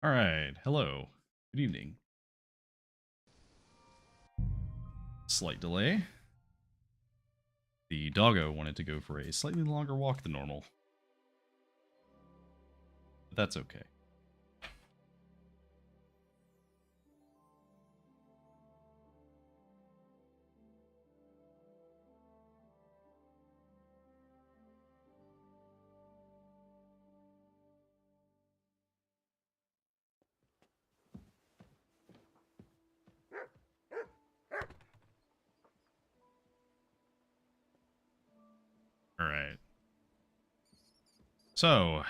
All right. Hello. Good evening. Slight delay. The doggo wanted to go for a slightly longer walk than normal. But that's okay. All right. So,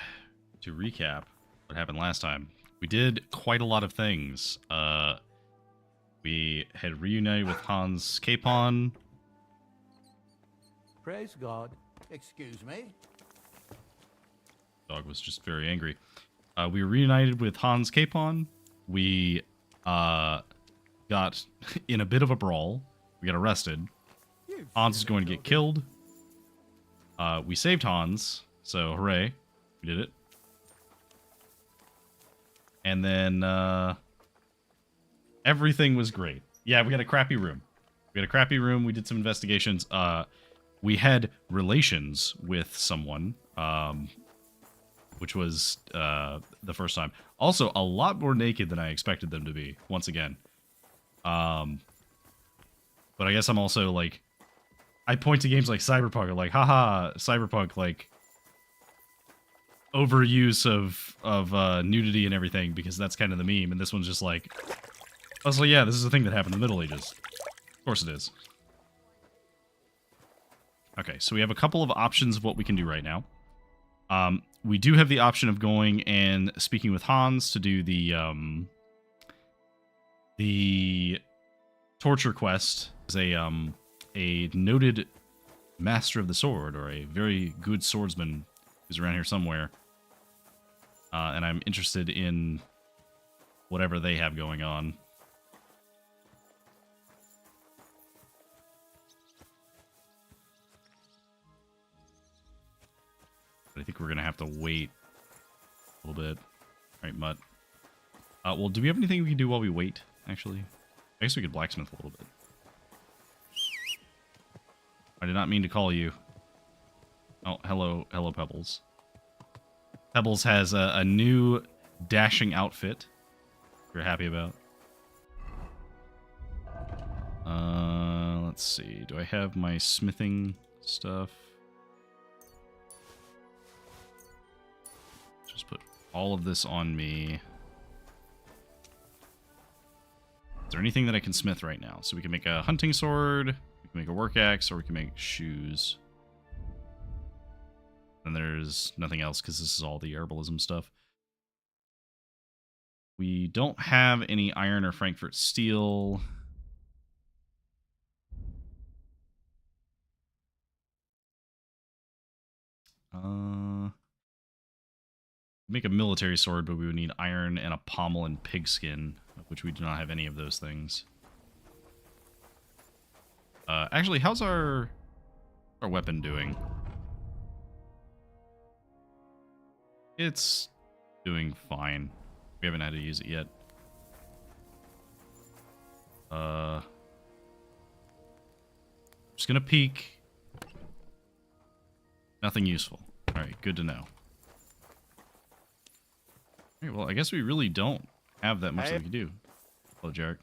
to recap what happened last time, we did quite a lot of things. We had reunited with Hans Capon. Praise God. Excuse me. Dog was just very angry. We reunited with Hans Capon. We got in a bit of a brawl. We got arrested. Hans is going to get killed. We saved Hans, so hooray. We did it. And then everything was great. Yeah, we got a crappy room. We did some investigations. We had relations with someone, which was the first time. Also, a lot more naked than I expected them to be, once again. But I guess I'm also, like, I point to games like Cyberpunk, like, haha, Cyberpunk, like, overuse of nudity and everything, because that's kind of the meme, and this one's just like, also, yeah, this is a thing that happened in the Middle Ages. Of course it is. Okay, so we have a couple of options of what we can do right now. We do have the option of going and speaking with Hans to do the torture quest as a noted master of the sword, or a very good swordsman who's around here somewhere. And I'm interested in whatever they have going on. But I think we're going to have to wait a little bit. All right, Mutt. Well, do we have anything we can do while we wait, actually? I guess we could blacksmith a little bit. I did not mean to call you. Oh, hello, Pebbles. Pebbles has a new dashing outfit you're happy about. Let's see. Do I have my smithing stuff? Just put all of this on me. Is there anything that I can smith right now? So we can make a hunting sword, we can make a work axe, or we can make shoes. And there's nothing else because this is all the herbalism stuff. We don't have any iron or Frankfurt steel. Make a military sword, but we would need iron and a pommel and pigskin, which we do not have any of those things. Actually, how's our weapon doing? It's doing fine. We haven't had to use it yet. Just gonna peek. Nothing useful. Alright, good to know. Alright, well, I guess we really don't have that much that we can do. Hello, Jarek.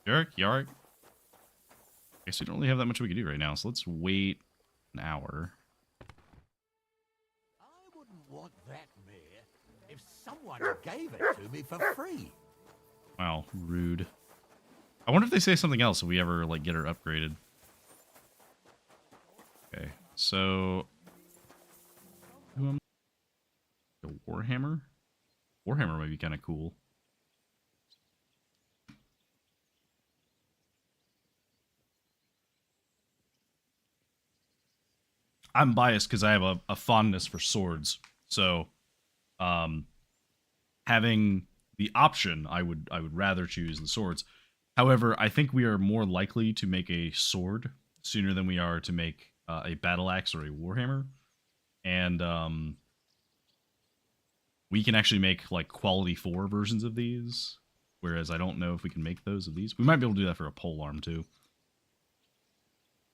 Jarek? Yarek? I guess we don't really have that much we can do right now, so let's wait an hour. I wouldn't want that mare if someone gave it to me for free. Wow, rude. I wonder if they say something else if we ever, like, get her upgraded. Okay, so... A Warhammer? Warhammer might be kind of cool. I'm biased because I have a fondness for swords. So, having the option, I would rather choose the swords. However, I think we are more likely to make a sword sooner than we are to make a battle axe or a warhammer. And We can actually make like quality 4 versions of these, whereas I don't know if we can make those of these. We might be able to do that for a pole arm too.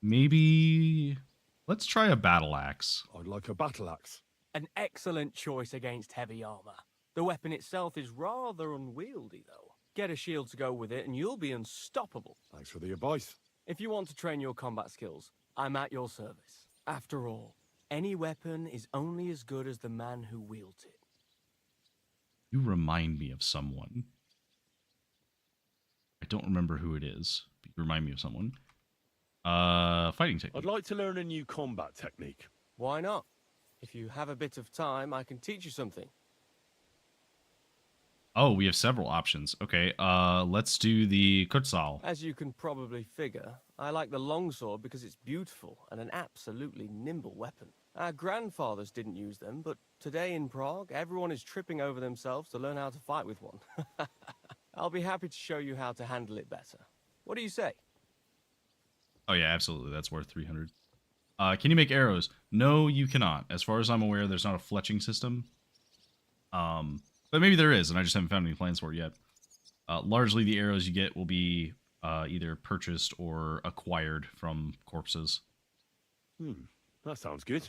Maybe let's try a battle axe. I'd like a battle axe. An excellent choice against heavy armor. The weapon itself is rather unwieldy, though. Get a shield to go with it, and you'll be unstoppable. Thanks for the advice. If you want to train your combat skills, I'm at your service. After all, any weapon is only as good as the man who wields it. You remind me of someone. I don't remember who it is, but you remind me of someone. Fighting technique. I'd like to learn a new combat technique. Why not? If you have a bit of time, I can teach you something. Oh, we have several options. Okay, let's do the Kurzal. As you can probably figure, I like the longsword because it's beautiful and an absolutely nimble weapon. Our grandfathers didn't use them, but today in Prague, everyone is tripping over themselves to learn how to fight with one. I'll be happy to show you how to handle it better. What do you say? Oh yeah, absolutely. That's worth 300. Can you make arrows? No, you cannot. As far as I'm aware, there's not a fletching system. But maybe there is, and I just haven't found any plans for it yet. Largely, the arrows you get will be either purchased or acquired from corpses. That sounds good.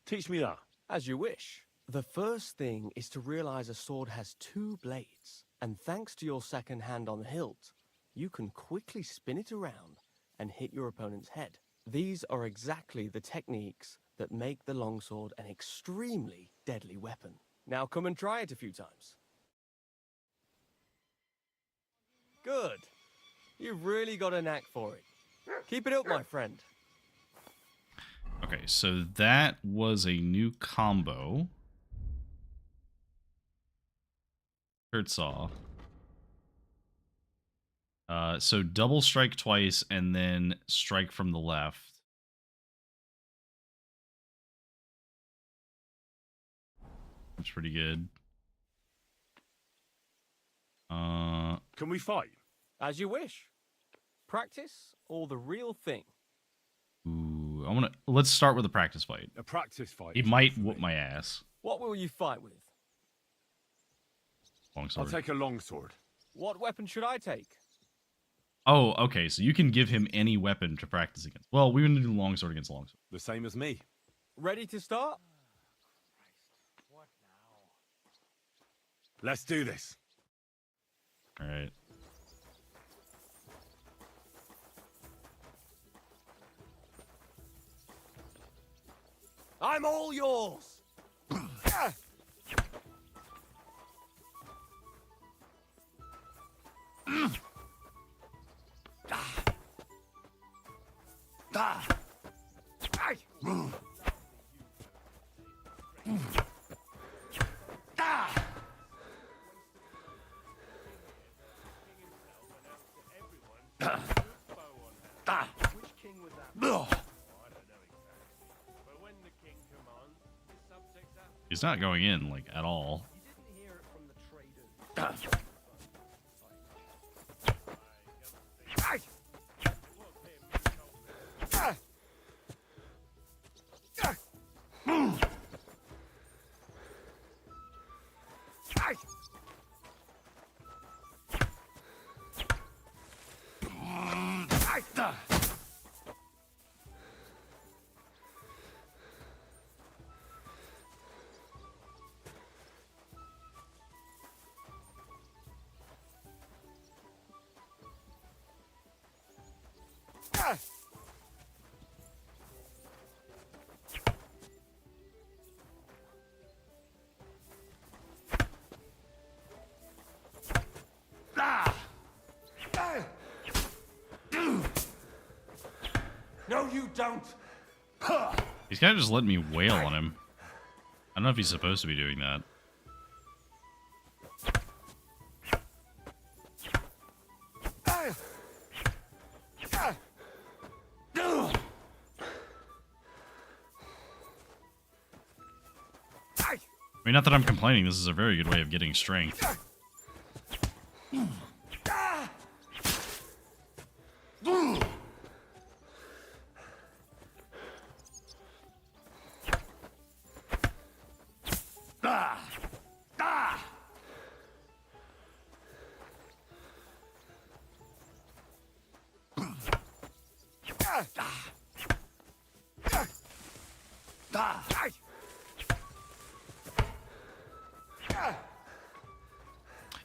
Teach me that. As you wish. The first thing is to realize a sword has 2 blades, and thanks to your second hand on the hilt, you can quickly spin it around and hit your opponent's head. These are exactly the techniques that make the longsword an extremely deadly weapon. Now come and try it a few times. Good. You've really got a knack for it. Keep it up, my friend. Okay, so that was a new combo. Kurzal. So double strike twice and then strike from the left. That's pretty good. Can we fight? As you wish. Practice or the real thing? Ooh, let's start with a practice fight. A practice fight. He is might good for whoop me. my ass. What will you fight with? Longsword. I'll take a longsword. What weapon should I take? Oh, okay. So you can give him any weapon to practice against. Well, we're going to do longsword against longsword. The same as me. Ready to start? What now? Let's do this. All right. I'm all yours! He's not going in, like, at all. No, you don't. He's kind of just letting me wail on him. I don't know if he's supposed to be doing that. I mean, not that I'm complaining. This is a very good way of getting strength.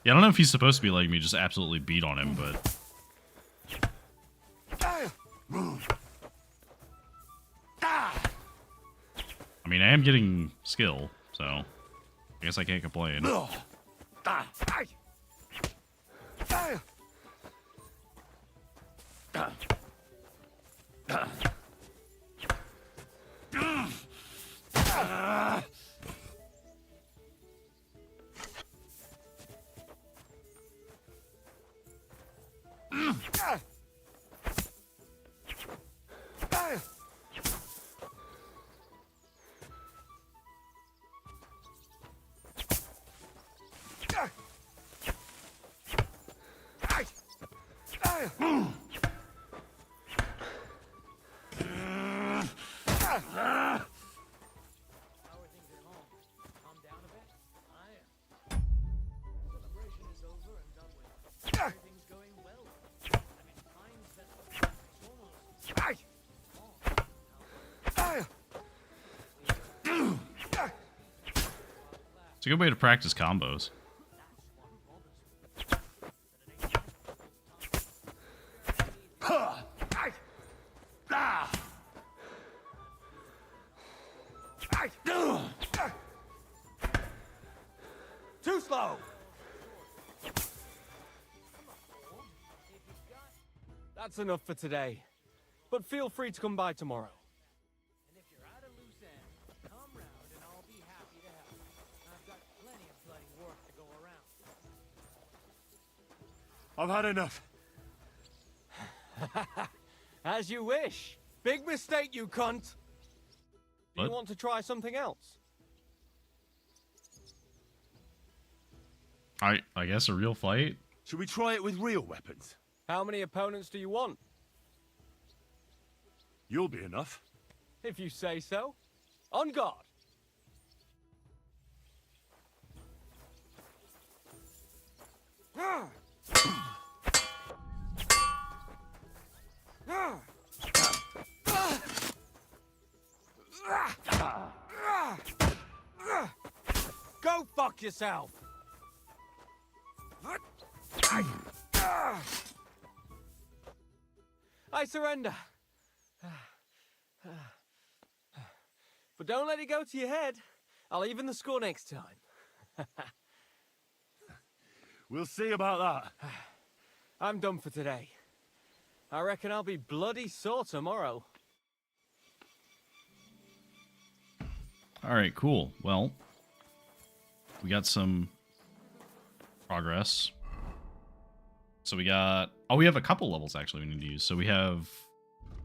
Yeah, I don't know if he's supposed to be letting me just absolutely beat on him, but... I mean, I am getting skill, so I guess I can't complain. It's a good way to practice combos. Too slow! That's enough for today. But feel free to come by tomorrow. And if you're at a loose end, come round and I'll be happy to help. I've got plenty of bloody work to go around. I've had enough. As you wish. Big mistake, you cunt. Do you What? want to try something else? I guess a real fight? Should we try it with real weapons? How many opponents do you want? You'll be enough. If you say so. On guard. Go fuck yourself. I surrender. But don't let it go to your head. I'll even the score next time. We'll see about that. I'm done for today. I reckon I'll be bloody sore tomorrow. Alright, cool. Well, we got some progress. So we got... Oh, we have a couple levels, actually, we need to use. So we have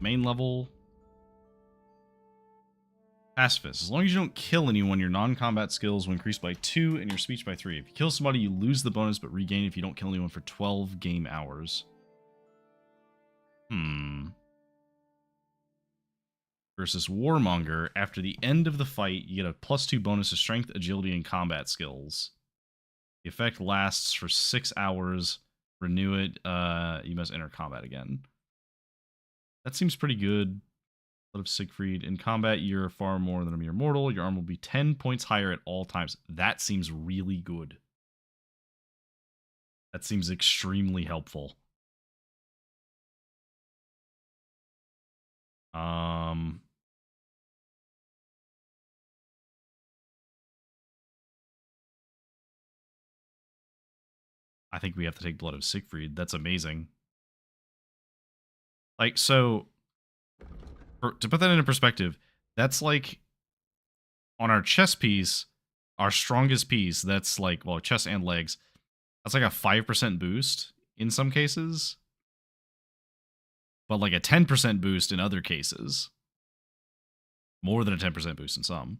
main level... Pacifist. As long as you don't kill anyone, your non-combat skills will increase by 2 and your speech by 3. If you kill somebody, you lose the bonus, but regain if you don't kill anyone for 12 game hours. Versus Warmonger, after the end of the fight, you get a +2 bonus to strength, agility, and combat skills. The effect lasts for 6 hours. Renew it, you must enter combat again. That seems pretty good. Blood of Siegfried. In combat, you're far more than a mere mortal. Your armor will be 10 points higher at all times. That seems really good. That seems extremely helpful. I think we have to take Blood of Siegfried. That's amazing. Like, so... to put that into perspective, that's like on our chest piece, our strongest piece, that's like, well, chest and legs, that's like a 5% boost in some cases, but like a 10% boost in other cases. More than a 10% boost in some.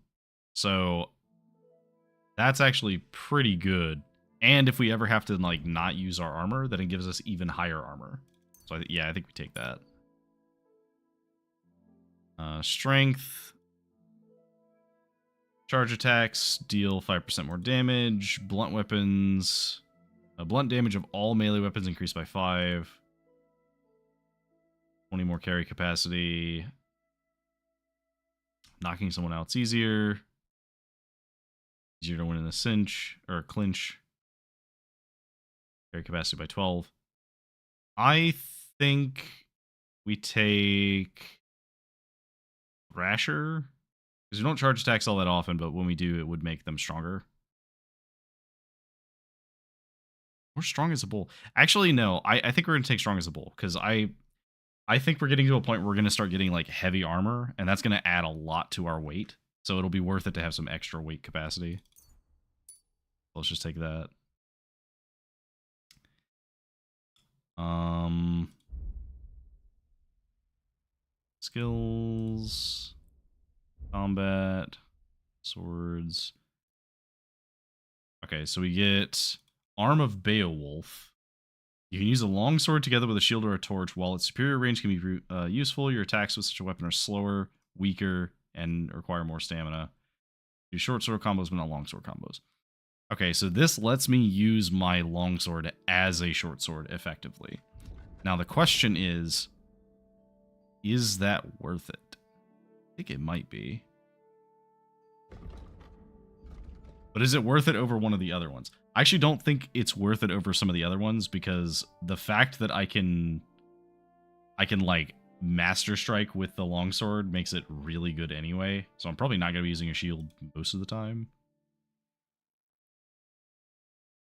So that's actually pretty good. And if we ever have to like not use our armor, then it gives us even higher armor. So yeah, I think we take that. Strength. Charge attacks deal 5% more damage. Blunt weapons. Blunt damage of all melee weapons increased by 5. 20 more carry capacity. Knocking someone out's easier. Easier to win in a cinch or a clinch. Carry capacity by 12. I think we take Thrasher. Because we don't charge attacks all that often, but when we do, it would make them stronger. Or strong as a bull. Actually, no. I think we're going to take strong as a bull. Because I think we're getting to a point where we're going to start getting like heavy armor. And that's going to add a lot to our weight. So it'll be worth it to have some extra weight capacity. Let's just take that. Skills, combat, swords. Okay, so we get Arm of Beowulf. You can use a longsword together with a shield or a torch. While its superior range can be useful, your attacks with such a weapon are slower, weaker, and require more stamina. Do short sword combos, but not longsword combos. Okay, so this lets me use my longsword as a short sword effectively. Now the question is that worth it? I think it might be. But is it worth it over one of the other ones? I actually don't think it's worth it over some of the other ones because the fact that I can like Master Strike with the longsword makes it really good anyway. So I'm probably not going to be using a shield most of the time.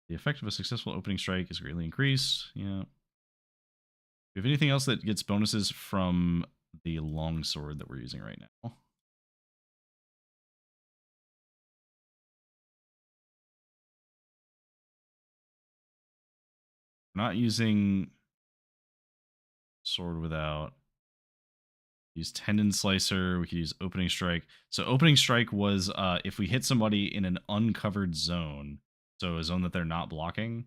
The effect of a successful opening strike is greatly increased. Yeah. Do we have anything else that gets bonuses from the longsword that we're using right now? We're not using sword without. Use tendon slicer. We could use opening strike. So opening strike was if we hit somebody in an uncovered zone, so a zone that they're not blocking,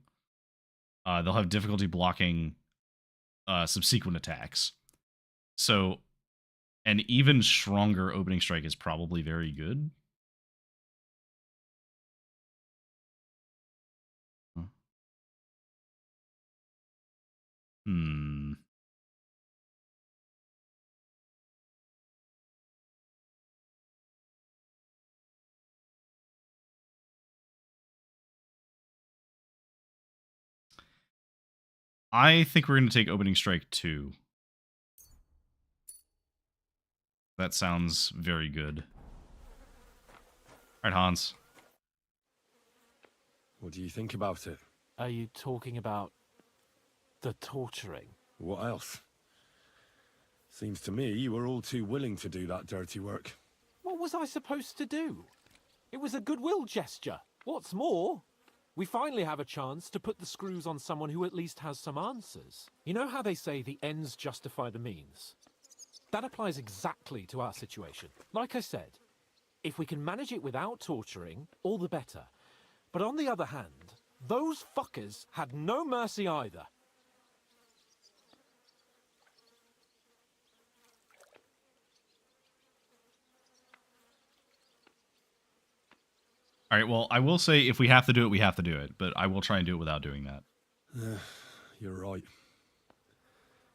they'll have difficulty blocking subsequent attacks. So an even stronger opening strike is probably very good. I think we're going to take opening strike 2. That sounds very good. All right, Hans. What do you think about it? Are you talking about the torturing? What else? Seems to me you were all too willing to do that dirty work. What was I supposed to do? It was a goodwill gesture. What's more, we finally have a chance to put the screws on someone who at least has some answers. You know how they say the ends justify the means? That applies exactly to our situation. Like I said, if we can manage it without torturing, all the better. But on the other hand, those fuckers had no mercy either. All right, well, I will say if we have to do it, we have to do it. But I will try and do it without doing that. You're right.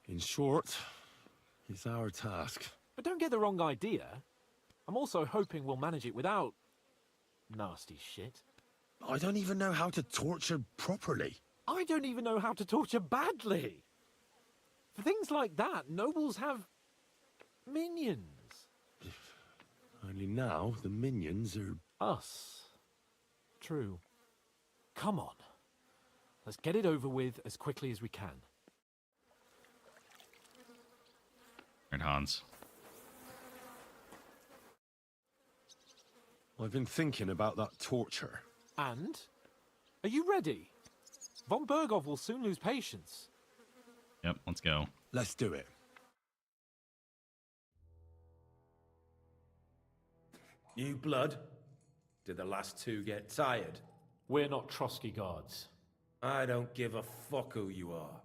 In short, it's our task. But don't get the wrong idea. I'm also hoping we'll manage it without nasty shit. I don't even know how to torture properly. I don't even know how to torture badly. For things like that, nobles have minions. Only now the minions are... Us. True. Come on. Let's get it over with as quickly as we can. All right, Hans. I've been thinking about that torture. And? Are you ready? Von Burgow will soon lose patience. Yep, let's go. Let's do it. New blood? Did the last two get tired? We're not Trotsky guards. I don't give a fuck who you are.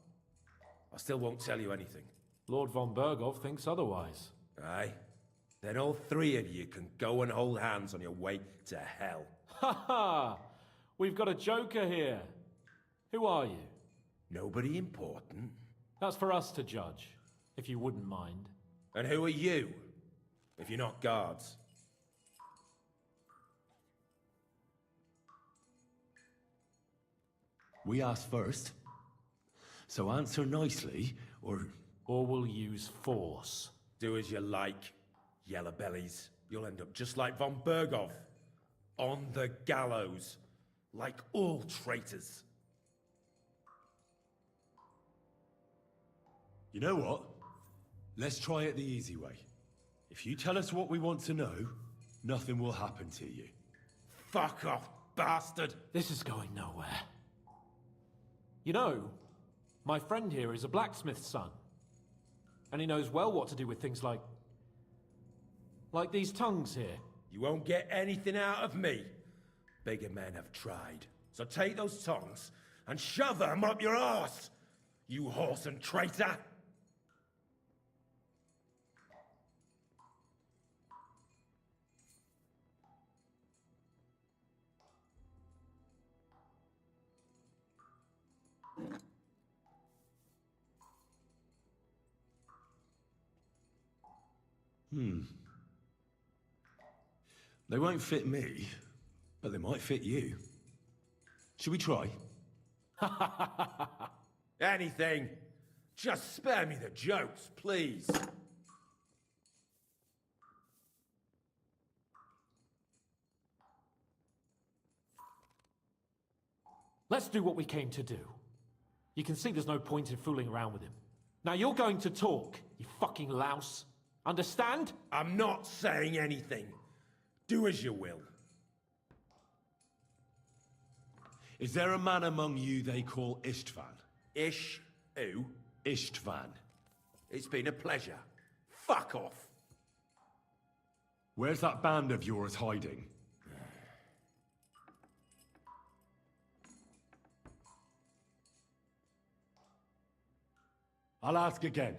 I still won't tell you anything. Lord von Burgow thinks otherwise. Aye? Then all three of you can go and hold hands on your way to hell. Ha ha! We've got a joker here. Who are you? Nobody important. That's for us to judge. if you wouldn't mind. And who are you, if you're not guards? We asked first. So answer nicely, or... Or we'll use force. Do as you like, yellow bellies. You'll end up just like von Burgow. On the gallows. Like all traitors. You know what? Let's try it the easy way. If you tell us what we want to know, nothing will happen to you. Fuck off, bastard! This is going nowhere. You know, my friend here is a blacksmith's son. And he knows well what to do with things like these tongues here. You won't get anything out of me. Bigger men have tried. So take those tongs and shove them up your arse, you horse and traitor! They won't fit me, but they might fit you. Should we try? Anything. Just spare me the jokes, please. Let's do what we came to do. You can see there's no point in fooling around with him. Now you're going to talk, you fucking louse. Understand? I'm not saying anything. Do as you will. Is there a man among you they call Istvan? Ish, who? Istvan. It's been a pleasure. Fuck off. Where's that band of yours hiding? I'll ask again.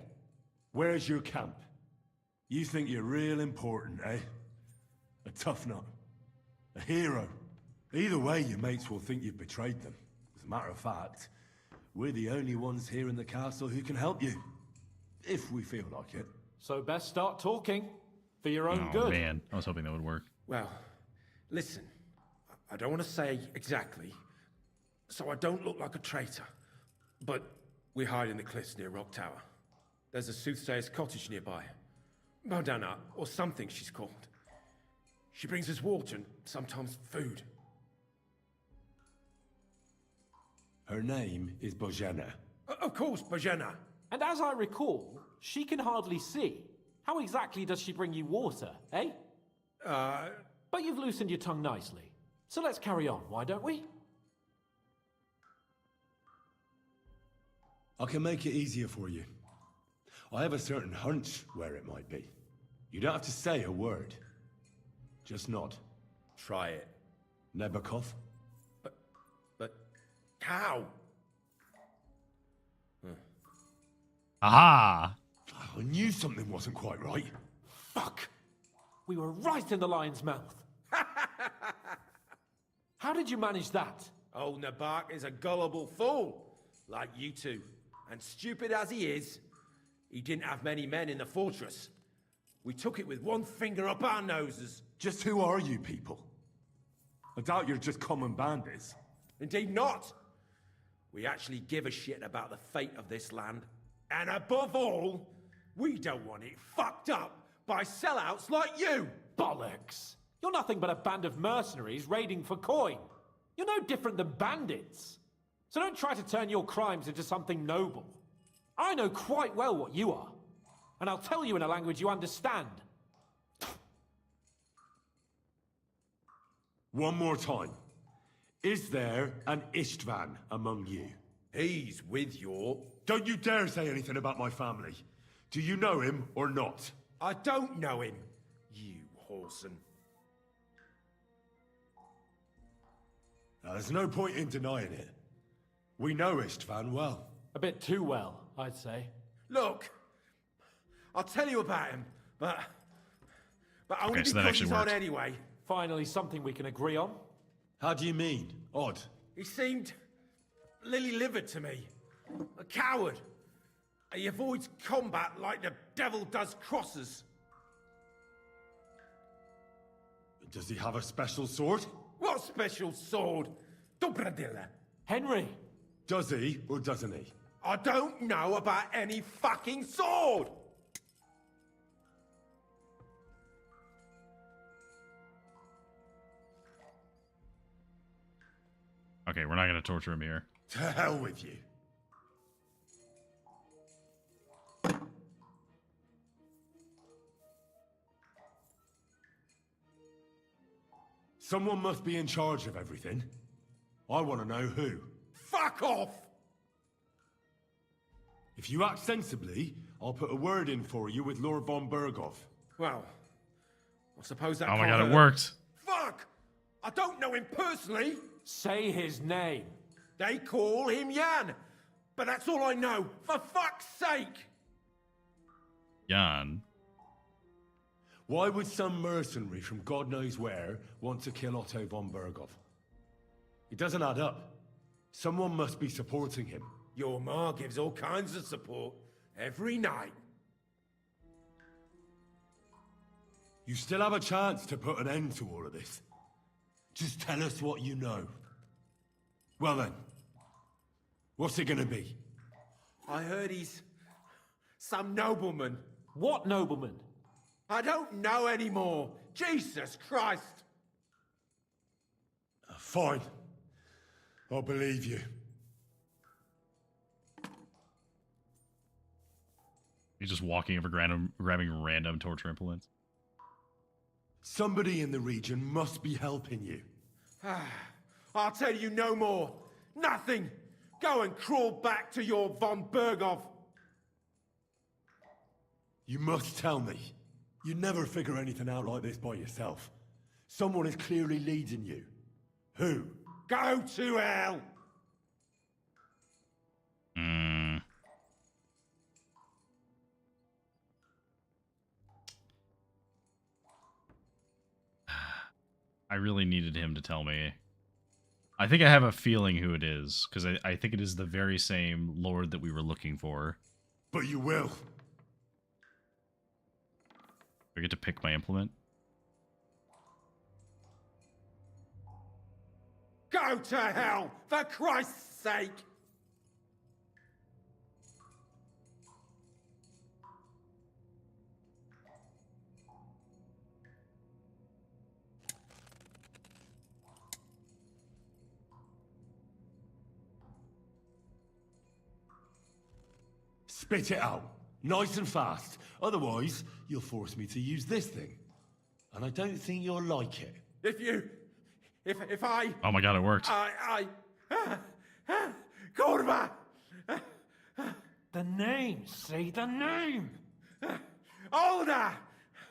Where's your camp? You think you're real important, eh? A tough nut. A hero. Either way, your mates will think you've betrayed them. As a matter of fact, we're the only ones here in the castle who can help you. If we feel like it. So best start talking. For your own Oh, good. man. I was hoping that would work. Well, listen. I don't want to say exactly, so I don't look like a traitor. But we hide in the cliffs near Rock Tower. There's a soothsayer's cottage nearby. Modana, or something she's called. She brings us water and sometimes food. Her name is Bojana. Of course, Bojana. And as I recall, she can hardly see. How exactly does she bring you water, eh? But you've loosened your tongue nicely. So let's carry on, why don't we? I can make it easier for you. I have a certain hunch where it might be. You don't have to say a word. Just nod. Try it. Nebakov? But how? Aha! I knew something wasn't quite right. Fuck! We were right in the lion's mouth. How did you manage that? Old Nabak is a gullible fool, like you two. And stupid as he is, he didn't have many men in the fortress. We took it with one finger up our noses. Just who are you people? I doubt you're just common bandits. Indeed not. We actually give a shit about the fate of this land. And above all, we don't want it fucked up by sellouts like you. Bollocks! You're nothing but a band of mercenaries raiding for coin. You're no different than bandits. So don't try to turn your crimes into something noble. I know quite well what you are. And I'll tell you in a language you understand. One more time. Is there an Istvan among you? He's with your... Don't you dare say anything about my family. Do you know him or not? I don't know him, you whoreson. Now, there's no point in denying it. We know Istvan well. A bit too well, I'd say. Look, I'll tell you about him, but only Okay, so that because actually he's on works. anyway. Finally, something we can agree on. How do you mean? Odd. He seemed lily-livered to me. A coward. He avoids combat like the devil does crosses. Does he have a special sword? What special sword? Dobradilla. Henry! Does he or doesn't he? I don't know about any fucking sword! Okay, we're not going to torture him here. To hell with you. Someone must be in charge of everything. I want to know who. Fuck off! If you act sensibly, I'll put a word in for you with Lord von Burgow. Well, I suppose that Oh my can't god, it hurt. worked. Fuck! I don't know him personally. Say his name. They call him Jan. But that's all I know. For fuck's sake! Jan. Why would some mercenary from God knows where want to kill Otto von Burgow? It doesn't add up. Someone must be supporting him. Your ma gives all kinds of support every night. You still have a chance to put an end to all of this. Just tell us what you know. Well then, what's it gonna be? I heard he's some nobleman. What nobleman? I don't know anymore. Jesus Christ! Fine. I'll believe you. He's just walking over grabbing random torture implements. Somebody in the region must be helping you. I'll tell you no more. Nothing. Go and crawl back to your von Burgow. You must tell me. You never figure anything out like this by yourself. Someone is clearly leading you. Who? Go to hell! I really needed him to tell me. I think I have a feeling who it is, because I think it is the very same lord that we were looking for. But you will. Do I get to pick my implement? Go to hell, for Christ's sake! Spit it out. Nice and fast. Otherwise, you'll force me to use this thing. And I don't think you'll like it. If I... Oh my god, it worked. Kurva! The name, say the name! Older!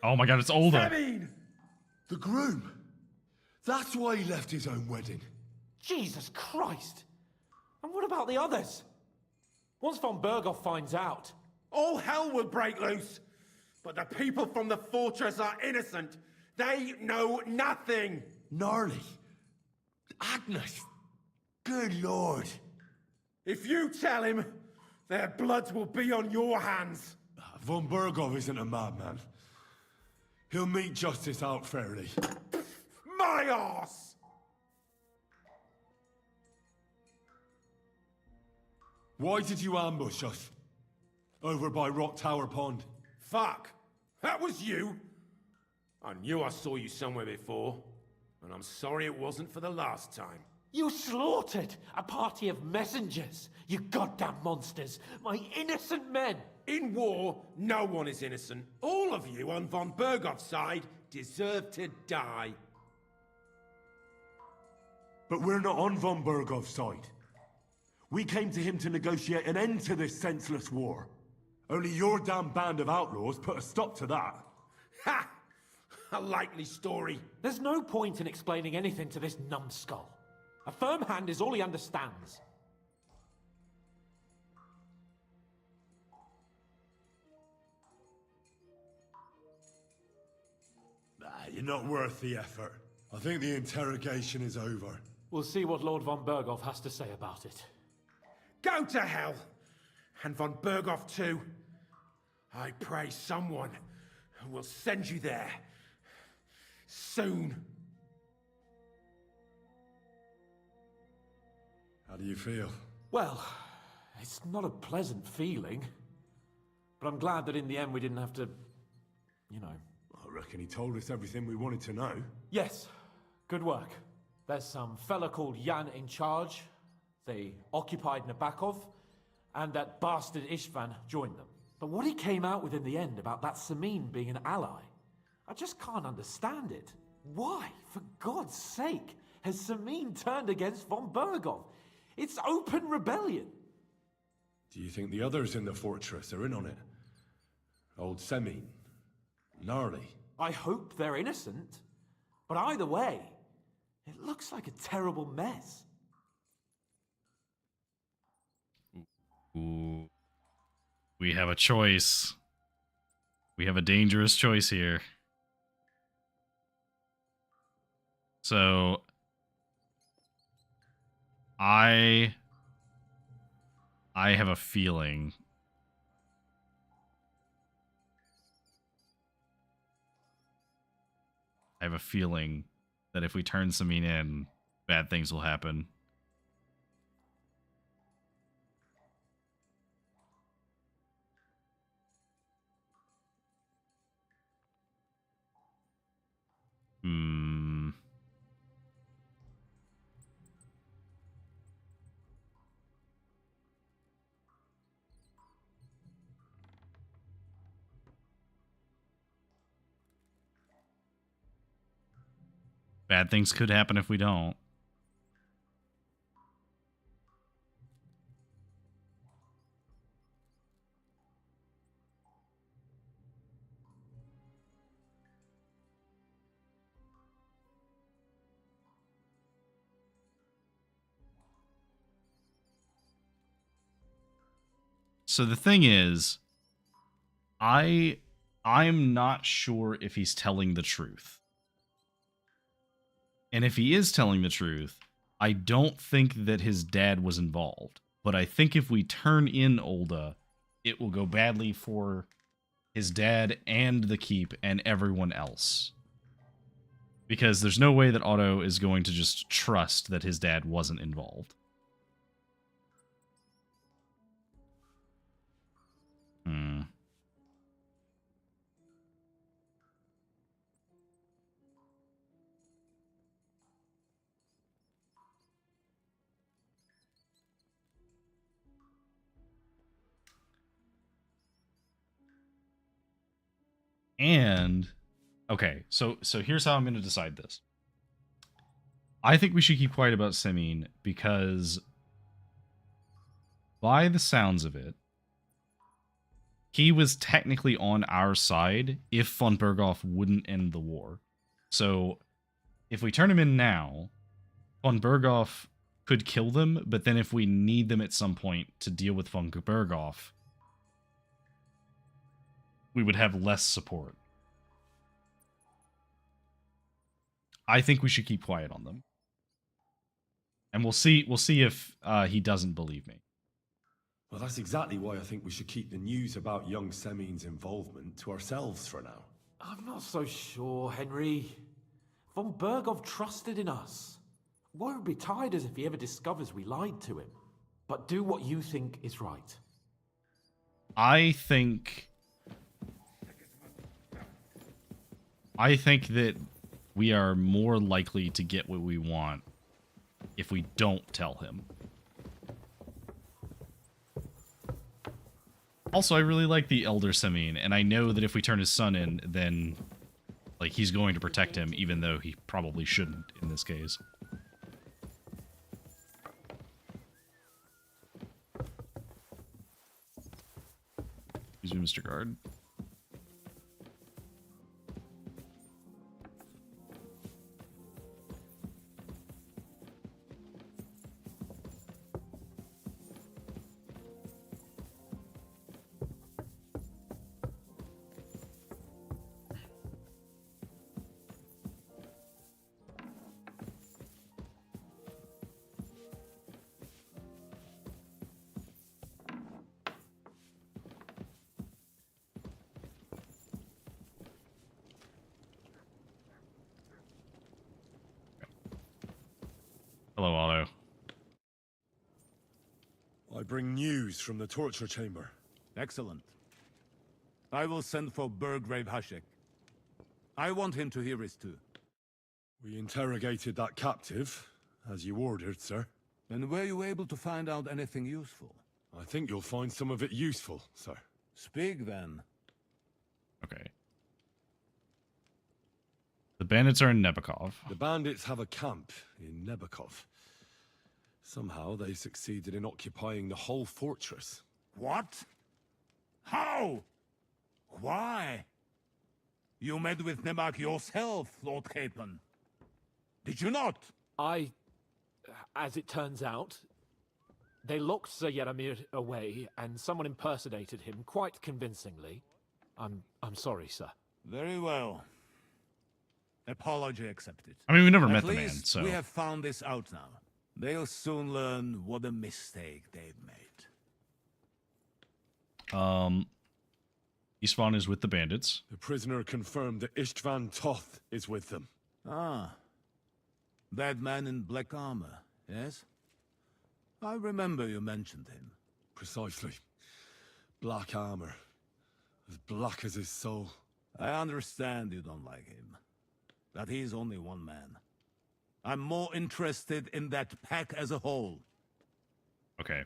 Oh my god, it's older. Sabine! The groom. That's why he left his own wedding. Jesus Christ! And what about the others? Once von Burgow finds out... All hell will break loose. But the people from the fortress are innocent. They know nothing. Gnarly. Agnes. Good lord. If you tell him, their bloods will be on your hands. Von Burgow isn't a madman. He'll meet justice out fairly. My arse! Why did you ambush us? Over by Rock Tower Pond. Fuck! That was you? I knew I saw you somewhere before. And I'm sorry it wasn't for the last time. You slaughtered a party of messengers, you goddamn monsters, my innocent men! In war, no one is innocent. All of you on von Burgow's side deserve to die. But we're not on von Burgow's side. We came to him to negotiate an end to this senseless war. Only your damn band of outlaws put a stop to that. Ha! A likely story. There's no point in explaining anything to this numbskull. A firm hand is all he understands. You're not worth the effort. I think the interrogation is over. We'll see what Lord von Burgow has to say about it. Go to hell! And von Burgow too. I pray someone will send you there. Soon. How do you feel? Well, it's not a pleasant feeling. But I'm glad that in the end we didn't have to, you know. I reckon he told us everything we wanted to know. Yes, good work. There's some fella called Jan in charge. They occupied Nabokov, and that bastard Istvan joined them. But what he came out with in the end about that Samin being an ally, I just can't understand it. Why, for God's sake, has Samin turned against von Burgow? It's open rebellion. Do you think the others in the fortress are in on it? Old Semin? Gnarly? I hope they're innocent. But either way, it looks like a terrible mess. Ooh. We have a choice. We have a dangerous choice here. So I have a feeling that if we turn Samin in, bad things will happen. Bad things could happen if we don't. So the thing is, I'm not sure if he's telling the truth. And if he is telling the truth, I don't think that his dad was involved. But I think if we turn in Olda, it will go badly for his dad and the keep and everyone else. Because there's no way that Otto is going to just trust that his dad wasn't involved. And okay, so here's how I'm going to decide this. I think we should keep quiet about Samin because by the sounds of it, he was technically on our side if von Burgow wouldn't end the war. So if we turn him in now, von Burgow could kill them, but then if we need them at some point to deal with von Burgow, we would have less support. I think we should keep quiet on them. And we'll see if he doesn't believe me. Well, that's exactly why I think we should keep the news about young Semin's involvement to ourselves for now. I'm not so sure, Henry. Von Burgow trusted in us. Won't be tired as if he ever discovers we lied to him. But do what you think is right. I think that we are more likely to get what we want if we don't tell him. Also, I really like the Elder Semin, and I know that if we turn his son in, then like he's going to protect him, even though he probably shouldn't in this case. Excuse me, Mr. Guard. bring news from the torture chamber. Excellent. I will send for Burgrave Hashek. I want him to hear it too. We interrogated that captive, as you ordered, sir. And were you able to find out anything useful? I think you'll find some of it useful, sir. Speak then. Okay. The bandits are in Nebakov. The bandits have a camp in Nebakov. Somehow they succeeded in occupying the whole fortress. What? How? Why? You met with Nebak yourself, Lord Capon. Did you not? As it turns out, they locked Sir Yaramir away, and someone impersonated him quite convincingly. I'm sorry, sir. Very well. Apology accepted. I mean, we never At met the man, least so... we have found this out now. They'll soon learn what a mistake they've made. Istvan is with the bandits. The prisoner confirmed that Istvan Toth is with them. Ah. That man in black armor, yes? I remember you mentioned him. Precisely. Black armor. As black as his soul. I understand you don't like him. But he's only one man. I'm more interested in that pack as a whole. Okay.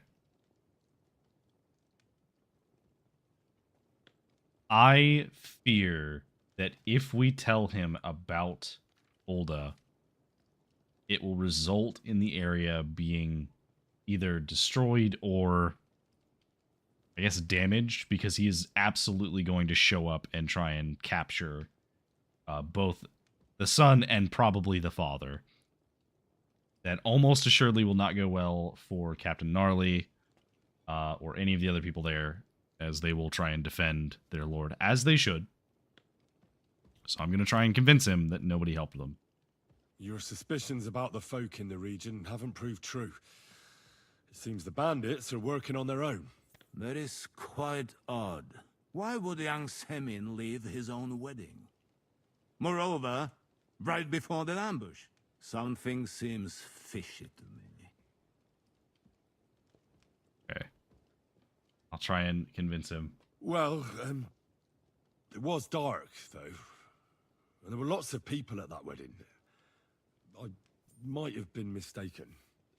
I fear that if we tell him about Ulda, it will result in the area being either destroyed or, I guess, damaged, because he is absolutely going to show up and try and capture both the son and probably the father. That almost assuredly will not go well for Captain Gnarly or any of the other people there, as they will try and defend their lord, as they should. So I'm going to try and convince him that nobody helped them. Your suspicions about the folk in the region haven't proved true. It seems the bandits are working on their own. That is quite odd. Why would young Semin leave his own wedding? Moreover, right before that ambush, something seems fishy to me. Okay. I'll try and convince him. Well, it was dark, though. And there were lots of people at that wedding. I might have been mistaken.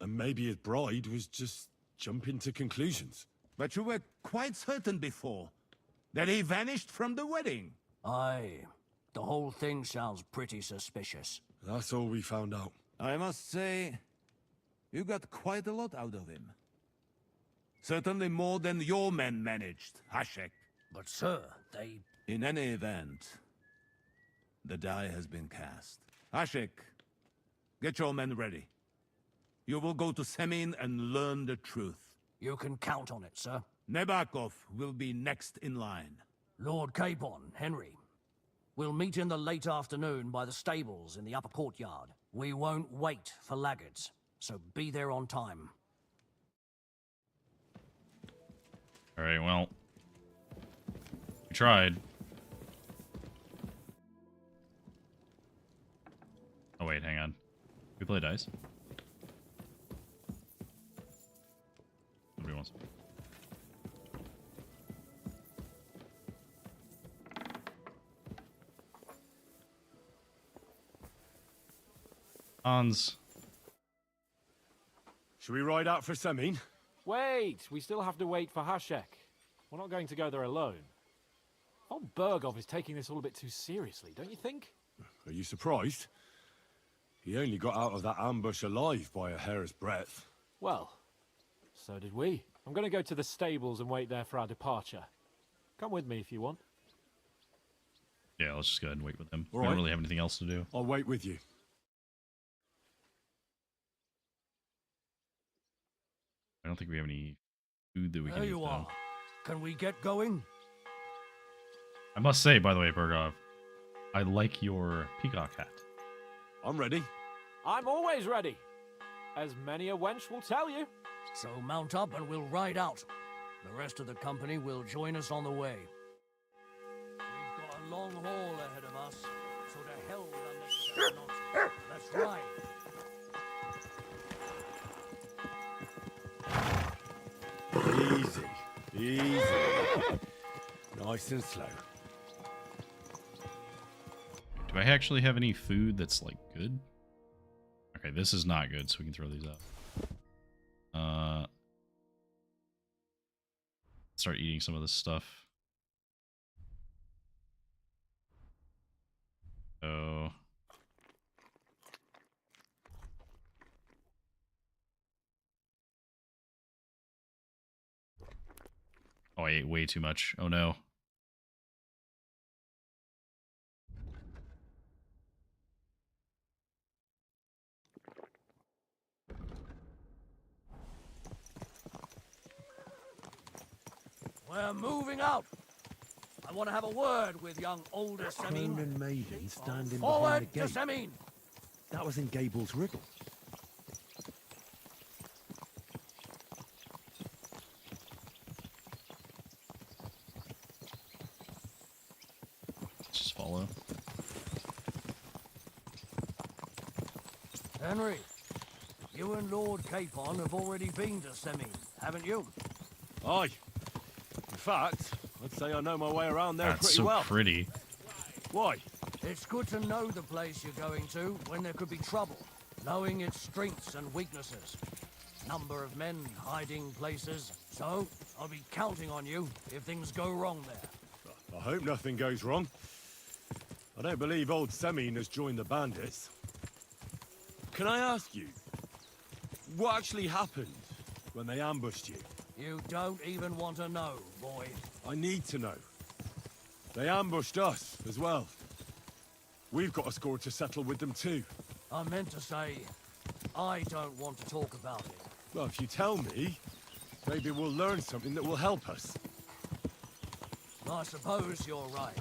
And maybe his bride was just jumping to conclusions. But you were quite certain before that he vanished from the wedding. Aye. The whole thing sounds pretty suspicious. That's all we found out. I must say, you got quite a lot out of him. Certainly more than your men managed, Hashek. But sir, they... In any event, the die has been cast. Hashek, get your men ready. You will go to Semin and learn the truth. You can count on it, sir. Nebakov will be next in line. Lord Capon, Henry. We'll meet in the late afternoon by the stables in the upper courtyard. We won't wait for laggards, so be there on time. All right, well, we tried. Oh, wait, hang on. We play dice? Nobody wants. Hans. Should we ride out for Semin? Wait, we still have to wait for Hashek. We're not going to go there alone. Old Burgow is taking this all a bit too seriously, don't you think? Are you surprised? He only got out of that ambush alive by a hair's breadth. Well, so did we. I'm going to go to the stables and wait there for our departure. Come with me if you want. Yeah, let's just go ahead and wait with him. All We don't right. really have anything else to do. I'll wait with you. I don't think we have any food that we can There eat, you though. are. Can we get going? I must say, by the way, Burgow, I like your peacock hat. I'm ready. I'm always ready, as many a wench will tell you. So mount up and we'll ride out. The rest of the company will join us on the way. We've got a long haul ahead of us, so to hell with unnecessary nonsense. Let's ride. Easy. Nice and slow. Do I actually have any food that's like good? Okay, this is not good, so we can throw these out. Start eating some of this stuff. So oh, I ate way too much. Oh no. We're moving out. I want to have a word with young older Semin. Crone and maiden standing Forward behind the to gate. Semin. That was in Gable's riddle. Let's just follow. Henry, you and Lord Capon have already been to Semin, haven't you? Aye. In fact, I'd say I know my way around there That's pretty so well. pretty. Why? It's good to know the place you're going to when there could be trouble, knowing its strengths and weaknesses. Number of men, hiding places. So, I'll be counting on you if things go wrong there. I hope nothing goes wrong. I don't believe old Semin has joined the bandits. Can I ask you, what actually happened when they ambushed you? You don't even want to know, boy. I need to know. They ambushed us as well. We've got a score to settle with them too. I meant to say, I don't want to talk about it. Well, if you tell me, maybe we'll learn something that will help us. I suppose you're right.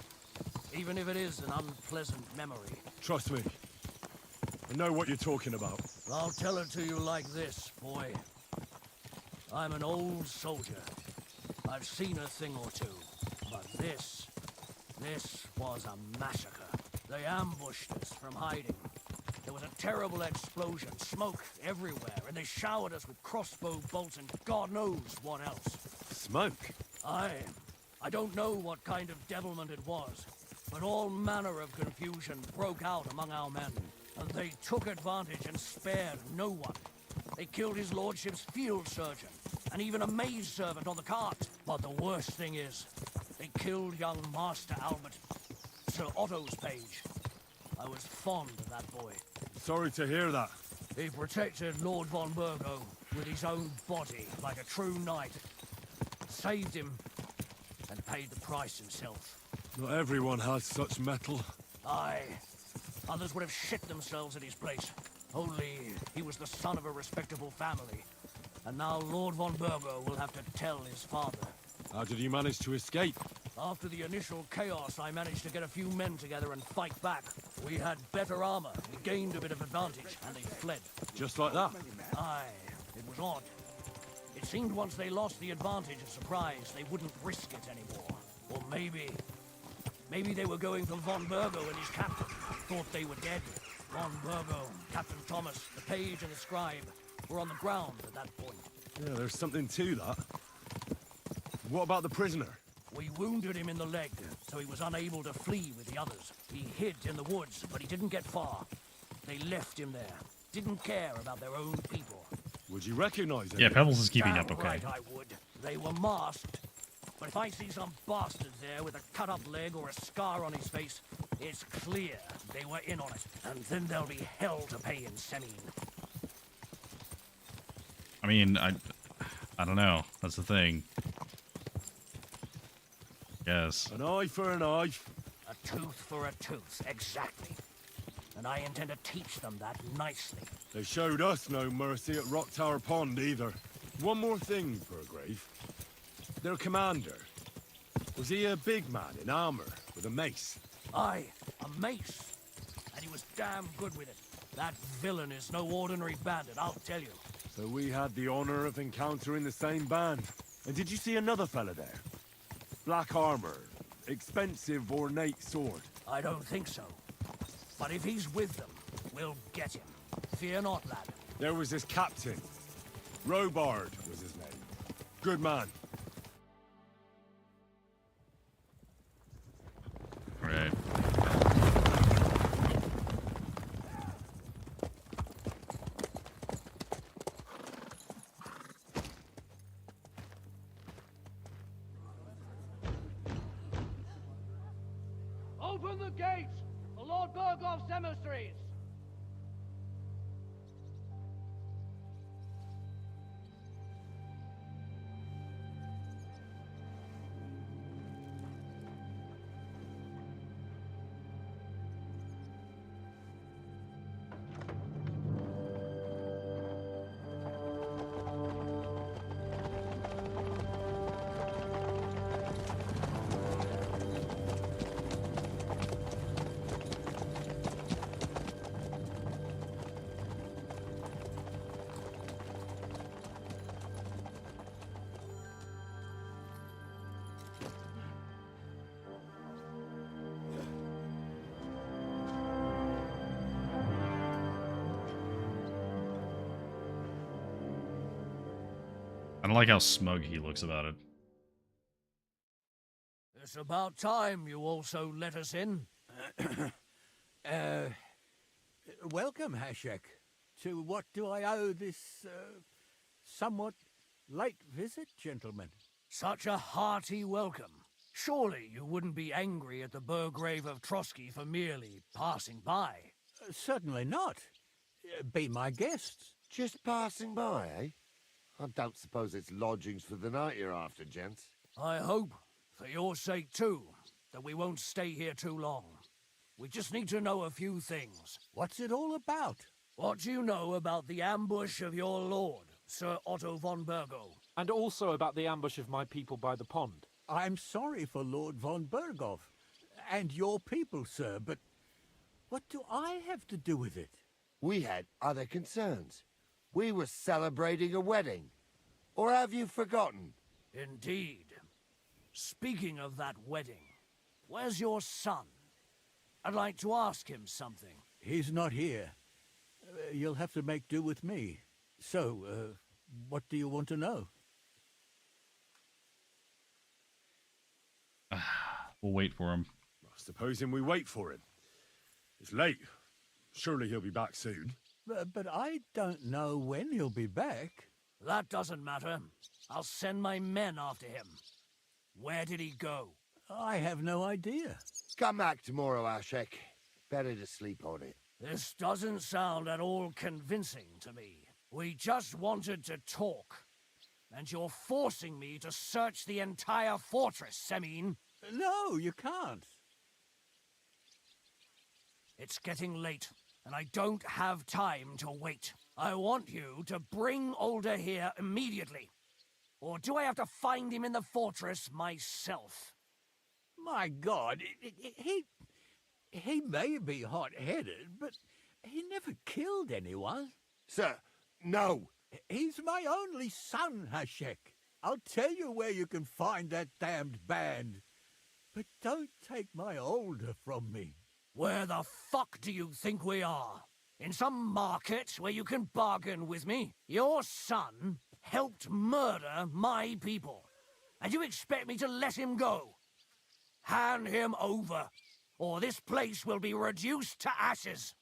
Even if it is an unpleasant memory. Trust me. I know what you're talking about. I'll tell it to you like this, boy. I'm an old soldier. I've seen a thing or two. But this was a massacre. They ambushed us from hiding. There was a terrible explosion, smoke everywhere, and they showered us with crossbow bolts and God knows what else. Smoke? I don't know what kind of devilment it was, but all manner of confusion broke out among our men, and they took advantage and spared no one. They killed his lordship's field surgeon, and even a maid servant on the cart. But the worst thing is, they killed young Master Albert, Sir Otto's page. I was fond of that boy. Sorry to hear that. He protected Lord von Burgow with his own body like a true knight. Saved him and paid the price himself. Not everyone has such metal. Aye. Others would have shit themselves at his place. Only he was the son of a respectable family. And now Lord von Burgow will have to tell his father. How did you manage to escape? After the initial chaos, I managed to get a few men together and fight back. We had better armor, we gained a bit of advantage, and they fled. Just like that? Aye, it was odd. It seemed once they lost the advantage of surprise, they wouldn't risk it anymore. Or maybe they were going for von Burgow and his captain. Thought they were dead. Von Burgow, Captain Thomas, the page and the scribe were on the ground at that point. Yeah, there's something to that. What about the prisoner? We wounded him in the leg, so he was unable to flee with the others. He hid in the woods, but he didn't get far. They left him there. Didn't care about their own people. Would you recognize him? Yeah, Pebbles is keeping Damn up okay. right I would. They were masked. But if I see some bastard there with a cut-up leg or a scar on his face, it's clear they were in on it. And then there'll be hell to pay in Semin. I mean, I don't know. That's the thing. Yes. An eye for an eye. A tooth for a tooth, exactly. And I intend to teach them that nicely. They showed us no mercy at Rock Tower Pond either. One more thing, Burgrave. Their commander. Was he a big man in armor with a mace? Aye, a mace. And he was damn good with it. That villain is no ordinary bandit, I'll tell you. So we had the honor of encountering the same band. And did you see another fella there? Black armor, expensive ornate sword. I don't think so. But if he's with them, we'll get him. Fear not, lad. There was his captain. Robard was his name. Good man. Open the gates for Lord Burgow's emissaries! I don't like how smug he looks about it. It's about time you also let us in. Welcome, Hashek. To what do I owe this, somewhat late visit, gentlemen? Such a hearty welcome. Surely you wouldn't be angry at the Burgrave of Trotsky for merely passing by. Certainly not. Be my guests. Just passing by, eh? I don't suppose it's lodgings for the night you're after, gents. I hope, for your sake too, that we won't stay here too long. We just need to know a few things. What's it all about? What do you know about the ambush of your lord, Sir Otto von Burgow? And also about the ambush of my people by the pond. I'm sorry for Lord von Burgow and your people, sir, but what do I have to do with it? We had other concerns. We were celebrating a wedding. Or have you forgotten? Indeed. Speaking of that wedding, where's your son? I'd like to ask him something. He's not here. You'll have to make do with me. So, what do you want to know? We'll wait for him. Supposing we wait for him. It's late. Surely he'll be back soon. But I don't know when he'll be back. That doesn't matter. I'll send my men after him. Where did he go? I have no idea. Come back tomorrow, Ashek. Better to sleep on it. This doesn't sound at all convincing to me. We just wanted to talk. And you're forcing me to search the entire fortress, Semin. No, you can't. It's getting late, and I don't have time to wait. I want you to bring Older here immediately. Or do I have to find him in the fortress myself? My God, he may be hot-headed, but he never killed anyone. Sir, no. He's my only son, Hashek. I'll tell you where you can find that damned band. But don't take my Older from me. Where the fuck do you think we are? In some market where you can bargain with me? Your son helped murder my people. And you expect me to let him go? Hand him over, or this place will be reduced to ashes.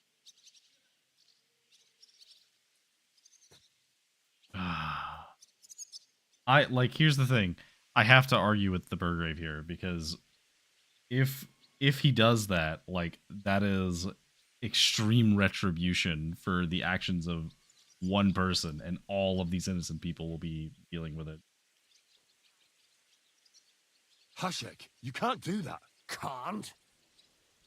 Here's the thing. I have to argue with the Burgrave here, because if he does that, that is extreme retribution for the actions of one person, and all of these innocent people will be dealing with it. Hashek, you can't do that. Can't?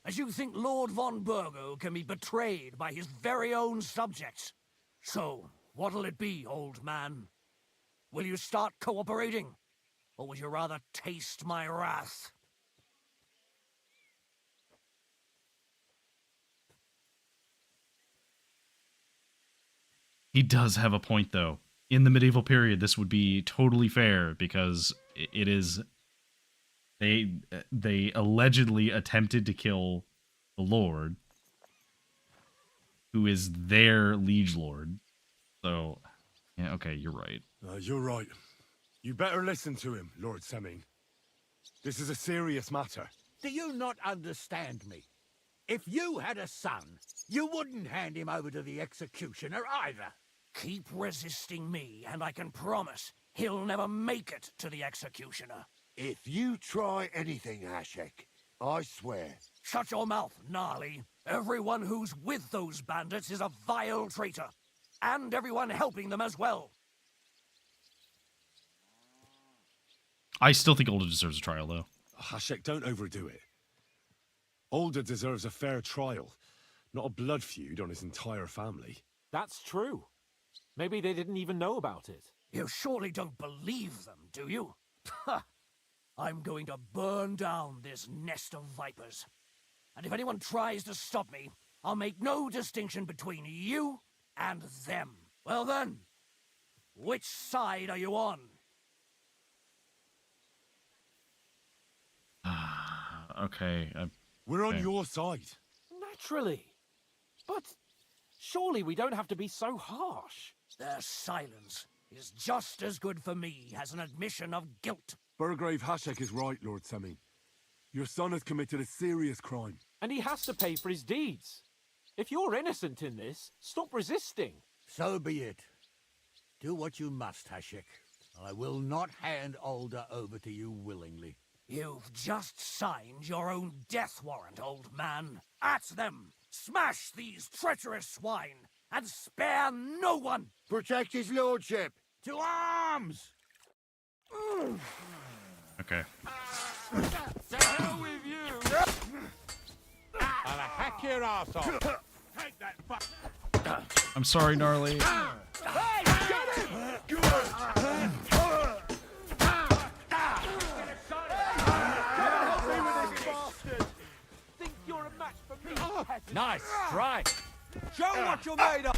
As you think Lord von Burgow can be betrayed by his very own subjects? So, what'll it be, old man? Will you start cooperating? Or would you rather taste my wrath? He does have a point, though. In the medieval period, this would be totally fair, because it is... They allegedly attempted to kill the Lord, who is their liege lord. So, yeah, okay, you're right. You're right. You better listen to him, Lord Semin. This is a serious matter. Do you not understand me? If you had a son, you wouldn't hand him over to the executioner either. Keep resisting me, and I can promise he'll never make it to the executioner. If you try anything, Hashek, I swear, Shut your mouth, gnarly. Everyone who's with those bandits is a vile traitor. And everyone helping them as well. I still think Older deserves a trial, though. Hashek, don't overdo it. Older deserves a fair trial, not a blood feud on his entire family. That's true. Maybe they didn't even know about it. You surely don't believe them, do you? Ha! I'm going to burn down this nest of vipers. And if anyone tries to stop me, I'll make no distinction between you and them. Well then, which side are you on? Okay. We're on your side. Naturally. But surely we don't have to be so harsh. Their silence is just as good for me as an admission of guilt. Burgrave Hashek is right, Lord Semin. Your son has committed a serious crime. And he has to pay for his deeds. If you're innocent in this, stop resisting. So be it. Do what you must, Hashek. I will not hand Older over to you willingly. You've just signed your own death warrant, old man. At them! Smash these treacherous swine, and spare no one! Protect his lordship! To arms! Okay. To hell with you! I'll hack your ass off! Take that fuck! I'm sorry, gnarly. Hey, get him! Think you're a match for me, peasant? Nice strike! Show what you're made of!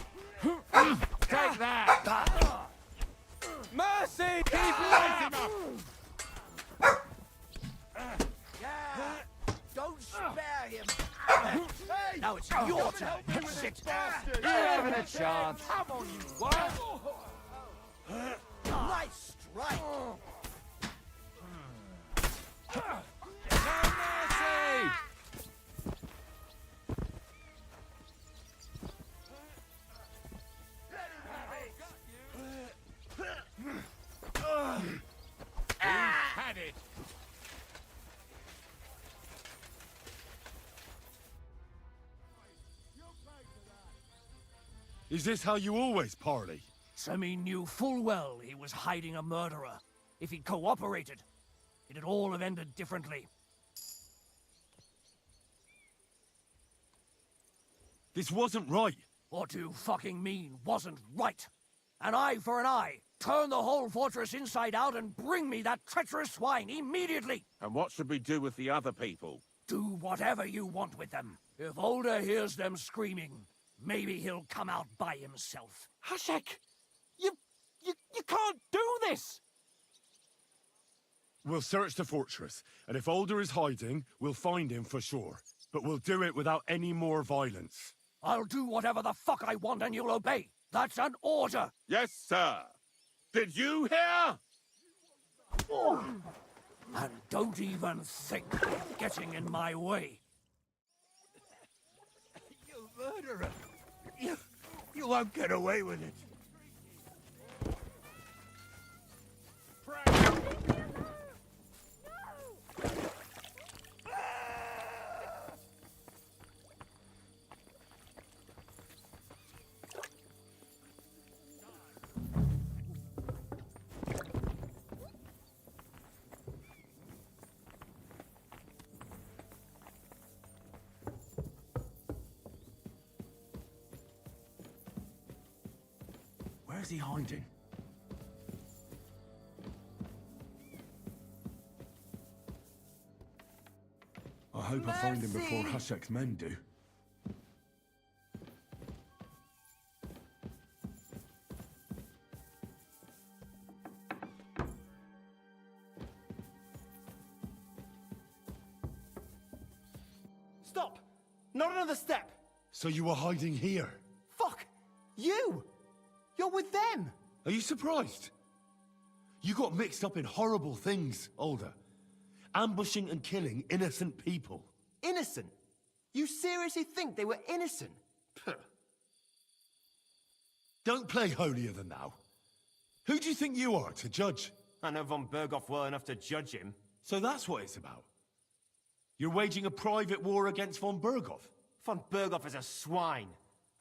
Take that! Mercy! Keep lighting up! Don't spare him! Now it's your turn! Sit! You're having a chance! Come on, you what? Nice strike! Mercy! Had it! Is this how you always parley? Semi knew full well he was hiding a murderer. If he'd cooperated, it'd all have ended differently. This wasn't right. What do you fucking mean wasn't right? An eye for an eye. Turn the whole fortress inside out and bring me that treacherous swine immediately. And what should we do with the other people? Do whatever you want with them. If Older hears them screaming, maybe he'll come out by himself. Hashek! You can't do this! We'll search the fortress, and if Older is hiding, we'll find him for sure. But we'll do it without any more violence. I'll do whatever the fuck I want and you'll obey. That's an order. Yes, sir! Did you hear? And don't even think of getting in my way. You murderer! You won't get away with it. Where's he hiding? I hope I find him before Hashek's men do. Stop! Not another step! So you were hiding here? Fuck! You! You're with them! Are you surprised? You got mixed up in horrible things, Older. Ambushing and killing innocent people. Innocent? You seriously think they were innocent? Puh. Don't play holier than thou. Who do you think you are to judge? I know von Burgow well enough to judge him. So that's what it's about. You're waging a private war against von Burgow. Von Burgow is a swine.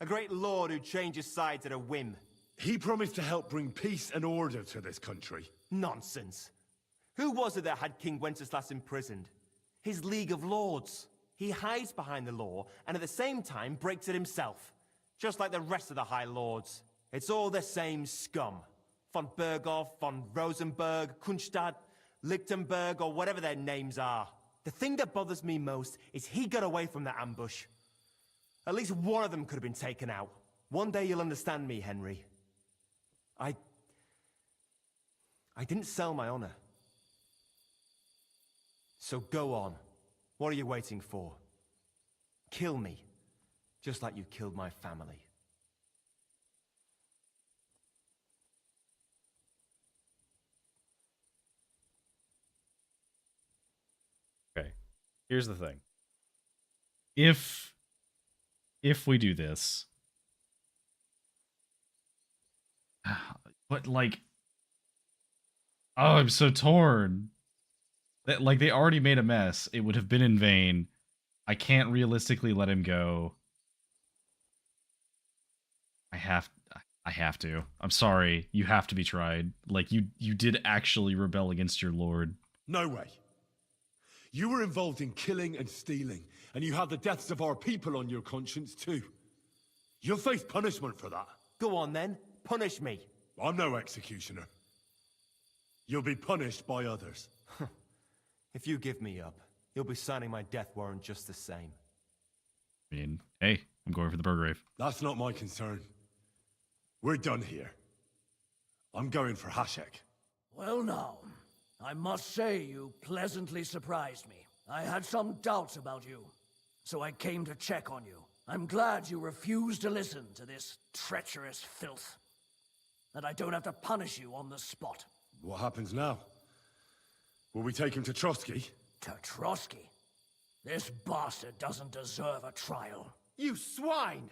A great lord who changes sides at a whim. He promised to help bring peace and order to this country. Nonsense. Who was it that had King Wenceslas imprisoned? His League of Lords. He hides behind the law, and at the same time breaks it himself. Just like the rest of the High Lords. It's all the same scum. Von Burgow, von Rosenberg, Kunstadt, Lichtenberg, or whatever their names are. The thing that bothers me most is he got away from the ambush. At least one of them could have been taken out. One day you'll understand me, Henry. I didn't sell my honor. So go on. What are you waiting for? Kill me, just like you killed my family. Okay. Here's the thing. If we do this, but like, oh, I'm so torn. That, like, they already made a mess. It would have been in vain. I can't realistically let him go. I have to. I'm sorry. You have to be tried. Like, you did actually rebel against your lord. No way. You were involved in killing and stealing, and you have the deaths of our people on your conscience too. You'll face punishment for that. Go on then. Punish me. I'm no executioner. You'll be punished by others. If you give me up, you'll be signing my death warrant just the same. I mean, hey, I'm going for the Burgrave. That's not my concern. We're done here. I'm going for Hashek. Well now, I must say you pleasantly surprised me. I had some doubts about you, so I came to check on you. I'm glad you refused to listen to this treacherous filth. That I don't have to punish you on the spot. What happens now? Will we take him to Trotsky? To Trotsky? This bastard doesn't deserve a trial. You swine!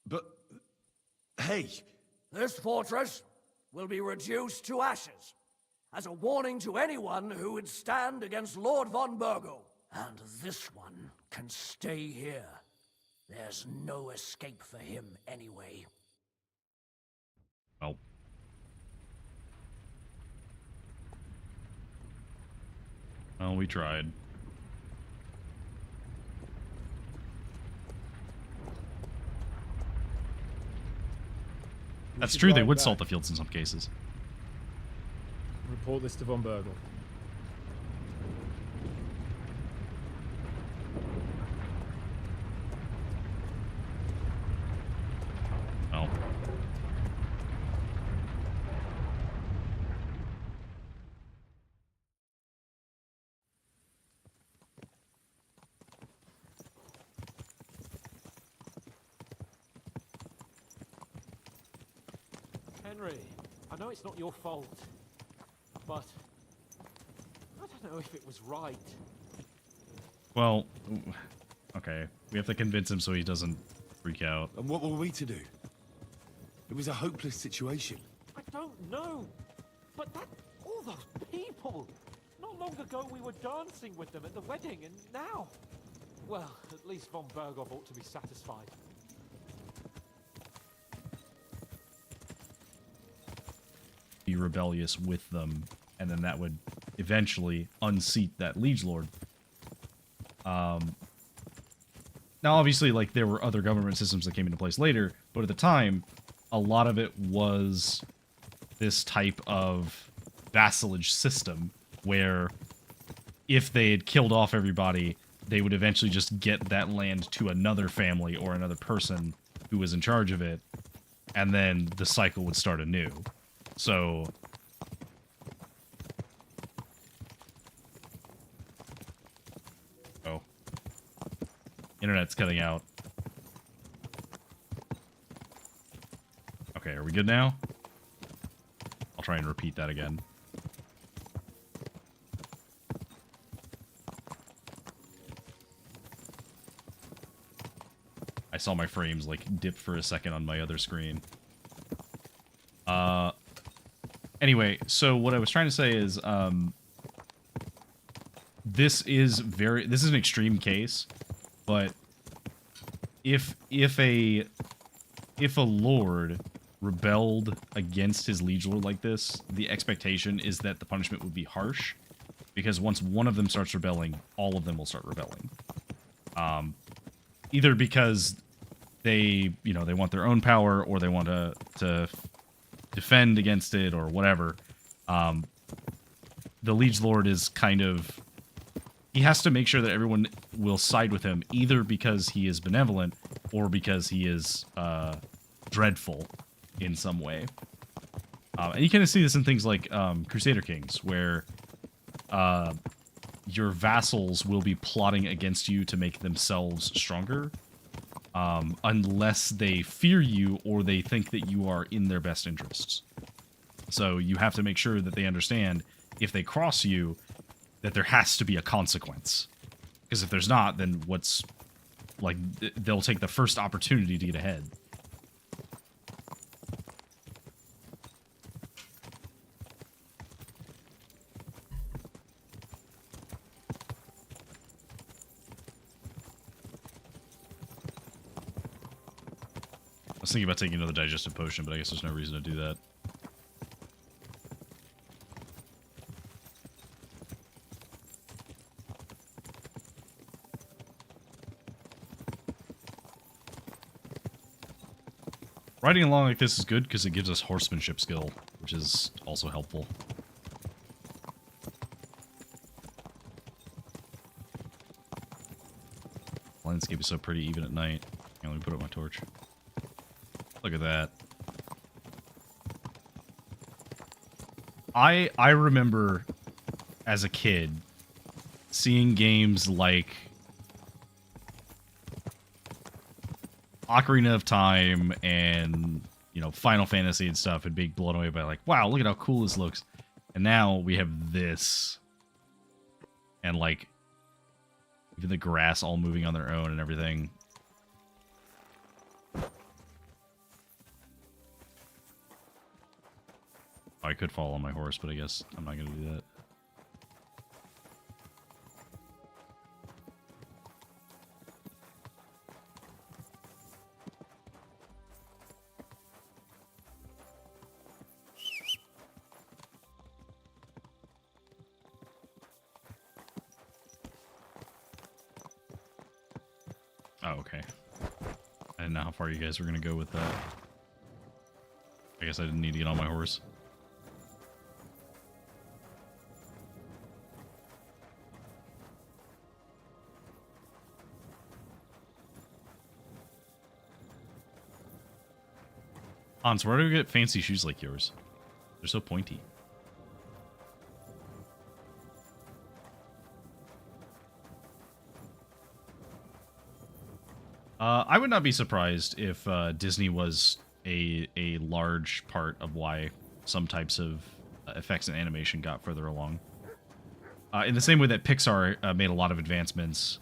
But... hey! This fortress will be reduced to ashes, as a warning to anyone who would stand against Lord von Burgow. And this one can stay here. There's no escape for him anyway. Well. Well, we tried. That's true, they would salt the fields in some cases. Report this to von Burgow. Oh. Henry, I know it's not your fault, but I don't know if it was right. Well, okay. We have to convince him so he doesn't freak out. And what were we to do? It was a hopeless situation. I don't know, but all those people. Not long ago we were dancing with them at the wedding, and now, well, at least von Burgow ought to be satisfied. Be rebellious with them, and then that would eventually unseat that liege lord. Now, obviously, like, there were other government systems that came into place later, but at the time, a lot of it was this type of vassalage system where if they had killed off everybody, they would eventually just get that land to another family or another person who was in charge of it, and then the cycle would start anew. So... oh. Internet's cutting out. Okay, are we good now? I'll try and repeat that again. I saw my frames, like, dip for a second on my other screen. Anyway, so what I was trying to say is, this is an extreme case, but if a lord rebelled against his liege lord like this, the expectation is that the punishment would be harsh, because once one of them starts rebelling, all of them will start rebelling. Either because they want their own power, or they want to defend against it, or whatever. The liege lord is kind of, he has to make sure that everyone will side with him, either because he is benevolent or because he is dreadful in some way. And you kind of see this in things like Crusader Kings, where your vassals will be plotting against you to make themselves stronger, unless they fear you or they think that you are in their best interests. So you have to make sure that they understand, if they cross you, that there has to be a consequence. Because if there's not, then they'll take the first opportunity to get ahead. I was thinking about taking another digestive potion, but I guess there's no reason to do that. Riding along like this is good because it gives us horsemanship skill, which is also helpful. Landscape is so pretty even at night. Let me put up my torch. Look at that. I remember as a kid seeing games like Ocarina of Time and, Final Fantasy and stuff, and being blown away by, like, wow, look at how cool this looks. And now we have this. And, like, even the grass all moving on their own and everything. I could fall on my horse, but I guess I'm not going to do that. Oh, okay. I didn't know how far you guys were going to go with that. I guess I didn't need to get on my horse. Hans, where do we get fancy shoes like yours? They're so pointy. I would not be surprised if Disney was a large part of why some types of effects and animation got further along. In the same way that Pixar made a lot of advancements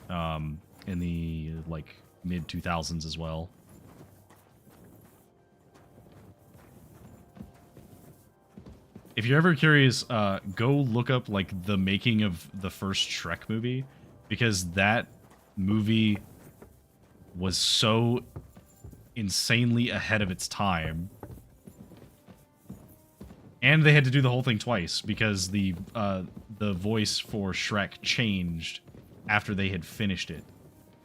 in the mid-2000s as well. If you're ever curious, go look up the making of the first Shrek movie, because that movie was so insanely ahead of its time. And they had to do the whole thing twice because the voice for Shrek changed after they had finished it.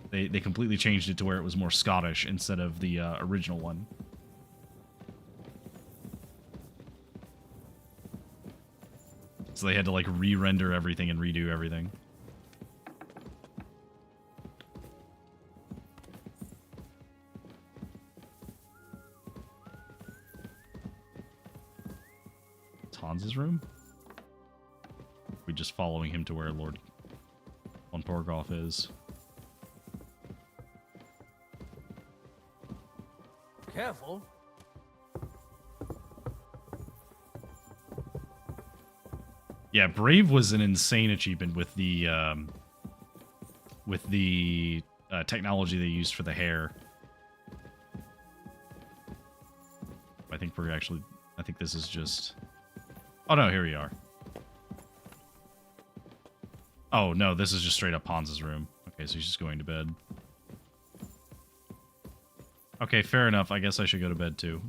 They completely changed it to where it was more Scottish instead of the original one. So they had to re-render everything and redo everything. Hans's room? We're just following him to where Lord von Burgow is. Careful. Yeah, Brave was an insane achievement with the technology they used for the hair. I think this is just... Oh no, here we are. Oh, no, this is just straight up Hans's room. Okay, so he's just going to bed. Okay, fair enough. I guess I should go to bed, too.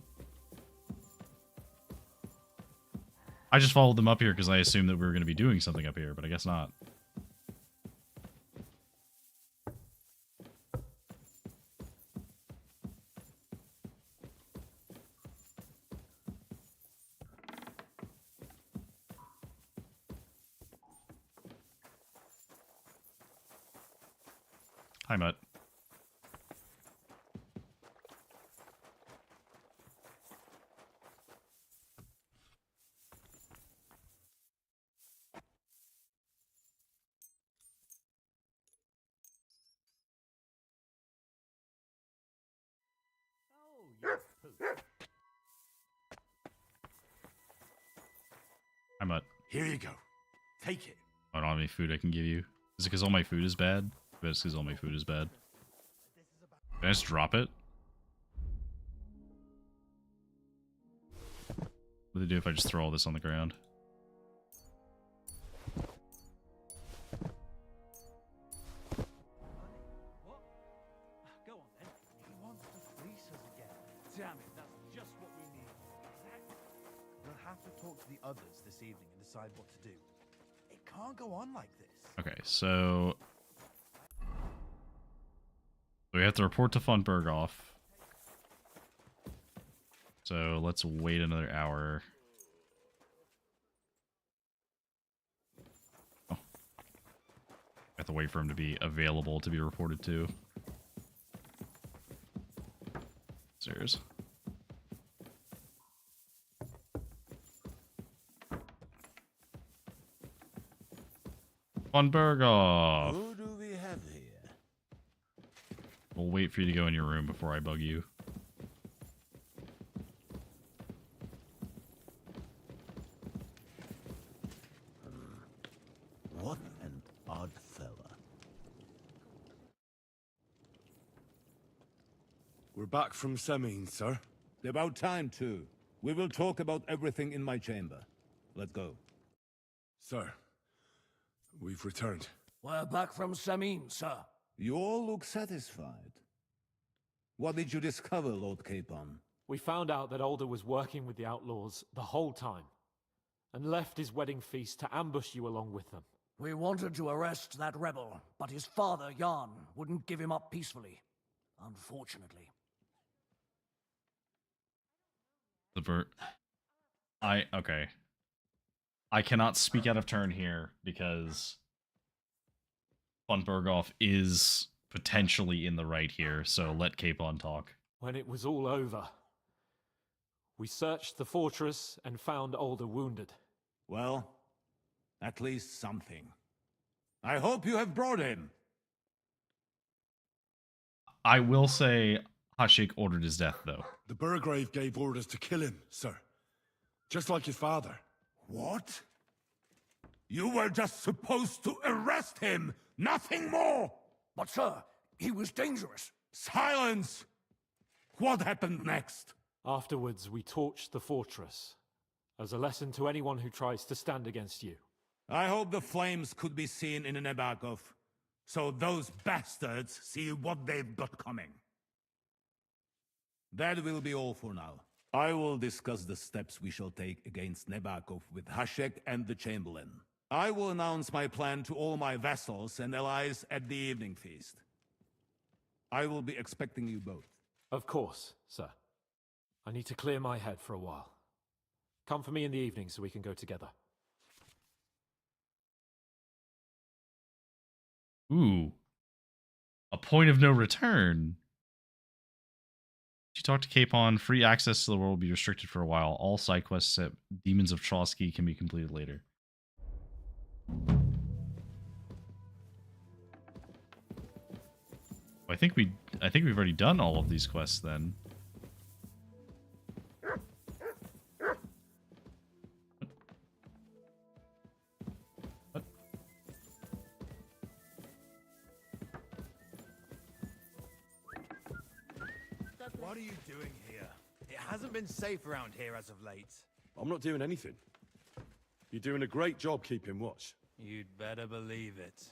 I just followed them up here because I assumed that we were going to be doing something up here, but I guess not. Hi, Mutt. Hi, Mutt. Here you go. Take it. I don't have any food I can give you. Is it because all my food is bad? I bet it's because all my food is bad. Can I just drop it? What do they do if I just throw all this on the ground? What? Go on then. He wants to fleece us again. Damn it, that's just what we need. We'll have to talk to the others this evening and decide what to do. It can't go on like this. Okay, so we have to report to von Burgow. So let's wait another hour. Oh. I have to wait for him to be available to be reported to. Stairs. Von Burgow. Who do we have here? We'll wait for you to go in your room before I bug you. What an odd fella. We're back from Semin, sir. About time, too. We will talk about everything in my chamber. Let's go. Sir, we've returned. We're back from Samin, sir. You all look satisfied. What did you discover, Lord Capon? We found out that Alder was working with the outlaws the whole time, and left his wedding feast to ambush you along with them. We wanted to arrest that rebel, but his father, Jan, wouldn't give him up peacefully. Unfortunately. Okay. I cannot speak out of turn here because von Burgow is potentially in the right here, so let Capon talk. When it was all over, we searched the fortress and found Alder wounded. Well, at least something. I hope you have brought him. I will say Hashik ordered his death, though. The Burgrave gave orders to kill him, sir. Just like his father. What? You were just supposed to arrest him, nothing more! But sir, he was dangerous. Silence! What happened next? Afterwards, we torched the fortress, as a lesson to anyone who tries to stand against you. I hope the flames could be seen in Nebakov, so those bastards see what they've got coming. That will be all for now. I will discuss the steps we shall take against Nebakov with Hashek and the Chamberlain. I will announce my plan to all my vassals and allies at the evening feast. I will be expecting you both. Of course, sir. I need to clear my head for a while. Come for me in the evening so we can go together. Ooh. A point of no return. You talk to Capon, free access to the world will be restricted for a while. All side quests at Demons of Trotsky can be completed later. I think we've already done all of these quests then. What are you doing here? It hasn't been safe around here as of late. I'm not doing anything. You're doing a great job keeping watch. You'd better believe it.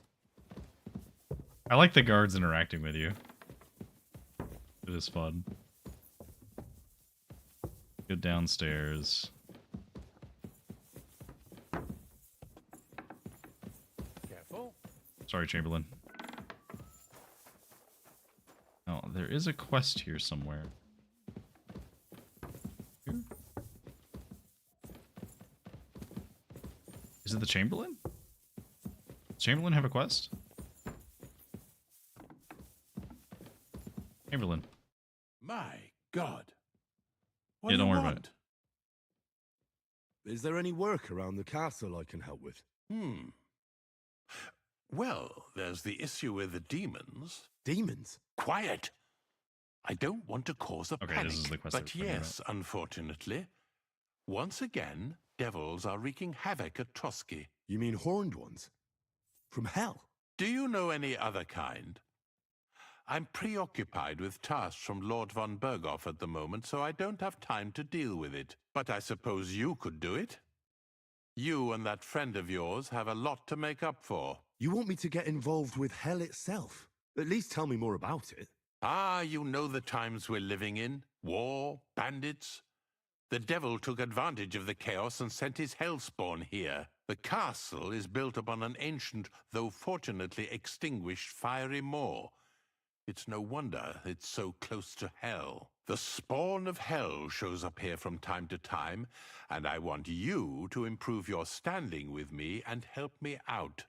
I like the guards interacting with you. It is fun. Go downstairs. Careful. Sorry, Chamberlain. Oh, there is a quest here somewhere. Here? Is it the Chamberlain? Does Chamberlain have a quest? Chamberlain. My God. Yeah, don't worry about it. Is there any work around the castle I can help with? Well, there's the issue with the demons. Demons? Quiet! I don't want to cause a panic, this is the quest I was but talking yes, unfortunately, once again, devils are wreaking havoc at Trotsky. You mean horned ones? From hell? Do you know any other kind? I'm preoccupied with tasks from Lord von Burgow at the moment, so I don't have time to deal with it. But I suppose you could do it? You and that friend of yours have a lot to make up for. You want me to get involved with hell itself? At least tell me more about it. Ah, you know the times we're living in. War, bandits. The devil took advantage of the chaos and sent his hellspawn here. The castle is built upon an ancient, though fortunately extinguished, fiery moor. It's no wonder it's so close to hell. The spawn of hell shows up here from time to time, and I want you to improve your standing with me and help me out.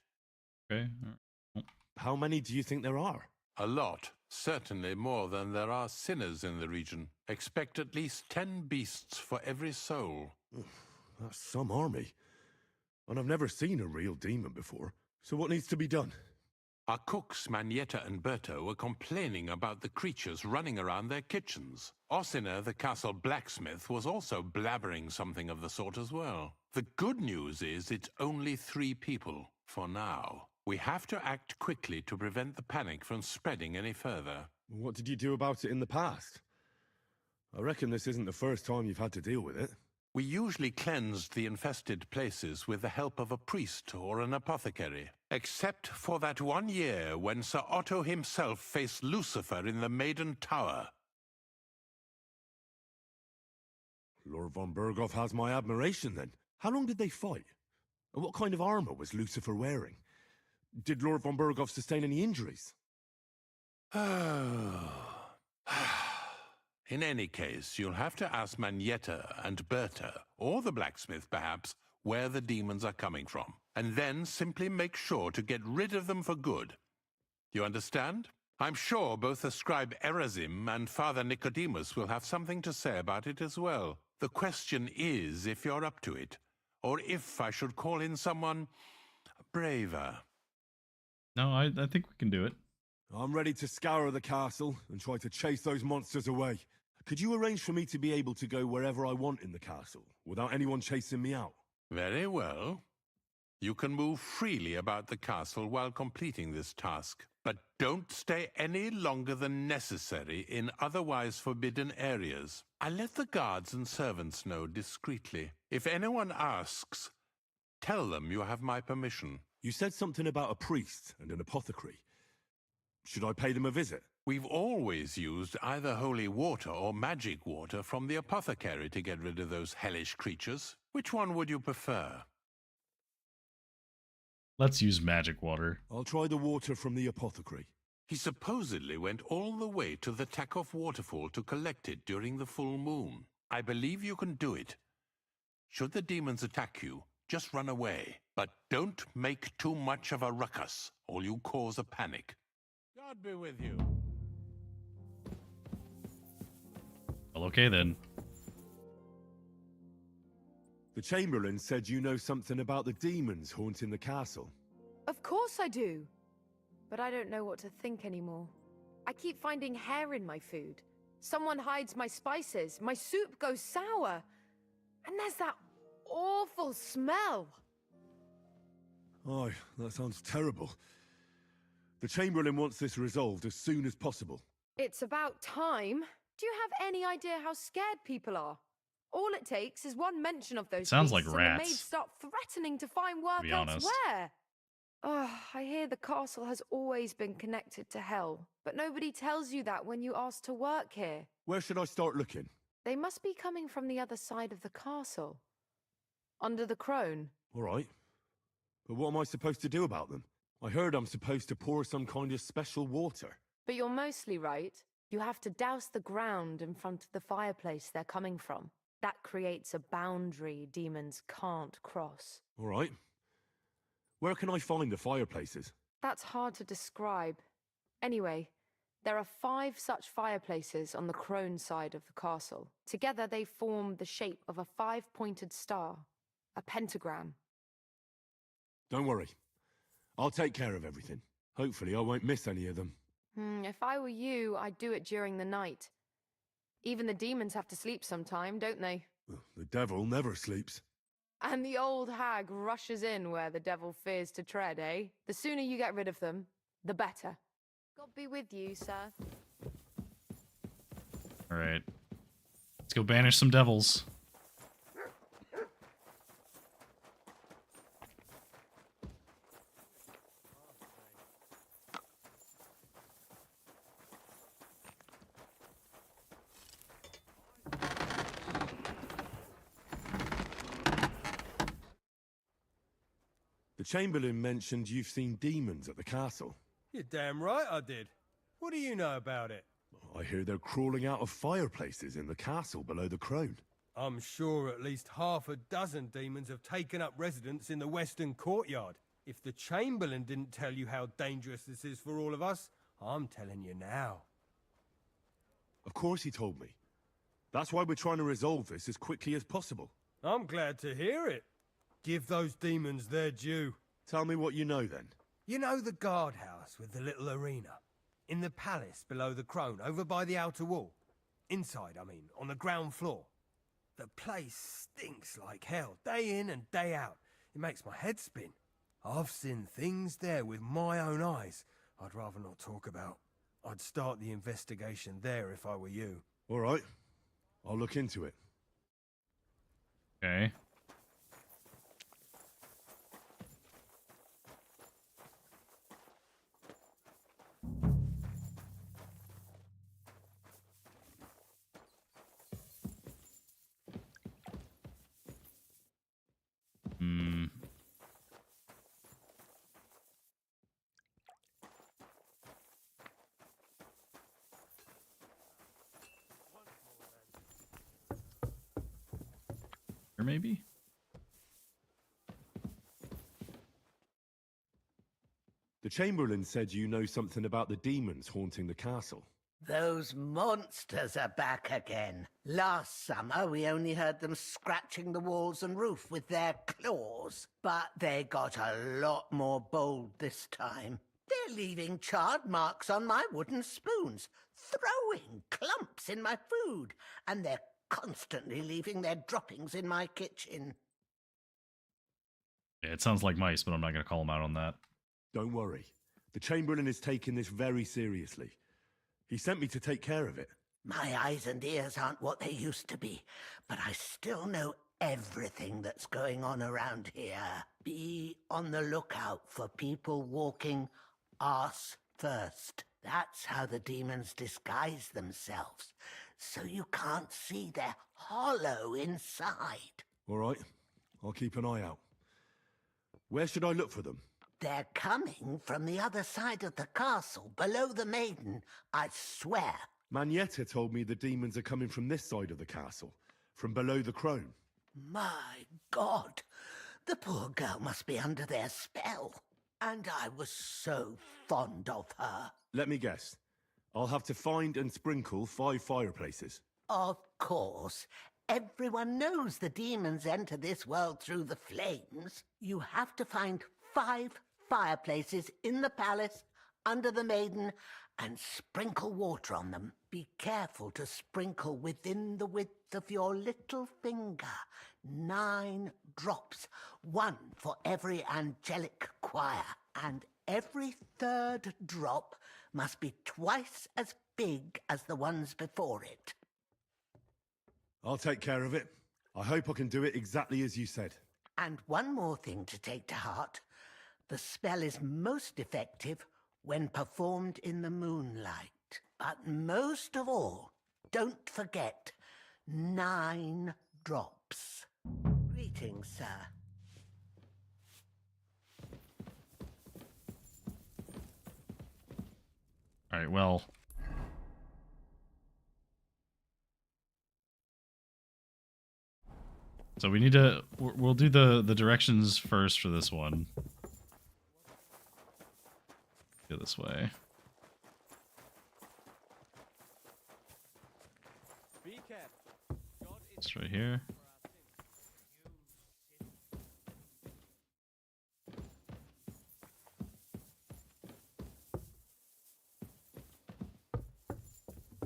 Okay. How many do you think there are? A lot. Certainly more than there are sinners in the region. Expect at least 10 beasts for every soul. That's some army. And I've never seen a real demon before. So what needs to be done? Our cooks, Manietta and Berto, were complaining about the creatures running around their kitchens. Ossiner, the castle blacksmith, was also blabbering something of the sort as well. The good news is it's only 3 people, for now. We have to act quickly to prevent the panic from spreading any further. What did you do about it in the past? I reckon this isn't the first time you've had to deal with it. We usually cleansed the infested places with the help of a priest or an apothecary. Except for that one year when Sir Otto himself faced Lucifer in the Maiden Tower. Lord von Burgow has my admiration then. How long did they fight? And what kind of armor was Lucifer wearing? Did Lord von Burgow sustain any injuries? In any case, you'll have to ask Manietta and Berta, or the blacksmith perhaps, where the demons are coming from. And then simply make sure to get rid of them for good. You understand? I'm sure both the scribe Erazim and Father Nicodemus will have something to say about it as well. The question is if you're up to it, or if I should call in someone braver. No, I think we can do it. I'm ready to scour the castle and try to chase those monsters away. Could you arrange for me to be able to go wherever I want in the castle, without anyone chasing me out? Very well. You can move freely about the castle while completing this task, but don't stay any longer than necessary in otherwise forbidden areas. I'll let the guards and servants know discreetly. If anyone asks, tell them you have my permission. You said something about a priest and an apothecary. Should I pay them a visit? We've always used either holy water or magic water from the apothecary to get rid of those hellish creatures. Which one would you prefer? Let's use magic water. I'll try the water from the apothecary. He supposedly went all the way to the Takov waterfall to collect it during the full moon. I believe you can do it. Should the demons attack you, just run away. But don't make too much of a ruckus, or you'll cause a panic. God be with you. Well, okay then. The Chamberlain said you know something about the demons haunting the castle. Of course I do. But I don't know what to think anymore. I keep finding hair in my food. Someone hides my spices. My soup goes sour. And there's that awful smell. Oh, that sounds terrible. The Chamberlain wants this resolved as soon as possible. It's about time. Do you have any idea how scared people are? All it takes is one mention of those Sounds beasts like and the rats, maids start threatening to find work to be honest. elsewhere. Oh, I hear the castle has always been connected to hell, but nobody tells you that when you ask to work here. Where should I start looking? They must be coming from the other side of the castle. Under the crone. All right. But what am I supposed to do about them? I heard I'm supposed to pour some kind of special water. But you're mostly right. You have to douse the ground in front of the fireplace they're coming from. That creates a boundary demons can't cross. All right. Where can I find the fireplaces? That's hard to describe. Anyway, there are 5 such fireplaces on the crone side of the castle. Together they form the shape of a 5-pointed star, a pentagram. Don't worry. I'll take care of everything. Hopefully I won't miss any of them. If I were you, I'd do it during the night. Even the demons have to sleep sometime, don't they? The devil never sleeps. And the old hag rushes in where the devil fears to tread, eh? The sooner you get rid of them, the better. God be with you, sir. All right. Let's go banish some devils. The Chamberlain mentioned you've seen demons at the castle. You're damn right I did. What do you know about it? I hear they're crawling out of fireplaces in the castle below the crone. I'm sure at least half a dozen demons have taken up residence in the western courtyard. If the Chamberlain didn't tell you how dangerous this is for all of us, I'm telling you now. Of course he told me. That's why we're trying to resolve this as quickly as possible. I'm glad to hear it. Give those demons their due. Tell me what you know then. You know the guardhouse with the little arena? In the palace below the crone, over by the outer wall? Inside, I mean, on the ground floor. The place stinks like hell, day in and day out. It makes my head spin. I've seen things there with my own eyes I'd rather not talk about. I'd start the investigation there if I were you. All right. I'll look into it. Okay. Or maybe? The Chamberlain said you know something about the demons haunting the castle. Those monsters are back again. Last summer, we only heard them scratching the walls and roof with their claws. But they got a lot more bold this time. They're leaving charred marks on my wooden spoons, throwing clumps in my food, and they're constantly leaving their droppings in my kitchen. Yeah, it sounds like mice, but I'm not going to call them out on that. Don't worry. The Chamberlain is taking this very seriously. He sent me to take care of it. My eyes and ears aren't what they used to be, but I still know everything that's going on around here. Be on the lookout for people walking arse first. That's how the demons disguise themselves, so you can't see their hollow inside. All right. I'll keep an eye out. Where should I look for them? They're coming from the other side of the castle, below the maiden, I swear. Manietta told me the demons are coming from this side of the castle, from below the crone. My God, the poor girl must be under their spell. And I was so fond of her. Let me guess. I'll have to find and sprinkle 5 fireplaces. Of course. Everyone knows the demons enter this world through the flames. You have to find 5 fireplaces in the palace, under the maiden, and sprinkle water on them. Be careful to sprinkle within the width of your little finger. 9 drops, 1 for every angelic choir, and every 3rd drop must be twice as big as the ones before it. I'll take care of it. I hope I can do it exactly as you said. And one more thing to take to heart. The spell is most effective when performed in the moonlight. But most of all, don't forget 9 drops. Greetings, sir. All right, well. So we need to, we'll do the directions first for this one. Go this way. Be careful. God is It's right here.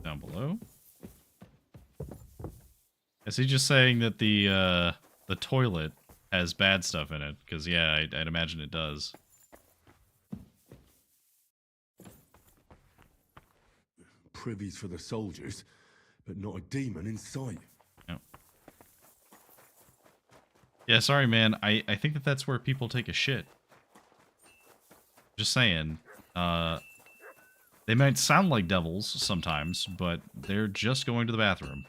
Down below. Is he just saying that the toilet has bad stuff in it? Because yeah, I'd imagine it does. Privies for the soldiers, but not a demon in sight. Yep. Yeah, sorry, man. I think that that's where people take a shit. Just saying. They might sound like devils sometimes, but they're just going to the bathroom.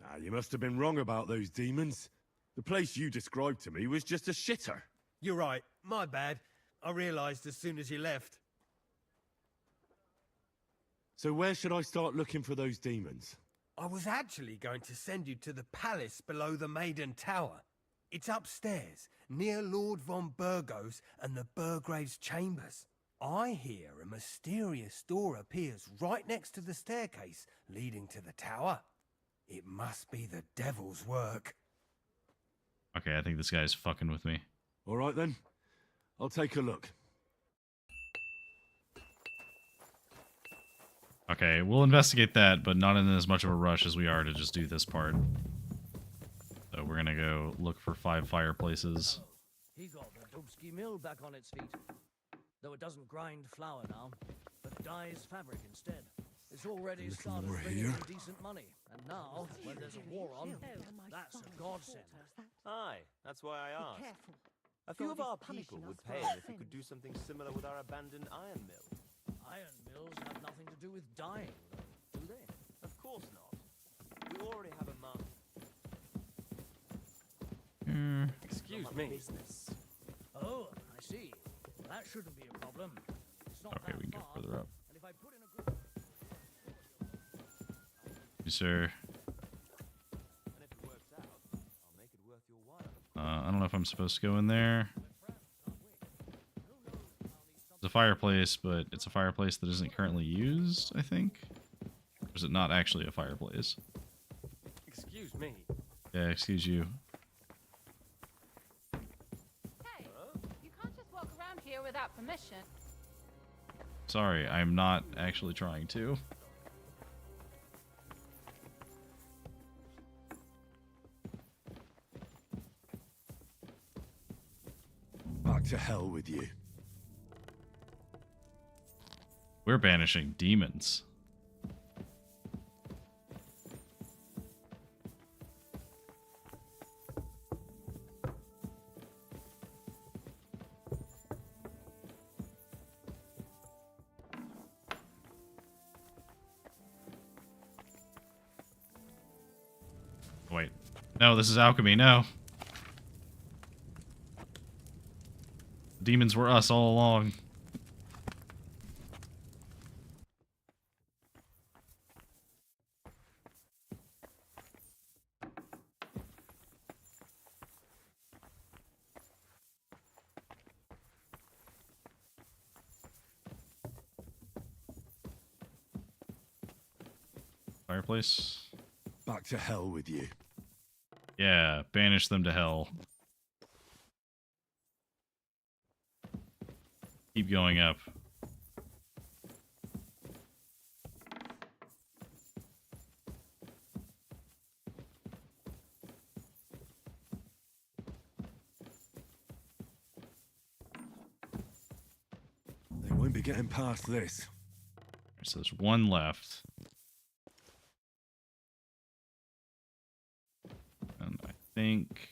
Ah, you must have been wrong about those demons. The place you described to me was just a shitter. You're right. My bad. I realised as soon as you left. So where should I start looking for those demons? I was actually going to send you to the palace below the Maiden Tower. It's upstairs, near Lord von Burgow's and the Burgrave's chambers. I hear a mysterious door appears right next to the staircase leading to the tower. It must be the devil's work. Okay, I think this guy's fucking with me. All right then. I'll take a look. Okay, we'll investigate that, but not in as much of a rush as we are to just do this part. So we're gonna go look for 5 fireplaces. He got the Dubsky mill back on its feet. Though it doesn't grind flour now, but dyes fabric instead. It's already started bringing in decent money. And now, when there's a war on, that's a godsend. Aye, that's why I asked. A few of our people would pay if we could do something similar with our abandoned iron mill. Iron mills have nothing to do with dyeing, though, do they? Of course not. We already have a mark. Excuse me. Business. Oh, I see. That shouldn't be a problem. It's not Okay, that we can go far, further up. and if I put in a group... You, sir. And if it works out, I'll make it worth your while. I don't know if I'm supposed to go in there. It's a fireplace, but it's a fireplace that isn't currently used, I think. Or is it not actually a fireplace? Excuse me. Yeah, excuse you. Hey, you can't just walk around here without permission. Sorry, I'm not actually trying to. Back to hell with you. We're banishing demons. Wait. No, this is alchemy. No. Demons were us all along. Fireplace. Back to hell with you. Yeah, banish them to hell. Keep going up. They won't be getting past this. So there's one left. And I think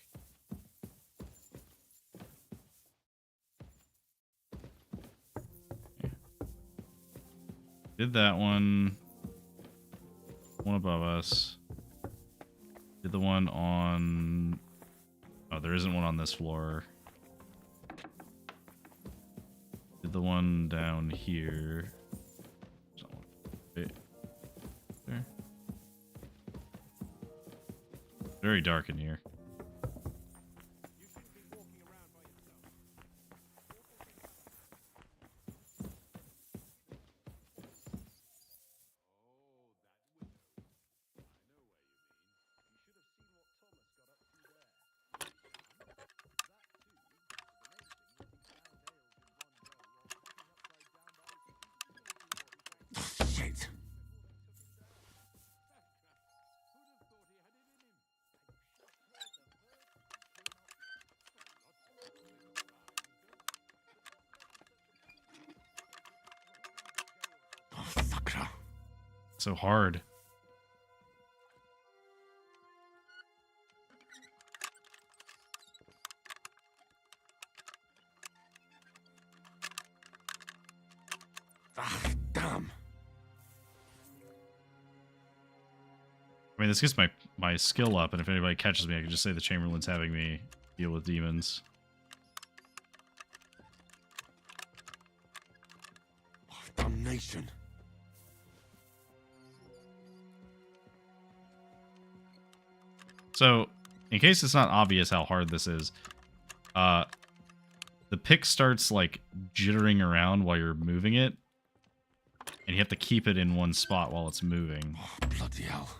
Did that one. One above us. Did the one on... Oh, there isn't one on this floor. Did the one down here. There. Very dark in here. Shit. So hard. Damn. I mean, this gets my skill up, and if anybody catches me, I can just say the Chamberlain's having me deal with demons. Damnation. So, in case it's not obvious how hard this is, the pick starts, like, jittering around while you're moving it, and you have to keep it in one spot while it's moving. Oh, bloody hell.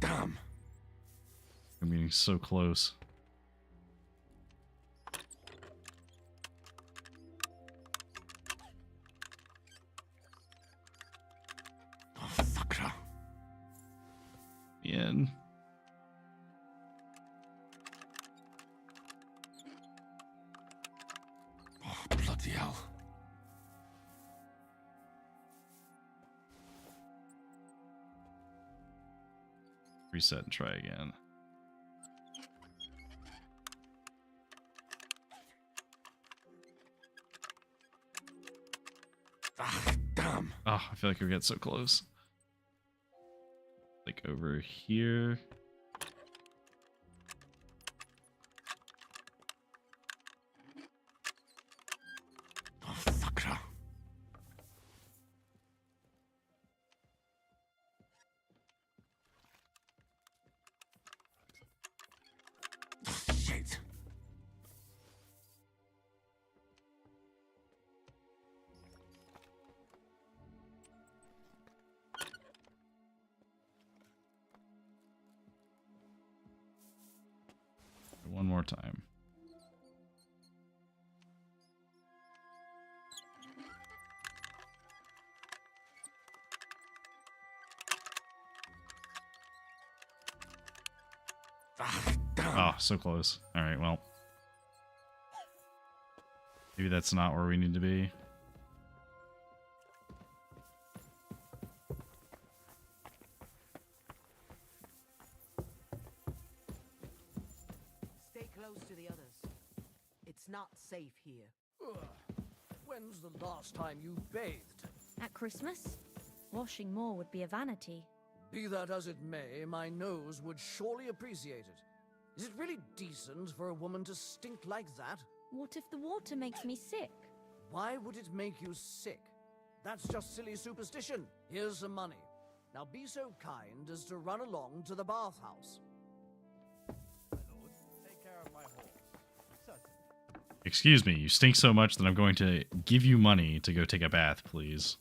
Damn. I'm getting so close. In. Oh, bloody hell. Reset and try again. Damn. Oh, I feel like we get so close. Like over here. Oh, fucker. Oh, shit. One more time. Oh, so close. All right, well. Maybe that's not where we need to be. Stay close to the others. It's not safe here. Ugh. When's the last time you bathed? At Christmas? Washing more would be a vanity. Be that as it may, my nose would surely appreciate it. Is it really decent for a woman to stink like that? What if the water makes me sick? Why would it make you sick? That's just silly superstition. Here's some money. Now be so kind as to run along to the bathhouse. My lord, take care of my horse. Certainly. Excuse me, you stink so much that I'm going to give you money to go take a bath, please.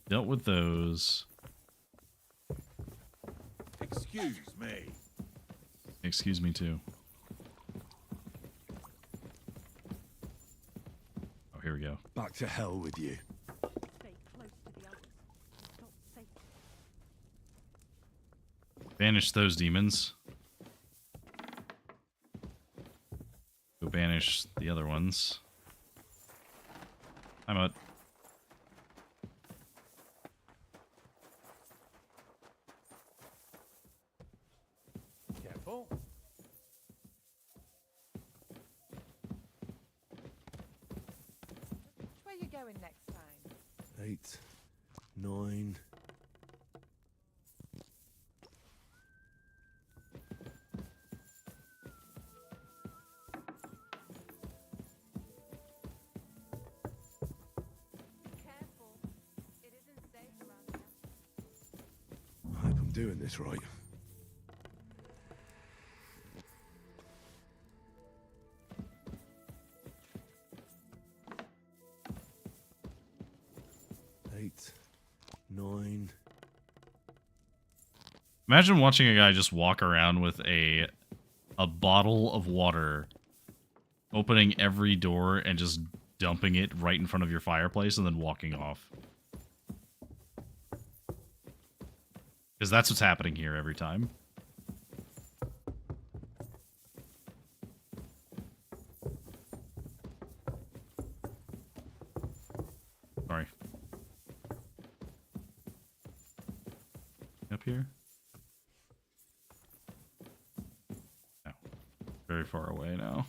Dealt with those. Excuse me. Excuse me too. Oh, here we go. Back to hell with you. Stay close to the others. It's not safe. Banish those demons. Go banish the other ones. I'm out. Careful. Where you going next time? 8, 9. Careful. It isn't safe around here. I hope I'm doing this right. Eight, 9. Imagine watching a guy just walk around with a bottle of water, opening every door and just dumping it right in front of your fireplace and then walking off. Because that's what's happening here every time. Sorry. Up here? No. Very far away now.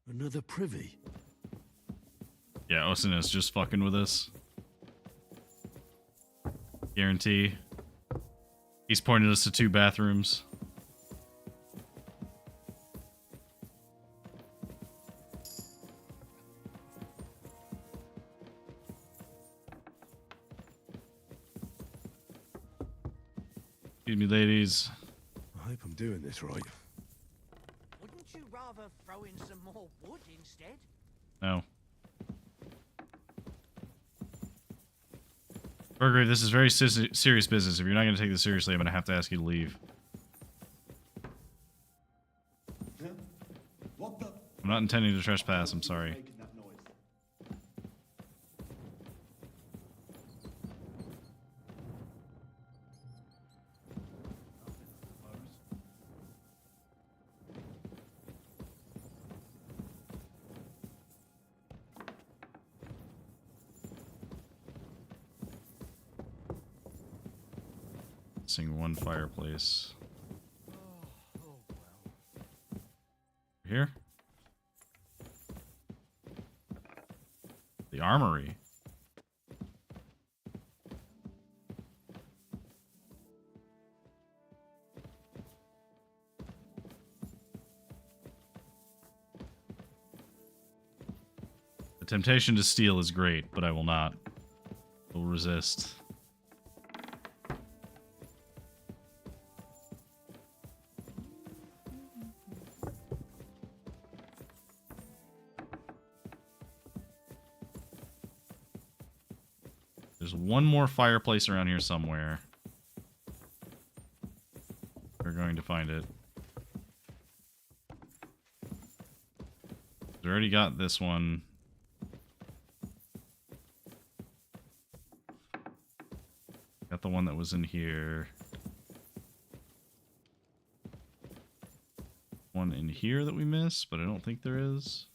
Another privy. Yeah, Osin is just fucking with us. Guarantee. He's pointed us to 2 bathrooms. Excuse me, ladies. I hope I'm doing this right. Wouldn't you rather throw in some more wood instead? No. Burgow, this is very serious business. If you're not going to take this seriously, I'm going to have to ask you to leave. What the? I'm not intending to trespass, I'm sorry. Missing 1 fireplace. Here? The armory. The temptation to steal is great, but I will not. I will resist. There's one more fireplace around here somewhere. We're going to find it. We already got this one. Got the one that was in here. One in here that we missed, but I don't think there is.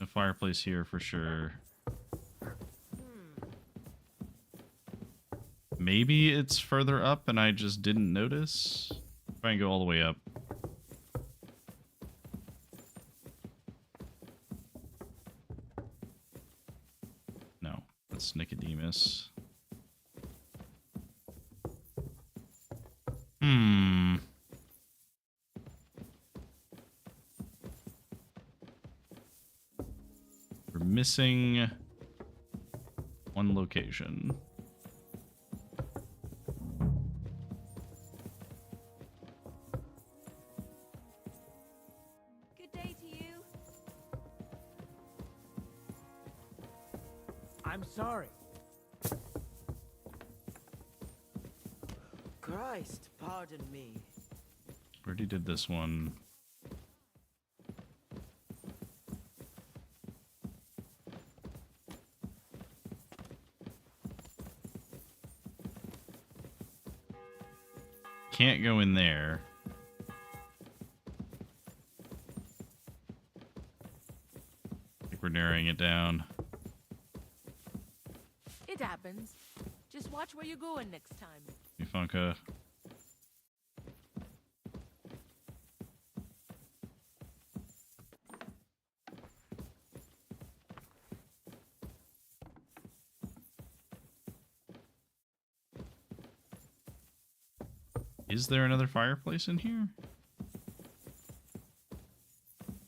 A fireplace here for sure. Maybe it's further up and I just didn't notice. Try and go all the way up. No, that's Nicodemus. We're missing one location. I'm sorry. Christ, pardon me. Already did this one. Can't go in there. I think we're narrowing it down. It happens. Just watch where you're going next time. Funka. Is there another fireplace in here?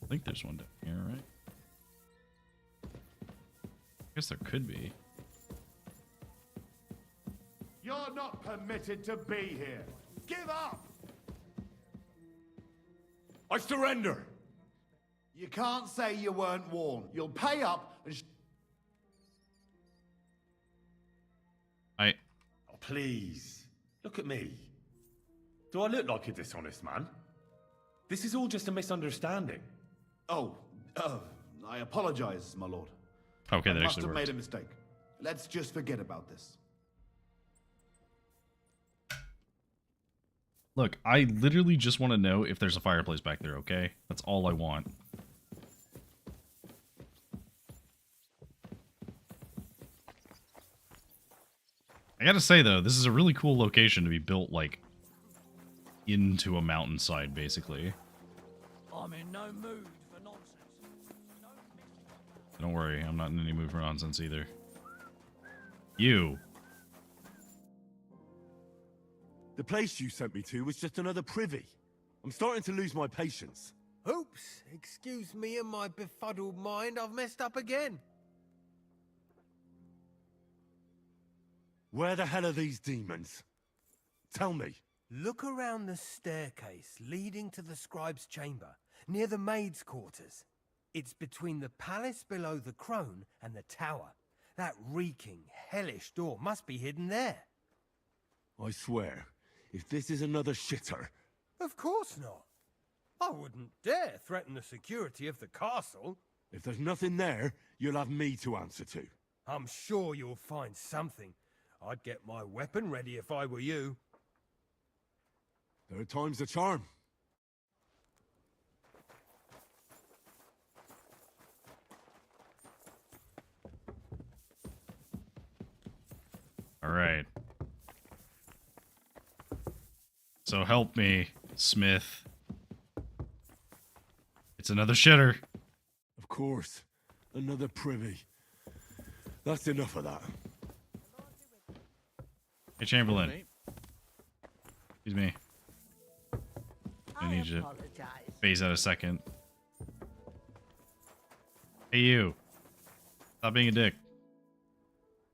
I think there's one down here, right? I guess there could be. You're not permitted to be here. Give up! I surrender. You can't say you weren't warned. You'll pay up and... Oh, please. Look at me. Do I look like a dishonest man? This is all just a misunderstanding. Oh, I apologize, my lord. Okay, I that must actually have worked. made a mistake. Let's just forget about this. Look, I literally just want to know if there's a fireplace back there, okay? That's all I want. I gotta say, though, this is a really cool location to be built, like, into a mountainside, basically. I'm in no mood for nonsense. Don't worry, I'm not in any mood for nonsense either. You. The place you sent me to was just another privy. I'm starting to lose my patience. Oops, excuse me and my befuddled mind, I've messed up again. Where the hell are these demons? Tell me. Look around the staircase leading to the scribe's chamber, near the maid's quarters. It's between the palace below the crone and the tower. That reeking, hellish door must be hidden there. I swear, if this is another shitter... Of course not. I wouldn't dare threaten the security of the castle. If there's nothing there, you'll have me to answer to. I'm sure you'll find something. I'd get my weapon ready if I were you. Third time's the charm. All right. So help me, Smith. It's another shitter. Of course. Another privy. That's enough of that. Hey, Chamberlain. Excuse me. I need you to phase out a second. Hey, you. Stop being a dick.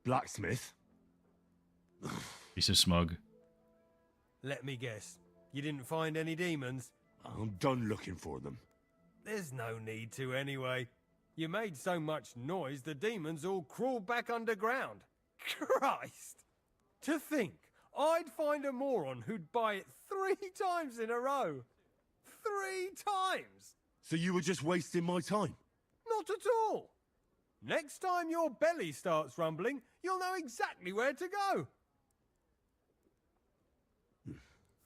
Blacksmith? He's so smug. Let me guess. You didn't find any demons? I'm done looking for them. There's no need to anyway. You made so much noise the demons all crawled back underground. Christ! To think, I'd find a moron who'd buy it 3 times in a row. 3 times! So you were just wasting my time? Not at all. Next time your belly starts rumbling, you'll know exactly where to go.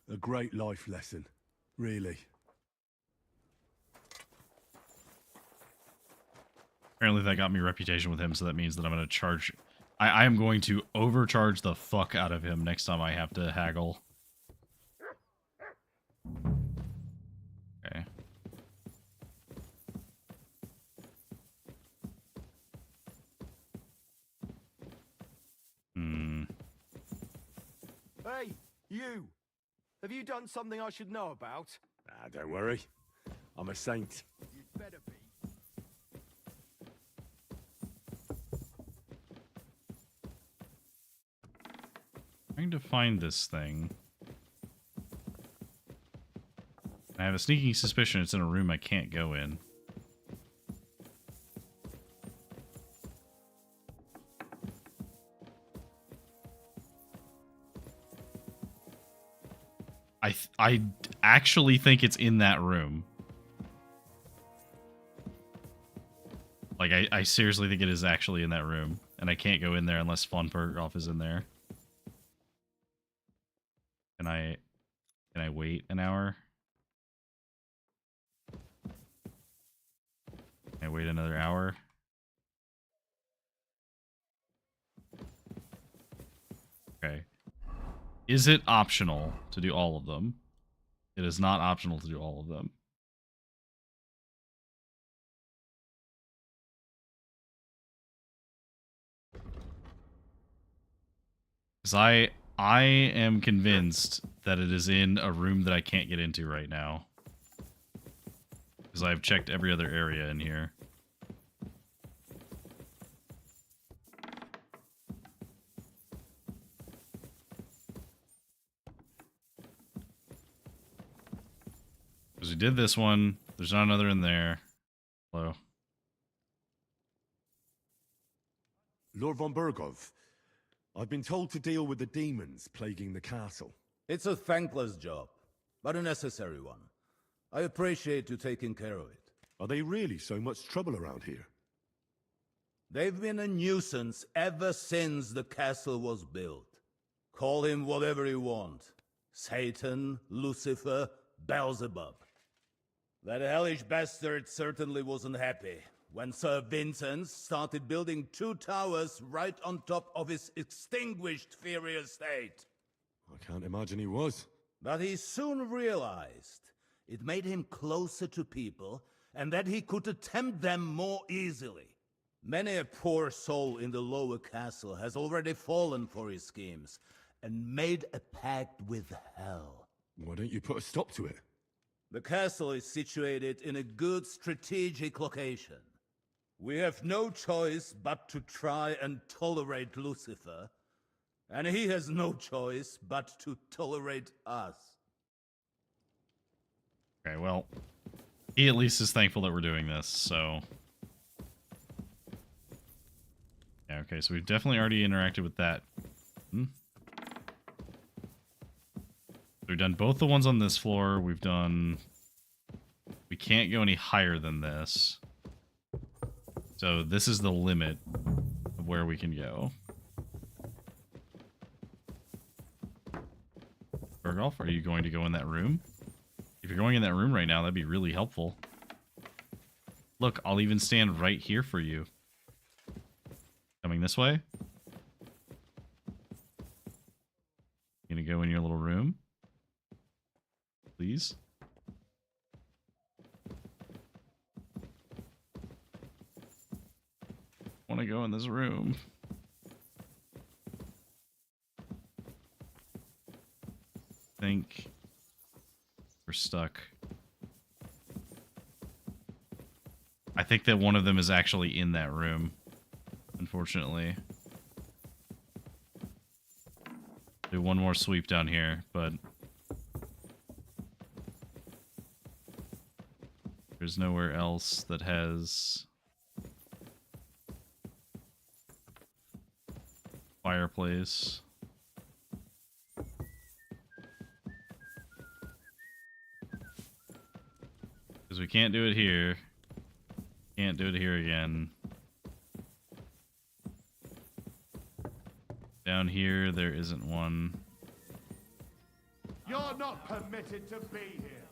A great life lesson. Really. Apparently that got me a reputation with him, so that means that I'm going to charge... I am going to overcharge the fuck out of him next time I have to haggle. Okay. Hey, you! Have you done something I should know about? Ah, don't worry. I'm a saint. You'd better be. Trying to find this thing. I have a sneaking suspicion it's in a room I can't go in. I actually think it's in that room. Like, I seriously think it is actually in that room. And I can't go in there unless Von Burgow is in there. Can I wait an hour? Can I wait another hour? Okay. Is it optional to do all of them? It is not optional to do all of them. Because I am convinced that it is in a room that I can't get into right now. Because I've checked every other area in here. Because we did this one. There's not another in there. Hello. Lord von Burgow, I've been told to deal with the demons plaguing the castle. It's a thankless job, but a necessary one. I appreciate you taking care of it. Are they really so much trouble around here? They've been a nuisance ever since the castle was built. Call him whatever you want. Satan, Lucifer, Beelzebub. That hellish bastard certainly wasn't happy when Sir Vincent started building 2 towers right on top of his extinguished fairy estate. I can't imagine he was. But he soon realized it made him closer to people and that he could attempt them more easily. Many a poor soul in the lower castle has already fallen for his schemes and made a pact with hell. Why don't you put a stop to it? The castle is situated in a good strategic location. We have no choice but to try and tolerate Lucifer, and he has no choice but to tolerate us. Okay, well, he at least is thankful that we're doing this, so... Yeah, okay, so we've definitely already interacted with that. We've done both the ones on this floor. We've done... We can't go any higher than this. So this is the limit of where we can go. Burgow, are you going to go in that room? If you're going in that room right now, that'd be really helpful. Look, I'll even stand right here for you. Coming this way? You gonna go in your little room? Please? I want to go in this room. I think we're stuck. I think that one of them is actually in that room, unfortunately. Do one more sweep down here, but there's nowhere else that has fireplace. Because we can't do it here. Can't do it here again. Down here, there isn't one. You're not permitted to be here.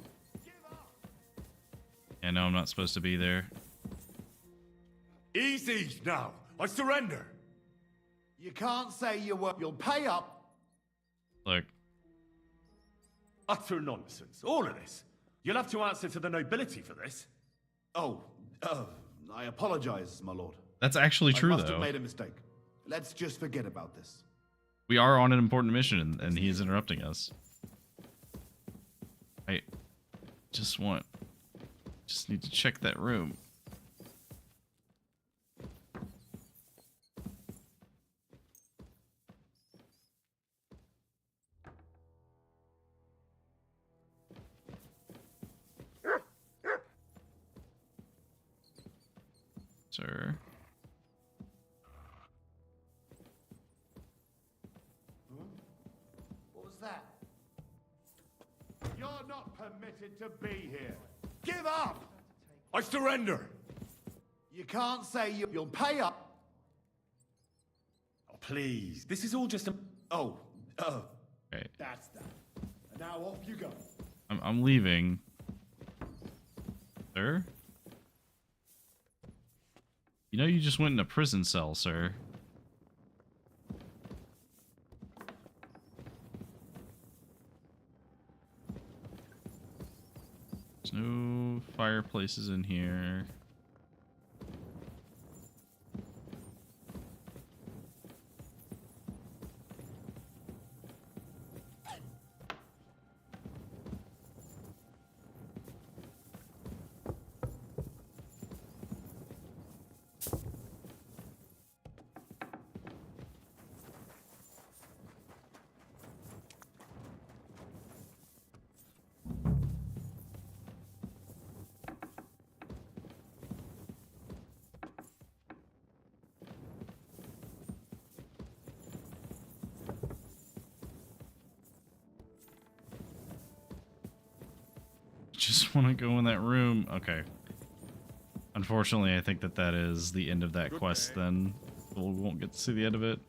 I know I'm not supposed to be there. Easy now. I surrender. You can't say you were. You'll pay up. Look. Utter nonsense. All of this. You'll have to answer to the nobility for this. Oh, I apologize, my lord. That's actually true, I must though. have made a mistake. Let's just forget about this. We are on an important mission, and he is interrupting us. I just need to check that room. Sir. What was that? permitted to be here. Give up! I surrender! You can't say you'll pay up. Oh, please. This is all just a... Oh. Okay. That's that. And now off you go. I'm leaving. Sir? You know you just went in a prison cell, sir. There's no fireplaces in here. Just want to go in that room. Okay. Unfortunately, I think that is the end of that quest then. We won't get to see the end of it.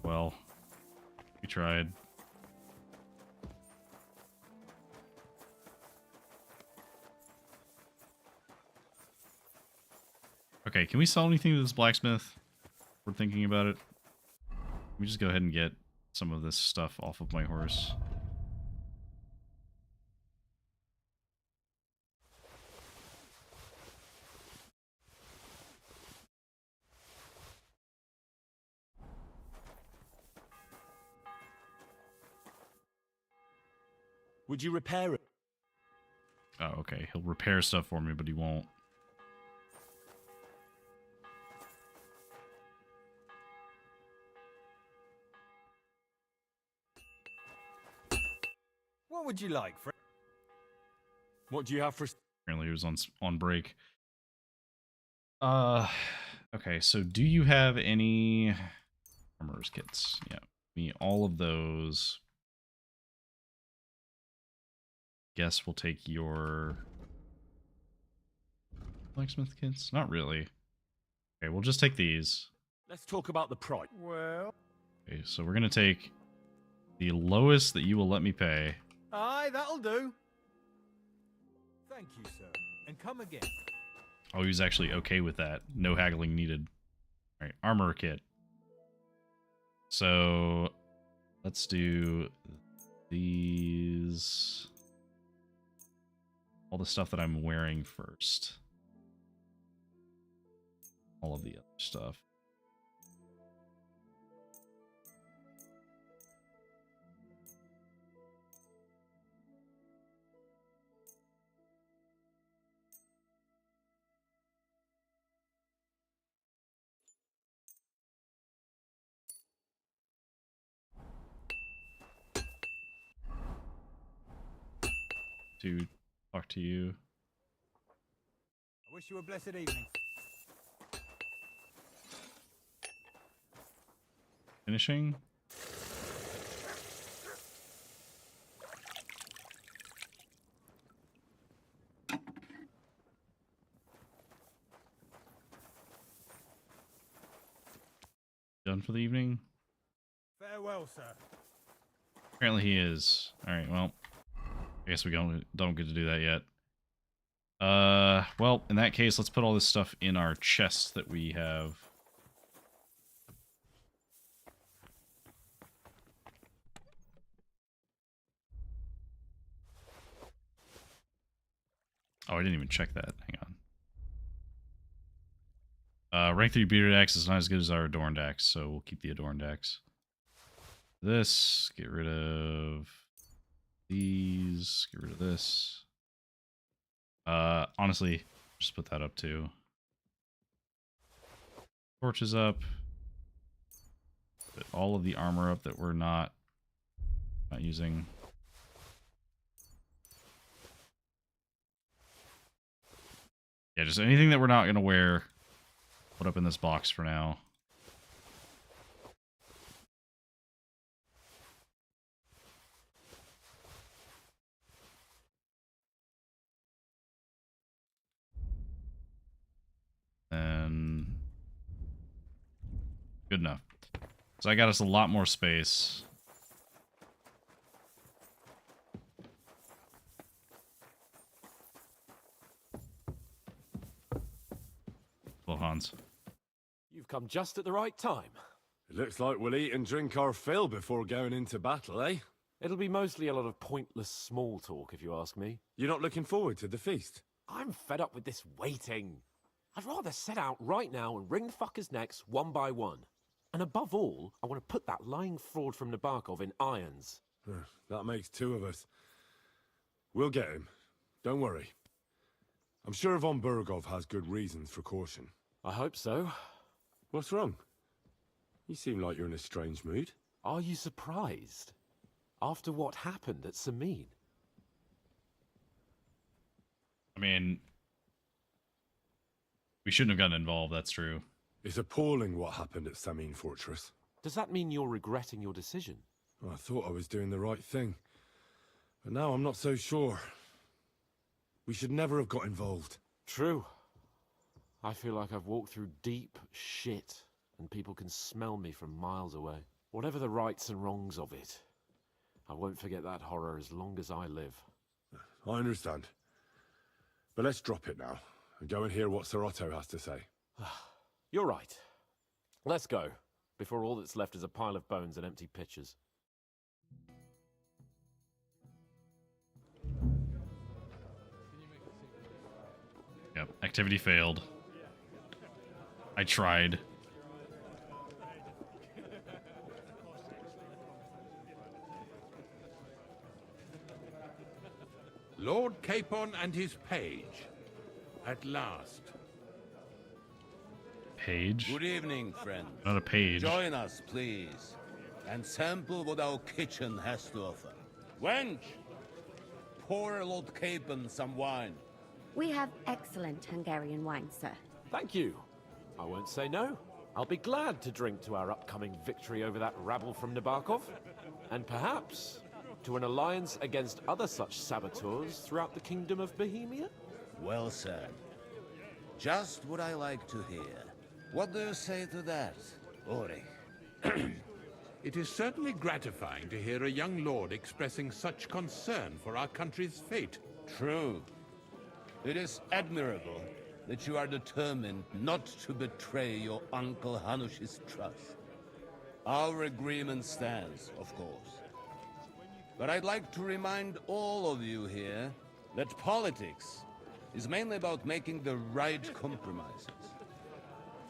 Well, we tried. Okay, can we sell anything to this blacksmith? We're thinking about it. Let me just go ahead and get some of this stuff off of my horse. Would you repair it? Oh, okay. He'll repair stuff for me, but he won't. What would you like, friend? What do you have for... Apparently he was on break. Okay, so do you have any armorer's kits? Yeah, me all of those. Guess we'll take your blacksmith kits. Not really. Okay, we'll just take these. Let's talk about the price. Well... Okay, so we're gonna take the lowest that you will let me pay. Aye, that'll do. Thank you, sir. And come again. Oh, he was actually okay with that. No haggling needed. All right, armor kit. So let's do these. All the stuff that I'm wearing first. All of the other stuff. To talk to you. I wish you a blessed evening. Finishing. Done for the evening? Farewell, sir. Apparently he is. Alright, well. I guess we don't get to do that yet. Well, in that case, let's put all this stuff in our chests that we have. Oh, I didn't even check that. Hang on. Rank 3 bearded axe is not as good as our adorned axe, so we'll keep the adorned axe. This, get rid of these, get rid of this. Honestly, just put that up too. Torches up. Put all of the armor up that we're not using. Yeah, just anything that we're not going to wear, put up in this box for now. Good enough. So I got us a lot more space. Well, Hans. You've come just at the right time. It looks like we'll eat and drink our fill before going into battle, eh? It'll be mostly a lot of pointless small talk, if you ask me. You're not looking forward to the feast? I'm fed up with this waiting. I'd rather set out right now and wring the fuckers' necks one by one. And above all, I want to put that lying fraud from Nabokov in irons. That makes two of us. We'll get him. Don't worry. I'm sure Von Burgow has good reasons for caution. I hope so. What's wrong? You seem like you're in a strange mood. Are you surprised? After what happened at Samin? I mean, we shouldn't have gotten involved, that's true. It's appalling what happened at Samin Fortress. Does that mean you're regretting your decision? I thought I was doing the right thing. But now I'm not so sure. We should never have got involved. True. I feel like I've walked through deep shit, and people can smell me from miles away. Whatever the rights and wrongs of it, I won't forget that horror as long as I live. I understand. But let's drop it now, and go and hear what Sir Otto has to say. You're right. Let's go, before all that's left is a pile of bones and empty pitchers. Yep, activity failed. I tried. Lord Capon and his page. At last. Page? Good evening, friend. Not a page. Join us, please, and sample what our kitchen has to offer. Wench, pour Lord Capon some wine. We have excellent Hungarian wine, sir. Thank you. I won't say no. I'll be glad to drink to our upcoming victory over that rabble from Nabokov, and perhaps to an alliance against other such saboteurs throughout the Kingdom of Bohemia? Well said. Just what I like to hear. What do you say to that, Ori? It is certainly gratifying to hear a young lord expressing such concern for our country's fate. True. It is admirable that you are determined not to betray your Uncle Hanush's trust. Our agreement stands, of course. But I'd like to remind all of you here that politics is mainly about making the right compromises,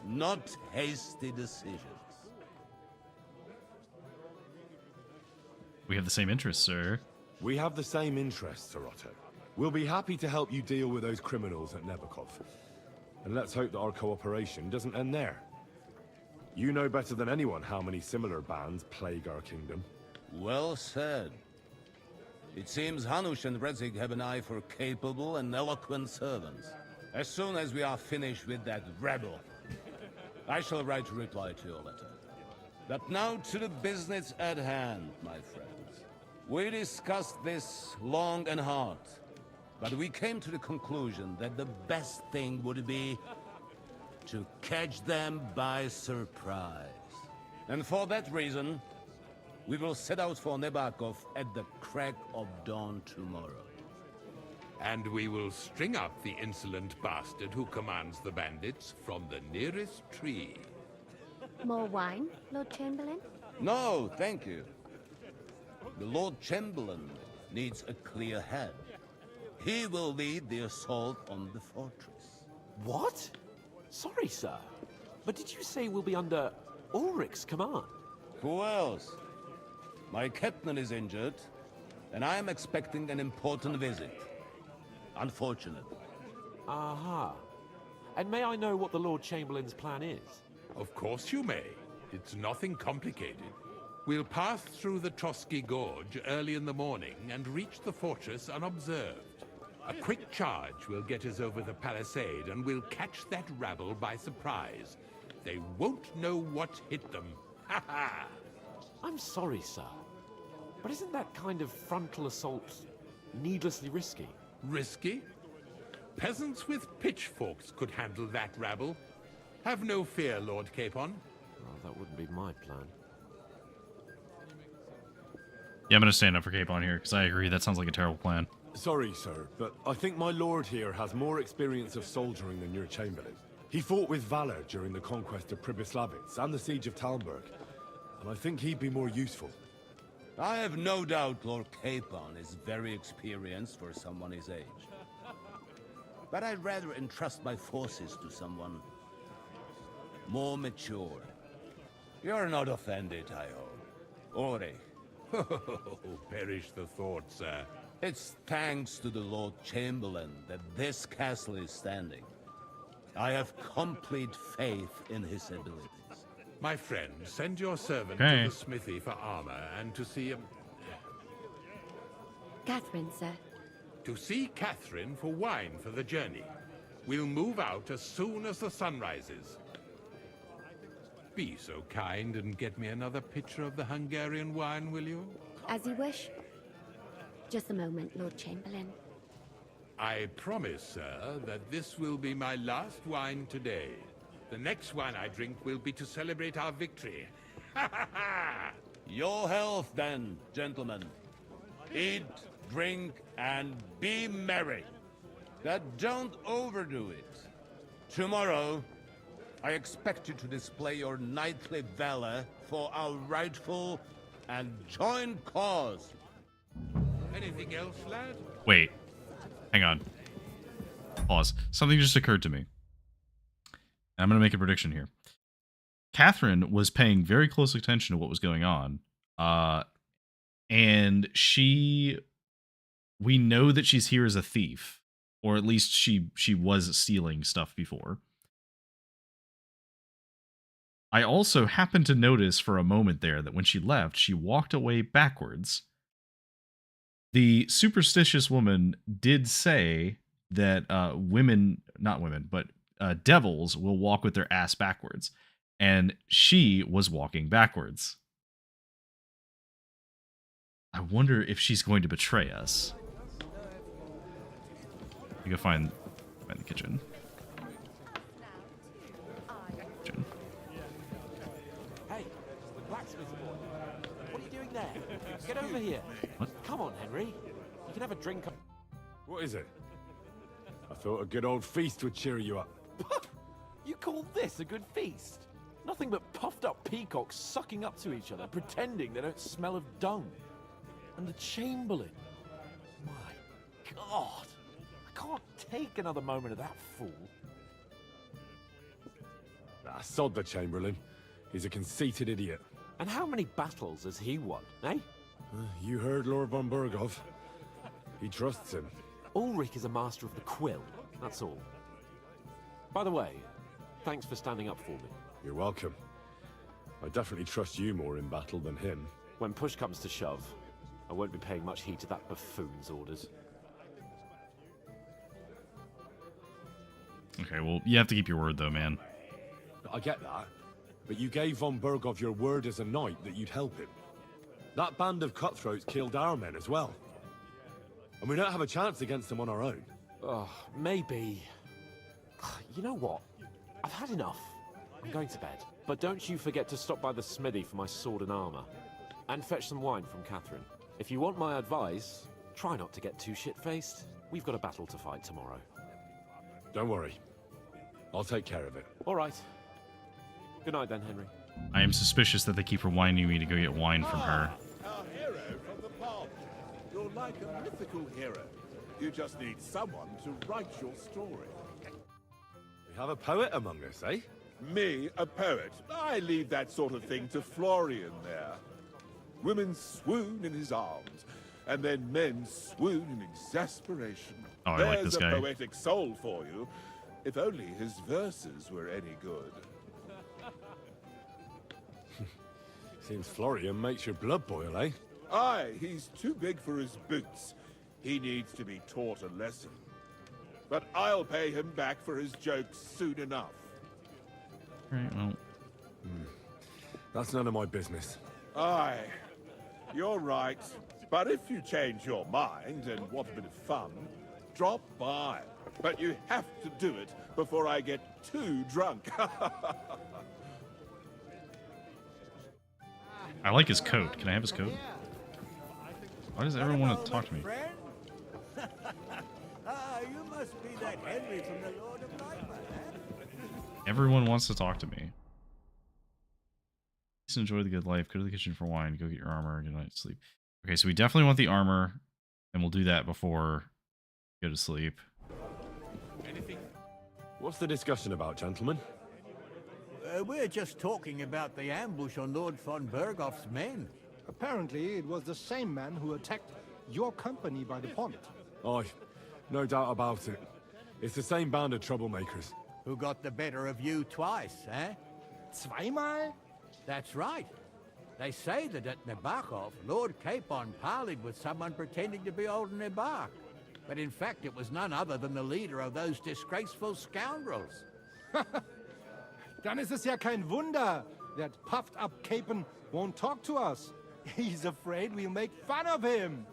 not hasty decisions. We have the same interests, sir. We have the same interests, Sir Otto. We'll be happy to help you deal with those criminals at Nabokov. And let's hope that our cooperation doesn't end there. You know better than anyone how many similar bands plague our kingdom. Well said. It seems Hanush and Rezig have an eye for capable and eloquent servants. As soon as we are finished with that rebel, I shall write a reply to your letter. But now to the business at hand, my friends. We discussed this long and hard, but we came to the conclusion that the best thing would be to catch them by surprise. And for that reason, we will set out for Nabokov at the crack of dawn tomorrow. And we will string up the insolent bastard who commands the bandits from the nearest tree. More wine, Lord Chamberlain? No, thank you. The Lord Chamberlain needs a clear head. He will lead the assault on the fortress. What? Sorry, sir. But did you say we'll be under Ulrich's command? Who else? My captain is injured, and I am expecting an important visit. Unfortunately. Aha. And may I know what the Lord Chamberlain's plan is? Of course you may. It's nothing complicated. We'll pass through the Trotsky Gorge early in the morning and reach the fortress unobserved. A quick charge will get us over the palisade and we'll catch that rabble by surprise. They won't know what hit them. Ha ha! I'm sorry, sir. But isn't that kind of frontal assault needlessly risky? Risky? Peasants with pitchforks could handle that rabble. Have no fear, Lord Capon. that wouldn't be my plan. Yeah, I'm gonna stand up for Capon here, because I agree, that sounds like a terrible plan. Sorry, sir, but I think my lord here has more experience of soldiering than your Chamberlain. He fought with valor during the conquest of Pribyslavitz and the siege of Talmberg, and I think he'd be more useful. I have no doubt Lord Capon is very experienced for someone his age. But I'd rather entrust my forces to someone more mature. You're not offended, I hope. Ori. Oh, perish the thought, sir. It's thanks to the Lord Chamberlain that this castle is standing. I have complete faith in his abilities. My friend, send your servant Okay. to the smithy for armor and to see Catherine, sir. To see Catherine for wine for the journey. We'll move out as soon as the sun rises. Be so kind and get me another pitcher of the Hungarian wine, will you? As you wish. Just a moment, Lord Chamberlain. I promise, sir, that this will be my last wine today. The next wine I drink will be to celebrate our victory. Your health, then, gentlemen. Eat, drink, and be merry. But don't overdo it. Tomorrow, I expect you to display your knightly valor for our rightful and joint cause. Anything else, lad? Wait. Hang on. Pause. Something just occurred to me. I'm going to make a prediction here. Catherine was paying very close attention to what was going on. And we know that she's here as a thief. Or at least she was stealing stuff before. I also happened to notice for a moment there that when she left, she walked away backwards. The superstitious woman did say that devils will walk with their ass backwards. And she was walking backwards. I wonder if she's going to betray us. You go find the kitchen. Hey, the blacksmith boy. What are you doing there? Get over here. What? Come on, Henry. You can have a drink. What is it? I thought a good old feast would cheer you up. You call this a good feast? Nothing but puffed up peacocks sucking up to each other, pretending they don't smell of dung. And the Chamberlain. My God. I can't take another moment of that fool. Ah, sod the Chamberlain. He's a conceited idiot. And how many battles has he won, eh? You heard Lord von Burgow. He trusts him. Ulrich is a master of the quill, that's all. By the way, thanks for standing up for me. You're welcome. I definitely trust you more in battle than him. When push comes to shove, I won't be paying much heed to that buffoon's orders. Okay, well, you have to keep your word, though, man. I get that, but you gave von Burgow your word as a knight that you'd help him. That band of cutthroats killed our men as well. And we don't have a chance against them on our own. Oh, maybe. You know what? I've had enough. I'm going to bed. But don't you forget to stop by the smithy for my sword and armor. And fetch some wine from Catherine. If you want my advice, try not to get too shit-faced. We've got a battle to fight tomorrow. Don't worry. I'll take care of it. All right. Good night then, Henry. I am suspicious that they keep reminding me to go get wine from her. Our hero from the pond. You're like a mythical hero. You just need someone to write your story. We have a poet among us, eh? Me, a poet. I leave that sort of thing to Florian there. Women swoon in his arms, and then men swoon in exasperation. Oh, I There's like this a guy. poetic soul for you, if only his verses were any good. Seems Florian makes your blood boil, eh? Aye, he's too big for his boots. He needs to be taught a lesson. But I'll pay him back for his jokes soon enough. Right, well. That's none of my business. Aye, you're right. But if you change your mind and want a bit of fun, drop by. But you have to do it before I get too drunk. I like his coat. Can I have his coat? Why does everyone want to talk to me? You must be that Henry from the Lord of Nightmare, Everyone wants to talk to me. Just enjoy the good life. Go to the kitchen for wine. Go get your armor. Good night. Sleep. Okay, so we definitely want the armor, and we'll do that before we go to sleep. What's the discussion about, gentlemen? We're just talking about the ambush on Lord von Burgoff's men. Apparently, it was the same man who attacked your company by the pond. Aye, no doubt about it. It's the same band of troublemakers. Who got the better of you twice, eh? Zweimal? That's right. They say that at Nabokov, Lord Capon parleyed with someone pretending to be old Nabok. But in fact, it was none other than the leader of those disgraceful scoundrels. Dann ist es ja kein Wunder that puffed-up Capon won't talk to us. He's afraid we'll make fun of him.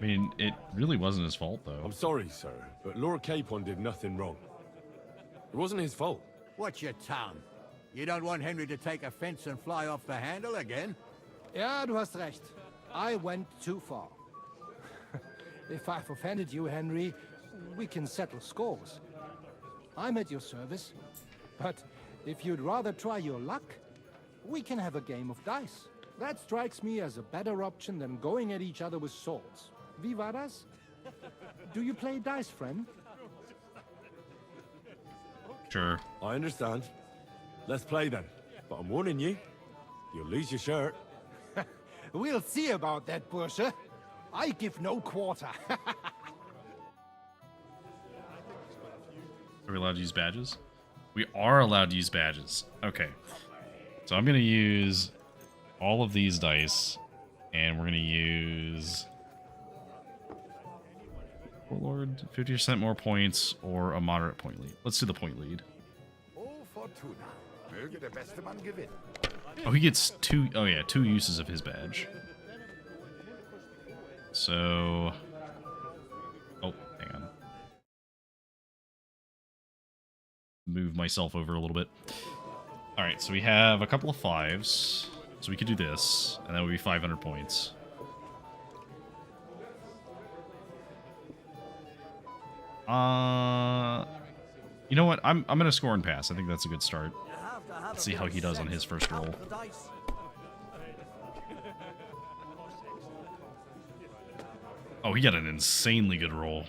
I mean, it really wasn't his fault, though. I'm sorry, sir, but Lord Capon did nothing wrong. It wasn't his fault. Watch your tongue. You don't want Henry to take offense and fly off the handle again? Ja, du hast recht. I went too far. If I've offended you, Henry, we can settle scores. I'm at your service, but if you'd rather try your luck, we can have a game of dice. That strikes me as a better option than going at each other with swords. Wie war das? Do you play dice, friend? Sure. I understand. Let's play then. But I'm warning you, you'll lose your shirt. We'll see about that, Bursche. I give no quarter. Are we allowed to use badges? We are allowed to use badges. Okay. So I'm going to use all of these dice, and we're going to use Warlord, 50% more points, or a moderate point lead. Let's do the point lead. Oh, Fortuna. Möge der beste Mann gewinnen. Oh, he gets two uses of his badge. So... Oh, hang on. Move myself over a little bit. Alright, so we have a couple of 5s. So we could do this, and that would be 500 points. You know what? I'm gonna score and pass. I think that's a good start. Let's see how he does on his first roll. Oh, he got an insanely good roll.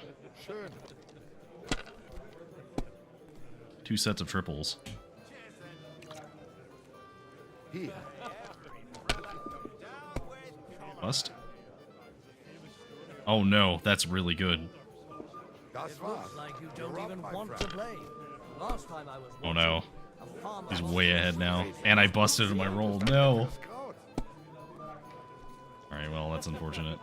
2 sets of triples. Bust? Oh no, that's really good. It looks like you don't even want to play. Last time I was Oh no. He's way ahead now. And I busted my roll. No. Alright, well, that's unfortunate.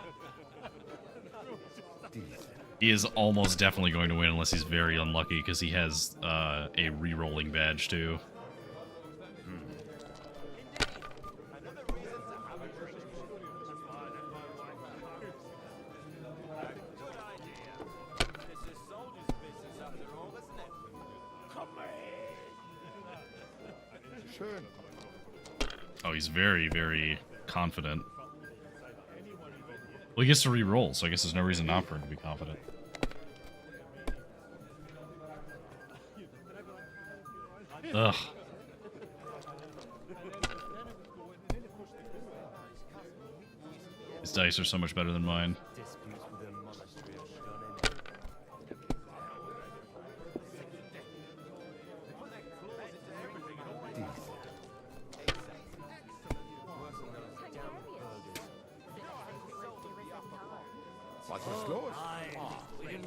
He is almost definitely going to win unless he's very unlucky because he has a re-rolling badge too. Oh, he's very, very confident. Well, he gets to re-roll, so I guess there's no reason not for him to be confident. Ugh. His dice are so much better than mine.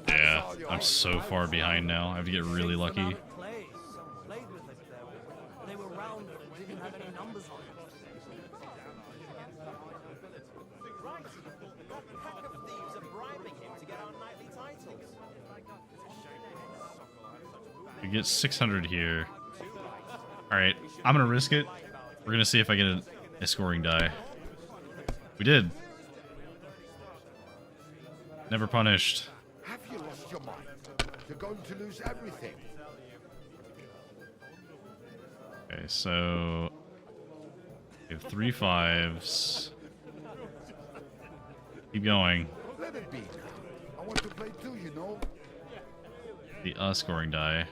Yeah, I'm so far behind now. I have to get really lucky. They were rounded and didn't have any numbers on them. Right. That pack of thieves are bribing him to get our nightly titles. We get 600 here. Alright, I'm gonna risk it. We're gonna see if I get a scoring die. We did. Never punished. Have you lost your mind? You're going to lose everything. Okay, so we have 3 5s. Keep going. Let it be now. I want to play too, you know. The scoring die.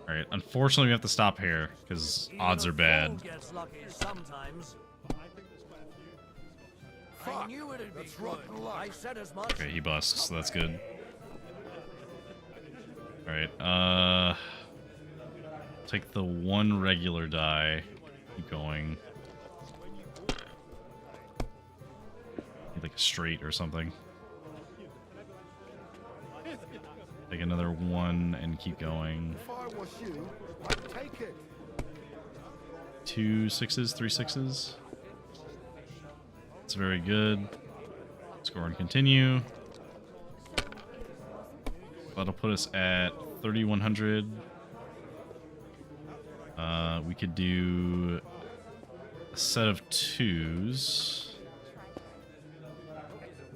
Alright, unfortunately we have to stop here, because odds are bad. Gets lucky sometimes. I knew it'd be good. I said as much. Okay, he busts, so that's good. Alright, take the 1 regular die. Keep going. Need like a straight or something. Take another 1 and keep going. If I was you, I'd take it. 2 6s, 3 6s. That's very good. Score and continue. That'll put us at 3,100. We could do a set of 2s.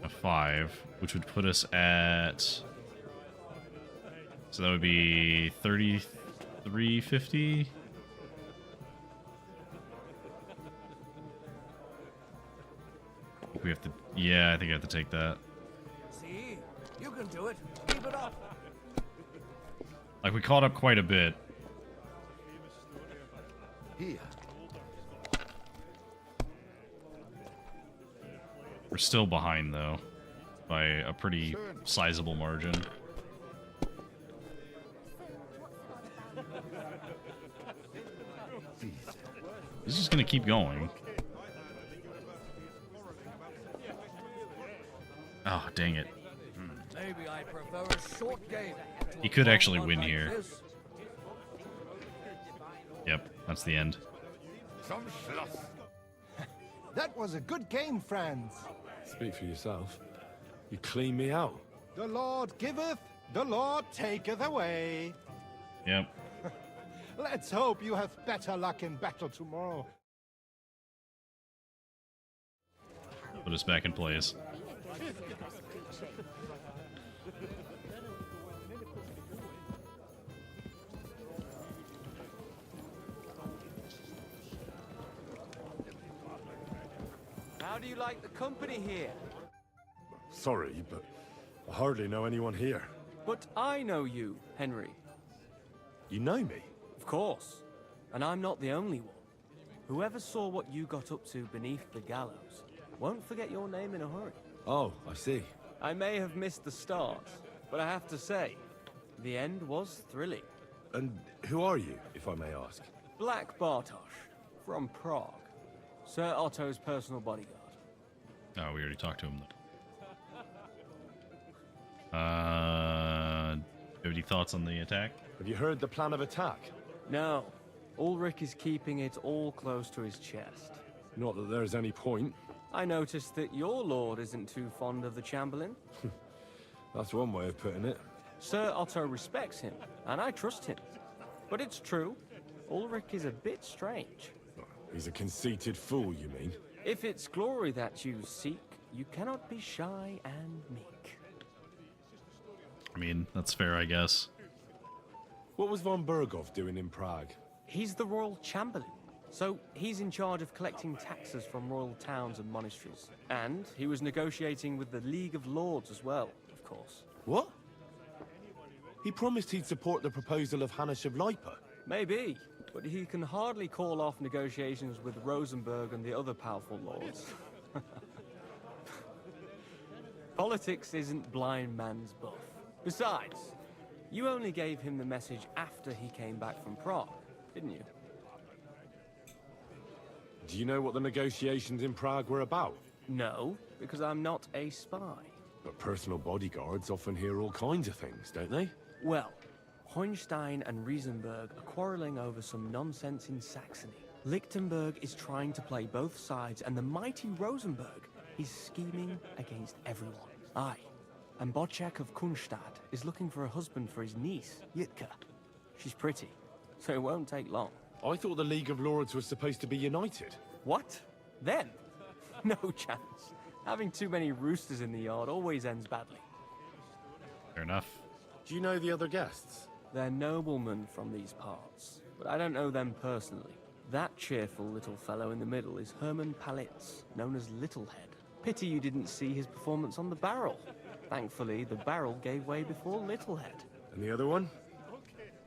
A 5, which would put us at... So that would be 3,350. We have to... Yeah, I think I have to take that. See? You can do it. Keep it up. Like, we caught up quite a bit. Here. We're still behind, though, by a pretty sizable margin. This is gonna keep going. Oh, dang it. Maybe I prefer a short game. He could actually win here. Yep, that's the end. Some Schloss. That was a good game, friends. Speak for yourself. You cleaned me out. The Lord giveth, the Lord taketh away. Yep. Let's hope you have better luck in battle tomorrow. Put us back in place. How do you like the company here? Sorry, but I hardly know anyone here. But I know you, Henry. You know me? Of course. And I'm not the only one. Whoever saw what you got up to beneath the gallows won't forget your name in a hurry. Oh, I see. I may have missed the start, but I have to say, the end was thrilling. And who are you, if I may ask? Black Bartosz, from Prague. Sir Otto's personal bodyguard. Oh, we already talked to him, though. Any thoughts on the attack? Have you heard the plan of attack? No. Ulrich is keeping it all close to his chest. Not that there's any point. I noticed that your lord isn't too fond of the Chamberlain. That's one way of putting it. Sir Otto respects him, and I trust him. But it's true, Ulrich is a bit strange. He's a conceited fool, you mean? If it's glory that you seek, you cannot be shy and meek. I mean, that's fair, I guess. What was von Burgow doing in Prague? He's the royal chamberlain, so he's in charge of collecting taxes from royal towns and monasteries. And he was negotiating with the League of Lords as well, of course. What? He promised he'd support the proposal of Hannes of Lipa. Maybe, but he can hardly call off negotiations with Rosenberg and the other powerful lords. Politics isn't blind man's buff. Besides, you only gave him the message after he came back from Prague, didn't you? Do you know what the negotiations in Prague were about? No, because I'm not a spy. But personal bodyguards often hear all kinds of things, don't they? Well, Hohenstein and Riesenberg are quarreling over some nonsense in Saxony. Lichtenberg is trying to play both sides, and the mighty Rosenberg is scheming against everyone. Aye, and Bocek of Kunstadt is looking for a husband for his niece, Yitka. She's pretty, so it won't take long. I thought the League of Lords was supposed to be united. What? Them? No chance. Having too many roosters in the yard always ends badly. Fair enough. Do you know the other guests? They're noblemen from these parts, but I don't know them personally. That cheerful little fellow in the middle is Herman Palitz, known as Littlehead. Pity you didn't see his performance on the barrel. Thankfully, the barrel gave way before Littlehead. And the other one?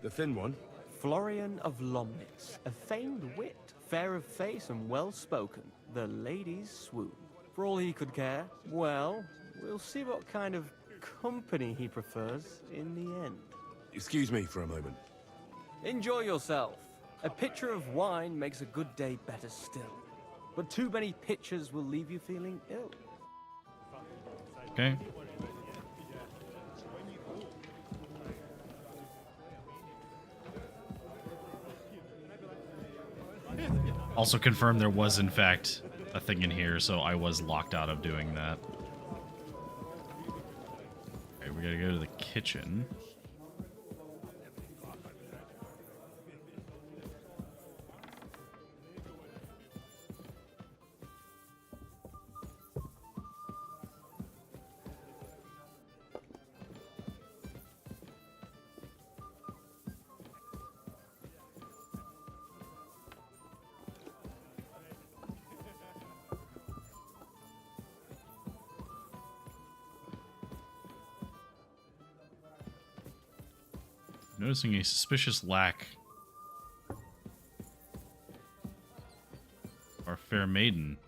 The thin one? Florian of Lomnitz, a famed wit, fair of face and well-spoken. The ladies swoon. For all he could care, well, we'll see what kind of company he prefers in the end. Excuse me for a moment. Enjoy yourself. A pitcher of wine makes a good day better still. But too many pitchers will leave you feeling ill. Okay. Also confirmed there was, in fact, a thing in here, so I was locked out of doing that. Okay, we gotta go to the kitchen. Noticing a suspicious lack of our fair maiden.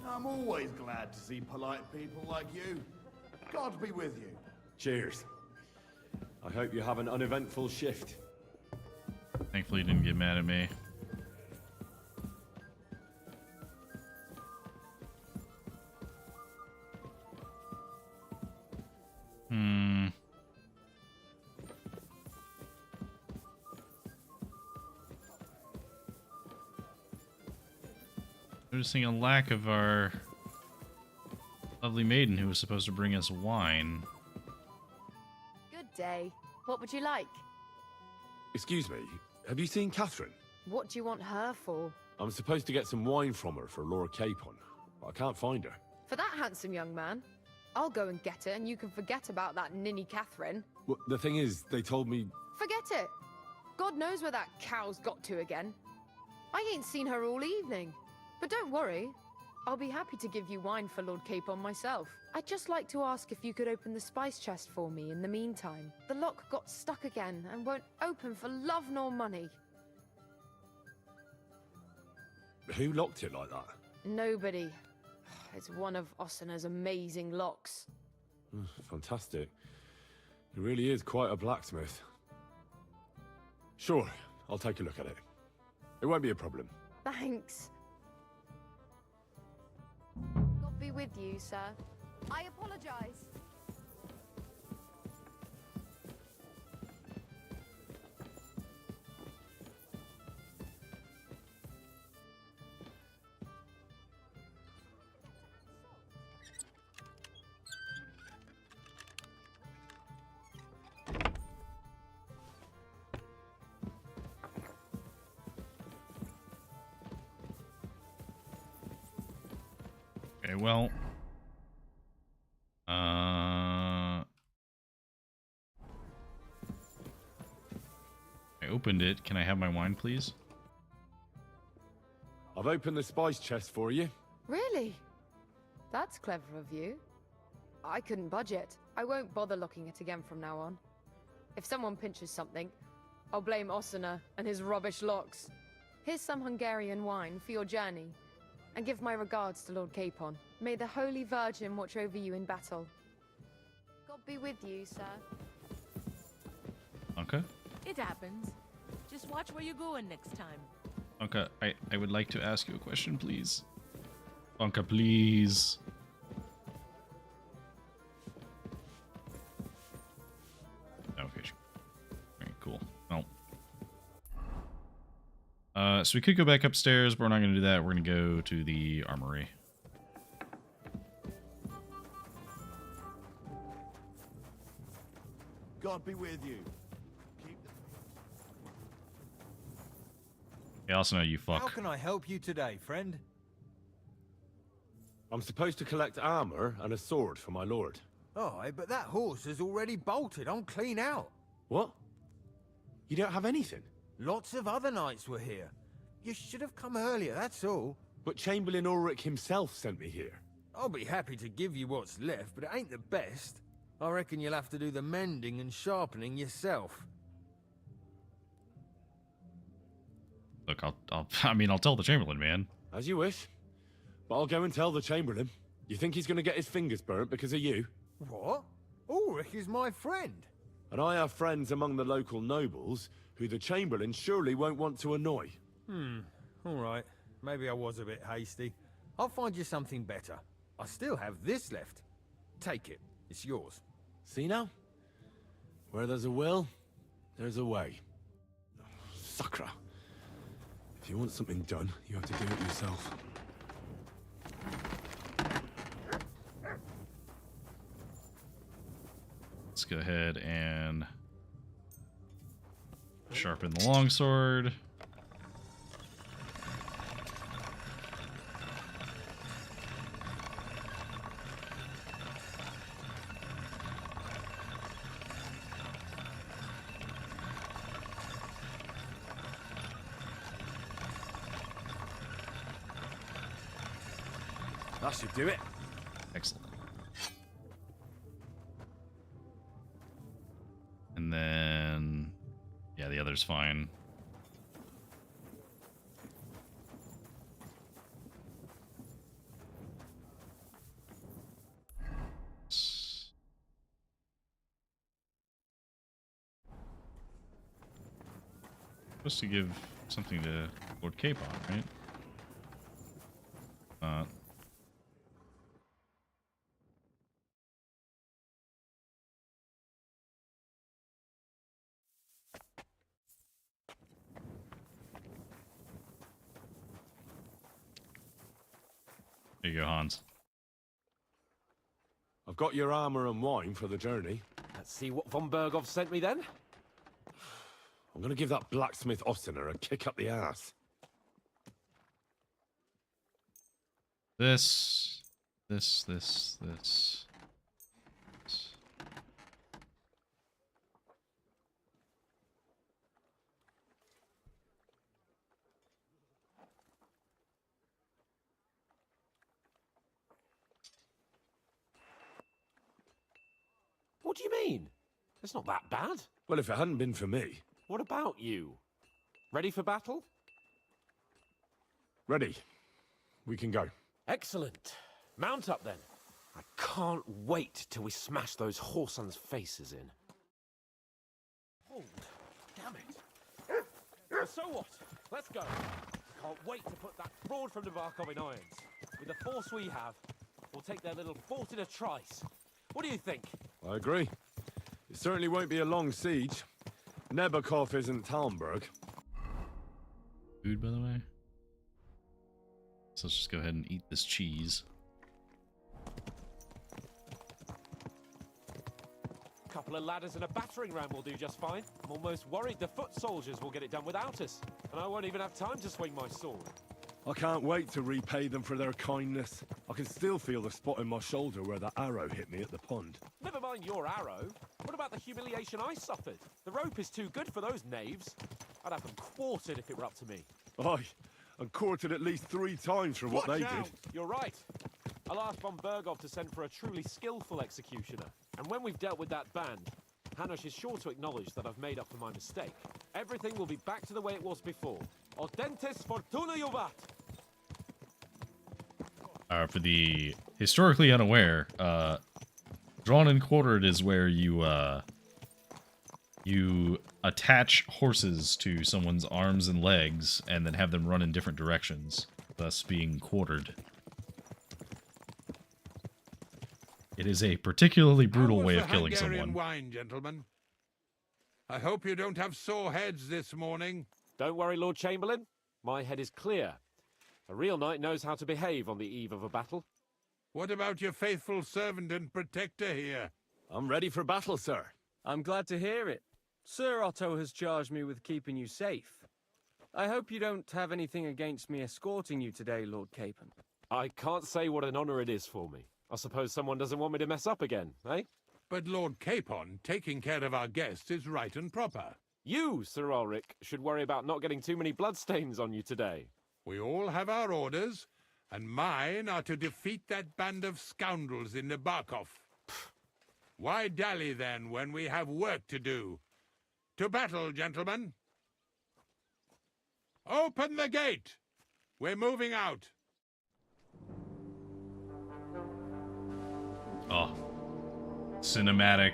I'm always glad to see polite people like you. God be with you. Cheers. I hope you have an uneventful shift. Thankfully, he didn't get mad at me. Noticing a lack of our lovely maiden who was supposed to bring us wine. Good day. What would you like? Excuse me, have you seen Catherine? What do you want her for? I'm supposed to get some wine from her for Lord Capon, but I can't find her. For that handsome young man? I'll go and get it, and you can forget about that ninny Catherine. Well, the thing is, they told me... Forget it! God knows where that cow's got to again. I ain't seen her all evening. But don't worry, I'll be happy to give you wine for Lord Capon myself. I'd just like to ask if you could open the spice chest for me in the meantime. The lock got stuck again and won't open for love nor money. Who locked it like that? Nobody. It's one of Ossina's amazing locks. Fantastic. It really is quite a blacksmith. Sure, I'll take a look at it. It won't be a problem. Thanks. God be with you, sir. I apologize. Okay, well, I opened it. Can I have my wine, please? I've opened the spice chest for you. Really? That's clever of you. I couldn't budget. I won't bother locking it again from now on. If someone pinches something, I'll blame Ossina and his rubbish locks. Here's some Hungarian wine for your journey. And give my regards to Lord Capon. May the Holy Virgin watch over you in battle. God be with you, sir. Okay. It happens. Just watch where you're going next time. Anka, I would like to ask you a question, please. Anka, please. Okay, sure. Alright, cool. Well. So we could go back upstairs, but we're not going to do that. We're going to go to the armory. God be with you. Hey, also know you How fuck. can I help you today, friend? I'm supposed to collect armor and a sword for my lord. Oh, but that horse has already bolted. I'm clean out. What? You don't have anything? Lots of other knights were here. You should have come earlier, that's all. But Chamberlain Ulrich himself sent me here. I'll be happy to give you what's left, but it ain't the best. I reckon you'll have to do the mending and sharpening yourself. Look, I'll tell the Chamberlain, man. As you wish. But I'll go and tell the Chamberlain. You think he's going to get his fingers burnt because of you? What? Ulrich is my friend. And I have friends among the local nobles who the Chamberlain surely won't want to annoy. All right. Maybe I was a bit hasty. I'll find you something better. I still have this left. Take it. It's yours. See now? Where there's a will, there's a way. Sacra. If you want something done, you have to do it yourself. Let's go ahead and sharpen the longsword. That should do it. Excellent. And then, yeah, the other's fine. Supposed to give something to Lord Capon, right? There you go, Hans. I've got your armor and wine for the journey. Let's see what von Burgow sent me then. I'm gonna give that blacksmith Ostener a kick up the ass. This. What do you mean? It's not that bad. Well, if it hadn't been for me. What about you? Ready for battle? Ready. We can go. Excellent. Mount up then. I can't wait till we smash those whoresons' faces in. Hold. Damn it. Well, so what? Let's go. Can't wait to put that fraud from the Barkov in irons. With the force we have, we'll take their little fort in a trice. What do you think? I agree. It certainly won't be a long siege. Nebakov isn't Talmberg. Food, by the way. So let's just go ahead and eat this cheese. A couple of ladders and a battering ram will do just fine. I'm almost worried the foot soldiers will get it done without us. And I won't even have time to swing my sword. I can't wait to repay them for their kindness. I can still feel the spot in my shoulder where that arrow hit me at the pond. Never mind your arrow. What about the humiliation I suffered? The rope is too good for those knaves. I'd have them quartered if it were up to me. Aye, and quartered at least 3 times for what Watch they out. did. You're right. I'll ask von Burgow to send for a truly skillful executioner. And when we've dealt with that band, Hanush is sure to acknowledge that I've made up for my mistake. Everything will be back to the way it was before. Audentes fortuna juvat! For the historically unaware, drawn and quartered is where you you attach horses to someone's arms and legs and then have them run in different directions, thus being quartered. It is a particularly brutal way of killing someone. Wine, gentlemen. I hope you don't have sore heads this morning. Don't worry, Lord Chamberlain. My head is clear. A real knight knows how to behave on the eve of a battle. What about your faithful servant and protector here? I'm ready for battle, sir. I'm glad to hear it. Sir Otto has charged me with keeping you safe. I hope you don't have anything against me escorting you today, Lord Capon. I can't say what an honor it is for me. I suppose someone doesn't want me to mess up again, eh? But Lord Capon, taking care of our guests is right and proper. You, Sir Ulrich, should worry about not getting too many bloodstains on you today. We all have our orders, and mine are to defeat that band of scoundrels in the Barkov. Why dally then when we have work to do? To battle, gentlemen! Open the gate! We're moving out. Oh. Cinematic.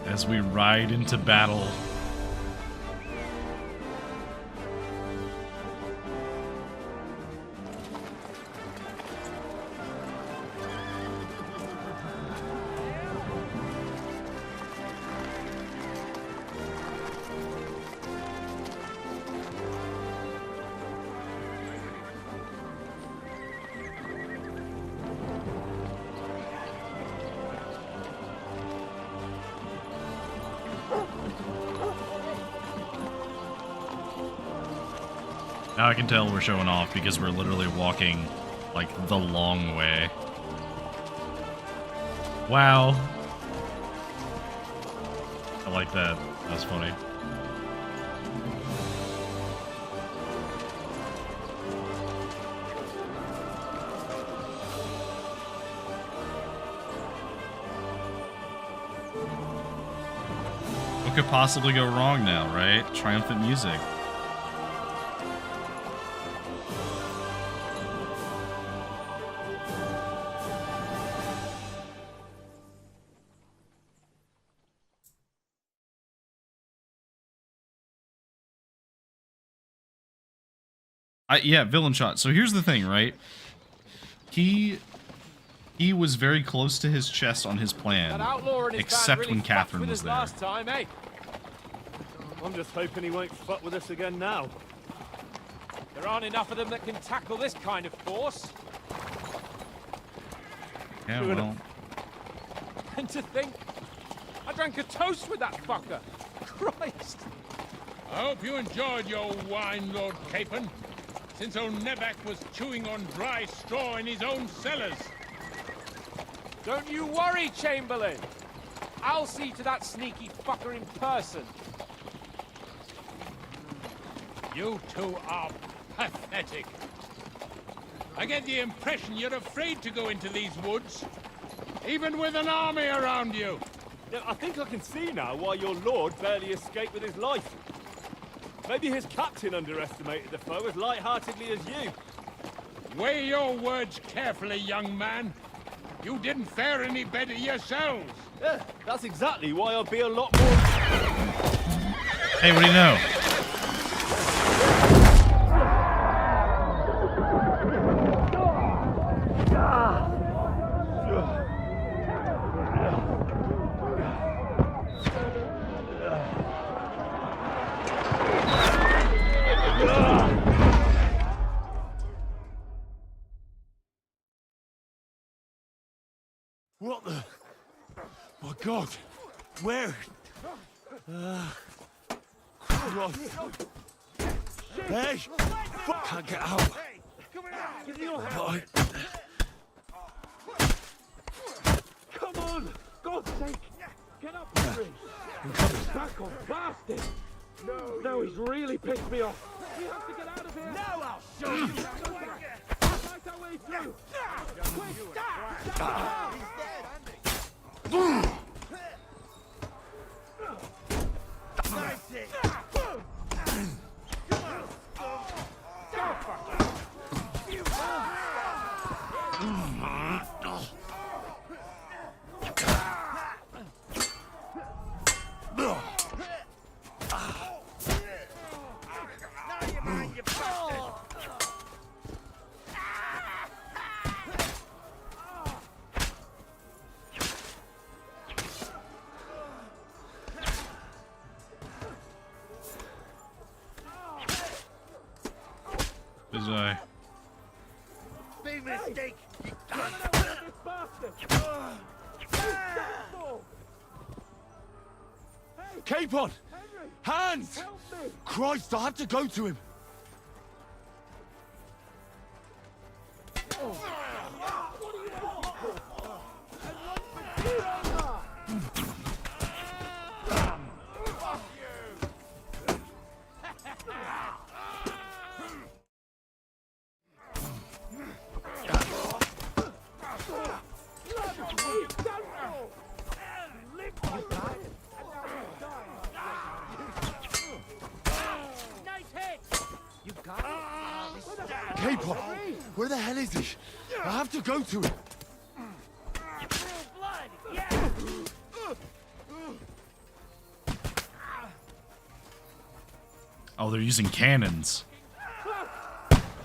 As we ride into battle. Now I can tell we're showing off because we're literally walking, like, the long way. Wow. I like that. That's funny. What could possibly go wrong now, right? Triumphant music. Yeah, villain shot. So here's the thing, right? He was very close to his chest on his plan, except when Catherine was there. Last time, eh? I'm just hoping he won't fuck with us again now. There aren't enough of them that can tackle this kind of force. Yeah, well. And to think, I drank a toast with that fucker. Christ. I hope you enjoyed your wine, Lord Capon, since old Nevac was chewing on dry straw in his own cellars. Don't you worry, Chamberlain. I'll see to that sneaky fucker in person. You two are pathetic. I get the impression you're afraid to go into these woods, even with an army around you. Yeah, I think I can see now why your lord barely escaped with his life. Maybe his captain underestimated the foe as light-heartedly as you. Weigh your words carefully, young man. You didn't fare any better yourselves. Yeah, that's exactly why I'll be a lot more... Hey, what do you know? What the... My God! Where? Christ! Hey! Fuck! Can't get out! Give me your hand! Boy. Come on! God's sake! Get up, Henry! Back off, bastard! No, he's really pissed me off! We have to get out of here! No, I'll show you! Fight our way through! Quick, stop! He's dead, Andy! That's it! Big mistake! Capon! Hands! Christ, I have to go to him! Capon! Where the hell is he? I have to go to him! Oh, they're using cannons.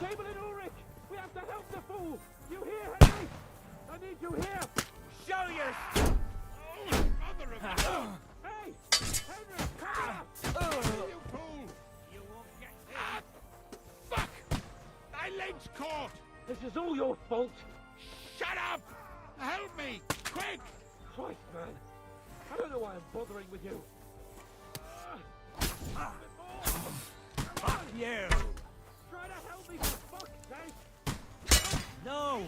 Chamberlain Ulrich! We have to help the fool! You hear, Henry? I need you here! Show yourself! Hey! Henry, come out! You fool! You won't get hit! Fuck! My leg's caught! This is all your fault! Shut up! Help me! Quick! Christ, man! I don't know why I'm bothering with you. Fuck you! Try to help me for fuck's sake! No!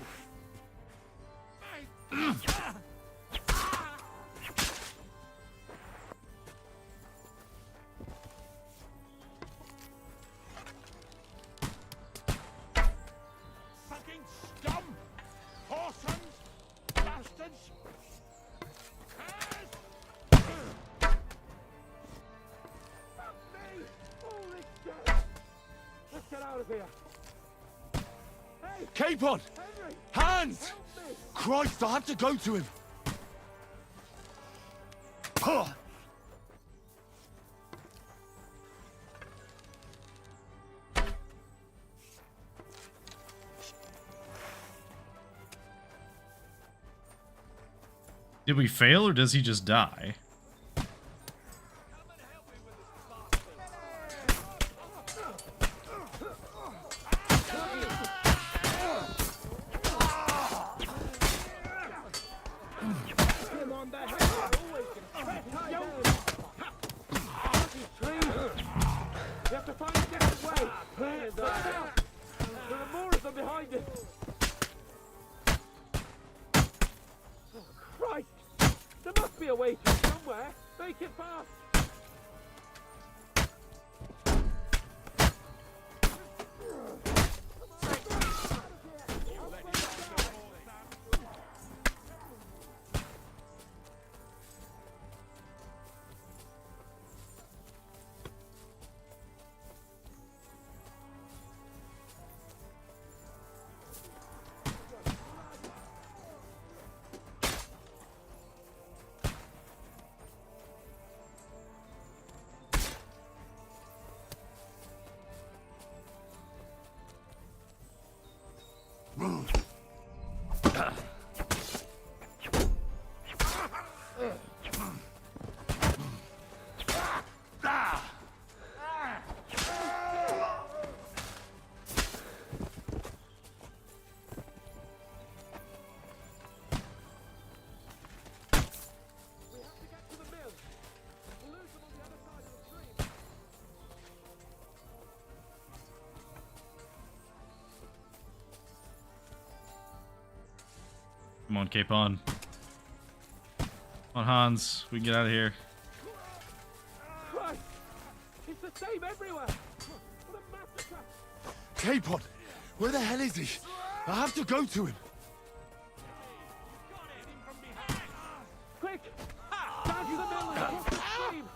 Fucking scum! Whoresons! Bastards! Let's get out of here. Hey, Capon! Henry! Hands! Christ, I have to go to him! Did we fail or does he just die? You have to find a different way. There are more of them behind you. Oh, Christ! There must be a way through somewhere. Make it fast. Come on, Capon. Come on, Hans. We can get out of here. Christ! It's the same everywhere. What a massacre! Capon! Where the hell is he? I have to go to him! Quick! Down to the mill and across the stream!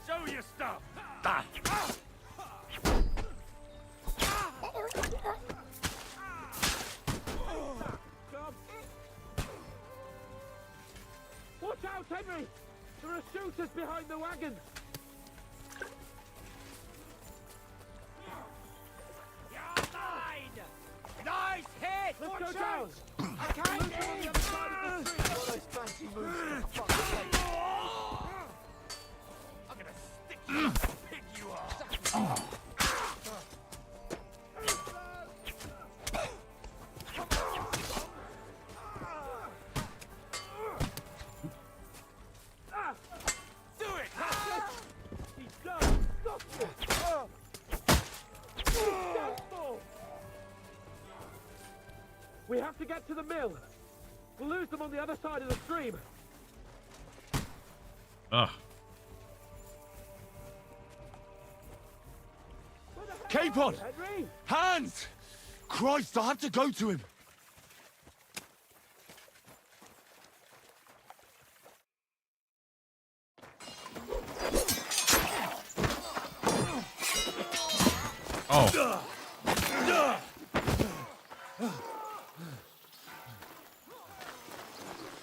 Show your stuff! Watch out, Henry! There are shooters behind the wagon! Nice hit! Let's Watch go down! out! I can't move on the other side of the street! All those fancy moves, for fuck's sake. I'm gonna stick you, pig you are! to get to the mill. We'll lose them on the other side of the stream. Ugh. Capon! Hands! Christ, I have to go to him! Oh.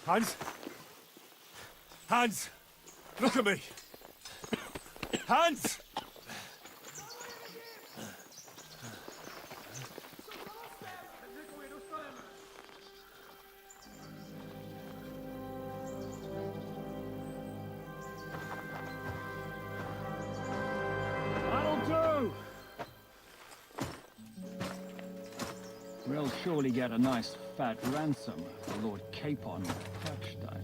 Hans? Hans! Look at me! Hans! That'll do! We'll surely get a nice fat ransom for Lord Capon of Kirkstein.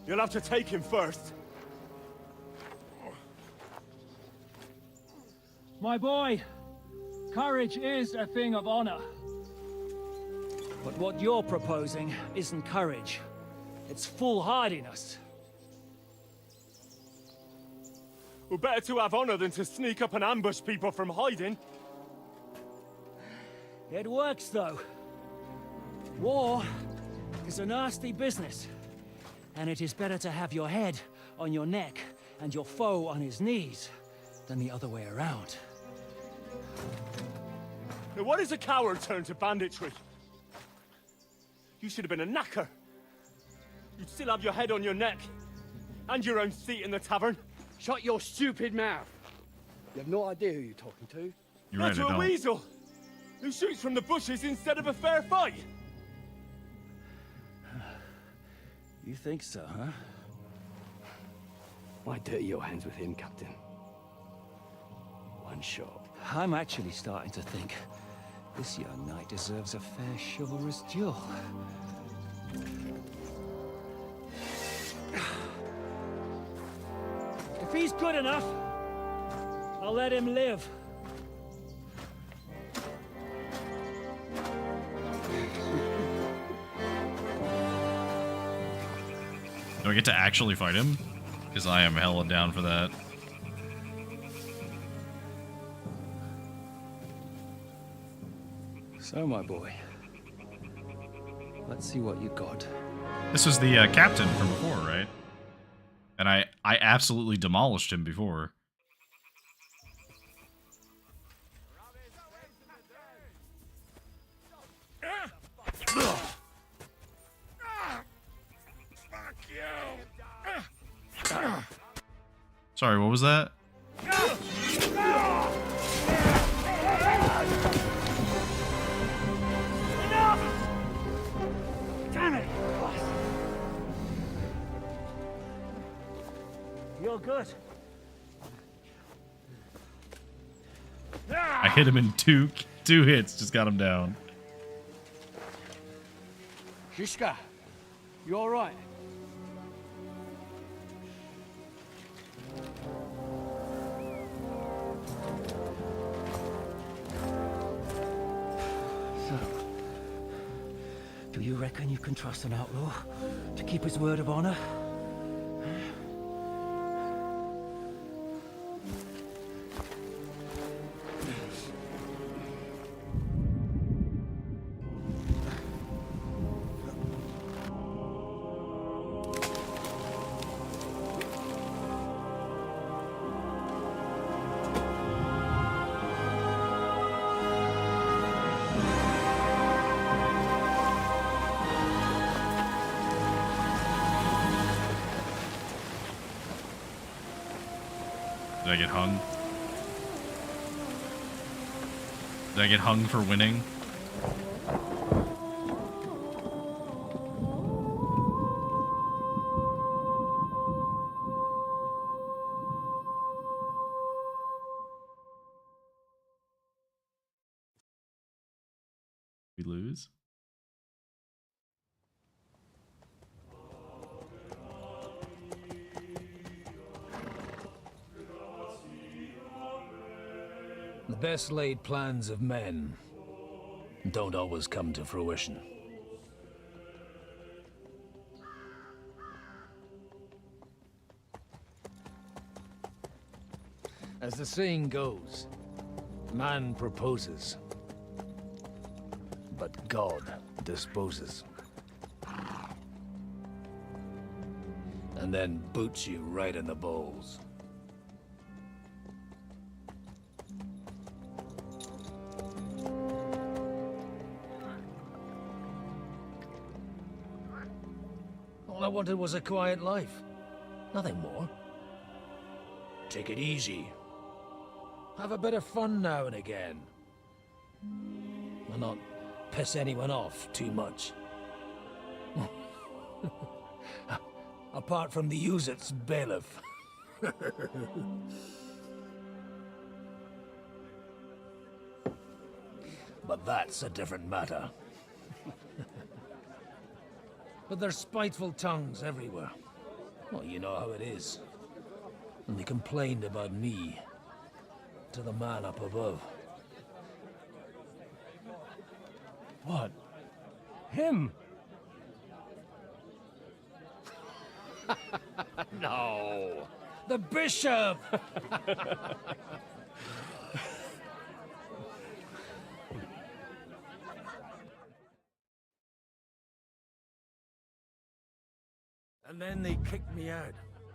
You'll have to take him first. My boy, courage is a thing of honor. But what you're proposing isn't courage. It's foolhardiness. We're better to have honor than to sneak up and ambush people from hiding. It works, though. War is a nasty business. And it is better to have your head on your neck and your foe on his knees than the other way around. Now what is a coward turned to banditry? You should have been a knacker. You'd still have your head on your neck. And your own seat in the tavern. Shut your stupid mouth. You have no idea who you're talking to. You're right, I to a don't. weasel! Who shoots from the bushes instead of a fair fight! You think so, huh? Why dirty your hands with him, Captain? One shot. I'm actually starting to think this young knight deserves a fair chivalrous duel. If he's good enough, I'll let him live. Do I get to actually fight him? Because I am hella down for that. So, my boy, let's see what you got. This was the captain from before, right? And I absolutely demolished him before. Sorry, what was that? Damn it! You're good. I hit him in two hits, just got him down. Shishka, you all right? Do you reckon you can trust an outlaw to keep his word of honor? Did I get hung? Did I get hung for winning? We lose? best laid plans of men don't always come to fruition. As the saying goes, man proposes, but God disposes. And then boots you right in the balls. All I wanted was a quiet life. Nothing more. Take it easy. Have a bit of fun now and again. And not piss anyone off too much. Apart from the Uzit's bailiff. But that's a different matter. But there's spiteful tongues everywhere. Well, you know how it is. And they complained about me to the man up above. What? Him? No! The bishop! And then they kicked me out,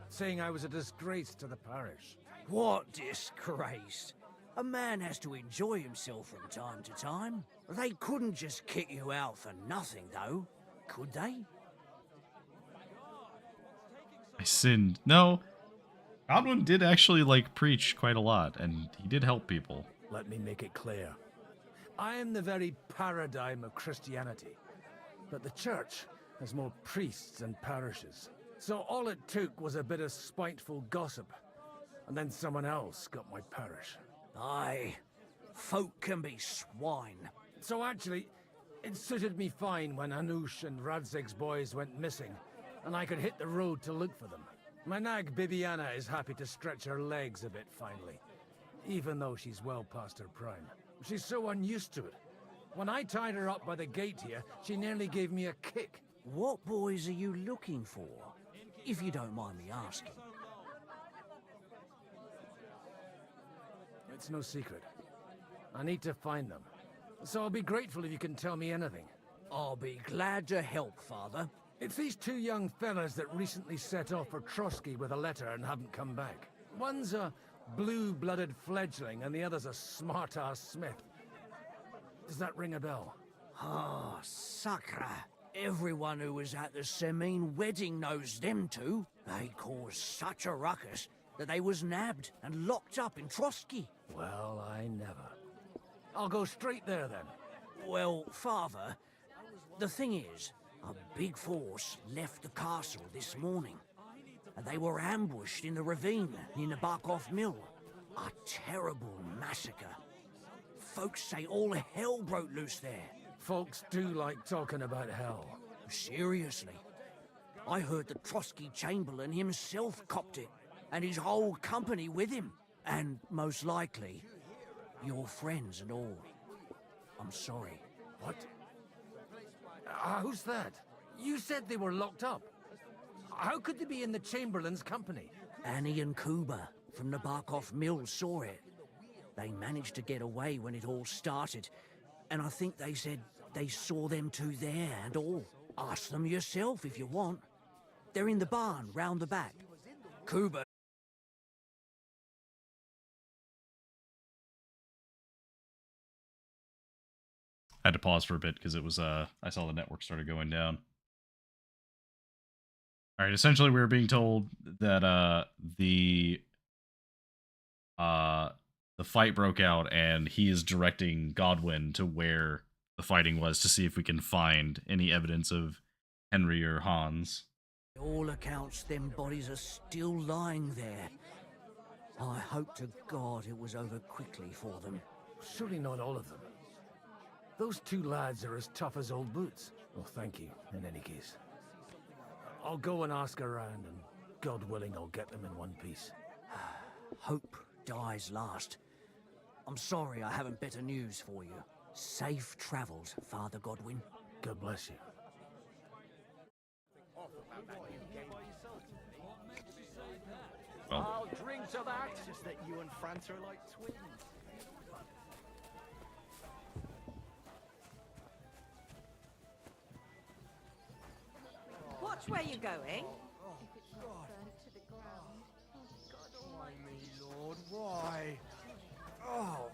saying I was a disgrace to the parish. What disgrace? A man has to enjoy himself from time to time. They couldn't just kick you out for nothing, though, could they? I sinned. No. Godwin did actually, like, preach quite a lot, and he did help people. Let me make it clear. I am the very paradigm of Christianity. But the church has more priests and parishes. So all it took was a bit of spiteful gossip. And then someone else got my parish. Aye. Folk can be swine. So actually, it suited me fine when Anush and Radzig's boys went missing, and I could hit the road to look for them. My nag Bibiana is happy to stretch her legs a bit finally, even though she's well past her prime. She's so unused to it. When I tied her up by the gate here, she nearly gave me a kick. What boys are you looking for, if you don't mind me asking? It's no secret. I need to find them. So I'll be grateful if you can tell me anything. I'll be glad to help, Father. It's these two young fellas that recently set off for Trotsky with a letter and haven't come back. One's a blue-blooded fledgling and the other's a smart-ass smith. Does that ring a bell? Ah, Sakra. Everyone who was at the Semine wedding knows them two. They caused such a ruckus that they was nabbed and locked up in Trotsky. Well, I never. I'll go straight there, then. Well, Father, the thing is, a big force left the castle this morning, and they were ambushed in the ravine near the Barkov Mill. A terrible massacre. Folks say all hell broke loose there. Folks do like talking about hell. Seriously. I heard the Trotsky Chamberlain himself copped it, and his whole company with him. And most likely, your friends and all. I'm sorry. What? Who's that? You said they were locked up. How could they be in the Chamberlain's company? Annie and Kuba from the Barkov Mill saw it. They managed to get away when it all started, and I think they said they saw them two there and all. Ask them yourself if you want. They're in the barn round the back. Kuba. I had to pause for a bit because it was I saw the network started going down. All right, essentially we were being told that the fight broke out and he is directing Godwin to where the fighting was to see if we can find any evidence of Henry or Hans. By all accounts, them bodies are still lying there. I hope to God it was over quickly for them. Surely not all of them. Those two lads are as tough as old boots. Well, thank you, in any case. I'll go and ask around, and God willing, I'll get them in one piece. Hope dies last. I'm sorry I haven't better news for you. Safe travels, Father Godwin. God bless you. Well, I'll drink to that. It's just that you and France are like twins. Watch where you're going. Why me, Lord? Why? Oh.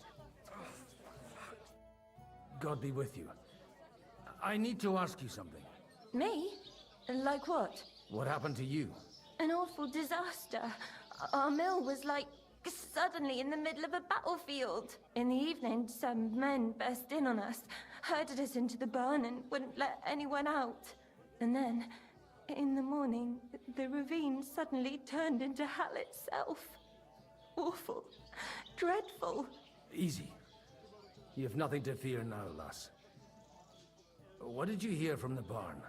God be with you. I need to ask you something. Me? Like what? What happened to you? An awful disaster. Our mill was like suddenly in the middle of a battlefield. In the evening, some men burst in on us, herded us into the barn and wouldn't let anyone out. And then, in the morning, the ravine suddenly turned into hell itself. Awful. Dreadful. Easy. You have nothing to fear now, lass. What did you hear from the barn?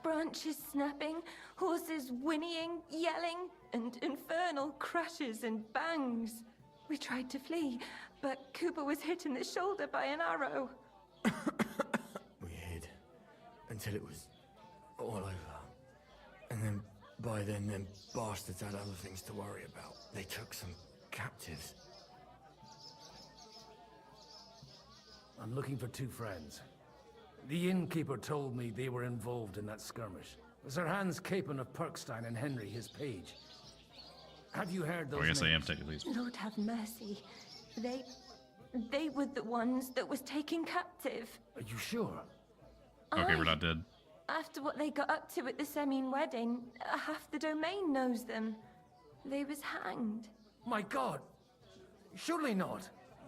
Branches snapping, horses whinnying, yelling, and infernal crashes and bangs. We tried to flee, but Cooper was hit in the shoulder by an arrow. We hid until it was all over. And then, by then, them bastards had other things to worry about. They took some captives. I'm looking for two friends. The innkeeper told me they were involved in that skirmish. Sir Hans Capon of Perkstein and Henry, his page. Have you heard those I guess I am names? technically. Lord have mercy. They were the ones that was taken captive. Are you sure? Okay, we're not dead. After what they got up to at the Semine wedding, half the domain knows them. They was hanged. My God! Surely not.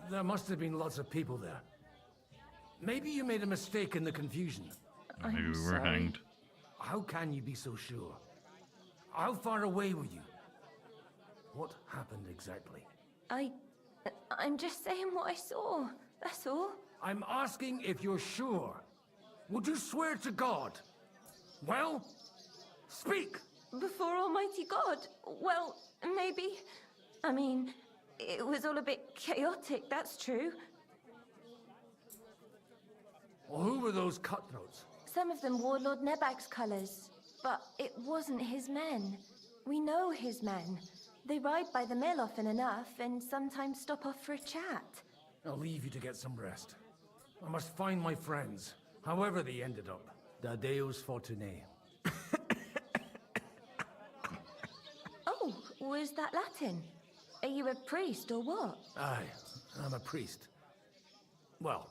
There must have been lots of people there. Maybe you made a mistake in the confusion. Maybe we were hanged. How can you be so sure? How far away were you? What happened exactly? I'm just saying what I saw. That's all. I'm asking if you're sure. Would you swear to God? Well, speak! Before Almighty God? Well, maybe. I mean, it was all a bit chaotic, that's true. Well, who were those cutthroats? Some of them wore Lord Nebag's colours, but it wasn't his men. We know his men. They ride by the mill often enough, and sometimes stop off for a chat. I'll leave you to get some rest. I must find my friends, however they ended up. Da Deus Fortunae. Oh, was that Latin? Are you a priest or what? Aye, I'm a priest. Well,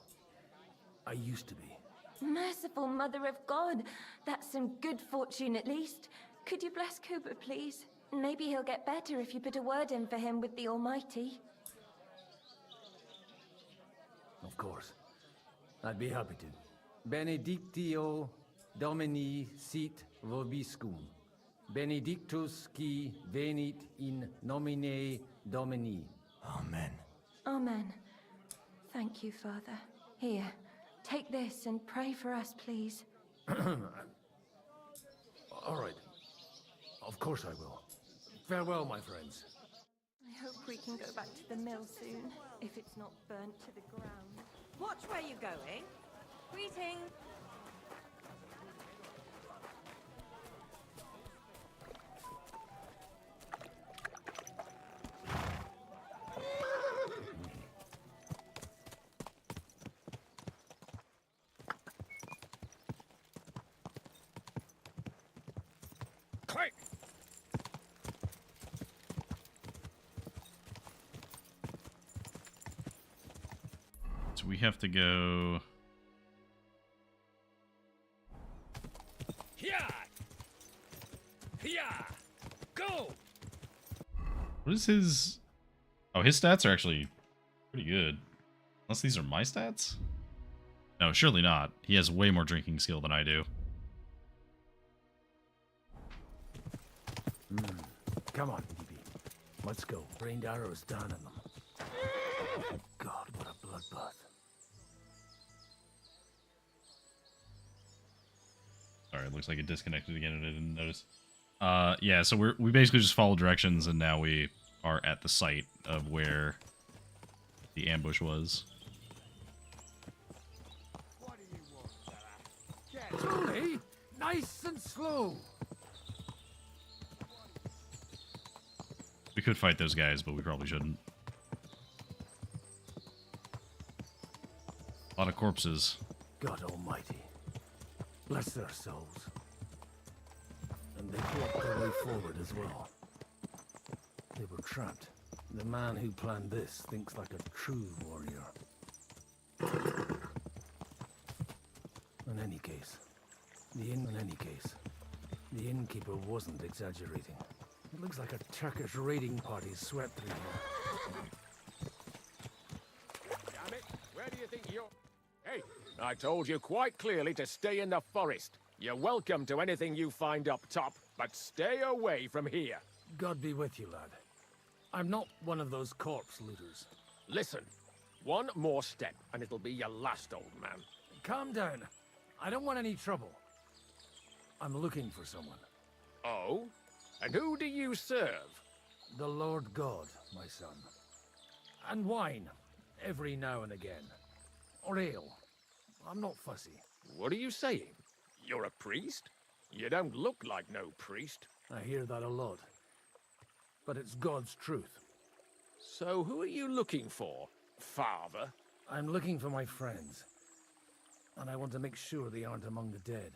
I used to be. Merciful Mother of God, that's some good fortune at least. Could you bless Cooper, please? Maybe he'll get better if you put a word in for him with the Almighty. Of course. I'd be happy to. Benedictio Domini sit vobiscum. Benedictus qui venit in nomine Domini. Amen. Amen. Thank you, Father. Here, take this and pray for us, please. All right. Of course I will. Farewell, my friends. I hope we can go back to the mill soon, if it's not burnt to the ground. Watch where you're going. Greeting. Quick! So we have to go. Here! Here! Go! What is his? Oh, his stats are actually pretty good. Unless these are my stats? No, surely not. He has way more drinking skill than I do. Come on, BB. Let's go. Rained arrows down on them. God, what a bloodbath. Sorry, it looks like it disconnected again and I didn't notice. Yeah, so we basically just follow directions and now we are at the site of where the ambush was. Slowly, nice and slow. We could fight those guys, but we probably shouldn't. A lot of corpses. God Almighty, bless their souls. And they fought their way forward as well. They were trapped. The man who planned this thinks like a true warrior. In any case, the innkeeper wasn't exaggerating. It looks like a Turkish raiding party swept through here. Damn it, where do you think you're... Hey, I told you quite clearly to stay in the forest. You're welcome to anything you find up top, but stay away from here. God be with you, lad. I'm not one of those corpse looters. Listen, one more step and it'll be your last, old man. Calm down. I don't want any trouble. I'm looking for someone. Oh? And who do you serve? The Lord God, my son. And wine, every now and again. Or ale. I'm not fussy. What are you saying? You're a priest? You don't look like no priest. I hear that a lot. But it's God's truth. So who are you looking for, Father? I'm looking for my friends. And I want to make sure they aren't among the dead.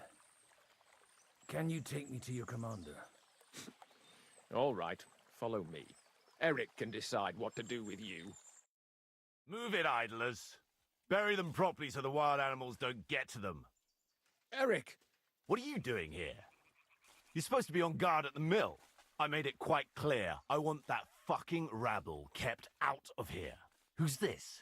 Can you take me to your commander? All right, follow me. Eric can decide what to do with you. Move it, idlers. Bury them properly so the wild animals don't get to them. Eric! What are you doing here? You're supposed to be on guard at the mill. I made it quite clear. I want that fucking rabble kept out of here. Who's this?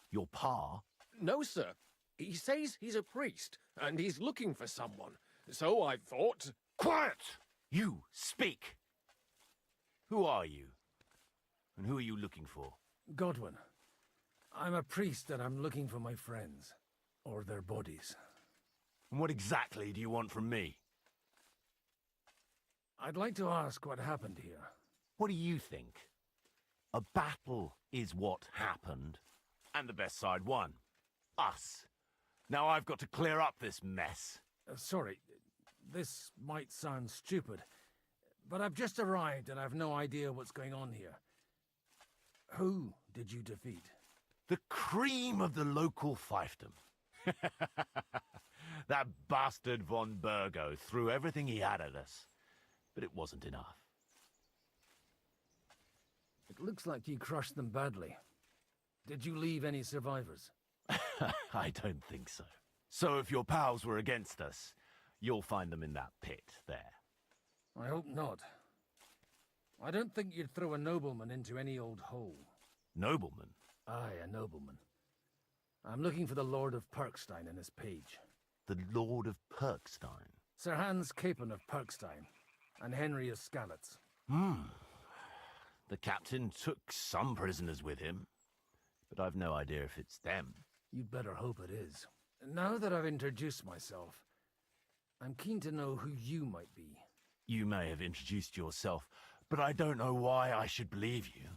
Your pa? No, sir. He says he's a priest, and he's looking for someone. So I thought... Quiet! You, speak! Who are you? And who are you looking for? Godwin. I'm a priest and I'm looking for my friends. Or their bodies. And what exactly do you want from me? I'd like to ask what happened here. What do you think? A battle is what happened. And the best side won. Us. Now I've got to clear up this mess. Sorry, this might sound stupid, but I've just arrived and I've no idea what's going on here. Who did you defeat? The cream of the local fiefdom. That bastard von Burgow threw everything he had at us, but it wasn't enough. It looks like you crushed them badly. Did you leave any survivors? I don't think so. So if your pals were against us, you'll find them in that pit there. I hope not. I don't think you'd throw a nobleman into any old hole. Nobleman? Aye, a nobleman. I'm looking for the Lord of Perkstein and his page. The Lord of Perkstein? Sir Hans Capon of Perkstein, and Henry of Skalitz. The captain took some prisoners with him, but I've no idea if it's them. You'd better hope it is. Now that I've introduced myself, I'm keen to know who you might be. You may have introduced yourself, but I don't know why I should believe you.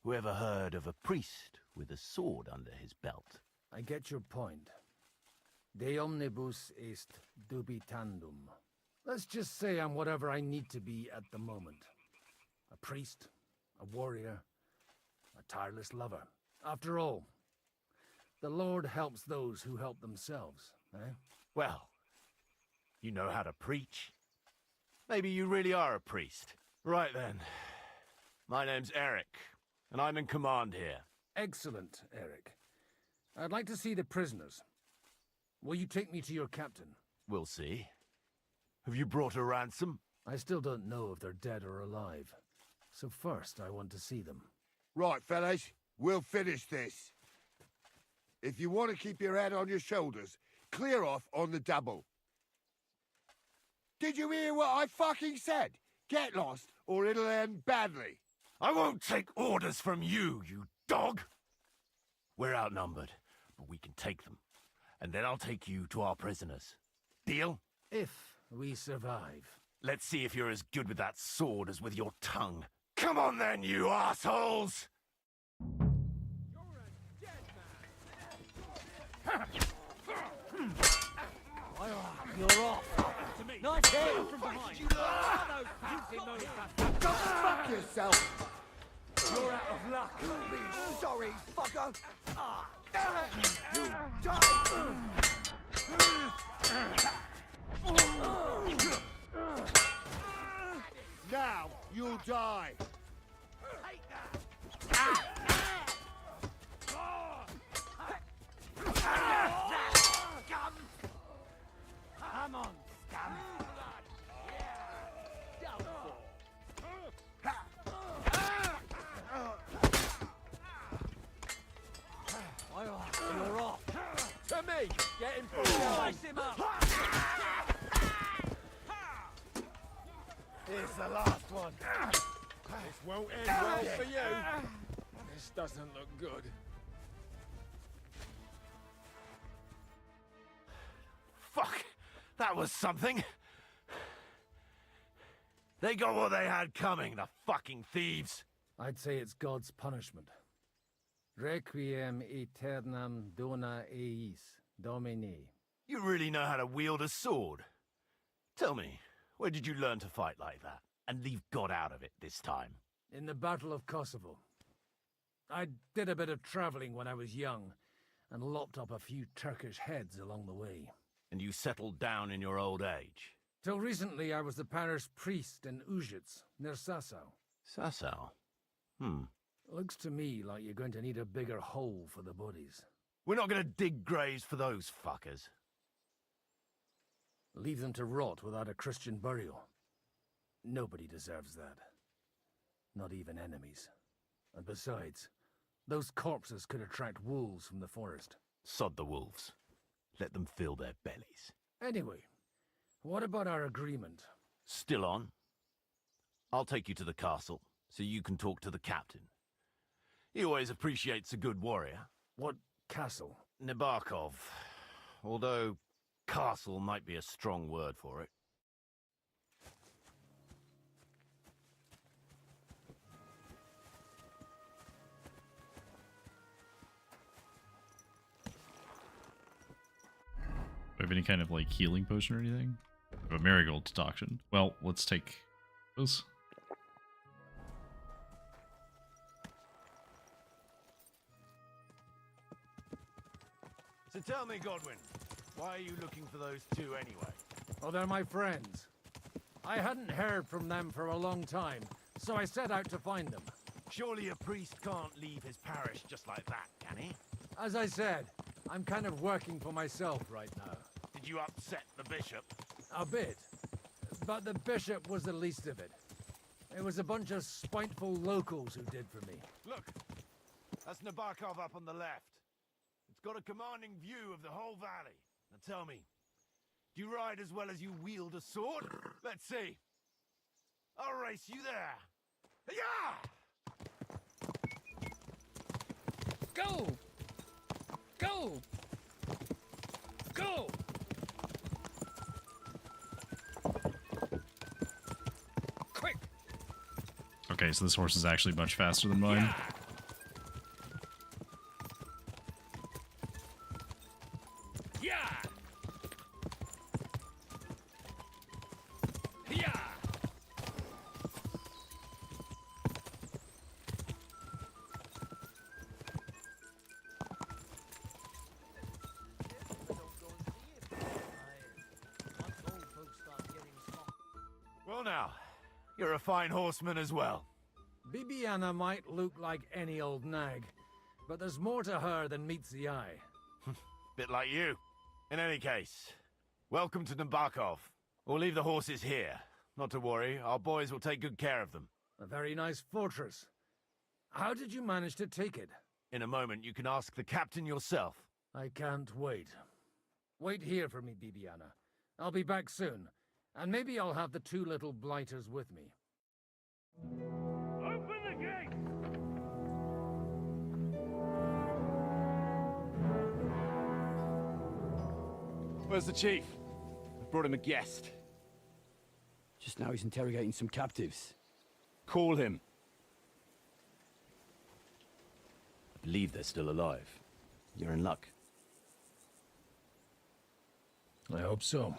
Whoever heard of a priest with a sword under his belt? I get your point. De omnibus est dubitandum. Let's just say I'm whatever I need to be at the moment. A priest, a warrior, a tireless lover. After all, the Lord helps those who help themselves, eh? Well, you know how to preach. Maybe you really are a priest. Right then. My name's Eric, and I'm in command here. Excellent, Eric. I'd like to see the prisoners. Will you take me to your captain? We'll see. Have you brought a ransom? I still don't know if they're dead or alive. So first, I want to see them. Right, fellas. We'll finish this. If you want to keep your head on your shoulders, clear off on the double. Did you hear what I fucking said? Get lost, or it'll end badly. I won't take orders from you, you dog! We're outnumbered, but we can take them. And then I'll take you to our prisoners. Deal? If we survive. Let's see if you're as good with that sword as with your tongue. Come on then, you assholes! You're Now you'll die. Come on, scum. You're off. To me! Get him from Slice him up! Here's the last one. This won't end well for you. This doesn't look good. Fuck! That was something! They got what they had coming, the fucking thieves! I'd say it's God's punishment. Requiem aeternam dona eis, Domini. You really know how to wield a sword? Tell me, where did you learn to fight like that? And leave God out of it this time? In the Battle of Kosovo. I did a bit of traveling when I was young, and lopped up a few Turkish heads along the way. And you settled down in your old age? Till recently I was the parish priest in Užice, near Sasau. Sasau? Looks to me like you're going to need a bigger hole for the bodies. We're not gonna dig graves for those fuckers. Leave them to rot without a Christian burial. Nobody deserves that. Not even enemies. And besides, those corpses could attract wolves from the forest. Sod the wolves. Let them fill their bellies. Anyway, what about our agreement? Still on? I'll take you to the castle, so you can talk to the captain. He always appreciates a good warrior. What castle? Nabokov. Although, castle might be a strong word for it. Do we have any kind of like healing potion or anything? We have a marigold decoction. Well, let's take those. So tell me, Godwin, why are you looking for those two anyway? Oh, they're my friends. I hadn't heard from them for a long time, so I set out to find them. Surely a priest can't leave his parish just like that, can he? As I said, I'm kind of working for myself right now. Did you upset the bishop? A bit. But the bishop was the least of it. It was a bunch of spiteful locals who did for me. Look, that's Nabokov up on the left. It's got a commanding view of the whole valley. Now tell me, do you ride as well as you wield a sword? Let's see. I'll race you there. Yeah! Go! Go! Go! Quick! Okay, so this horse is actually much faster than mine. Yeah! Yeah! Well now, you're a fine horseman as well. Bibiana might look like any old nag, but there's more to her than meets the eye. Bit like you. In any case, welcome to Nabokov. We'll leave the horses here. Not to worry, our boys will take good care of them. A very nice fortress. How did you manage to take it? In a moment, you can ask the captain yourself. I can't wait. Wait here for me, Bibiana. I'll be back soon, and maybe I'll have the two little blighters with me. Open the gate! Where's the chief? I brought him a guest. Just now he's interrogating some captives. Call him. I believe they're still alive. You're in luck. I hope so.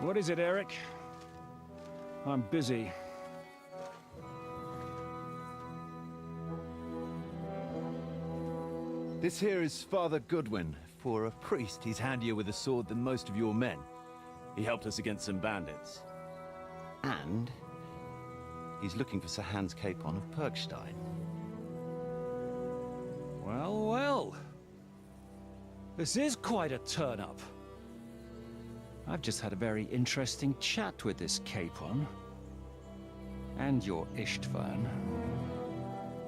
What is it, Eric? I'm busy. This here is Father Goodwin. For a priest, he's handier with a sword than most of your men. He helped us against some bandits. And he's looking for Sir Hans Capon of Perkstein. Well, well. This is quite a turn-up. I've just had a very interesting chat with this Capon. And your Ishtvan.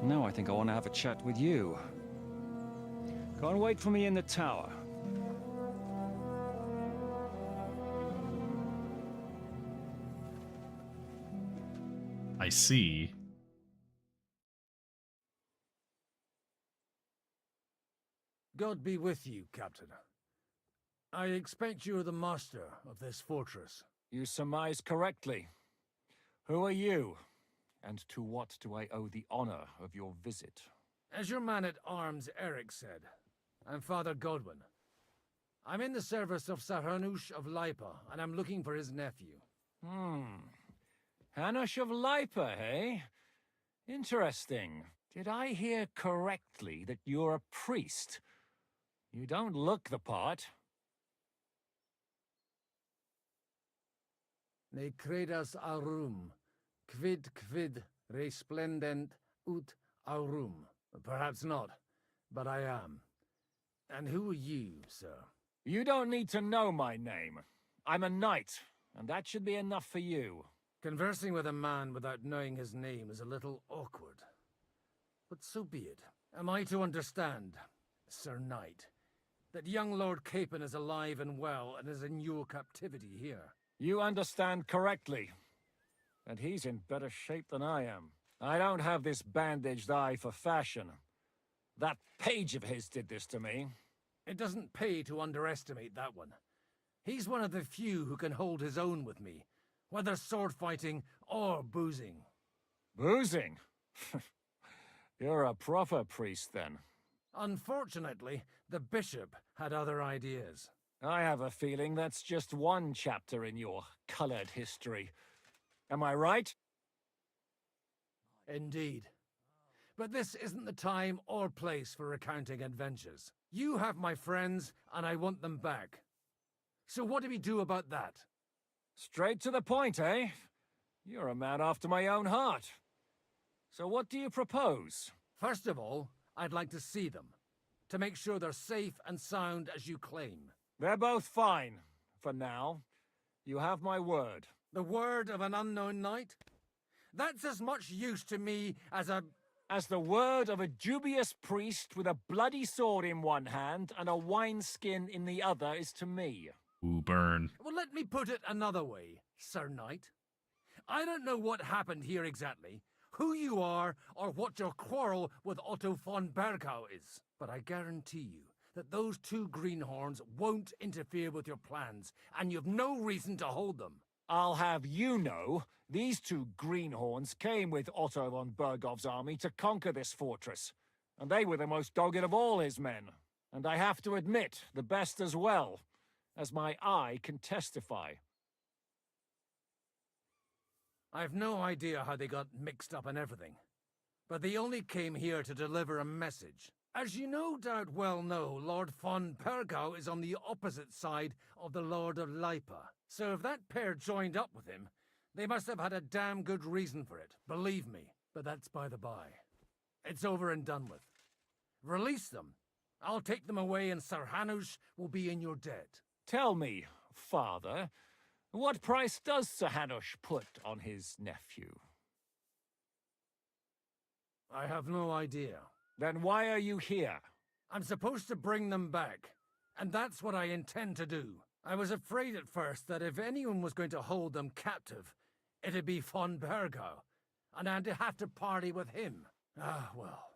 Now I think I want to have a chat with you. Go and wait for me in the tower. I see. God be with you, Captain. I expect you're the master of this fortress. You surmise correctly. Who are you? And to what do I owe the honor of your visit? As your man-at-arms Eric said, I'm Father Godwin. I'm in the service of Sir Hanush of Lipa, and I'm looking for his nephew. Hanush of Lipa, eh? Interesting. Did I hear correctly that you're a priest? You don't look the part. Ne credas aurum, quid resplendent ut aurum. Perhaps not, but I am. And who are you, sir? You don't need to know my name. I'm a knight, and that should be enough for you. Conversing with a man without knowing his name is a little awkward. But so be it. Am I to understand, Sir Knight, that young Lord Capon is alive and well and is in your captivity here? You understand correctly. And he's in better shape than I am. I don't have this bandaged eye for fashion. That page of his did this to me. It doesn't pay to underestimate that one. He's one of the few who can hold his own with me, whether sword fighting or boozing. Boozing? You're a proper priest, then. Unfortunately, the bishop had other ideas. I have a feeling that's just one chapter in your colored history. Am I right? Indeed. But this isn't the time or place for recounting adventures. You have my friends, and I want them back. So what do we do about that? Straight to the point, eh? You're a man after my own heart. So what do you propose? First of all, I'd like to see them, to make sure they're safe and sound as you claim. They're both fine, for now. You have my word. The word of an unknown knight? That's as much use to me as the word of a dubious priest with a bloody sword in one hand and a wineskin in the other is to me. Ooh, burn. Well, let me put it another way, Sir Knight. I don't know what happened here exactly, who you are, or what your quarrel with Otto von Burgow is. But I guarantee you that those two greenhorns won't interfere with your plans, and you've no reason to hold them. I'll have you know, these two greenhorns came with Otto von Burgov's army to conquer this fortress, and they were the most dogged of all his men. And I have to admit, the best as well, as my eye can testify. I've no idea how they got mixed up in everything, but they only came here to deliver a message. As you no doubt well know, Lord von Burgow is on the opposite side of the Lord of Lipa. So if that pair joined up with him, they must have had a damn good reason for it, believe me. But that's by the by. It's over and done with. Release them. I'll take them away and Sir Hanush will be in your debt. Tell me, Father, what price does Sir Hanush put on his nephew? I have no idea. Then why are you here? I'm supposed to bring them back, and that's what I intend to do. I was afraid at first that if anyone was going to hold them captive, it'd be von Burgow, and I'd have to party with him. Ah, well.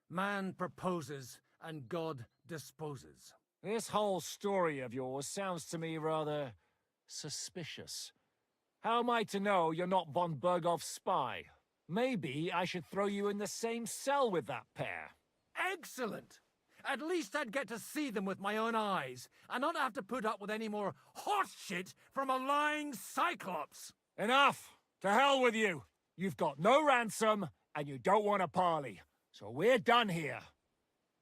Man proposes, and God disposes. This whole story of yours sounds to me rather suspicious. How am I to know you're not von Burgov's spy? Maybe I should throw you in the same cell with that pair. Excellent! At least I'd get to see them with my own eyes, and not have to put up with any more horse shit from a lying cyclops! Enough! To hell with you! You've got no ransom, and you don't want a parley. So we're done here.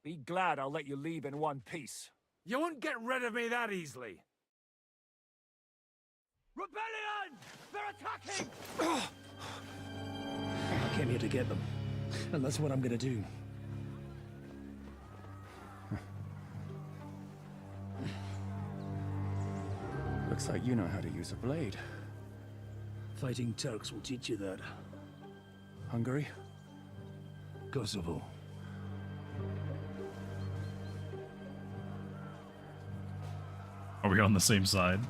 Be glad I'll let you leave in one piece. You won't get rid of me that easily. Rebellion! They're attacking! I came here to get them, and that's what I'm gonna do. Looks like you know how to use a blade. Fighting Turks will teach you that. Hungary? Kosovo. Are we on the same side?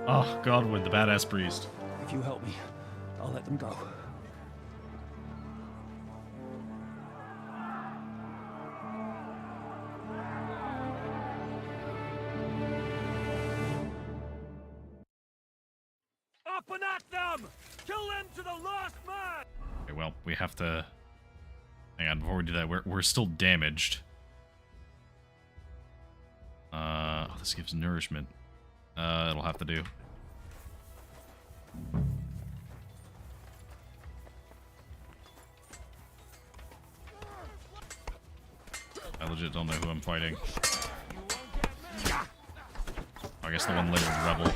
Oh, Godwin, the badass priest. If you help me, I'll let them go. Up and at them! Kill them to the last man! Okay, well, we have to... Hang on, before we do that, we're still damaged. Oh, this gives nourishment. It'll have to do. I legit don't know who I'm fighting. I guess the one labeled Rebel.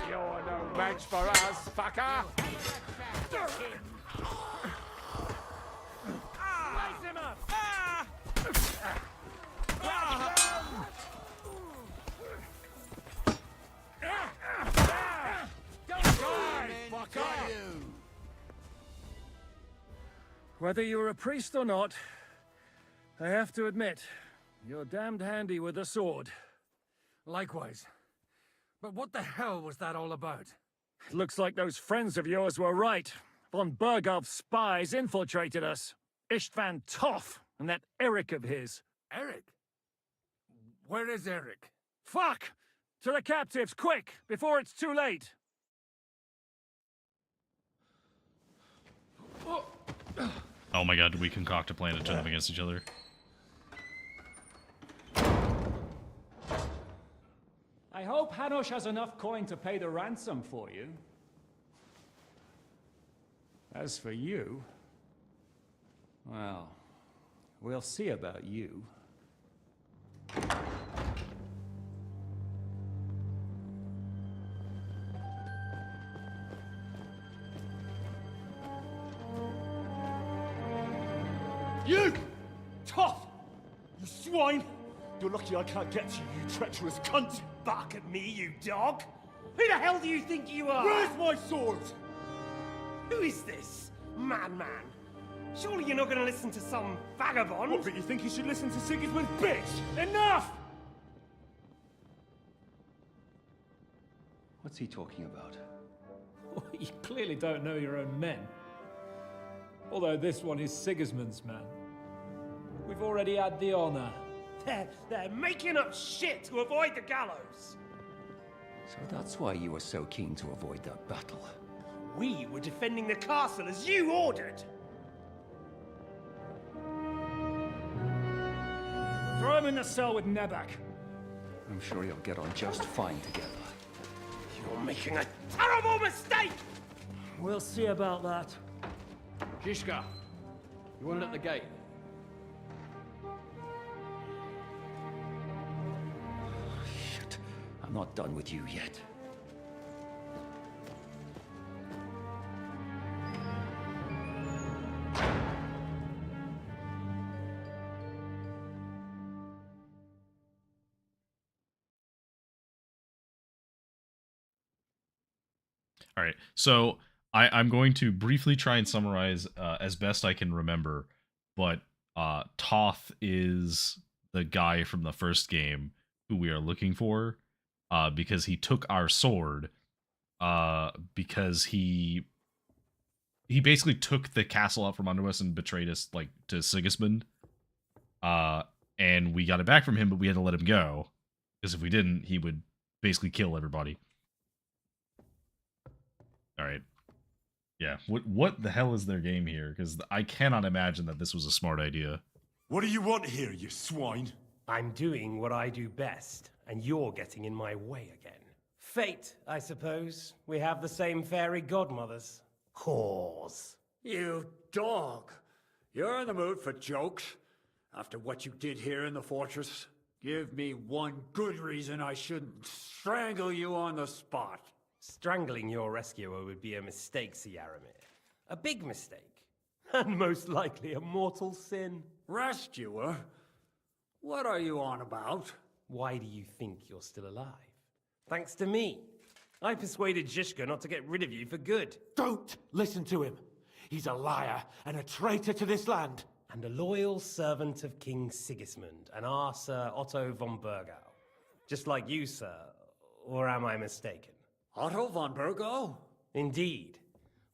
You're no match for us, fucker! Raise him up! Whether you're a priest or not, I have to admit, you're damned handy with a sword. Likewise. But what the hell was that all about? Looks like those friends of yours were right. Von Burgow's spies infiltrated us. Istvan Toth and that Eric of his. Eric? Where is Eric? Fuck! To the captives, quick, before it's too late! Oh my god, did we concoct a plan to turn them against each other? I hope Hanush has enough coin to pay the ransom for you. As for you, well, we'll see about you. You! Tough! You swine! You're lucky I can't get to you, you treacherous cunt! Bark at me, you dog! Who the hell do you think you are? Where's my sword? Who is this? Madman. Surely you're not going to listen to some vagabond? What, but you think you should listen to Sigismund's bitch? Enough! What's he talking about? You clearly don't know your own men. Although this one is Sigismund's man. We've already had the honor. They're making up shit to avoid the gallows. So that's why you were so keen to avoid that battle. We were defending the castle as you ordered. Throw him in the cell with Nebak. I'm sure you'll get on just fine together. You're making a terrible mistake! We'll see about that. Shishka, you want it at the gate? Shit, I'm not done with you yet. All right, so I'm going to briefly try and summarize as best I can remember, but Toth is the guy from the first game who we are looking for because he took our sword because he basically took the castle out from under us and betrayed us like to Sigismund, and we got it back from him, but we had to let him go because if we didn't, he would basically kill everybody. Yeah, what the hell is their game here? Because I cannot imagine that this was a smart idea. What do you want here, you swine? I'm doing what I do best, and you're getting in my way again. Fate, I suppose. We have the same fairy godmothers. Whores. You dog! You're in the mood for jokes? After what you did here in the fortress? Give me one good reason I shouldn't strangle you on the spot. Strangling your rescuer would be a mistake, Sierramir. A big mistake. And most likely a mortal sin. Rescuer? What are you on about? Why do you think you're still alive? Thanks to me. I persuaded Zhishka not to get rid of you for good. Don't listen to him. He's a liar and a traitor to this land. And a loyal servant of King Sigismund and our Sir Otto von Burgow. Just like you, sir. Or am I mistaken? Otto von Burgow? Indeed.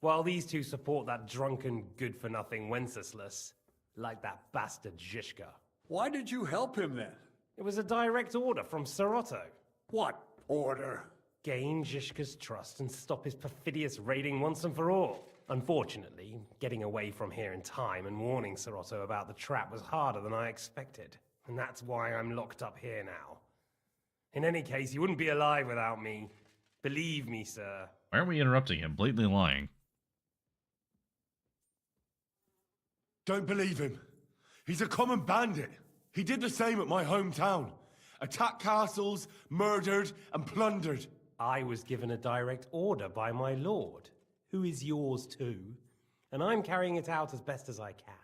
While these two support that drunken, good-for-nothing Wenceslas, like that bastard Zhishka. Why did you help him then? It was a direct order from Sir Otto. What order? Gain Zhishka's trust and stop his perfidious raiding once and for all. Unfortunately, getting away from here in time and warning Sir Otto about the trap was harder than I expected. And that's why I'm locked up here now. In any case, you wouldn't be alive without me. Believe me, sir. Why aren't we interrupting him? Blatantly lying. Don't believe him. He's a common bandit. He did the same at my hometown. Attacked castles, murdered, and plundered. I was given a direct order by my lord, who is yours too, and I'm carrying it out as best as I can.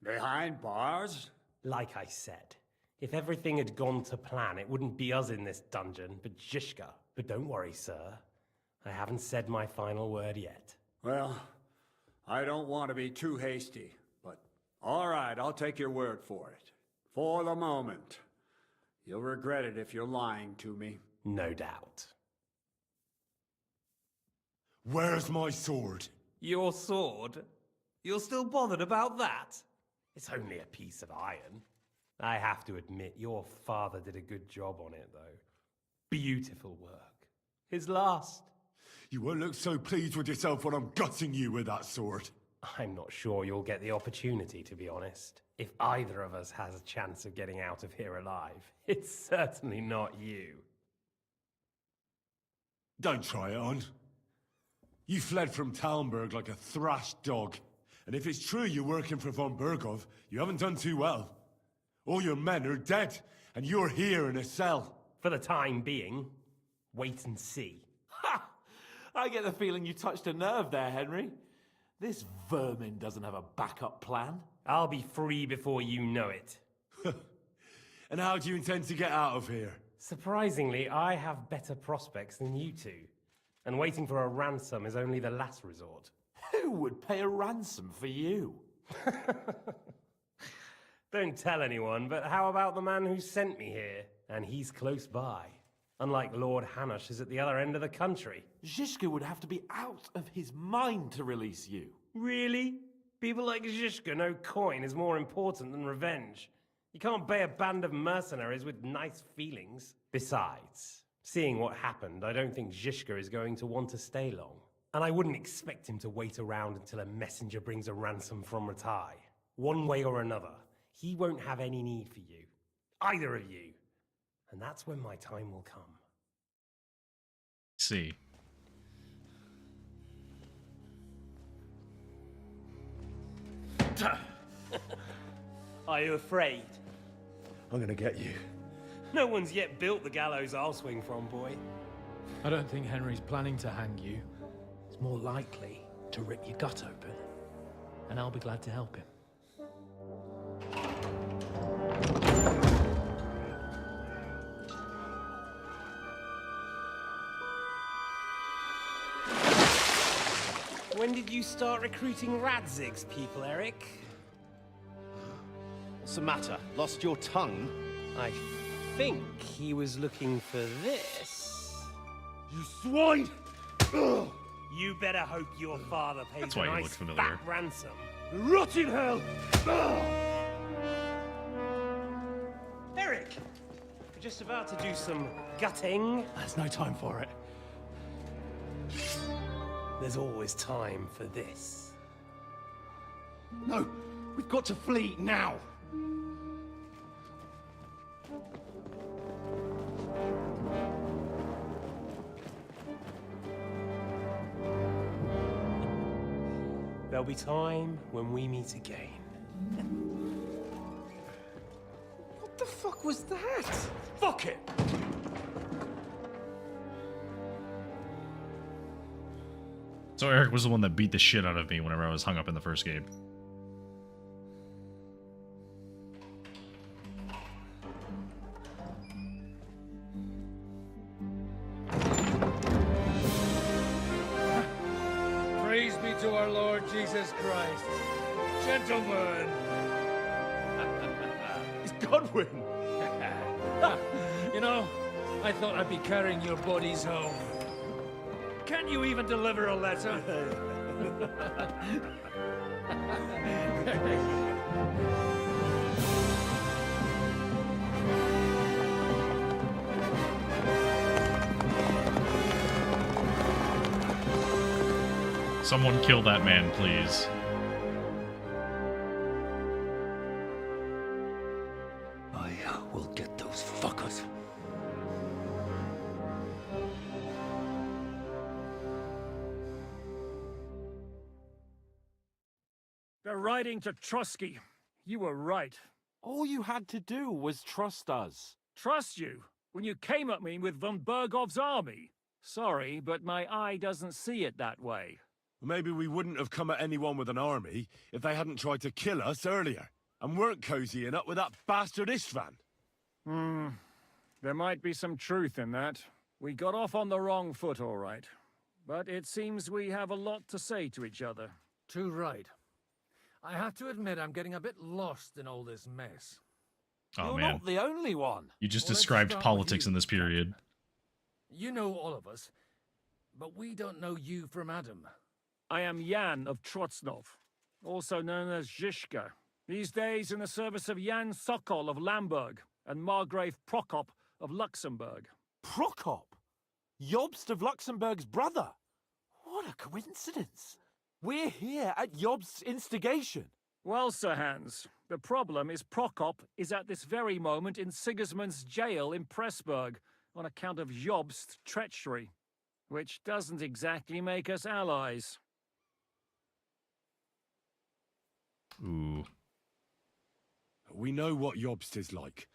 Behind bars? Like I said, if everything had gone to plan, it wouldn't be us in this dungeon, but Zhishka. But don't worry, sir. I haven't said my final word yet. Well, I don't want to be too hasty, but all right, I'll take your word for it. For the moment. You'll regret it if you're lying to me. No doubt. Where's my sword? Your sword? You're still bothered about that? It's only a piece of iron. I have to admit, your father did a good job on it, though. Beautiful work. His last. You won't look so pleased with yourself when I'm gutting you with that sword. I'm not sure you'll get the opportunity, to be honest. If either of us has a chance of getting out of here alive, it's certainly not you. Don't try it on. You fled from Talmberg like a thrashed dog. And if it's true you're working for von Burgow, you haven't done too well. All your men are dead, and you're here in a cell. For the time being, wait and see. Ha! I get the feeling you touched a nerve there, Henry. This vermin doesn't have a backup plan. I'll be free before you know it. And how do you intend to get out of here? Surprisingly, I have better prospects than you two. And waiting for a ransom is only the last resort. Who would pay a ransom for you? Don't tell anyone, but how about the man who sent me here? And he's close by. Unlike Lord Hanush is at the other end of the country. Zhishka would have to be out of his mind to release you. Really? People like Zhishka know coin is more important than revenge. You can't pay a band of mercenaries with nice feelings. Besides, seeing what happened, I don't think Zhishka is going to want to stay long. And I wouldn't expect him to wait around until a messenger brings a ransom from Ratai. One way or another, he won't have any need for you. Either of you. And that's when my time will come. See. Are you afraid? I'm gonna get you. No one's yet built the gallows I'll swing from, boy. I don't think Henry's planning to hang you. It's more likely to rip your gut open. And I'll be glad to help him. When did you start recruiting Radzig's people, Eric? What's the matter? Lost your tongue? I think he was looking for this. You swine! Ugh. You better hope your father pays That's a why you look nice familiar. fat ransom. Rot in hell! Eric! We're just about to do some gutting. There's no time for it. there's always time for this. No, we've got to flee now. There'll be time when we meet again. What the fuck was that? Fuck it! So Eric was the one that beat the shit out of me whenever I was hung up in the first game. Praise be to our Lord Jesus Christ. Gentlemen! It's Godwin! You know, I thought I'd be carrying your bodies home. Can you even deliver a letter? Someone kill that man, please. I will get those fuckers. They're riding to Trusky. You were right. All you had to do was trust us. Trust you? When you came at me with von Burgov's army? Sorry, but my eye doesn't see it that way. Maybe we wouldn't have come at anyone with an army if they hadn't tried to kill us earlier, and weren't cozying up with that bastard Istvan. There might be some truth in that. We got off on the wrong foot, all right. But it seems we have a lot to say to each other. Too right. I have to admit I'm getting a bit lost in all this mess. Oh, You're man. not the only one. You just Well, let's described start with politics you, in this period. You know all of us, but we don't know you from Adam. I am Jan of Trotsnov, also known as Zhishka. These days in the service of Jan Sokol of Lamberg and Margrave Prokop of Luxembourg. Prokop? Jobst of Luxembourg's brother? What a coincidence. We're here at Jobst's instigation. Well, Sir Hans, the problem is Prokop is at this very moment in Sigismund's jail in Pressburg on account of Jobst's treachery, which doesn't exactly make us allies. Ooh. We know what Jobst is like,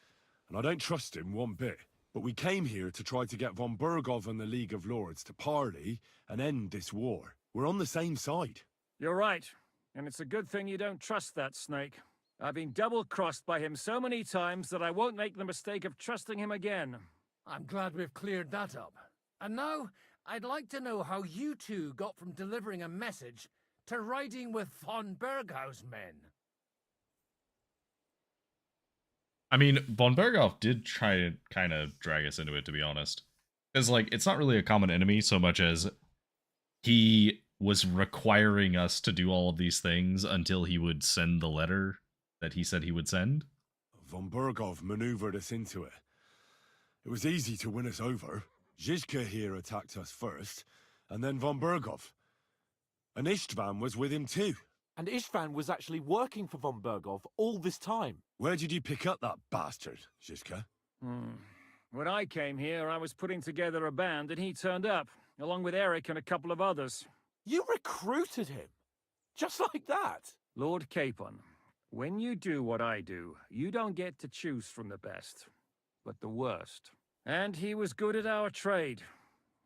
and I don't trust him one bit. But we came here to try to get von Burgov and the League of Lords to parley and end this war. We're on the same side. You're right, and it's a good thing you don't trust that snake. I've been double-crossed by him so many times that I won't make the mistake of trusting him again. I'm glad we've cleared that up. And now, I'd like to know how you two got from delivering a message to riding with von Burgow's men. I mean, von Burgow did try to kind of drag us into it, to be honest. Because, like, it's not really a common enemy so much as he was requiring us to do all of these things until he would send the letter that he said he would send. Von Burgov maneuvered us into it. It was easy to win us over. Zhizka here attacked us first, and then von Burgov. And Istvan was with him too. And Istvan was actually working for von Burgov all this time. Where did you pick up that bastard, Zhizka? When I came here, I was putting together a band, and he turned up, along with Eric and a couple of others. You recruited him? Just like that? Lord Capon, when you do what I do, you don't get to choose from the best, but the worst. And he was good at our trade.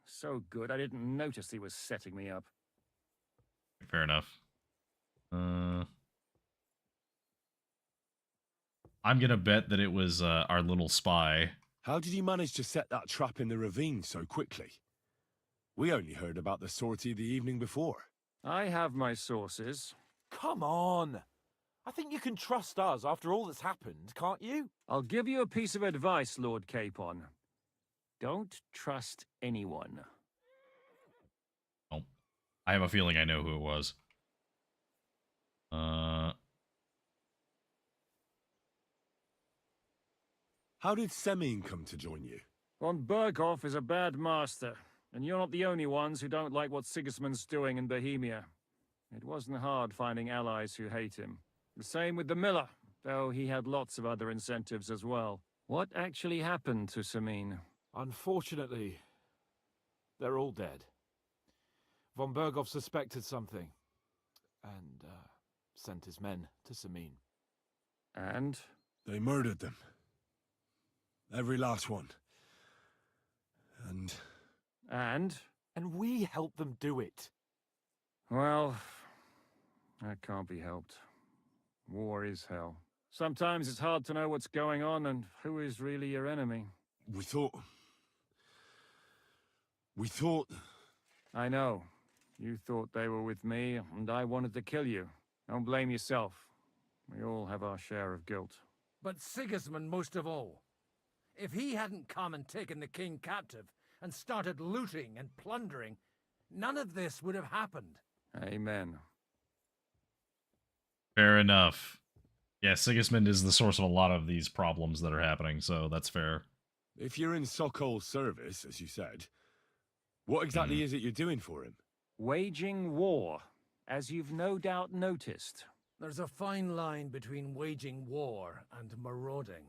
So good, I didn't notice he was setting me up. Fair enough. I'm gonna bet that it was our little spy. How did you manage to set that trap in the ravine so quickly? We only heard about the sortie the evening before. I have my sources. Come on. I think you can trust us after all that's happened, can't you? I'll give you a piece of advice, Lord Capon. Don't trust anyone. Oh, I have a feeling I know who it was. How did Semyon come to join you? Von Burgov is a bad master, And you're not the only ones who don't like what Sigismund's doing in Bohemia. It wasn't hard finding allies who hate him. The same with the miller, though he had lots of other incentives as well. What actually happened to Samine? Unfortunately, they're all dead. Von Burgow suspected something, and sent his men to Samine. And? They murdered them. Every last one. And? And we helped them do it. Well, that can't be helped. War is hell. Sometimes it's hard to know what's going on and who is really your enemy. We thought... I know. You thought they were with me, and I wanted to kill you. Don't blame yourself. We all have our share of guilt. But Sigismund most of all. If he hadn't come and taken the king captive, and started looting and plundering, none of this would have happened. Amen. Fair enough. Yeah, Sigismund is the source of a lot of these problems that are happening, so that's fair. If you're in Sokol's service, as you said, what exactly is it you're doing for him? Waging war, as you've no doubt noticed. There's a fine line between waging war and marauding.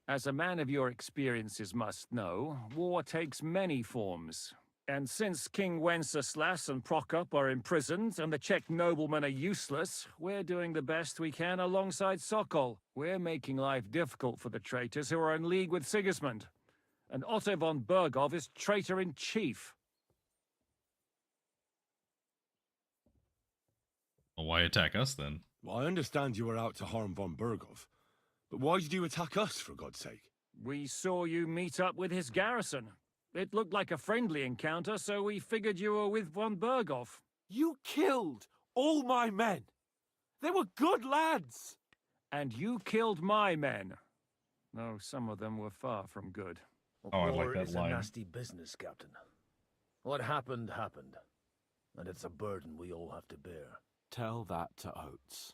As a man of your experiences must know, war takes many forms. And since King Wenceslas and Prokop are imprisoned and the Czech noblemen are useless, we're doing the best we can alongside Sokol. We're making life difficult for the traitors who are in league with Sigismund. And Otto von Burgow is traitor-in-chief. Well, why attack us then? Well, I understand you were out to harm von Burgow, but why did you attack us, for God's sake? We saw you meet up with his garrison. It looked like a friendly encounter, so we figured you were with von Burgow. You killed all my men! They were good lads! And you killed my men. Though some of them were far from good. Oh, I like that War is line. a nasty business, Captain. What happened, happened. And it's a burden we all have to bear. Tell that to Oates.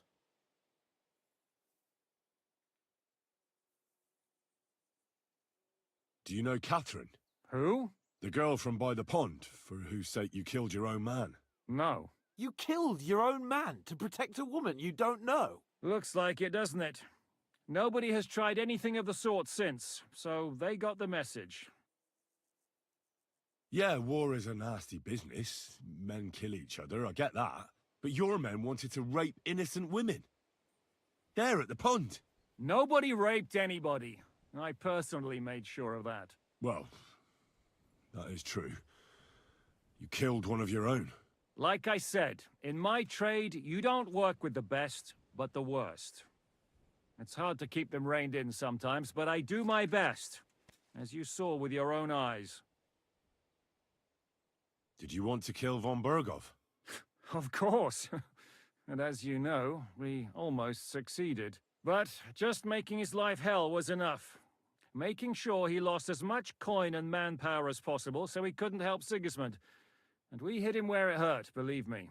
Do you know Catherine? Who? The girl from by the pond, for whose sake you killed your own man. No. You killed your own man to protect a woman you don't know. Looks like it, doesn't it? Nobody has tried anything of the sort since, so they got the message. Yeah, war is a nasty business. Men kill each other, I get that. But your men wanted to rape innocent women. There at the pond. Nobody raped anybody. I personally made sure of that. Well, that is true. You killed one of your own. Like I said, in my trade, you don't work with the best, but the worst. It's hard to keep them reined in sometimes, but I do my best, as you saw with your own eyes. Did you want to kill von Burgow? Of course. And as you know, we almost succeeded. But just making his life hell was enough. Making sure he lost as much coin and manpower as possible so he couldn't help Sigismund. And we hit him where it hurt, believe me.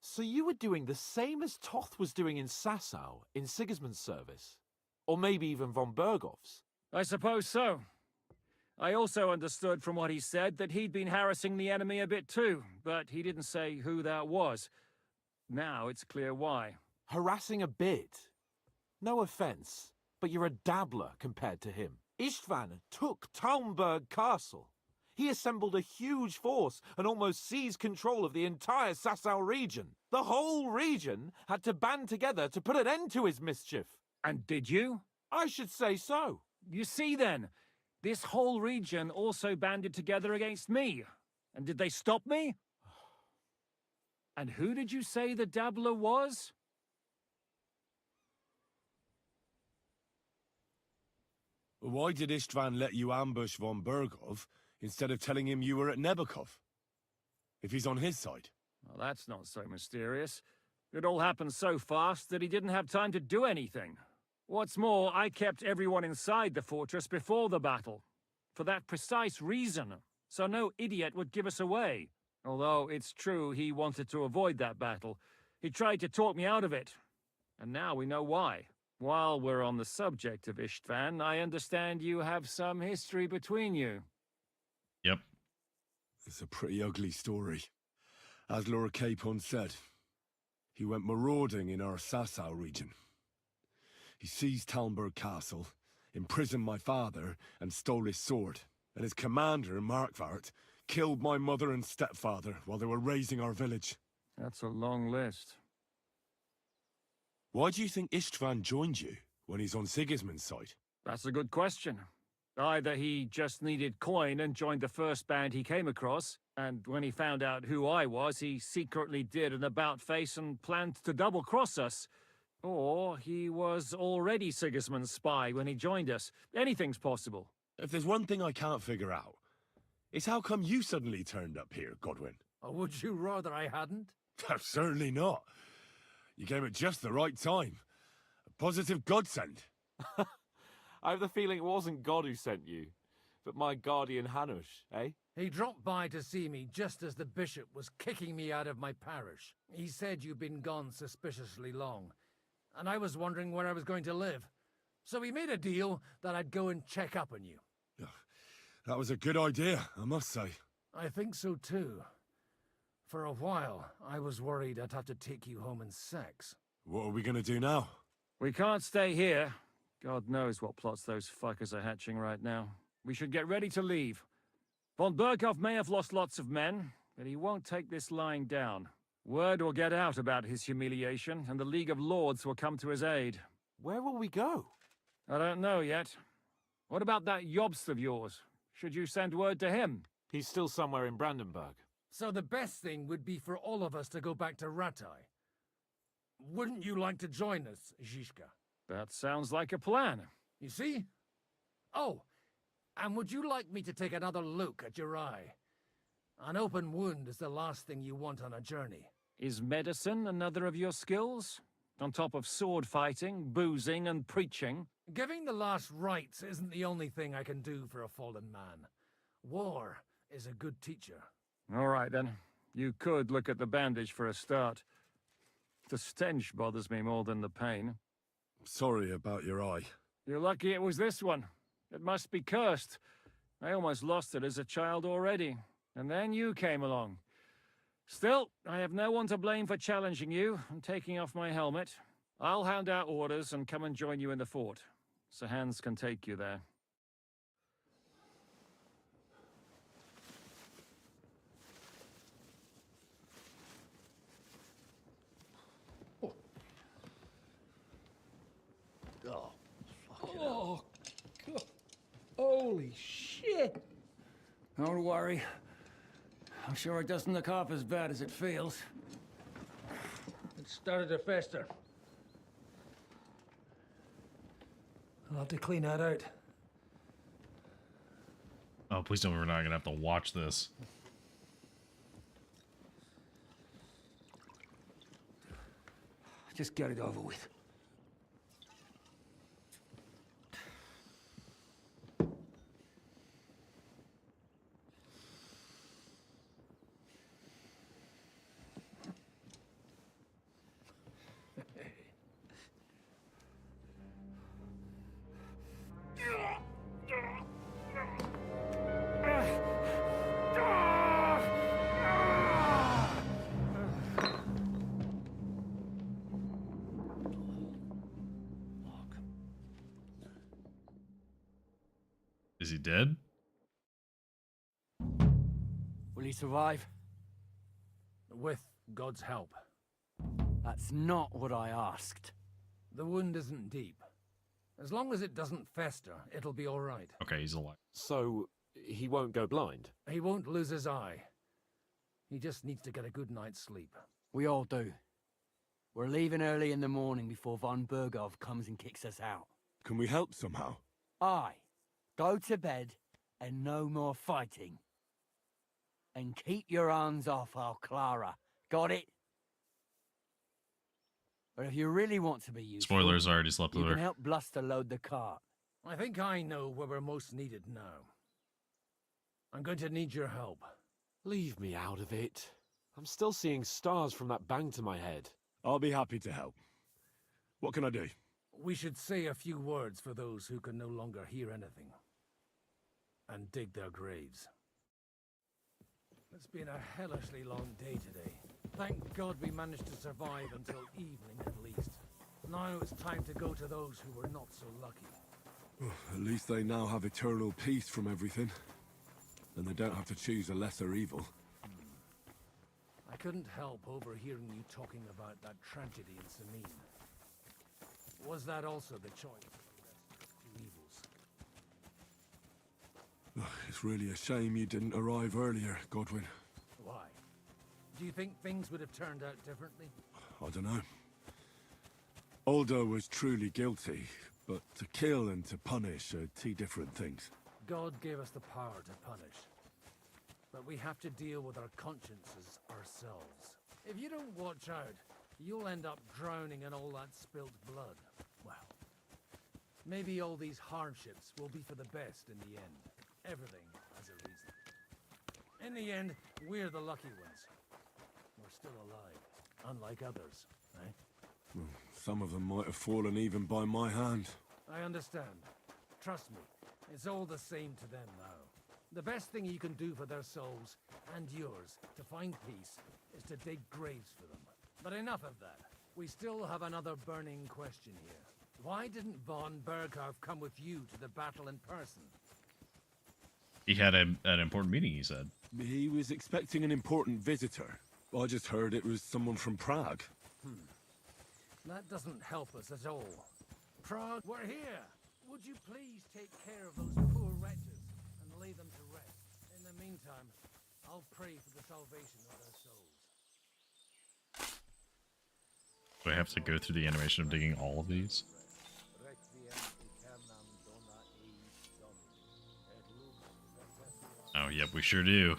So you were doing the same as Toth was doing in Sasau, in Sigismund's service? Or maybe even von Burgow's? I suppose so. I also understood from what he said that he'd been harassing the enemy a bit too, but he didn't say who that was. Now it's clear why. Harassing a bit? No offense, but you're a dabbler compared to him. Istvan took Talmberg Castle. He assembled a huge force and almost seized control of the entire Sasau region. The whole region had to band together to put an end to his mischief. And did you? I should say so. You see then, this whole region also banded together against me. And did they stop me? And who did you say the dabbler was? Why did Istvan let you ambush von Burgow instead of telling him you were at Nebakov? If he's on his side. Well, that's not so mysterious. It all happened so fast that he didn't have time to do anything. What's more, I kept everyone inside the fortress before the battle. For that precise reason. So no idiot would give us away. Although it's true he wanted to avoid that battle. He tried to talk me out of it. And now we know why. While we're on the subject of Istvan, I understand you have some history between you. Yep. It's a pretty ugly story. As Lord Capon said, he went marauding in our Sasau region. He seized Talmberg Castle, imprisoned my father, and stole his sword. And his commander, Markvart, killed my mother and stepfather while they were raising our village. That's a long list. Why do you think Istvan joined you when he's on Sigismund's side? That's a good question. Either he just needed coin and joined the first band he came across, and when he found out who I was, he secretly did an about-face and planned to double-cross us. Or he was already Sigismund's spy when he joined us. Anything's possible. If there's one thing I can't figure out, it's how come you suddenly turned up here, Godwin? Or would you rather I hadn't? Certainly not. You came at just the right time. A positive godsend. I have the feeling it wasn't God who sent you, but my guardian Hanush, eh? He dropped by to see me just as the bishop was kicking me out of my parish. He said you'd been gone suspiciously long, and I was wondering where I was going to live. So we made a deal that I'd go and check up on you. That was a good idea, I must say. I think so too. For a while, I was worried I'd have to take you home in sex. What are we gonna do now? We can't stay here. God knows what plots those fuckers are hatching right now. We should get ready to leave. Von Burgow may have lost lots of men, but he won't take this lying down. Word will get out about his humiliation, and the League of Lords will come to his aid. Where will we go? I don't know yet. What about that Jobst of yours? Should you send word to him? He's still somewhere in Brandenburg. So the best thing would be for all of us to go back to Ratai. Wouldn't you like to join us, Zizka? That sounds like a plan. You see? Oh, and would you like me to take another look at your eye? An open wound is the last thing you want on a journey. Is medicine another of your skills? On top of sword fighting, boozing, and preaching? Giving the last rites isn't the only thing I can do for a fallen man. War is a good teacher. All right, then. You could look at the bandage for a start. The stench bothers me more than the pain. Sorry about your eye. You're lucky it was this one. It must be cursed. I almost lost it as a child already. And then you came along. Still, I have no one to blame for challenging you and taking off my helmet. I'll hand out orders and come and join you in the fort. Sir Hans can take you there. Oh, oh, God. Holy shit! Don't worry. I'm sure it doesn't look half as bad as it feels. It started to fester. I'll have to clean that out. Oh, please tell me we're not gonna have to watch this. Just get it over with. Is he dead? Will he survive? With God's help. That's not what I asked. The wound isn't deep. As long as it doesn't fester, it'll be all right. Okay, he's alive. So, he won't go blind? He won't lose his eye. He just needs to get a good night's sleep. We all do. We're leaving early in the morning before von Burgow comes and kicks us out. Can we help somehow? Aye. Go to bed and no more fighting. And keep your hands off our Clara. Got it? But if you really want to be useful... Spoilers, I already slept with you her. can help Bluster load the cart. I think I know where we're most needed now. I'm going to need your help. Leave me out of it. I'm still seeing stars from that bang to my head. I'll be happy to help. What can I do? We should say a few words for those who can no longer hear anything. And dig their graves. It's been a hellishly long day today. Thank God we managed to survive until evening at least. Now it's time to go to those who were not so lucky. At least they now have eternal peace from everything. And they don't have to choose a lesser evil. I couldn't help overhearing you talking about that tragedy in Samine. Was that also the choice of two evils? It's really a shame you didn't arrive earlier, Godwin. Why? Do you think things would have turned out differently? I don't know. Aldo was truly guilty, but to kill and to punish are two different things. God gave us the power to punish. But we have to deal with our consciences ourselves. If you don't watch out, you'll end up drowning in all that spilt blood. Well, maybe all these hardships will be for the best in the end. Everything has a reason. In the end, we're the lucky ones. We're still alive, unlike others, eh? Well, some of them might have fallen even by my hand. I understand. Trust me, it's all the same to them now. The best thing you can do for their souls, and yours, to find peace, is to dig graves for them. But enough of that. We still have another burning question here. Why didn't von Burgow come with you to the battle in person? He had an important meeting, he said. He was expecting an important visitor. I just heard it was someone from Prague. That doesn't help us at all. Prague, we're here! Would you please take care of those poor wretches and lay them to rest? In the meantime, I'll pray for the salvation of their souls. Do I have to go through the animation of digging all of these? Oh, yep, we sure do.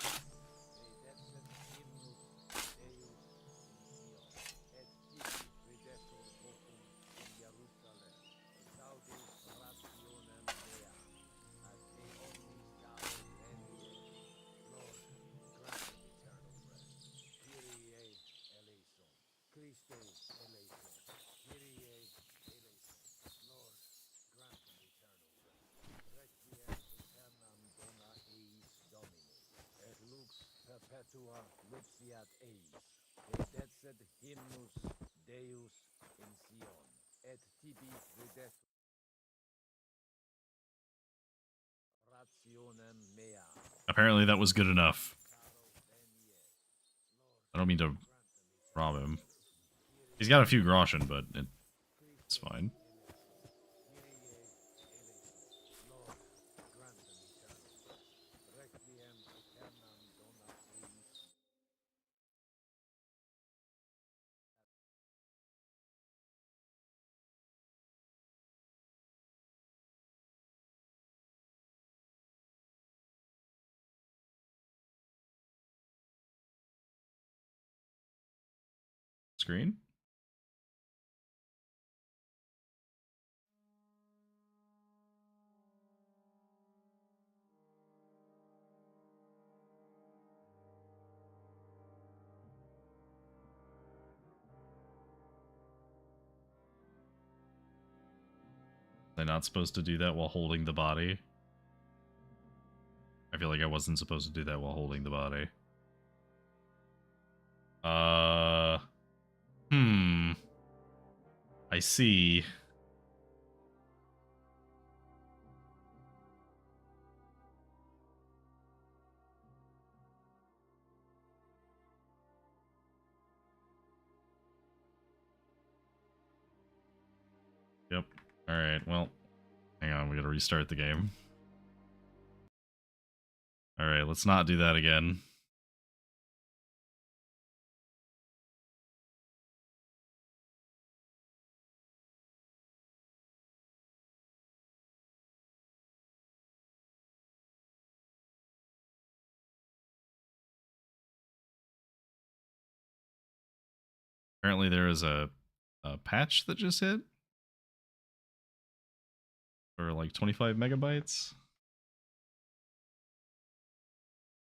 Perpetua luxiat eis, et decet hymnus Deus in Sion, et tibi videt rationem mea. Apparently that was good enough. I don't mean to rob him. He's got a few groschen, but it's fine. Screen? Am I not supposed to do that while holding the body? I feel like I wasn't supposed to do that while holding the body. I see. Yep. Alright, well, hang on, we gotta restart the game. Alright, let's not do that again. Apparently there is a patch that just hit. For like 25 megabytes.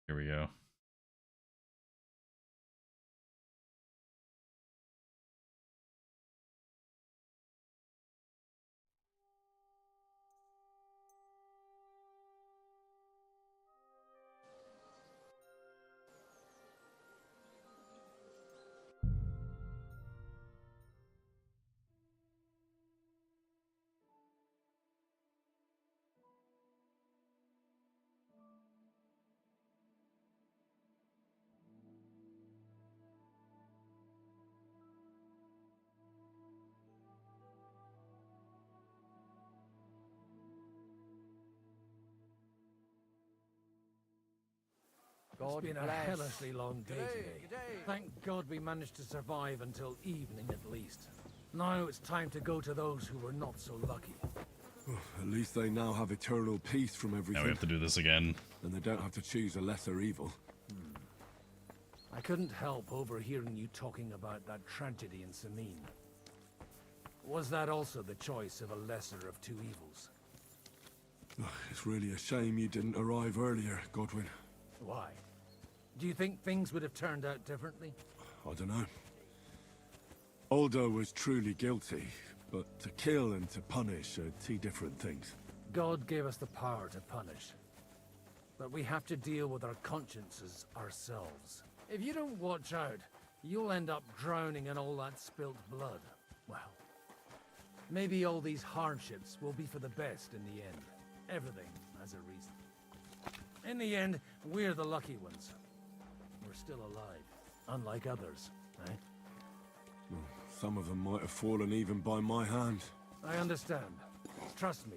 Here we go. It's been a hellishly long day today. Thank God we managed to survive until evening at least. Now it's time to go to those who were not so lucky. At least they now have eternal peace from everything. Now we have to do this again. And they don't have to choose a lesser evil. I couldn't help overhearing you talking about that tragedy in Samine. Was that also the choice of a lesser of two evils? It's really a shame you didn't arrive earlier, Godwin. Why? Do you think things would have turned out differently? I don't know. Aldo was truly guilty, but to kill and to punish are two different things. God gave us the power to punish. But we have to deal with our consciences ourselves. If you don't watch out, you'll end up drowning in all that spilt blood. Well, maybe all these hardships will be for the best in the end. Everything has a reason. In the end, we're the lucky ones. We're still alive, unlike others, eh? Well, some of them might have fallen even by my hand. I understand. Trust me,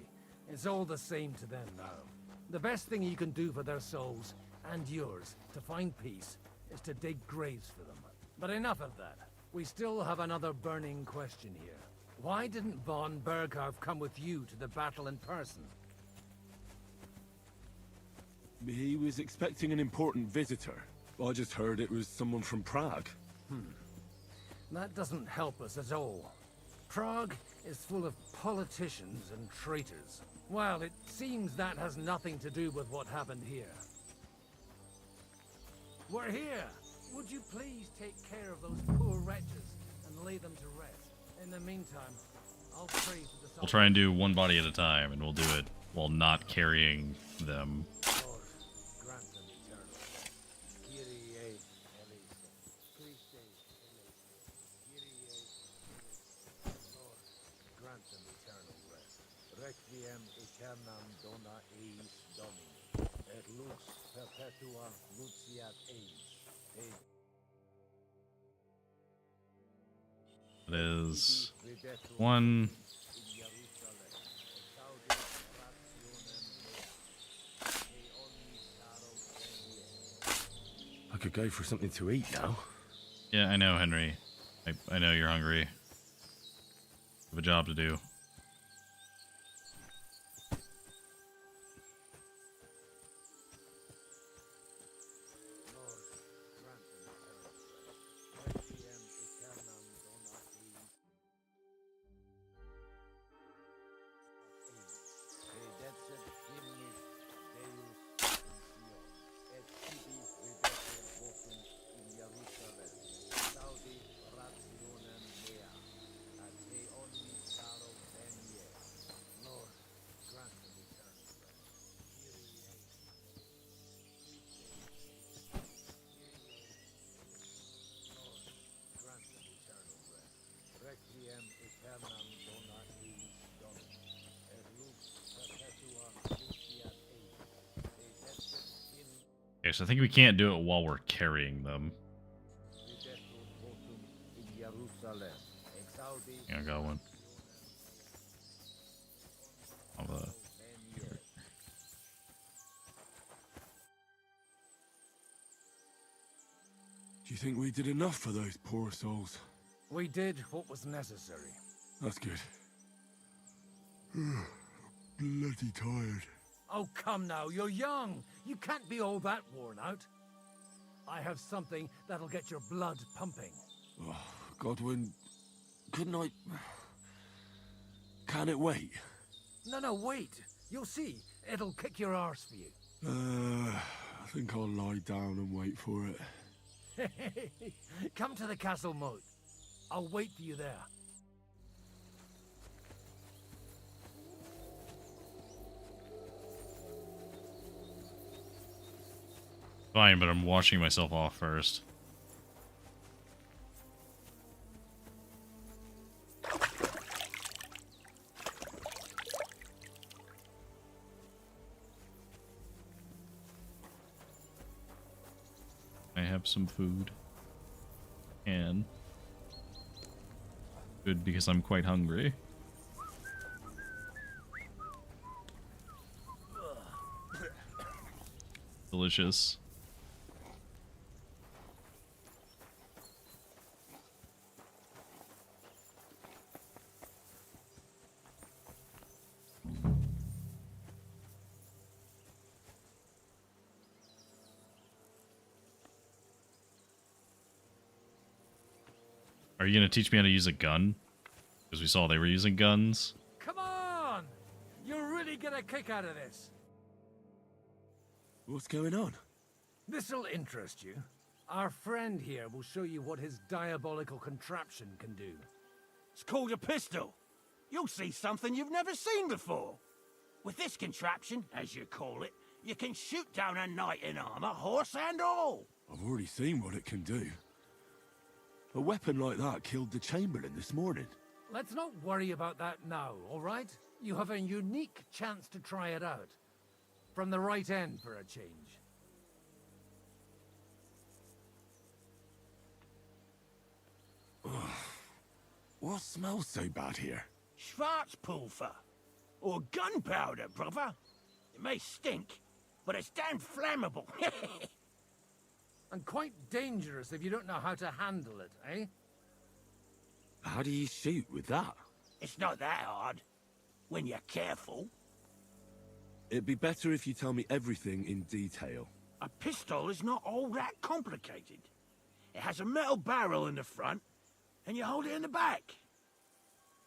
it's all the same to them now. The best thing you can do for their souls, and yours, to find peace, is to dig graves for them. But enough of that. We still have another burning question here. Why didn't von Burgow come with you to the battle in person? He was expecting an important visitor. I just heard it was someone from Prague. That doesn't help us at all. Prague is full of politicians and traitors. Well, it seems that has nothing to do with what happened here. We're here! Would you please take care of those poor wretches and lay them to rest? In the meantime, I'll pray for the... We'll try and do one body at a time, and we'll do it while not carrying them. Requiem aeternam dona eis Domini, et lux perpetua luciat eis. It is one. I could go for something to eat now. Yeah, I know, Henry. I know you're hungry. You have a job to do. Okay, so I think we can't do it while we're carrying them. Yeah, I got one. Do you think we did enough for those poor souls? We did what was necessary. That's good. Bloody tired. Oh, come now, you're young. You can't be all that worn out. I have something that'll get your blood pumping. Oh, Godwin, couldn't I... Can it wait? No, wait. You'll see. It'll kick your arse for you. I think I'll lie down and wait for it. Come to the castle moat. I'll wait for you there. Fine, but I'm washing myself off first. I have some food. And good because I'm quite hungry. Delicious. Are you gonna teach me how to use a gun? Because we saw they were using guns. Come on! You'll really get a kick out of this. What's going on? This'll interest you. Our friend here will show you what his diabolical contraption can do. It's called a pistol. You'll see something you've never seen before. With this contraption, as you call it, you can shoot down a knight in armor, horse and all. I've already seen what it can do. A weapon like that killed the Chamberlain this morning. Let's not worry about that now, all right? You have a unique chance to try it out. From the right end for a change. What smells so bad here? Schwarzpulver. Or gunpowder, brother. It may stink, but it's damn flammable. And quite dangerous if you don't know how to handle it, eh? How do you shoot with that? It's not that hard, when you're careful. It'd be better if you tell me everything in detail. A pistol is not all that complicated. It has a metal barrel in the front, and you hold it in the back.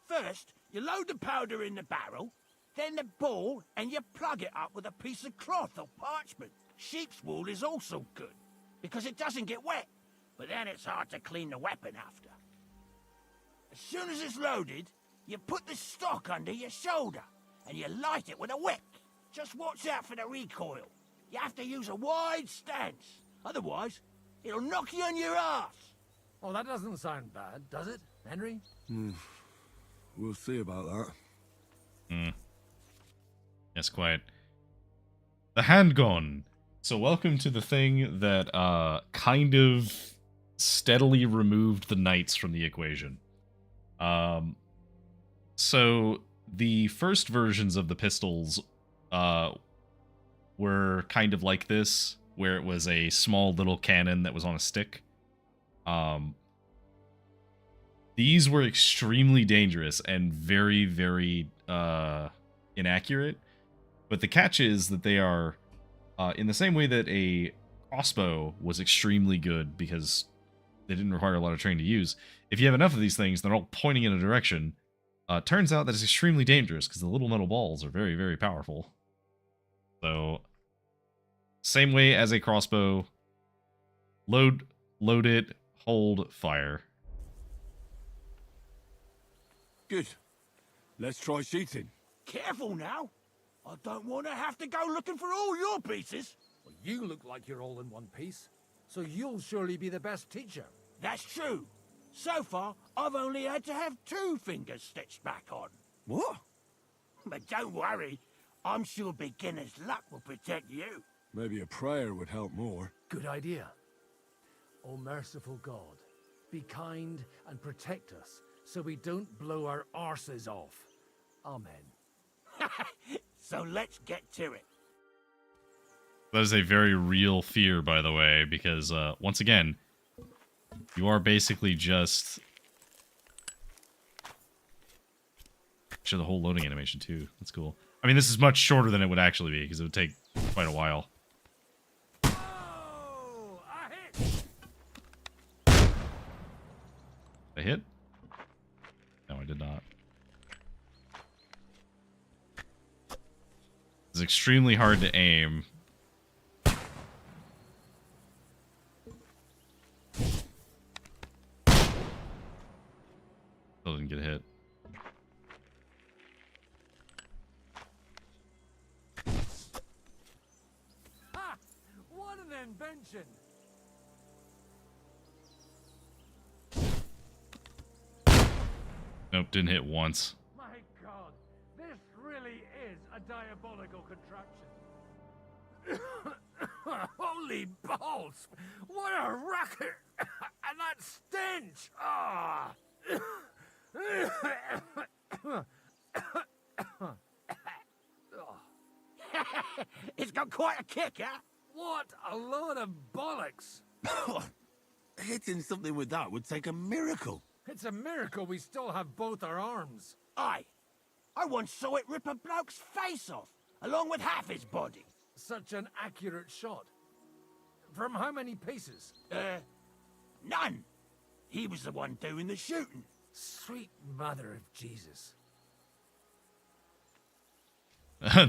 First, you load the powder in the barrel, then the ball, and you plug it up with a piece of cloth or parchment. Sheep's wool is also good, because it doesn't get wet, but then it's hard to clean the weapon after. As soon as it's loaded, you put the stock under your shoulder, and you light it with a wick. Just watch out for the recoil. You have to use a wide stance, otherwise it'll knock you on your ass. Oh, that doesn't sound bad, does it, Henry? We'll see about that. Yes, quite. The handgun. So welcome to the thing that kind of steadily removed the knights from the equation. So the first versions of the pistols were kind of like this, where it was a small little cannon that was on a stick. These were extremely dangerous and very, very inaccurate. But the catch is that they are, in the same way that a crossbow was extremely good because they didn't require a lot of training to use. If you have enough of these things, they're all pointing in a direction. Turns out that it's extremely dangerous because the little metal balls are very, very powerful. So, same way as a crossbow, load it, hold, fire. Good. Let's try shooting. Careful now. I don't want to have to go looking for all your pieces. Well, you look like you're all in one piece, so you'll surely be the best teacher. That's true. So far, I've only had to have 2 fingers stitched back on. What? But don't worry. I'm sure beginner's luck will protect you. Maybe a prayer would help more. Good idea. O merciful God, be kind and protect us so we don't blow our arses off. Amen. So let's get to it. That is a very real fear, by the way, because, once again, you are basically just... Show the whole loading animation, too. That's cool. I mean, this is much shorter than it would actually be, because it would take quite a while. Oh, a hit! I hit? No, I did not. It's extremely hard to aim. Still didn't get hit. Ha! What an invention! Nope, didn't hit once. My God, this really is a diabolical contraption. Holy balls! What a racket! And that stench! Ah! It's got quite a kick, huh? What a load of bollocks! Hitting something with that would take a miracle. It's a miracle we still have both our arms. Aye. I once saw it rip a bloke's face off, along with half his body. Such an accurate shot. From how many paces? None. He was the one doing the shooting. Sweet mother of Jesus.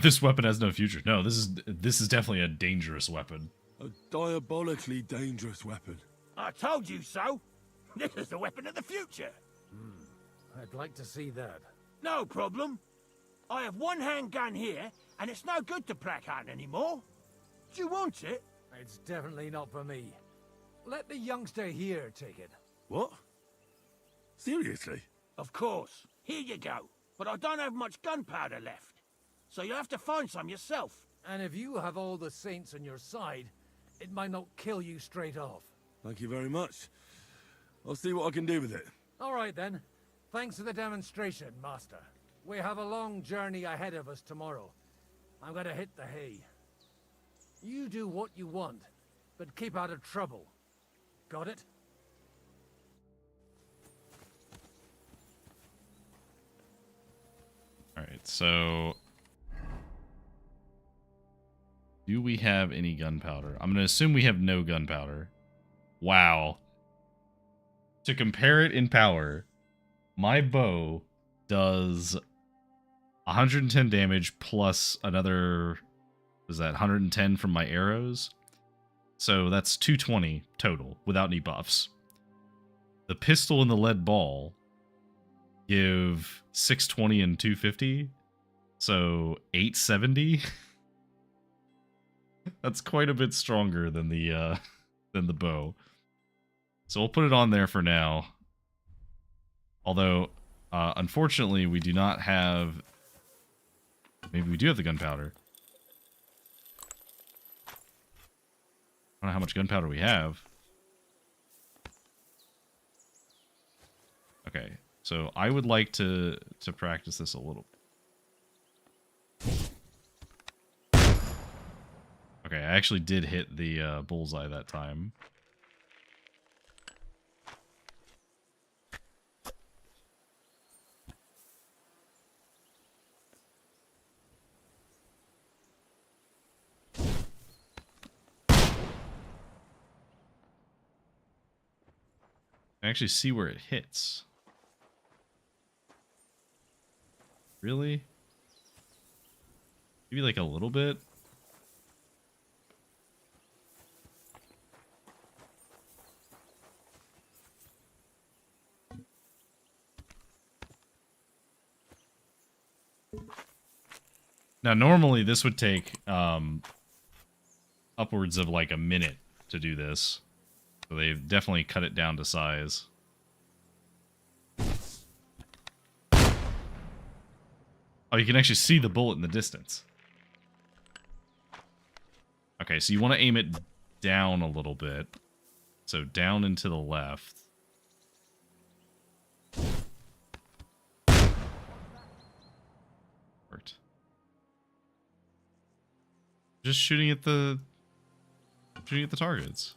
This weapon has no future. No, this is definitely a dangerous weapon. A diabolically dangerous weapon. I told you so. This is the weapon of the future. I'd like to see that. No problem. I have one handgun here, and it's no good to Placard anymore. Do you want it? It's definitely not for me. Let the youngster here take it. What? Seriously? Of course. Here you go. But I don't have much gunpowder left. So you have to find some yourself. And if you have all the saints on your side, it might not kill you straight off. Thank you very much. I'll see what I can do with it. All right then. Thanks for the demonstration, Master. We have a long journey ahead of us tomorrow. I'm gonna hit the hay. You do what you want, but keep out of trouble. Got it? Alright, so... do we have any gunpowder? I'm going to assume we have no gunpowder. Wow. To compare it in power, my bow does 110 damage plus another... was that 110 from my arrows? So that's 220 total, without any buffs. The pistol and the lead ball give 620 and 250, so 870. That's quite a bit stronger than the bow. So we'll put it on there for now. Although, unfortunately, we do not have... maybe we do have the gunpowder. I don't know how much gunpowder we have. Okay, so I would like to practice this a little. Okay, I actually did hit the bullseye that time. I actually see where it hits. Really? Maybe like a little bit? Now, normally this would take upwards of like a minute to do this. So they've definitely cut it down to size. Oh, you can actually see the bullet in the distance. Okay, so you want to aim it down a little bit. So down and to the left. Worked. Just shooting at the targets.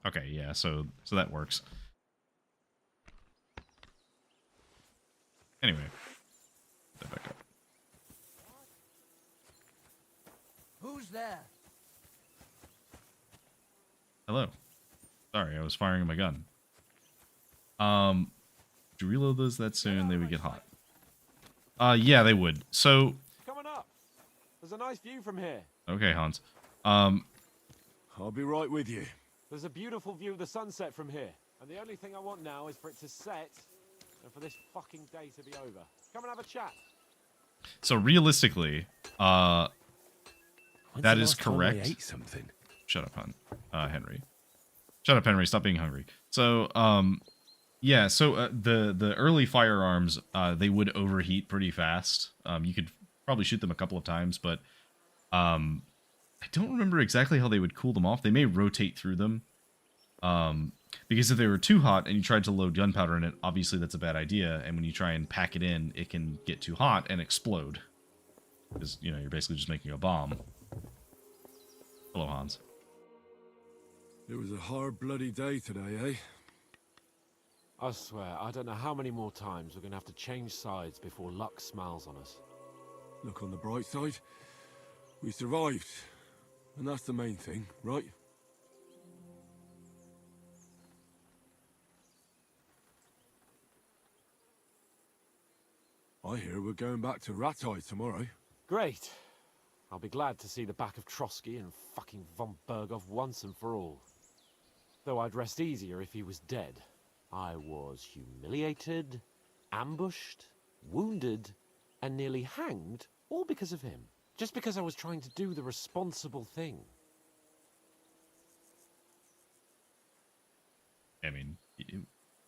Okay, yeah, so that works. Anyway, put that back up. Who's there? Hello. Sorry, I was firing my gun. Would you reload those that soon? They would get hot. Yeah, they would. So Coming up. There's a nice view from here. okay, Hans. I'll be right with you. There's a beautiful view of the sunset from here. And the only thing I want now is for it to set and for this fucking day to be over. Come and have a chat. So realistically, that is correct. I ate something. Shut up, Henry. Shut up, Henry. Stop being hungry. So, yeah. So the early firearms, they would overheat pretty fast. You could probably shoot them a couple of times, but I don't remember exactly how they would cool them off. They may rotate through them. Because if they were too hot and you tried to load gunpowder in it, obviously that's a bad idea. And when you try and pack it in, it can get too hot and explode. Because, you know, you're basically just making a bomb. Hello, Hans. It was a hard bloody day today, eh? I swear, I don't know how many more times we're going to have to change sides before luck smiles on us. Look on the bright side. We survived. And that's the main thing, right? I hear we're going back to Rattay tomorrow. Great. I'll be glad to see the back of Trotsky and fucking von Burgow once and for all. Though I'd rest easier if he was dead. I was humiliated, ambushed, wounded, and nearly hanged, all because of him. Just because I was trying to do the responsible thing. I mean,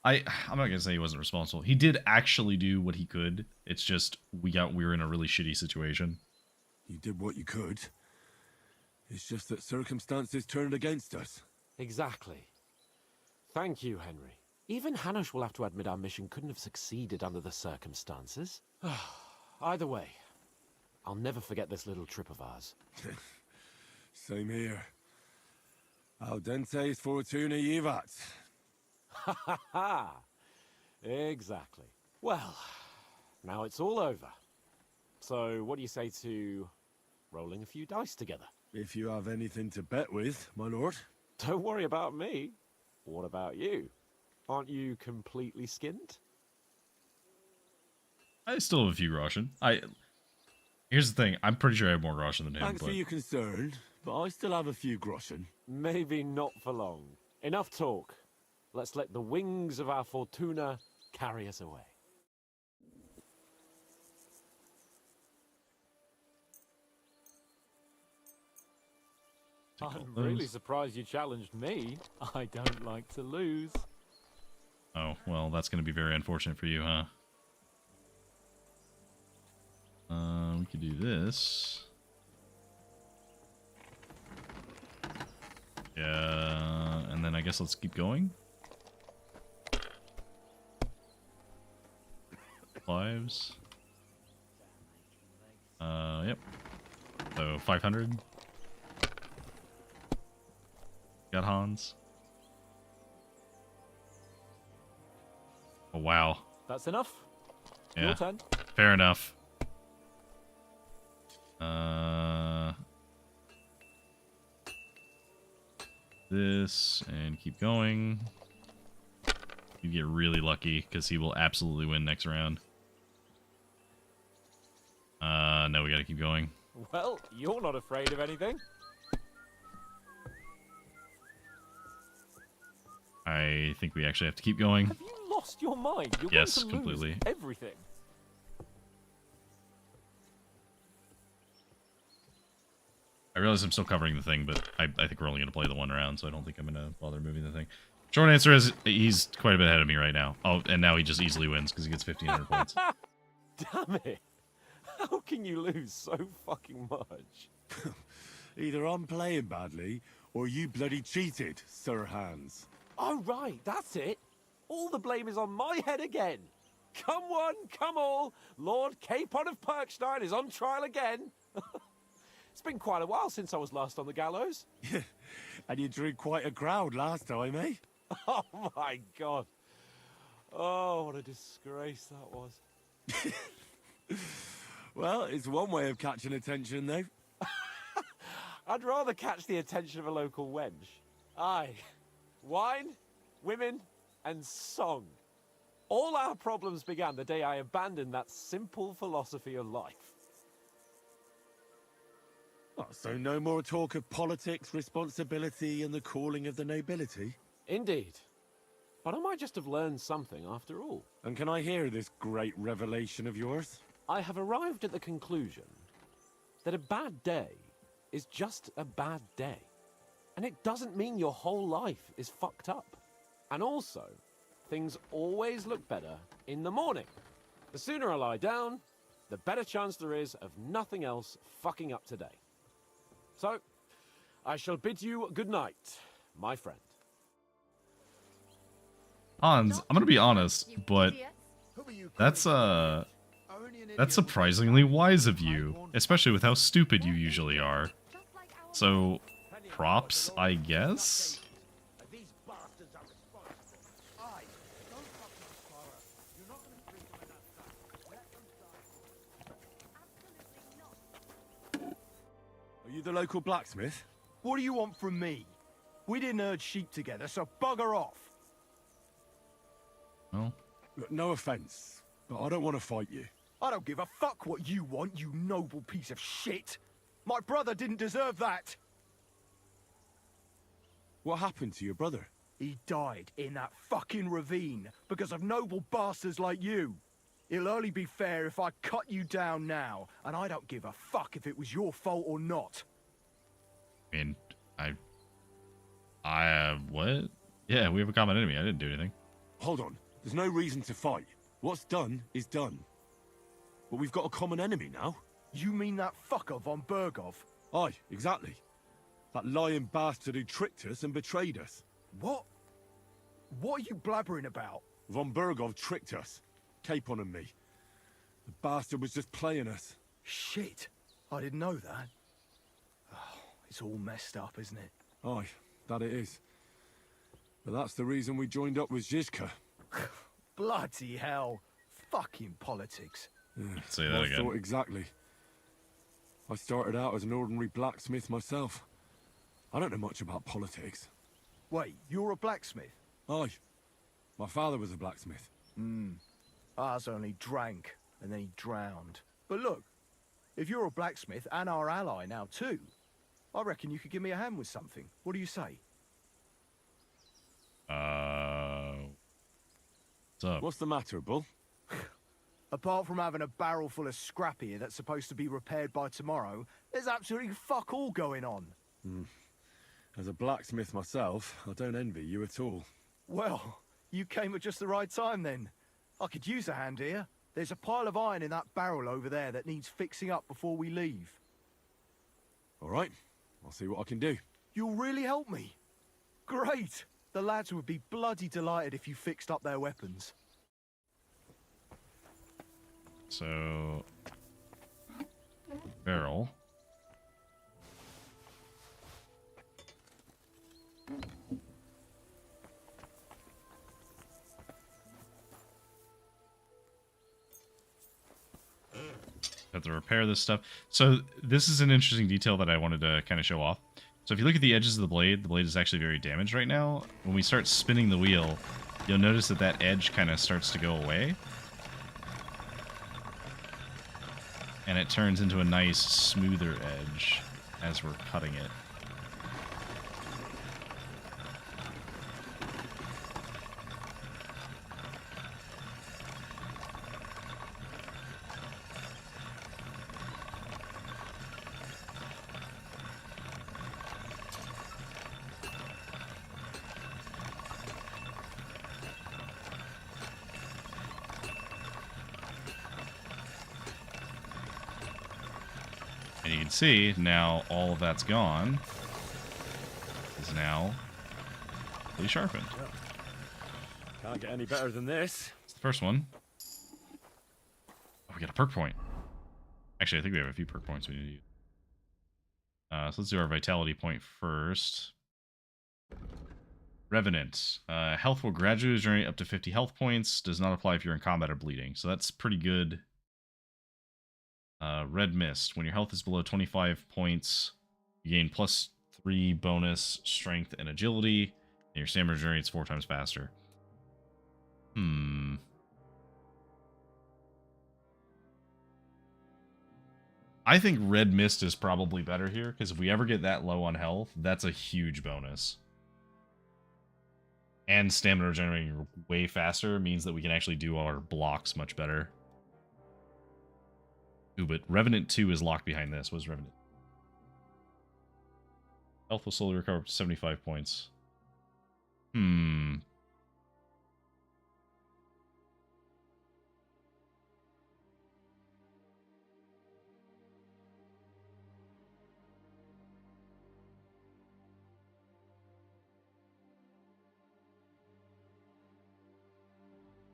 I'm not gonna say he wasn't responsible. He did actually do what he could. It's just we were in a really shitty situation. You did what you could. It's just that circumstances turned against us. Exactly. Thank you, Henry. Even Hanush will have to admit our mission couldn't have succeeded under the circumstances. Either way, I'll never forget this little trip of ours. Same here. Al dente fortuna jivat. Ha ha ha! Exactly. Well, now it's all over. So, what do you say to rolling a few dice together? If you have anything to bet with, my lord. Don't worry about me. What about you? Aren't you completely skinned? I still have a few groschen. Here's the thing. I'm pretty sure I have more groschen than him. Thanks for your concern, but I still have a few groschen. Maybe not for long. Enough talk. Let's let the wings of our fortuna carry us away. I'm really surprised you challenged me. I don't like to lose. Oh, well, that's going to be very unfortunate for you, huh? We could do this. Yeah, and then I guess let's keep going. Lives. Yep. So 500. Got Hans. Oh, wow. That's enough. Yeah. Your turn. Fair enough. This and keep going. You get really lucky because he will absolutely win next round. No, we gotta keep going. Well, you're not afraid of anything. I think we actually have to keep going. Have you lost your mind? You're Yes, going to completely. lose everything. I realize I'm still covering the thing, but I think we're only going to play the one round, so I don't think I'm going to bother moving the thing. Short answer is he's quite a bit ahead of me right now. Oh, and now he just easily wins because he gets 1,500 points. Damn it. How can you lose so fucking much? Either I'm playing badly, or you bloody cheated, Sir Hans. Oh, right, that's it. All the blame is on my head again. Come one, come all. Lord Capon of Perkstein is on trial again. It's been quite a while since I was last on the gallows. And you drew quite a crowd last time, eh? Oh, my God. Oh, what a disgrace that was. Well, it's one way of catching attention, though. I'd rather catch the attention of a local wench. Aye. Wine, women, and song. All our problems began the day I abandoned that simple philosophy of life. Oh, so no more talk of politics, responsibility, and the calling of the nobility? Indeed. But I might just have learned something after all. And can I hear this great revelation of yours? I have arrived at the conclusion that a bad day is just a bad day. And it doesn't mean your whole life is fucked up. And also, things always look better in the morning. The sooner I lie down, the better chance there is of nothing else fucking up today. So, I shall bid you good night, my friend. Hans, I'm gonna be honest, but that's surprisingly wise of you, especially with how stupid you usually are. So, props, I guess? the local blacksmith? What do you want from me? We didn't herd sheep together, so bugger off. Well, look, no offense, but I don't want to fight you. I don't give a fuck what you want, you noble piece of shit. My brother didn't deserve that. What happened to your brother? He died in that fucking ravine because of noble bastards like you. It'll only be fair if I cut you down now, and I don't give a fuck if it was your fault or not. I mean, what? Yeah, we have a common enemy. I didn't do anything. Hold on. There's no reason to fight. What's done is done. But we've got a common enemy now. You mean that fucker von Burgow? Aye, exactly. That lying bastard who tricked us and betrayed us. What? What are you blabbering about? Von Burgow tricked us. Capon and me. The bastard was just playing us. Shit. I didn't know that. Oh, it's all messed up, isn't it? Aye, that it is. But that's the reason we joined up with Zizka. Bloody hell. Fucking politics. Yeah, say that again. I thought exactly. I started out as an ordinary blacksmith myself. I don't know much about politics. Wait, you're a blacksmith? Aye. My father was a blacksmith. Ours only drank, and then he drowned. But look, if you're a blacksmith and our ally now too, I reckon you could give me a hand with something. What do you say? What's up? What's the matter, Bull? Apart from having a barrel full of scrap here that's supposed to be repaired by tomorrow, there's absolutely fuck all going on. As a blacksmith myself, I don't envy you at all. Well, you came at just the right time then. I could use a hand here. There's a pile of iron in that barrel over there that needs fixing up before we leave. All right, I'll see what I can do. You'll really help me? Great! The lads would be bloody delighted if you fixed up their weapons. So, barrel. Have to repair this stuff. So this is an interesting detail that I wanted to kind of show off. So if you look at the edges of the blade is actually very damaged right now. When we start spinning the wheel, you'll notice that that edge kind of starts to go away. And it turns into a nice, smoother edge as we're cutting it. And you can see now all of that's gone. Is now fully sharpened. Can't get any better than this. It's the first one. Oh, we got a perk point. Actually, I think we have a few perk points we need to use. So let's do our vitality point first. Revenant. Health will gradually regenerate up to 50 health points. Does not apply if you're in combat or bleeding. So that's pretty good. Red Mist. When your health is below 25 points, you gain +3 bonus strength and agility, and your stamina regenerates 4 times faster. I think Red Mist is probably better here, because if we ever get that low on health, that's a huge bonus. And stamina regenerating way faster means that we can actually do our blocks much better. Ooh, but Revenant 2 is locked behind this. What's Revenant? Health will slowly recover up to 75 points.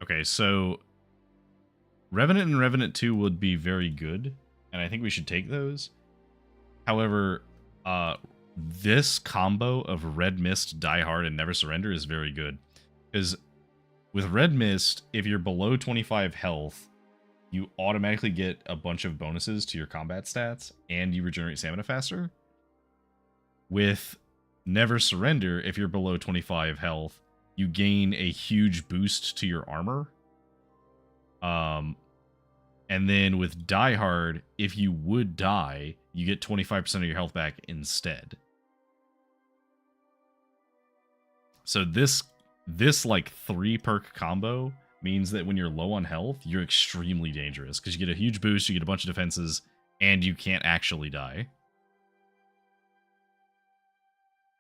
Okay, so Revenant and Revenant 2 would be very good, and I think we should take those. However, this combo of Red Mist, Die Hard, and Never Surrender is very good. Because with Red Mist, if you're below 25 health, you automatically get a bunch of bonuses to your combat stats, and you regenerate stamina faster. with Never Surrender, if you're below 25 health, you gain a huge boost to your armor. And then with Die Hard, if you would die, you get 25% of your health back instead. So this like 3 perk combo means that when you're low on health, you're extremely dangerous because you get a huge boost, you get a bunch of defenses, and you can't actually die.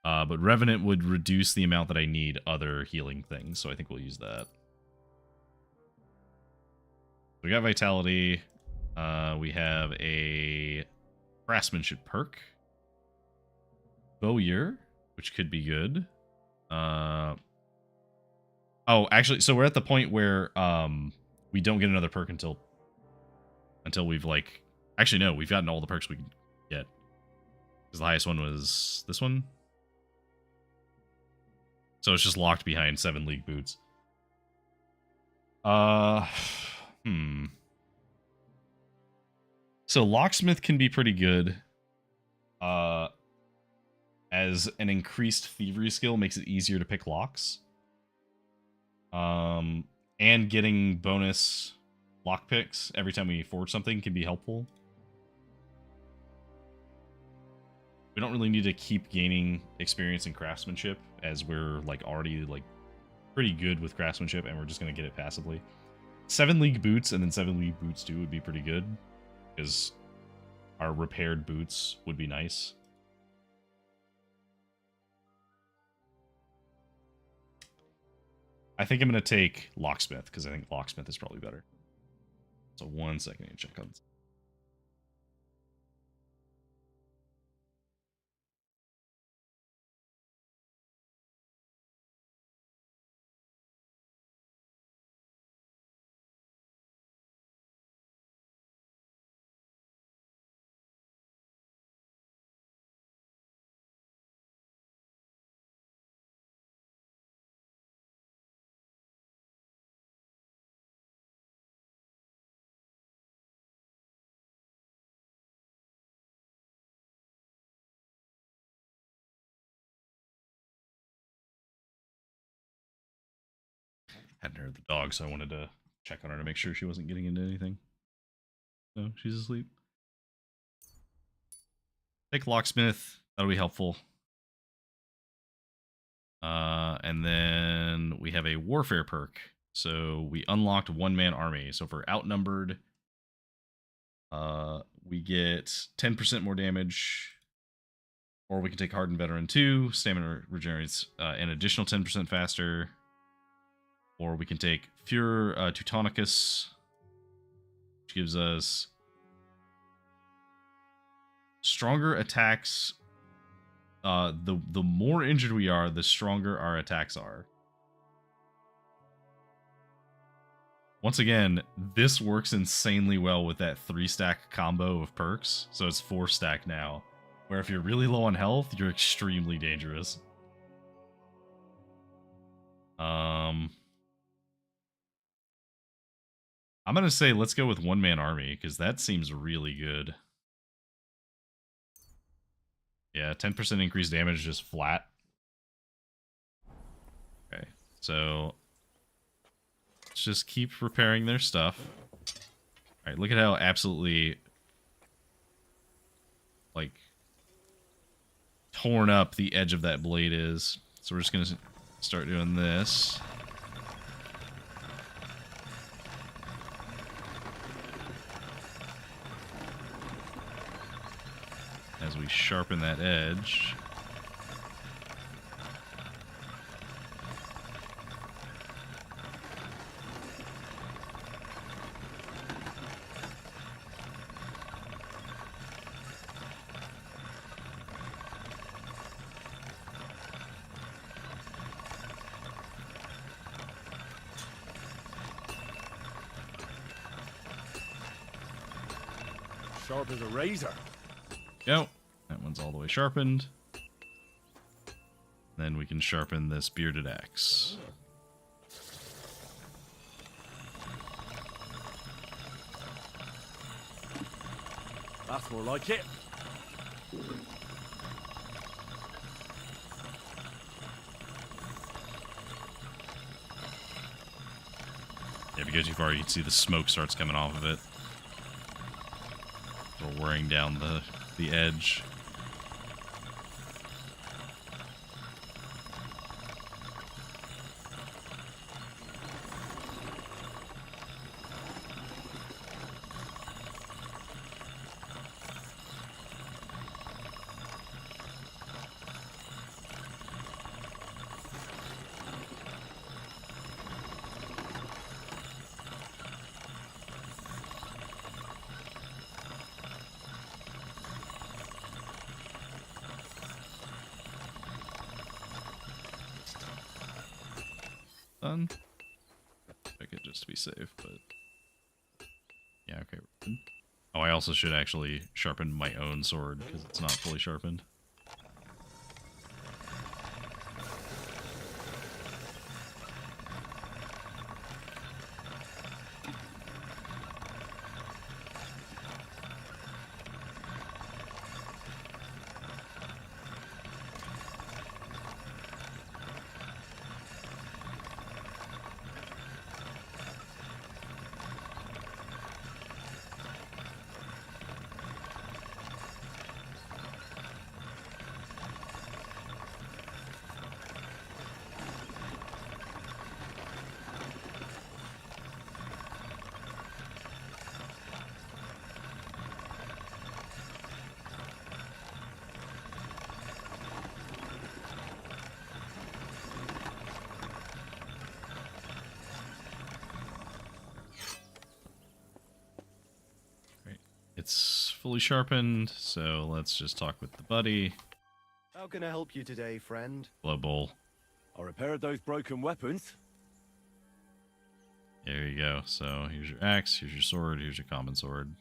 But Revenant would reduce the amount that I need other healing things, so I think we'll use that. We got Vitality. We have a Craftsmanship perk. Bowyer, which could be good. Oh, actually, so we're at the point where we don't get another perk until we've like... Actually, no, we've gotten all the perks we can get. Because the highest one was this one. So it's just locked behind 7 League Boots. So Locksmith can be pretty good. As an increased thievery skill makes it easier to pick locks. And getting bonus lockpicks every time we forge something can be helpful. We don't really need to keep gaining experience in craftsmanship, as we're like already like pretty good with craftsmanship, and we're just gonna get it passively. 7 League Boots and then 7 League Boots 2 would be pretty good, because our repaired boots would be nice. I think I'm gonna take Locksmith, because I think Locksmith is probably better. So 1 second to check on this. Hadn't heard the dog, so I wanted to check on her to make sure she wasn't getting into anything. No, she's asleep. Take Locksmith. That'll be helpful. And then we have a Warfare perk. So we unlocked 1-man army. So if we're outnumbered, we get 10% more damage. Or we can take Hardened Veteran 2. Stamina regenerates an additional 10% faster. Or we can take Furor Teutonicus, which gives us stronger attacks. The more injured we are, the stronger our attacks are. Once again, this works insanely well with that 3-stack combo of perks. So it's 4-stack now, where if you're really low on health, you're extremely dangerous. I'm going to say let's go with 1-man army, because that seems really good. Yeah, 10% increased damage just flat. Okay, so let's just keep repairing their stuff. Alright, look at how absolutely, like, torn up the edge of that blade is. So we're just going to start doing this. As we sharpen that edge. Sharp as a razor. Go. That one's all the way sharpened. Then we can sharpen this bearded axe. That's more like it. go too far, you can see the smoke starts coming off of it. We're wearing down the edge. Done. Check it just to be safe, but yeah, okay. We're good. Oh, I also should actually sharpen my own sword because it's not fully sharpened. It's fully sharpened, so let's just talk with the buddy. How can I help you today, friend? Blow bowl. I repaired those broken weapons. There you go. So here's your axe, here's your sword, here's your common sword.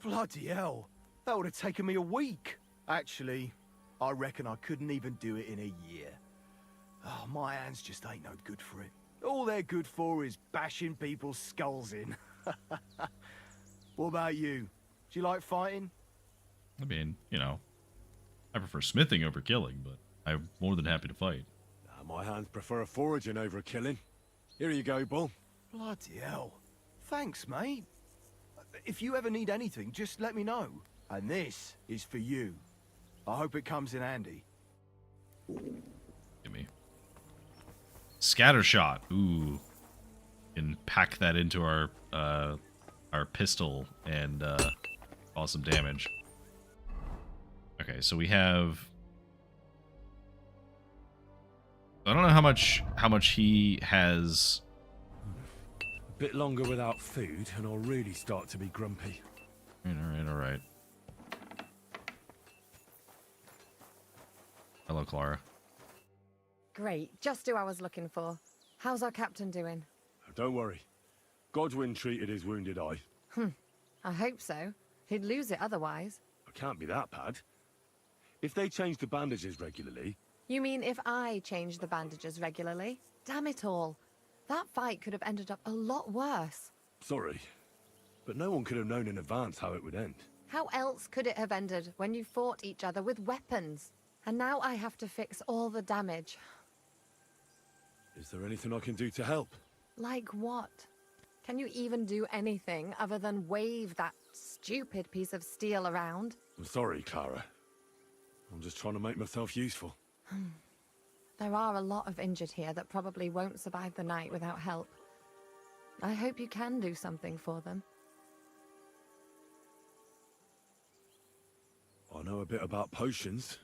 Bloody hell. That would have taken me a week. Actually, I reckon I couldn't even do it in a year. Oh, my hands just ain't no good for it. All they're good for is bashing people's skulls in. What about you? Do you like fighting? I mean, you know, I prefer smithing over killing, but I'm more than happy to fight. My hands prefer foraging over killing. Here you go, Bull. Bloody hell. Thanks, mate. If you ever need anything, just let me know. And this is for you. I hope it comes in handy. Give me. Scatter shot. Ooh. Can pack that into our pistol and cause some damage. Okay, so we have. I don't know how much he has. A bit longer without food, and I'll really start to be grumpy. All right. Hello, Clara. Great, just who I was looking for. How's our captain doing? Don't worry. Godwin treated his wounded eye. I hope so. He'd lose it otherwise. It can't be that bad. If they change the bandages regularly... You mean if I change the bandages regularly? Damn it all. That fight could have ended up a lot worse. Sorry, but no one could have known in advance how it would end. How else could it have ended when you fought each other with weapons? And now I have to fix all the damage. Is there anything I can do to help? Like what? Can you even do anything other than wave that stupid piece of steel around? I'm sorry, Clara. I'm just trying to make myself useful. There are a lot of injured here that probably won't survive the night without help. I hope you can do something for them. I know a bit about potions,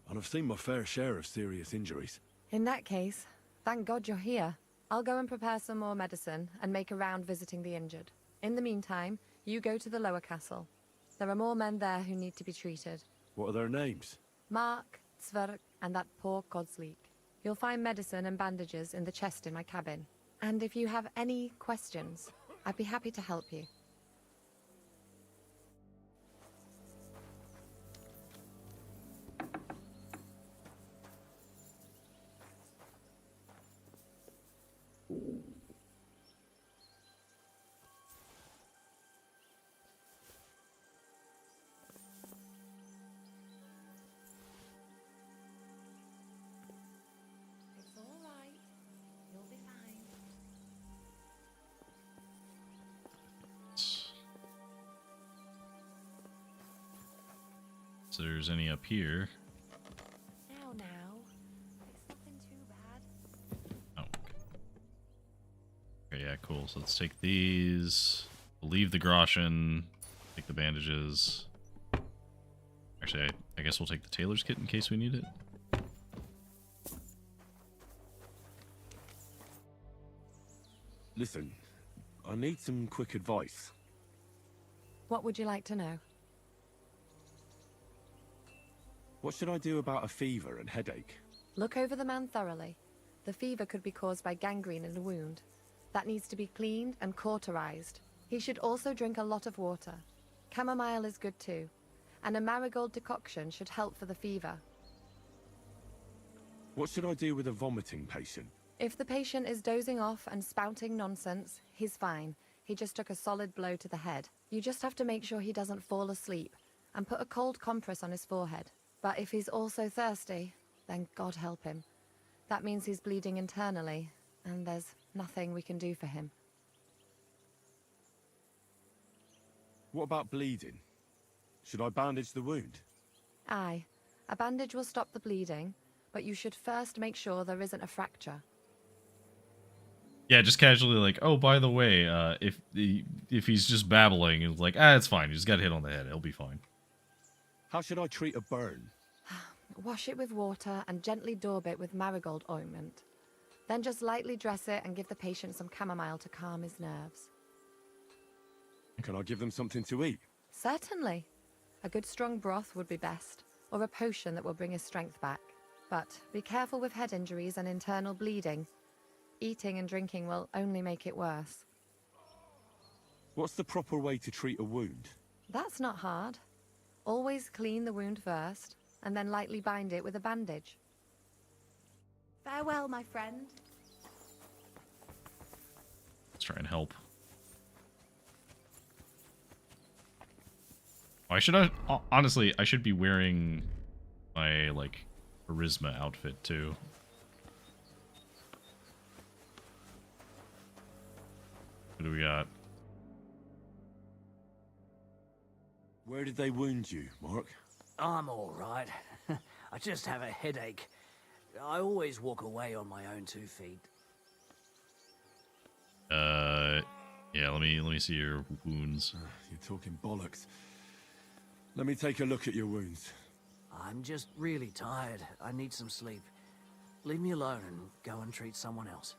and I've seen my fair share of serious injuries. In that case, thank God you're here. I'll go and prepare some more medicine and make a round visiting the injured. In the meantime, you go to the lower castle. There are more men there who need to be treated. What are their names? Mark, Zverk, and that poor Godsleek. You'll find medicine and bandages in the chest in my cabin. And if you have any questions, I'd be happy to help you. It's all right. You'll be fine. So there's any up here. Now. It's nothing too bad. Oh. Okay, yeah, cool. So let's take these. We'll leave the groschen. Take the bandages. Actually, I guess we'll take the tailor's kit in case we need it. Listen, I need some quick advice. What would you like to know? What should I do about a fever and headache? Look over the man thoroughly. The fever could be caused by gangrene in the wound. That needs to be cleaned and cauterized. He should also drink a lot of water. Chamomile is good too. And a marigold decoction should help for the fever. What should I do with a vomiting patient? If the patient is dozing off and spouting nonsense, he's fine. He just took a solid blow to the head. You just have to make sure he doesn't fall asleep and put a cold compress on his forehead. But if he's also thirsty, then God help him. That means he's bleeding internally, and there's nothing we can do for him. What about bleeding? Should I bandage the wound? Aye. A bandage will stop the bleeding, but you should first make sure there isn't a fracture. Yeah, just casually like, oh, by the way, if he's just babbling, it's like, it's fine. You just got hit on the head. He'll be fine. How should I treat a burn? Wash it with water and gently daub it with marigold ointment. Then just lightly dress it and give the patient some chamomile to calm his nerves. Can I give them something to eat? Certainly. A good strong broth would be best, or a potion that will bring his strength back. But be careful with head injuries and internal bleeding. Eating and drinking will only make it worse. What's the proper way to treat a wound? That's not hard. Always clean the wound first, and then lightly bind it with a bandage. Farewell, my friend. Let's try and help. Why should I? Honestly, I should be wearing my, like, charisma outfit, too. What do we got? Where did they wound you, Mark? I'm all right. I just have a headache. I always walk away on my own 2 feet. Yeah, let me see your wounds. You're talking bollocks. Let me take a look at your wounds. I'm just really tired. I need some sleep. Leave me alone and go and treat someone else.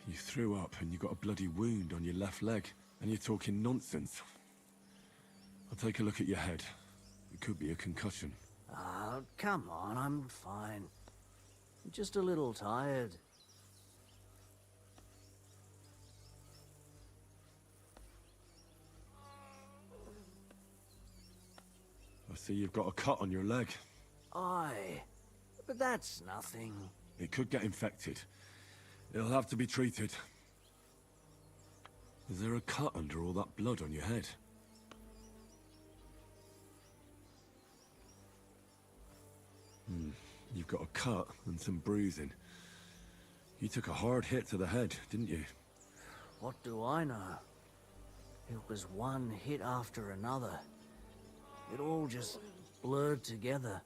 You threw up and you got a bloody wound on your left leg, and you're talking nonsense. I'll take a look at your head. It could be a concussion. Come on, I'm fine. I'm just a little tired. I see you've got a cut on your leg. Aye, but that's nothing. It could get infected. It'll have to be treated. Is there a cut under all that blood on your head? You've got a cut and some bruising. You took a hard hit to the head, didn't you? What do I know? It was one hit after another. It all just blurred together.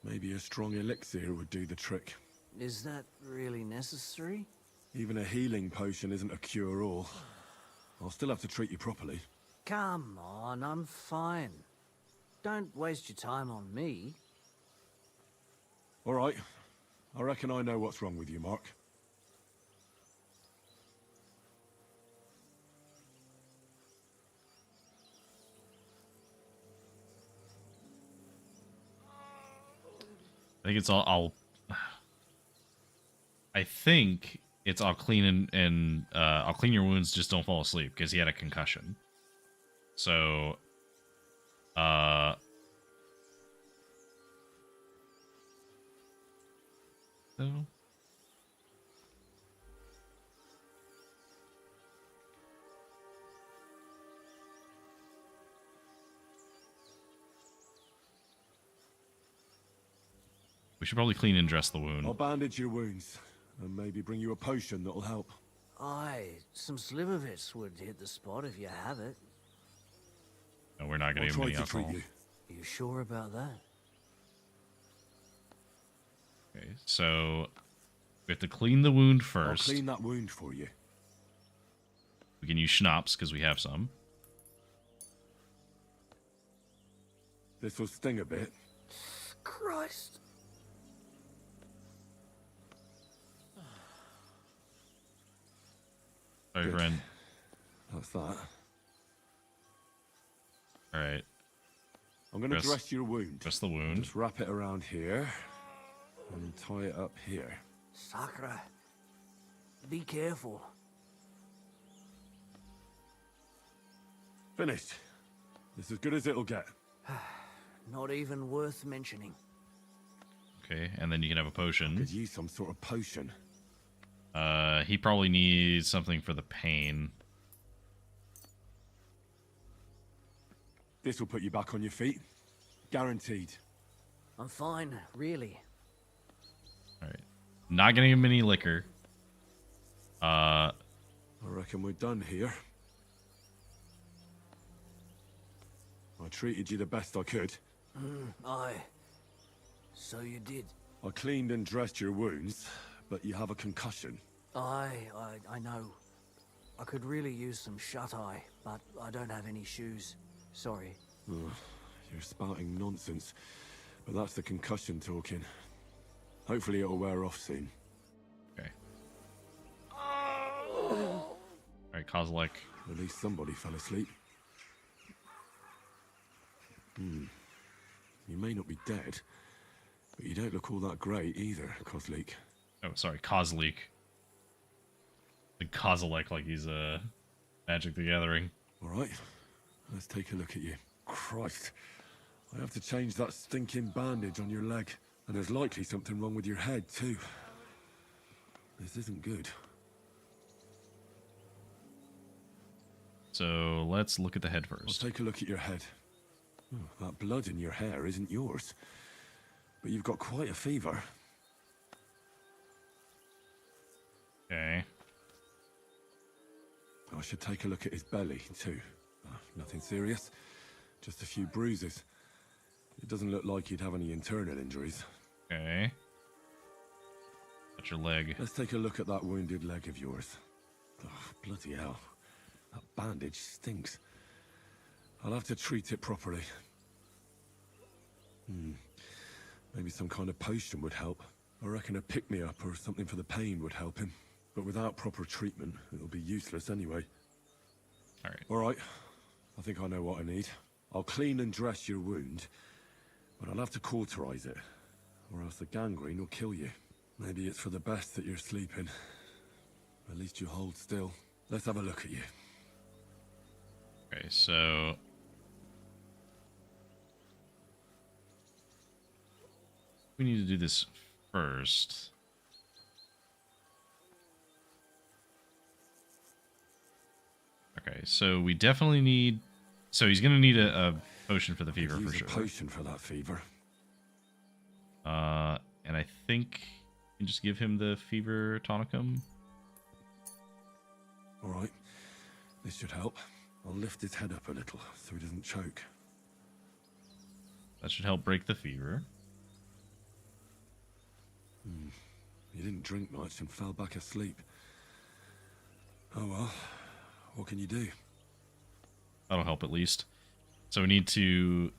Maybe a strong elixir would do the trick. Is that really necessary? Even a healing potion isn't a cure-all. I'll still have to treat you properly. Come on, I'm fine. Don't waste your time on me. All right. I reckon I know what's wrong with you, Mark. I think it's all. I think it's I'll clean and I'll clean your wounds. Just don't fall asleep because he had a concussion. So, so. We should probably clean and dress the wound. I'll bandage your wounds and maybe bring you a potion that'll help. Aye, some slivovitz would hit the spot if you have it. No, we're not going I'll to give him try any to treat alcohol. you. You sure about that? Okay, so we have to clean the wound I'll first. clean that wound for you. We can use schnapps because we have some. This will sting a bit. Christ. Sorry, Good. friend. That's that. All right. I'm going to dress your wound. Dress the wound. Just wrap it around here and tie it up here. Sakra. Be careful. Finished. This is as good as it'll get. Not even worth mentioning. Okay, and then you can have a potion. Could use some sort of potion. He probably needs something for the pain. This will put you back on your feet. Guaranteed. I'm fine, really. All right. Not gonna give him any liquor. I reckon we're done here. I treated you the best I could. Aye. So you did. I cleaned and dressed your wounds, but you have a concussion. I know. I could really use some shut-eye, but I don't have any shoes. Sorry. Ugh, you're spouting nonsense, but that's the concussion talking. Hopefully it'll wear off soon. Okay. All right, Kozilek. At least somebody fell asleep. You may not be dead, but you don't look all that great either, Kozlik. Oh, sorry, Kozlik. The Kozilek, like he's Magic the Gathering. All right, let's take a look at you. Christ, I have to change that stinking bandage on your leg, and there's likely something wrong with your head too. This isn't good. So let's look at the head Let's first. take a look at your head. Oh, that blood in your hair isn't yours, but you've got quite a fever. Okay. I should take a look at his belly too. Nothing serious, just a few bruises. It doesn't look like he'd have any internal injuries. Okay. That's your leg. Let's take a look at that wounded leg of yours. Oh, bloody hell. That bandage stinks. I'll have to treat it properly. Maybe some kind of potion would help. I reckon a pick-me-up or something for the pain would help him. But without proper treatment, it'll be useless anyway. Alright, I think I know what I need. I'll clean and dress your wound, but I'll have to cauterize it, or else the gangrene will kill you. Maybe it's for the best that you're sleeping. At least you hold still. Let's have a look at you. Okay, so we need to do this first. Okay, so we definitely need. So he's gonna need a potion for the fever for sure. A potion for that fever. And I think you can just give him the fever tonicum. All right, this should help. I'll lift his head up a little so he doesn't choke. That should help break the fever. He didn't drink much and fell back asleep. Oh well, what can you do? That'll help at least. So we need to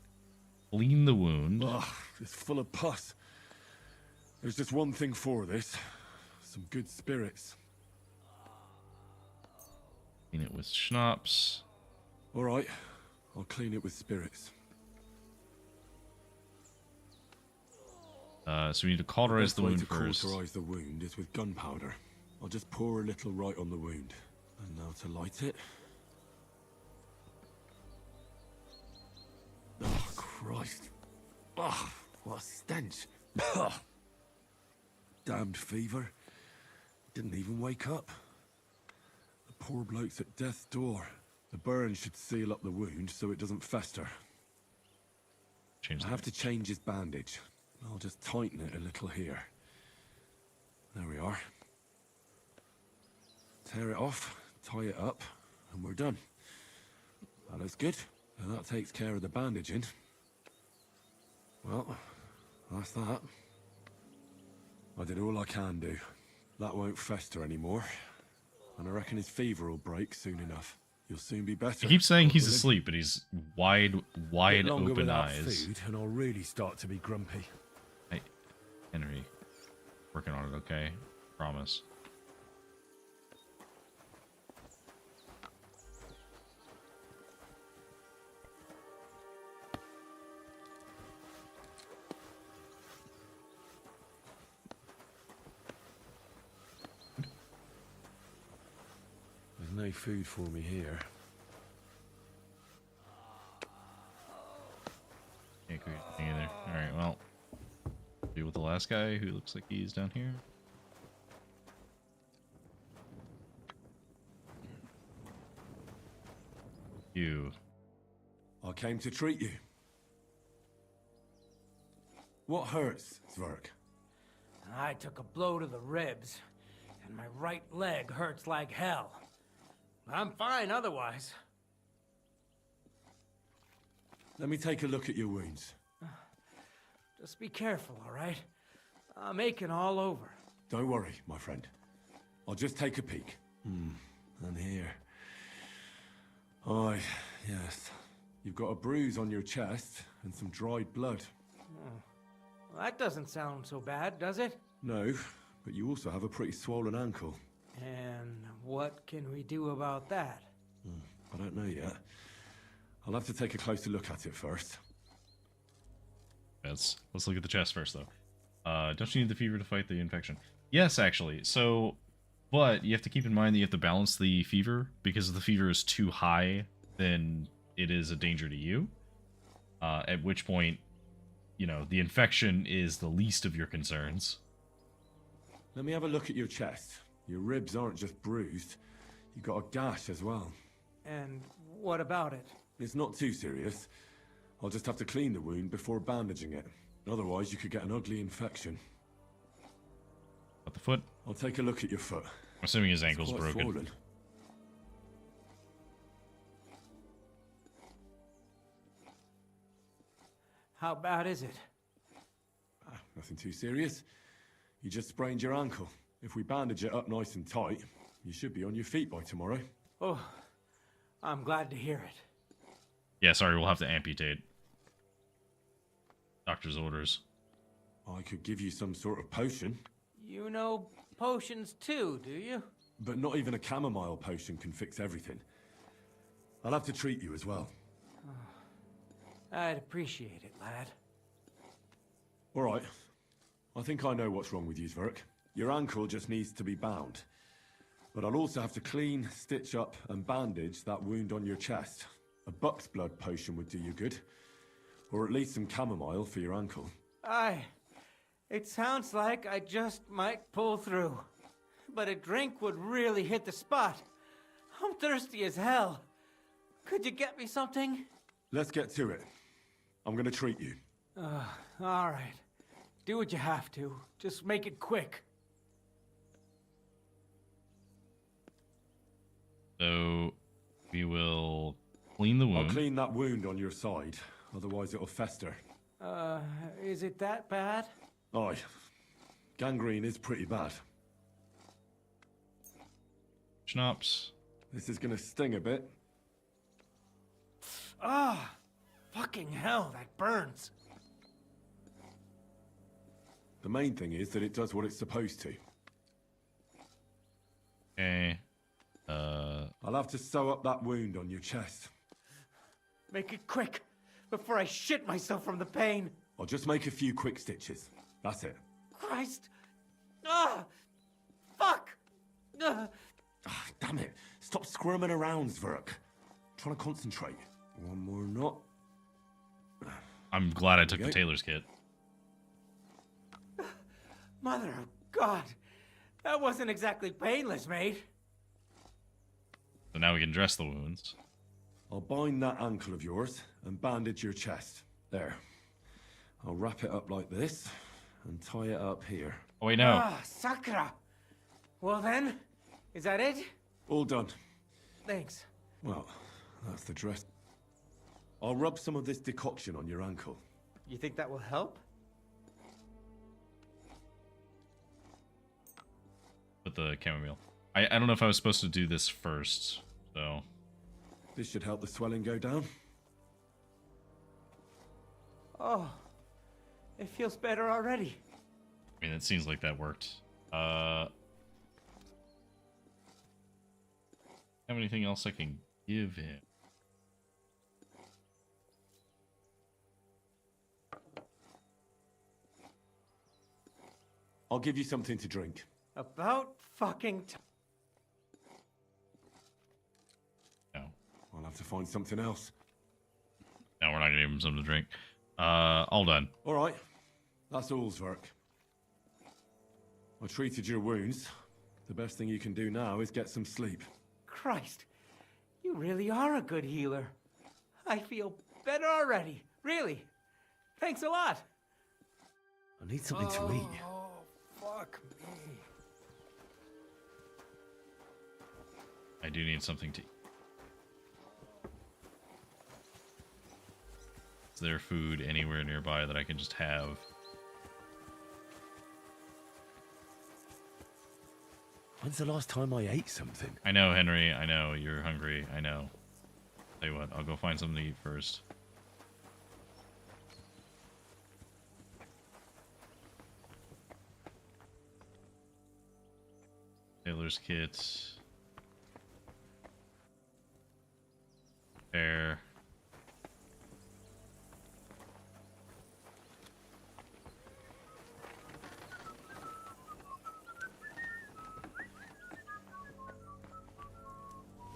clean the wound. Ugh, it's full of pus. There's just one thing for this. Some good spirits. Clean it with schnapps. All right, I'll clean it with spirits. So we need to cauterize the wound The best way first. to cauterize the wound is with gunpowder. I'll just pour a little right on the wound. And now to light it. Oh, Christ. Oh, what a stench. Damned fever. Didn't even wake up. The poor bloke's at death's door. The burn should seal up the wound so it doesn't fester. I have to change his bandage. I'll just tighten it a little here. There we are. Tear it off, tie it up, and we're done. That looks good. And that takes care of the bandaging. Well, that's that. I did all I can do. That won't fester anymore. And I reckon his fever will break soon enough. You'll soon be better. He keeps saying he's asleep, but he's wide Bit longer open without eyes. food, and I'll really start to be grumpy. Hey, Henry. Working on it, okay? Promise. There's no food for me here. Can't cook anything either. Alright, well. Deal with the last guy who looks like he's down here. You. I came to treat you. What hurts, Zwerg? I took a blow to the ribs, and my right leg hurts like hell. I'm fine otherwise. Let me take a look at your wounds. Just be careful, all right? I'm aching all over. Don't worry, my friend. I'll just take a peek. And here. Aye, yes. You've got a bruise on your chest and some dried blood. Well, that doesn't sound so bad, does it? No, but you also have a pretty swollen ankle. And what can we do about that? I don't know yet. I'll have to take a closer look at it first. Let's look at the chest first, though. Don't you need the fever to fight the infection? Yes, actually. So, but you have to keep in mind that you have to balance the fever, because if the fever is too high, then it is a danger to you. At which point, you know, the infection is the least of your concerns. Let me have a look at your chest. Your ribs aren't just bruised. You got a gash as well. And what about it? It's not too serious. I'll just have to clean the wound before bandaging it. Otherwise, you could get an ugly infection. At the foot? I'll take a look at your foot. I'm assuming his ankle's It's quite broken. swollen. How bad is it? Nothing too serious. You just sprained your ankle. If we bandage it up nice and tight, you should be on your feet by tomorrow. Oh, I'm glad to hear it. Yeah, sorry, we'll have to amputate. Doctor's orders. I could give you some sort of potion. You know potions too, do you? But not even a chamomile potion can fix everything. I'll have to treat you as well. I'd appreciate it, lad. All right. I think I know what's wrong with you, Zwerg. Your ankle just needs to be bound. But I'll also have to clean, stitch up, and bandage that wound on your chest. A buck's blood potion would do you good. Or at least some chamomile for your ankle. It sounds like I just might pull through. But a drink would really hit the spot. I'm thirsty as hell. Could you get me something? Let's get to it. I'm gonna treat you. All right. Do what you have to. Just make it quick. So, we will clean the wound. I'll clean that wound on your side. Otherwise it'll fester. Is it that bad? Aye. Gangrene is pretty bad. Schnapps. This is gonna sting a bit. Fucking hell, that burns. The main thing is that it does what it's supposed to. Okay. I'll have to sew up that wound on your chest. Make it quick, before I shit myself from the pain. I'll just make a few quick stitches. That's it. Christ! Fuck! Damn it. Stop squirming around, Zwerg. Trying to concentrate. One more knot. I'm glad I took the tailor's kit. Mother of God! That wasn't exactly painless, mate. So now we can dress the wounds. I'll bind that ankle of yours and bandage your chest. There. I'll wrap it up like this and tie it up here. Oh, wait, no. Sakra! Well then, is that it? All done. Thanks. Well, that's the dress. I'll rub some of this decoction on your ankle. You think that will help? With the chamomile. I don't know if I was supposed to do this first, so... This should help the swelling go down. Oh, it feels better already. I mean, it seems like that worked. Have anything else I can give him? I'll give you something to drink. About fucking No. I'll have to find something else. No, we're not gonna give him something to drink. All done. All right. That's all, Zwerk. I treated your wounds. The best thing you can do now is get some sleep. Christ, you really are a good healer. I feel better already. Really. Thanks a lot. I need something to eat. Oh, fuck me. I do need something to eat. Is there food anywhere nearby that I can just have? When's the last time I ate something? I know, Henry. I know. You're hungry. I know. Tell you what, I'll go find something to eat first. Tailor's kit. Fair.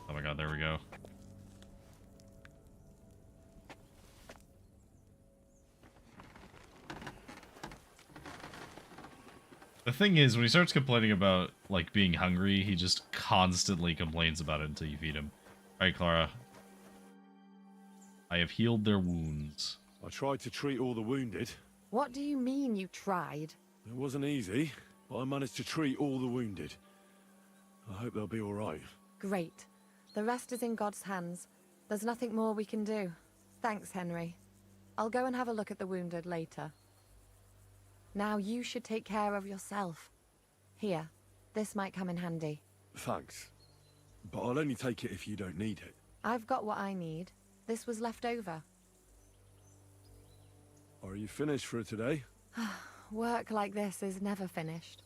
Oh my god, there we go. The thing is, when he starts complaining about, like, being hungry, he just constantly complains about it until you feed him. Alright, Clara. I have healed their wounds. I tried to treat all the wounded. What do you mean you tried? It wasn't easy, but I managed to treat all the wounded. I hope they'll be alright. Great. The rest is in God's hands. There's nothing more we can do. Thanks, Henry. I'll go and have a look at the wounded later. Now you should take care of yourself. Here, this might come in handy. Thanks. But I'll only take it if you don't need it. I've got what I need. This was left over. Are you finished for today? Work like this is never finished.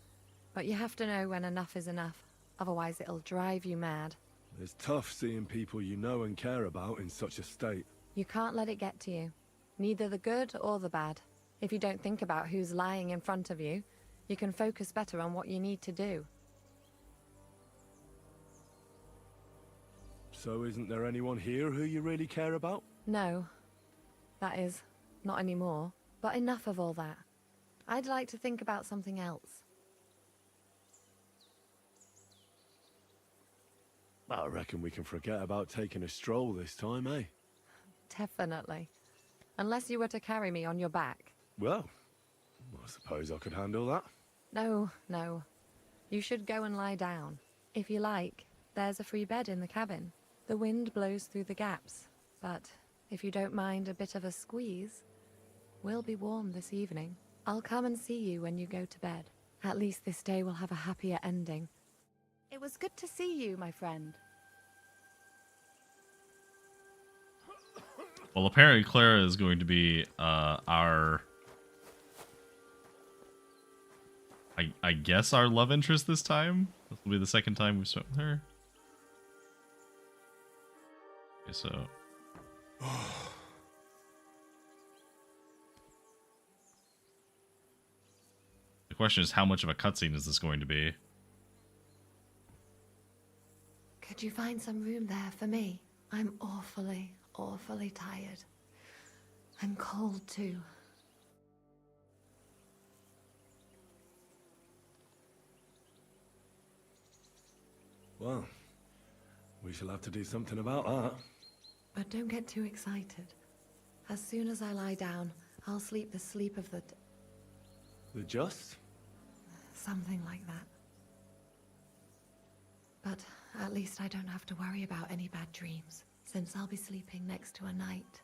But you have to know when enough is enough. Otherwise it'll drive you mad. It's tough seeing people you know and care about in such a state. You can't let it get to you. Neither the good or the bad. If you don't think about who's lying in front of you, you can focus better on what you need to do. So isn't there anyone here who you really care about? No. That is, not anymore. But enough of all that. I'd like to think about something else. I reckon we can forget about taking a stroll this time, eh? Definitely. Unless you were to carry me on your back. Well, I suppose I could handle that. No, no. You should go and lie down. If you like, there's a free bed in the cabin. The wind blows through the gaps, but if you don't mind a bit of a squeeze, we'll be warm this evening. I'll come and see you when you go to bed. At least this day will have a happier ending. It was good to see you, my friend. Well, apparently Clara is going to be our... I guess our love interest this time. This will be the second time we've spent with her. Okay, so... The question is, how much of a cutscene is this going to be? Could you find some room there for me? I'm awfully, awfully tired. I'm cold too. Well, we shall have to do something about that. But don't get too excited. As soon as I lie down, I'll sleep the sleep of the... The just? Something like that. But at least I don't have to worry about any bad dreams, since I'll be sleeping next to a knight.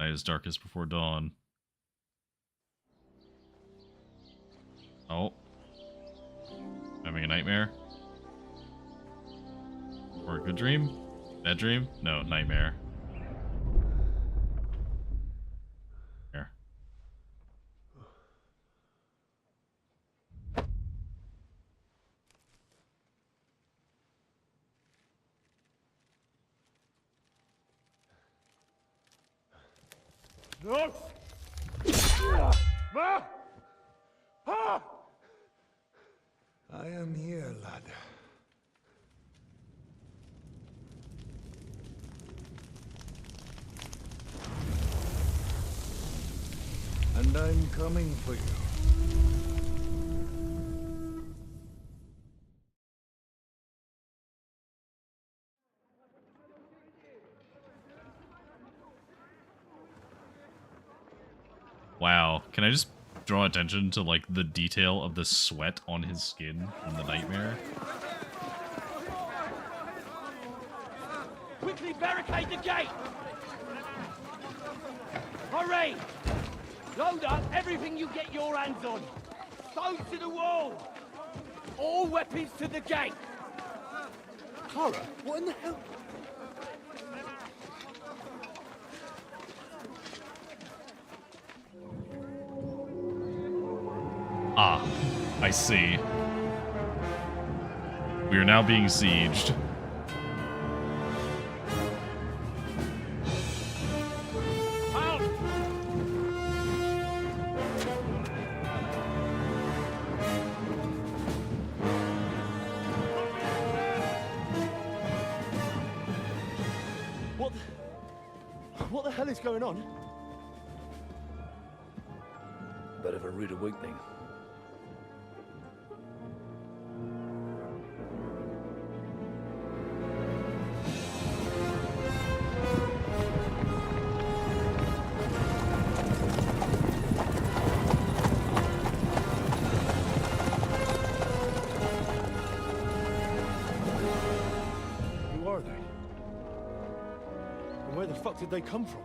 Night is darkest before dawn. Oh. Having a nightmare? Or a good dream? Bad dream? No, nightmare. Here. No! Ma! Ah! I am here, lad. And I'm coming for you. Wow. Can I just draw attention to, like, the detail of the sweat on his skin from the nightmare? Quickly barricade the gate! Hurry! Load up everything you get your hands on. Stones to the wall! All weapons to the gate! Clara, what in the hell? Ah, I see. We are now being sieged. What the hell is going on? Bit of a rude awakening. Who are they? And where the fuck did they come from?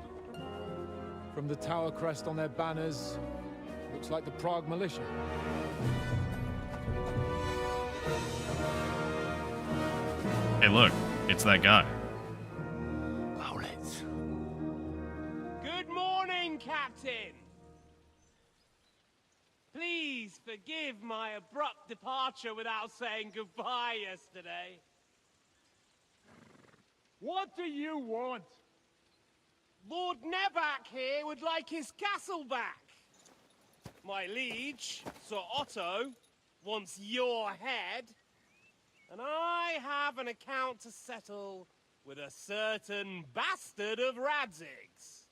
From the tower crest on their banners, looks like the Prague militia. Hey, look, it's that guy. Owlets. Good morning, Captain! Please forgive my abrupt departure without saying goodbye yesterday. What do you want? Lord Nebak here would like his castle back. My liege, Sir Otto, wants your head. And I have an account to settle with a certain bastard of Radzig's.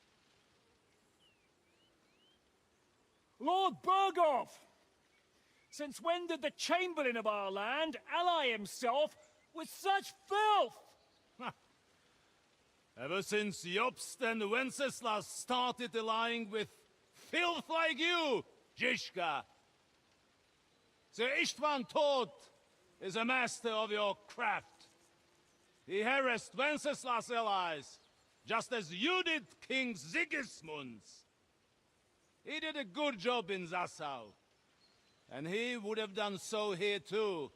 Lord Burgow! Since when did the Chamberlain of our land ally himself with such filth? Ever since Jobst and Wenceslas started allying with filth like you, Zizka. Sir Istvan Tod is a master of your craft. He harassed Wenceslas' allies, just as you did King Sigismund's. He did a good job in Zassau, and he would have done so here too,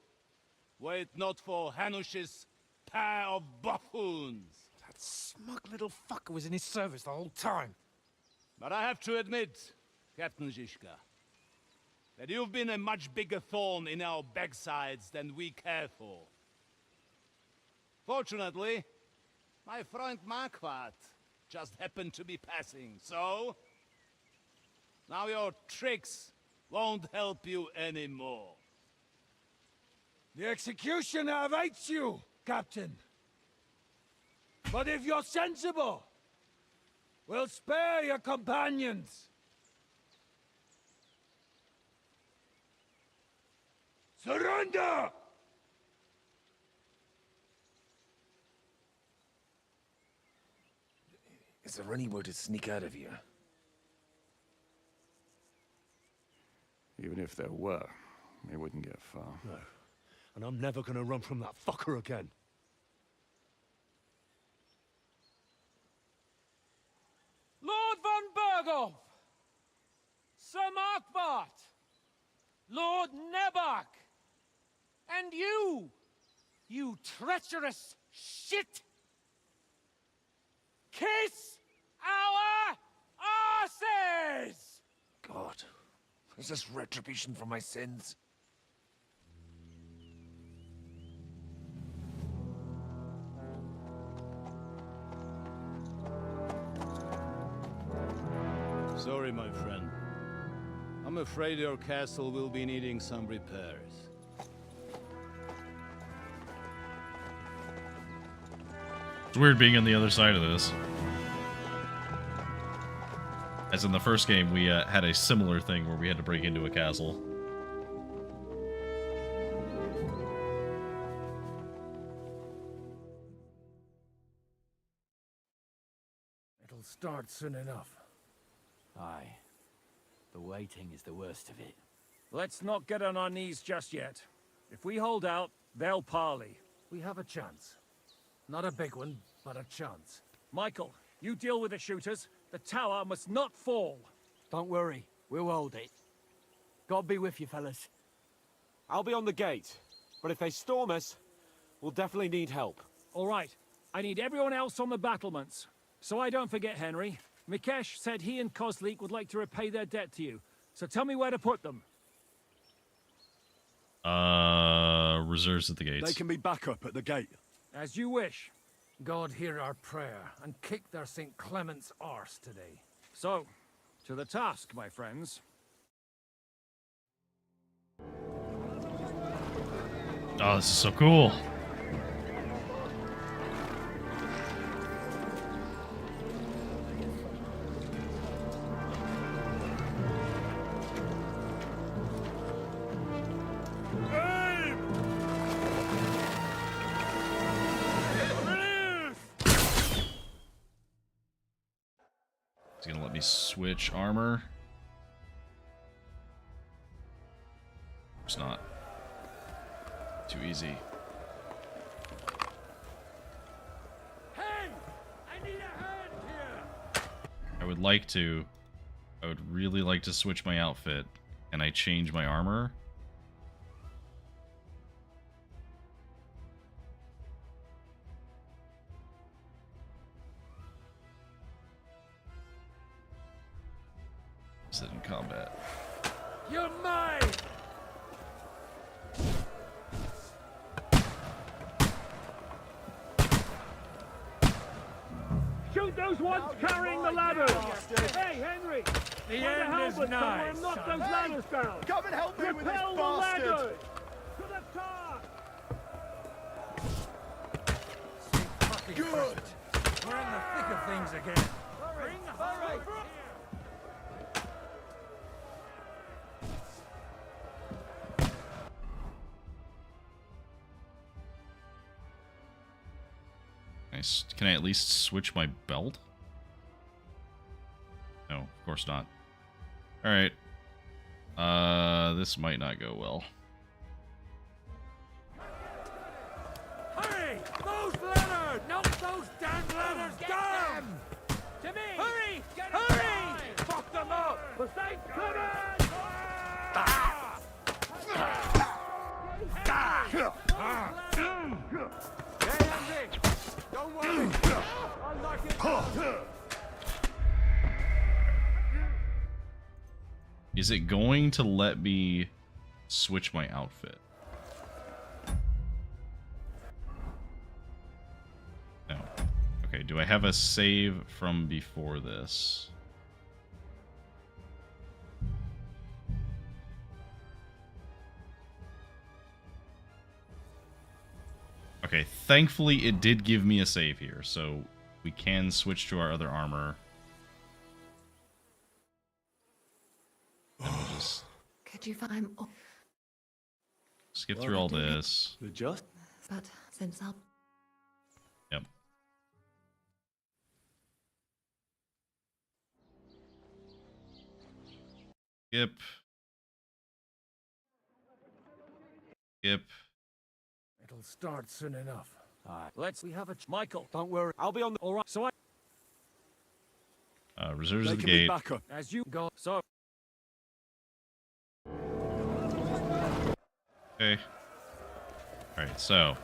were it not for Hanush's pair of buffoons. That smug little fucker was in his service the whole time. But I have to admit, Captain Zizka, that you've been a much bigger thorn in our backsides than we care for. Fortunately, my friend Marquardt just happened to be passing, so now your tricks won't help you anymore. The executioner awaits you, Captain. But if you're sensible, we'll spare your companions. Surrender! Is there any way to sneak out of here? Even if there were, it wouldn't get far. No. And I'm never gonna run from that fucker again. Lord Sir Markbart! Lord Nebark! And you! You treacherous shit! Kiss our arses! God, is this retribution for my sins? Sorry, my friend. I'm afraid your castle will be needing some repairs. It's weird being on the other side of this. As in the first game, we had a similar thing where we had to break into a castle. It'll start soon enough. Aye. The waiting is the worst of it. Let's not get on our knees just yet. If we hold out, they'll parley. We have a chance. Not a big one, but a chance. Michael, you deal with the shooters. The tower must not fall. Don't worry. We'll hold it. God be with you, fellas. I'll be on the gate, but if they storm us, we'll definitely need help. All right. I need everyone else on the battlements. So I don't forget, Henry. Mikesh said he and Kozlik would like to repay their debt to you. So tell me where to put them. Reserves at the gates. They can be back up at the gate. As you wish. God hear our prayer and kick their St. Clement's arse today. So, to the task, my friends. Oh, this is so cool. It's gonna let me switch armor. It's not. Too easy. Hey! I need a hand here! I would really like to switch my outfit. Can I change my armor? Sit in combat. You're mine! Shoot those ones carrying the ladders! Hey, Henry! The end is nigh, knock son. those ladders down! Come and help me with this Repel the bastard! ladders! To the top! Good! We're in the thick of things again. Hurry! Can I at least switch my belt? No, of course not. Alright. This might not go well. Hurry! Those ladders! Knock those damn ladders down! To me! Hurry! Hurry! Fuck them up! For St. Clement! Hey, Henry! Don't worry! I'll knock it down! Is it going to let me switch my outfit? No. Okay, do I have a save from before this? Okay, thankfully it did give me a save here, so we can switch to our other armor. And we'll just Could you find... Oh, skip through all this. Just? but since I'll... Yep. Skip. Skip. It'll start soon enough. We have a... Michael. Don't worry, I'll be on the... All right, so Reserves They at the can be gate. back up. as you go. So, Okay. Alright, so.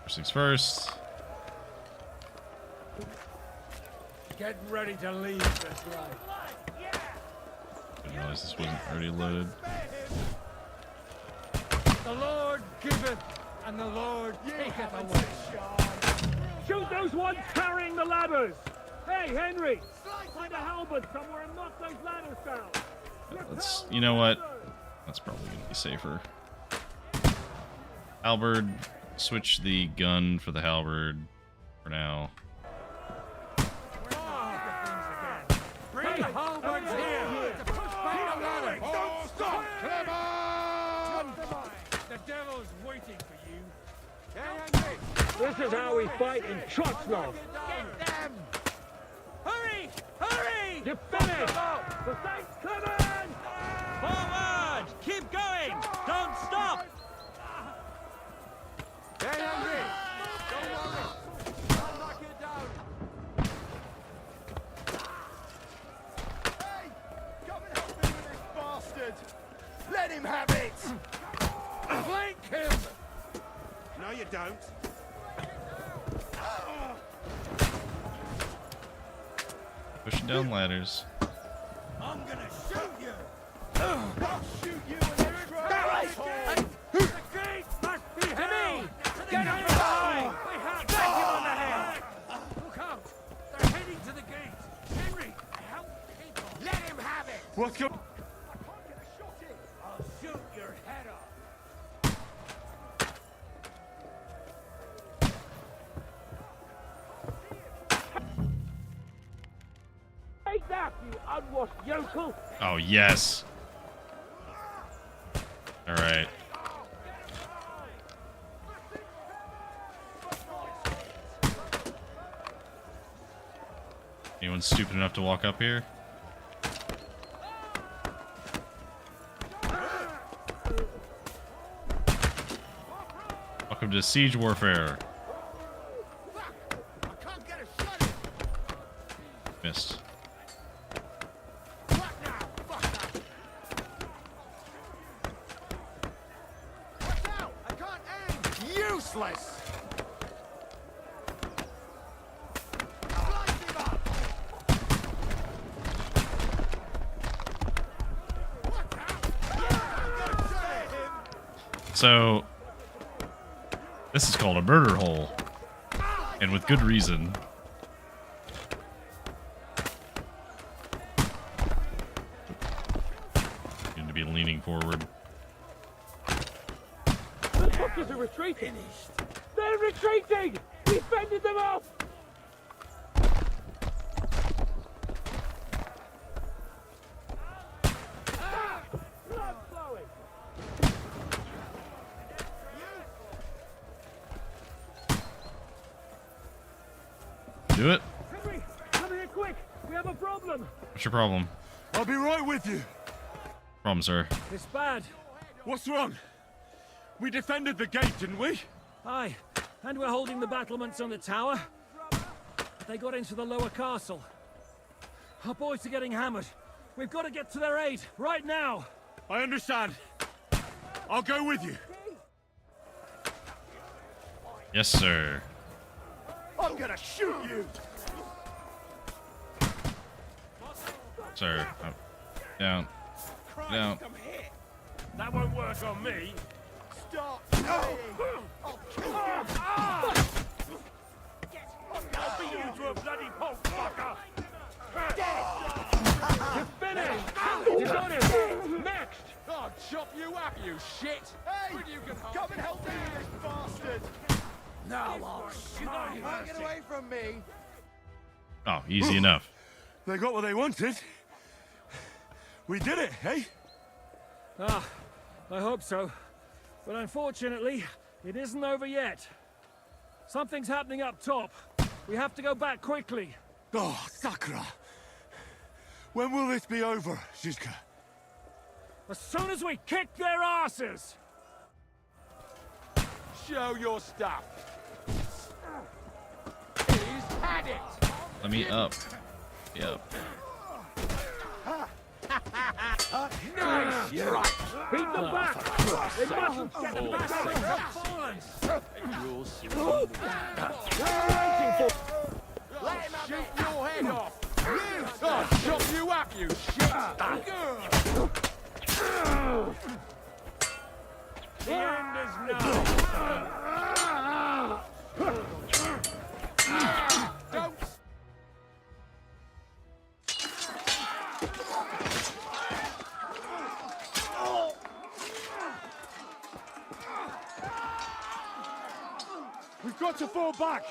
First things first. Getting ready to leave, that's right. Didn't realize this wasn't already loaded. The Lord giveth, and the Lord taketh away. Shoot those ones carrying the ladders! Hey, Henry! Find a halberd somewhere and knock those ladders down! Let's, you know what? That's probably gonna be safer. Halberd, switch the gun for the halberd for now. Bring the halberds here! To push back the ladder! Don't stop! Come on! The devil's waiting for you. This is how we fight in Trotslow! Get them! Hurry! Hurry! You're finished! The Saints coming! Forward! Keep going! Don't stop! Stay hungry! Don't worry! I'll knock you down! Hey! Come and help me with this bastard! Let him have it! Flank him! No, you don't. Pushing down ladders. I'm gonna shoot you! I'll shoot you in the The gate must be heavy! Get him behind! We have to him on the head! Look out! They're heading to the gate! Henry, help people! Let him have it! What's going? I'll shoot your head off! Take that, you unwashed yokel! Oh, yes. Alright. Anyone stupid enough to walk up here? Welcome to Siege Warfare. Missed. Useless! So, this is called a murder hole. And with good reason. Need to be leaning forward. The fuckers are retreating! They're retreating! We fended them off! Blood flowing! Do it. Henry, come here quick! We have a problem! What's your problem? I'll be right with you. Problem, sir. It's bad. What's wrong? We defended the gate, didn't we? Aye, and we're holding the battlements on the tower. They got into the lower castle. Our boys are getting hammered. We've got to get to their aid, right now! I understand. I'll go with you. Yes, sir. I'm gonna shoot you! Sir. Down. Down. That won't work on me. Stop! I'll kill you! I'll beat you to a bloody pulp, fucker! You're finished! You got him! Next! I'll chop you up, you shit! Hey! Come and help me with this bastard! No, I'll shoot you! Get away from me! Oh, easy enough. They got what they wanted. We did it, eh? Ah, I hope so. But unfortunately, it isn't over yet. Something's happening up top. We have to go back quickly. Oh, Sakura. When will this be over, Zizka? As soon as we kick their asses! Show your stuff! He's had it! Let me up. Yep. Nice! You're right! Beat them back! They mustn't get the back Shoot your head off! You! I'll chop you up, you shit! The end is nigh! Don't! We've got to fall back!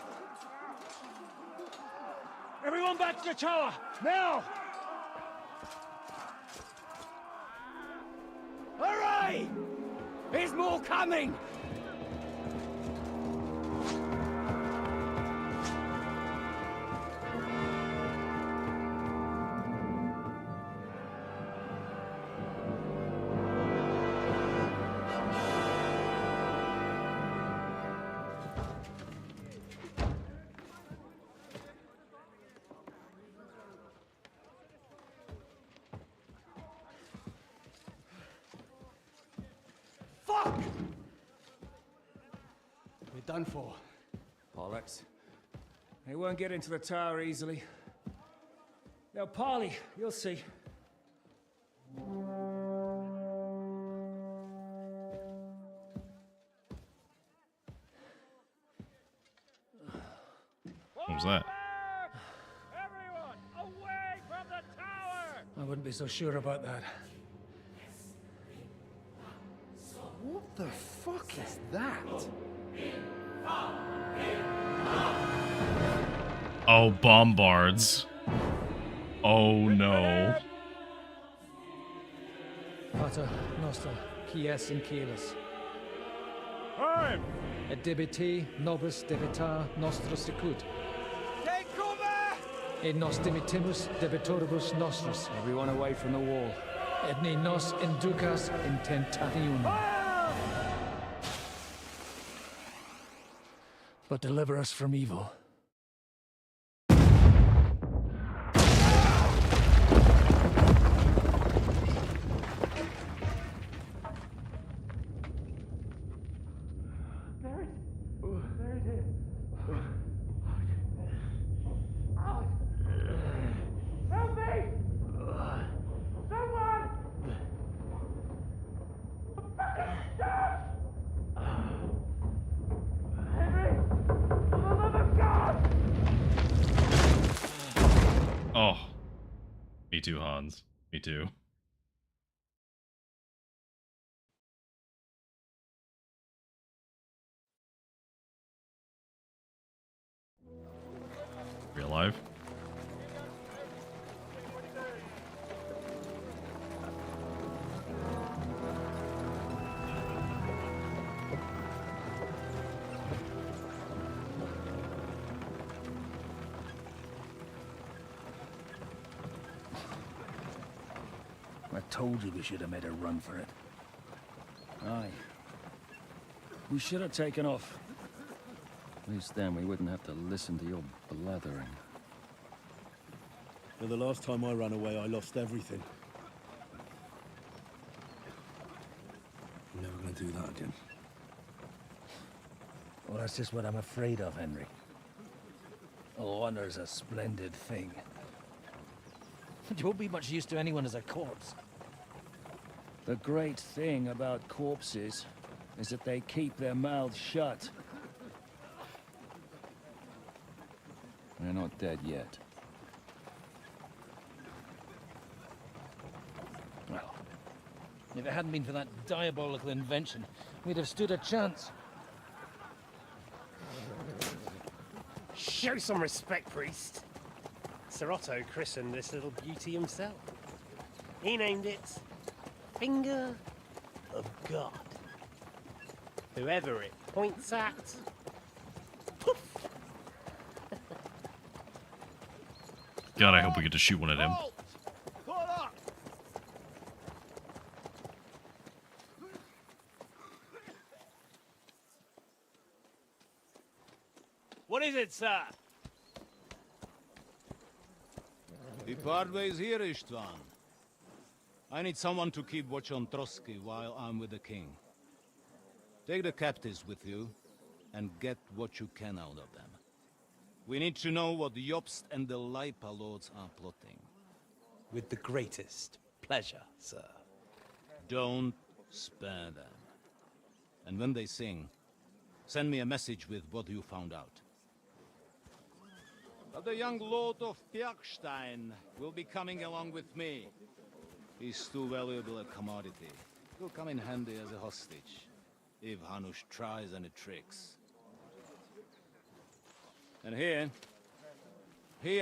Everyone back to the tower! Now! Hooray! There's more coming! Fuck! We're done for. Bollocks. They won't get into the tower easily. They'll parley, you'll see. What was that? Everyone, away from the tower! I wouldn't be so sure about that. What the fuck is that? Oh, bombards. Oh no. Pater Noster, Kies in Kielis. Time! Et debiti nobis debitar nostros sicut. Take cover! Et nos dimitimus debitoribus nostros. Everyone away from the wall. Et ne nos inducas in tentationem. But deliver us from evil. Help me! Someone! Henry! For the love of God! Oh. Me too, Hans. Me too. Real life? I told you we should have made a run for it. Aye. We should have taken off. At least then we wouldn't have to listen to your blathering. Well, the last time I ran away, I lost everything. I'm never gonna do that again. Well, that's just what I'm afraid of, Henry. Honor's a splendid thing. You won't be much use to anyone as a corpse. The great thing about corpses is that they keep their mouths shut. They're not dead yet. Well, if it hadn't been for that diabolical invention, we'd have stood a chance. Show some respect, priest. Sir Otto christened this little beauty himself. He named it Finger of God. Whoever it points at, poof! God, I hope we get to shoot one at him. What is it, sir? We part ways here, Istvan. I need someone to keep watch on Trotsky while I'm with the king. Take the captives with you, and get what you can out of them. We need to know what the Jobst and the Leipa lords are plotting. With the greatest pleasure, sir. Don't spare them. And when they sing, send me a message with what you found out. But the young lord of Bjergstein will be coming along with me. He's too valuable a commodity. He'll come in handy as a hostage, if Hanush tries any tricks. And here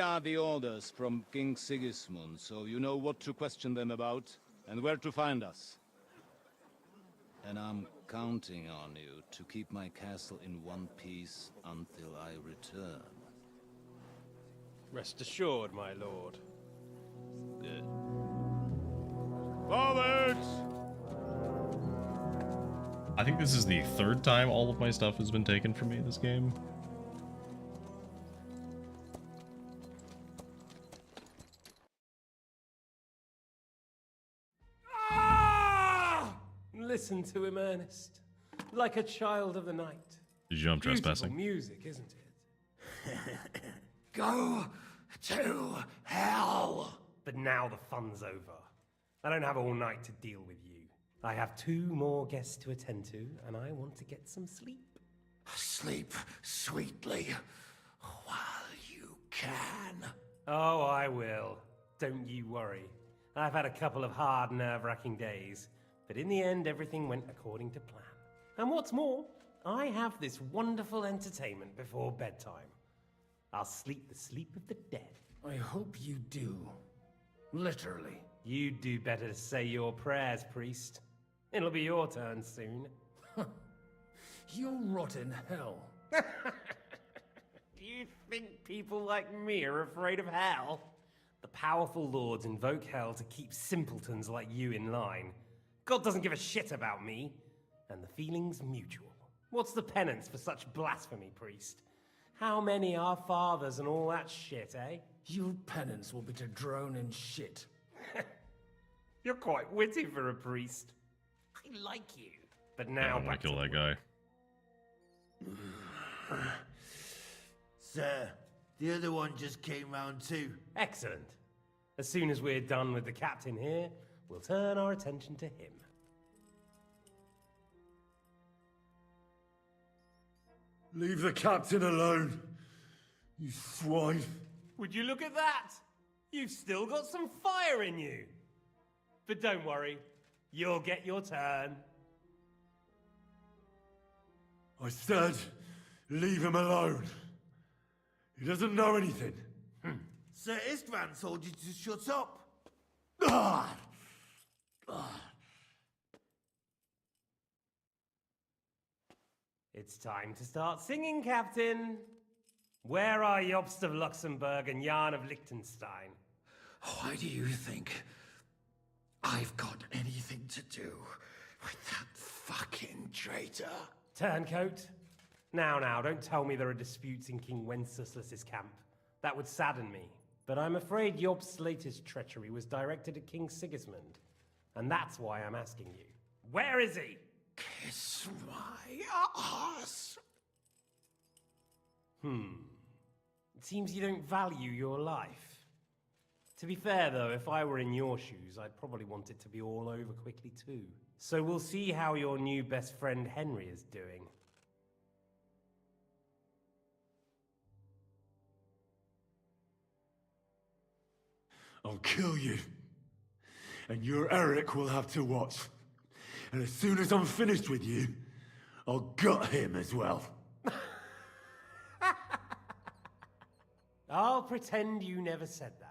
are the orders from King Sigismund, so you know what to question them about, and where to find us. And I'm counting on you to keep my castle in one piece until I return. Rest assured, my lord. Good. Forwards! I think this is the third time all of my stuff has been taken from me this game. Listen to him, Ernest. Like a child of the night. Did you know I'm trespassing? Music, isn't it? Go to hell! But now the fun's over. I don't have all night to deal with you. I have 2 more guests to attend to, and I want to get some sleep. Sleep sweetly while you can. Oh, I will. Don't you worry. I've had a couple of hard, nerve-wracking days, but in the end, everything went according to plan. And what's more, I have this wonderful entertainment before bedtime. I'll sleep the sleep of the dead. I hope you do. Literally. You'd do better to say your prayers, priest. It'll be your turn soon. You'll rot in hell. Do you think people like me are afraid of hell? The powerful lords invoke hell to keep simpletons like you in line. God doesn't give a shit about me, and the feeling's mutual. What's the penance for such blasphemy, priest? How many are fathers and all that shit, eh? Your penance will be to drown in shit. You're quite witty for a priest. I like you. But now I want to kill that guy. Sir, the other one just came round too. Excellent. As soon as we're done with the captain here, we'll turn our attention to him. Leave the captain alone, you swine. Would you look at that? You've still got some fire in you. But don't worry, you'll get your turn. I said, leave him alone. He doesn't know anything. Sir Istvan told you to shut up. It's time to start singing, Captain. Where are Jobst of Luxembourg and Jan of Liechtenstein? Why do you think I've got anything to do with that fucking traitor? Turncoat. Now, don't tell me there are disputes in King Wenceslas's camp. That would sadden me. But I'm afraid Jobst's latest treachery was directed at King Sigismund. And that's why I'm asking you. Where is he? Kiss my ass. It seems you don't value your life. To be fair, though, if I were in your shoes, I'd probably want it to be all over quickly, too. So we'll see how your new best friend Henry is doing. I'll kill you. And your Eric will have to watch. And as soon as I'm finished with you, I'll gut him as well. I'll pretend you never said that.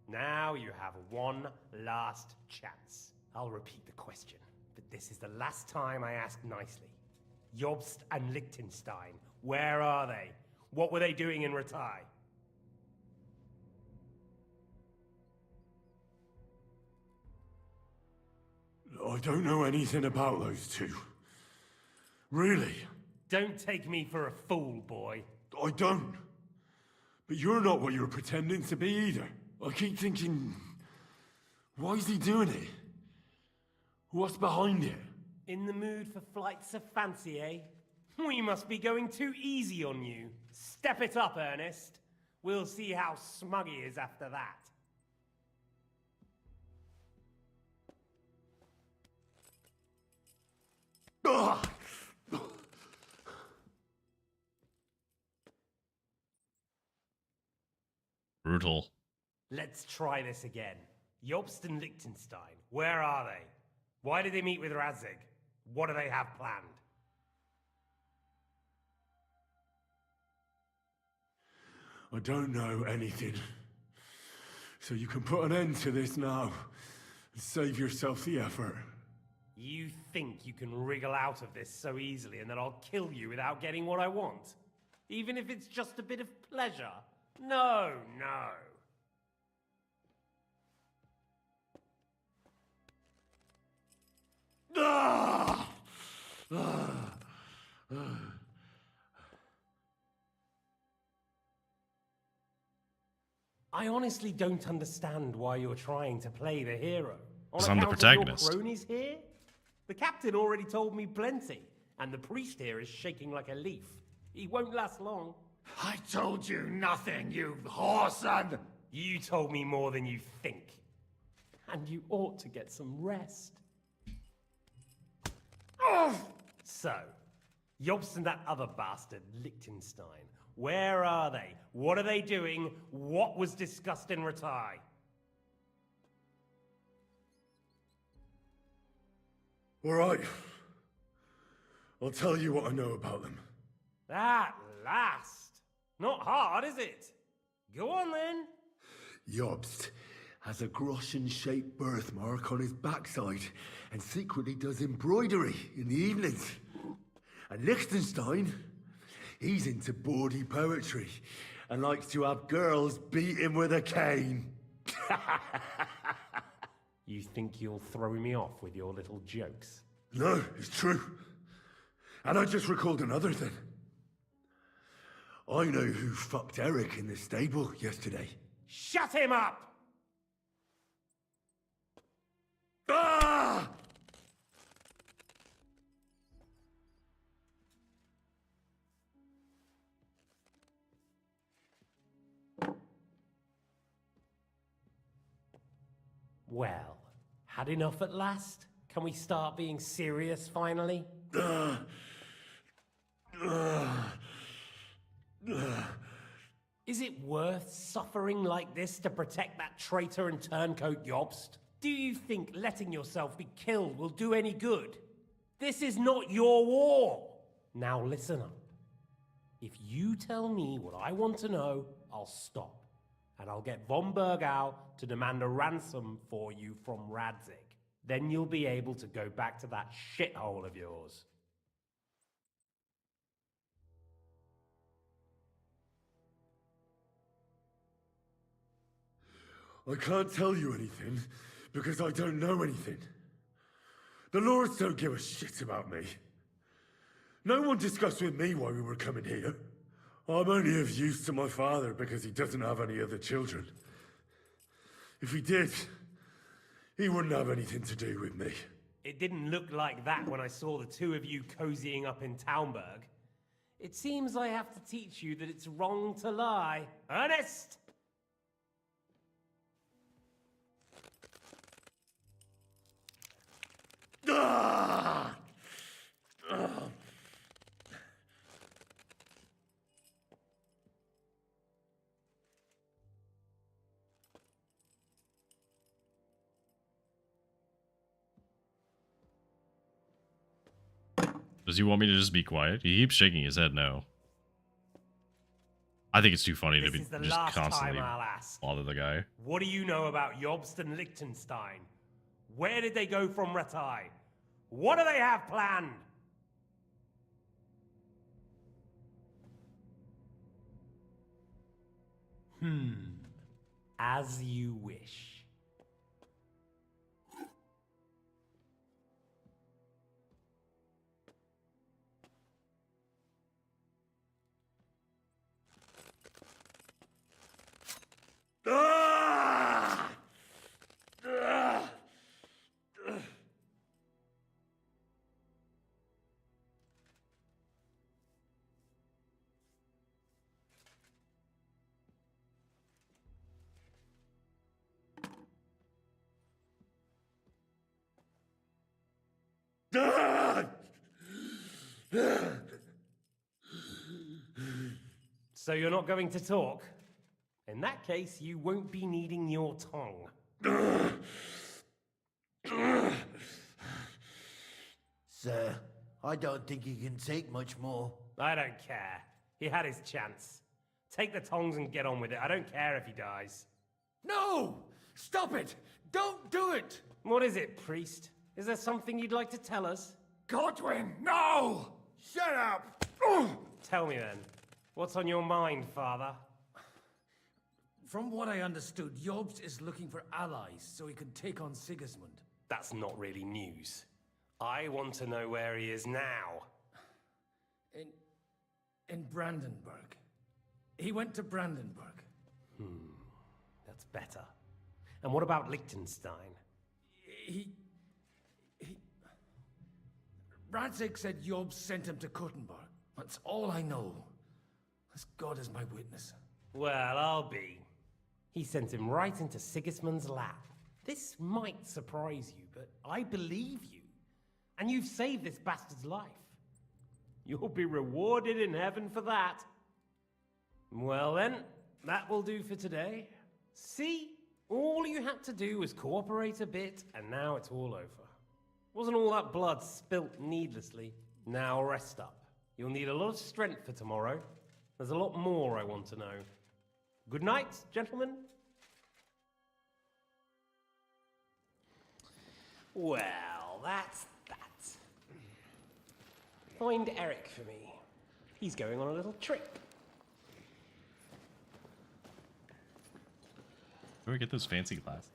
Now you have one last chance. I'll repeat the question, but this is the last time I ask nicely. Jobst and Liechtenstein, where are they? What were they doing in Ratai? I don't know anything about those two. Really? Don't take me for a fool, boy. I don't. But you're not what you're pretending to be either. I keep thinking... Why is he doing it? What's behind it? In the mood for flights of fancy, eh? We must be going too easy on you. Step it up, Ernest. We'll see how smug he is after that. Brutal. Let's try this again. Jobst and Liechtenstein, where are they? Why did they meet with Radzig? What do they have planned? I don't know anything. So you can put an end to this now and save yourself the effort. You think you can wriggle out of this so easily and that I'll kill you without getting what I want? Even if it's just a bit of pleasure? No, no. I honestly don't understand why you're trying to play the hero. Because I'm the protagonist. Of your cronies here? The captain already told me plenty, and the priest here is shaking like a leaf. He won't last long. I told you nothing, you whoreson! You told me more than you think. And you ought to get some rest. So, Jobst and that other bastard, Liechtenstein, where are they? What are they doing? What was discussed in Ratai? All right. I'll tell you what I know about them. At last! Not hard, is it? Go on then. Jobst has a Groschen-shaped birthmark on his backside and secretly does embroidery in the evenings. And Liechtenstein, he's into bawdy poetry and likes to have girls beat him with a cane. You think you'll throw me off with your little jokes? No, it's true. And I just recalled another thing. I know who fucked Eric in the stable yesterday. Shut him up! Ah! Well, had enough at last? Can we start being serious finally? Is it worth suffering like this to protect that traitor and turncoat Jobst? Do you think letting yourself be killed will do any good? This is not your war! Now listen up. If you tell me what I want to know, I'll stop. And I'll get von Burgow to demand a ransom for you from Radzig. Then you'll be able to go back to that shithole of yours. I can't tell you anything because I don't know anything. The lords don't give a shit about me. No one discussed with me why we were coming here. I'm only of use to my father because he doesn't have any other children. If he did, he wouldn't have anything to do with me. It didn't look like that when I saw the two of you cozying up in Taumberg. It seems I have to teach you that it's wrong to lie. Ernest! Ah! Ah! Does he want me to just be quiet? He keeps shaking his head no. I think it's too funny to be This is the just last constantly time I'll ask. bother the guy. What do you know about Jobst and Liechtenstein? Where did they go from Ratai? What do they have planned? As you wish. Ah! Ah! So you're not going to talk? In that case, you won't be needing your tongue. Sir, I don't think he can take much more. I don't care. He had his chance. Take the tongs and get on with it. I don't care if he dies. No! Stop it! Don't do it! What is it, priest? Is there something you'd like to tell us? Godwin, no! Shut up! Tell me then. What's on your mind, father? From what I understood, Jobst is looking for allies so he can take on Sigismund. That's not really news. I want to know where he is now. In Brandenburg. He went to Brandenburg. That's better. And what about Liechtenstein? Radzig said Jobst sent him to Kuttenberg. That's all I know. As God is my witness. Well, I'll be. He sent him right into Sigismund's lap. This might surprise you, but I believe you. And you've saved this bastard's life. You'll be rewarded in heaven for that. Well then, that will do for today. See? All you had to do was cooperate a bit, and now it's all over. Wasn't all that blood spilt needlessly. Now rest up. You'll need a lot of strength for tomorrow. There's a lot more I want to know. Good night, gentlemen. Well, that's that. Find Eric for me. He's going on a little trip. Where do we get those fancy glasses?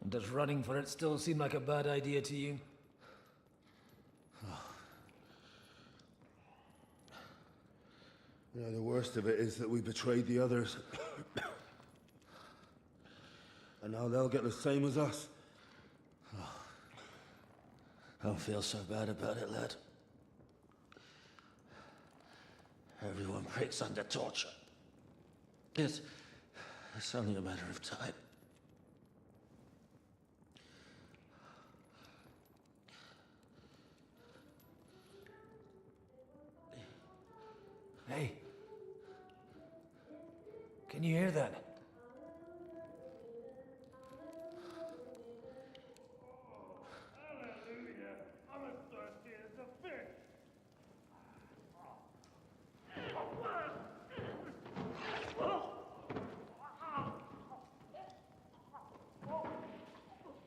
Does running for it still seem like a bad idea to you? The worst of it is that we betrayed the others. And now they'll get the same as us. Don't feel so bad about it, lad. Everyone breaks under torture. It's only a matter of time. Hey. Can you hear that?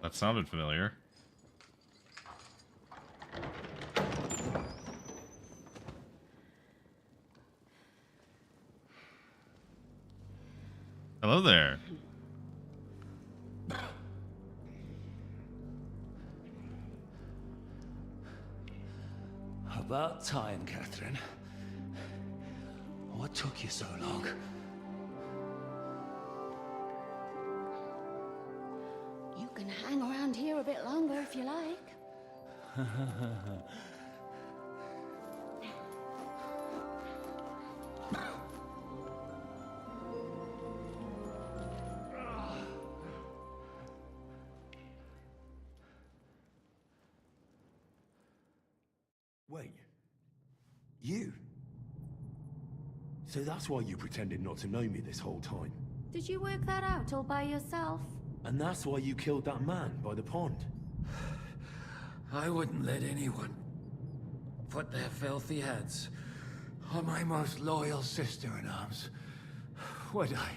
That sounded familiar. Hello there. About time, Catherine. What took you so long? You can hang around here a bit longer if you like. Wait. You? So that's why you pretended not to know me this whole time? Did you work that out all by yourself? And that's why you killed that man by the pond? I wouldn't let anyone put their filthy heads on my most loyal sister-in-arms, would I?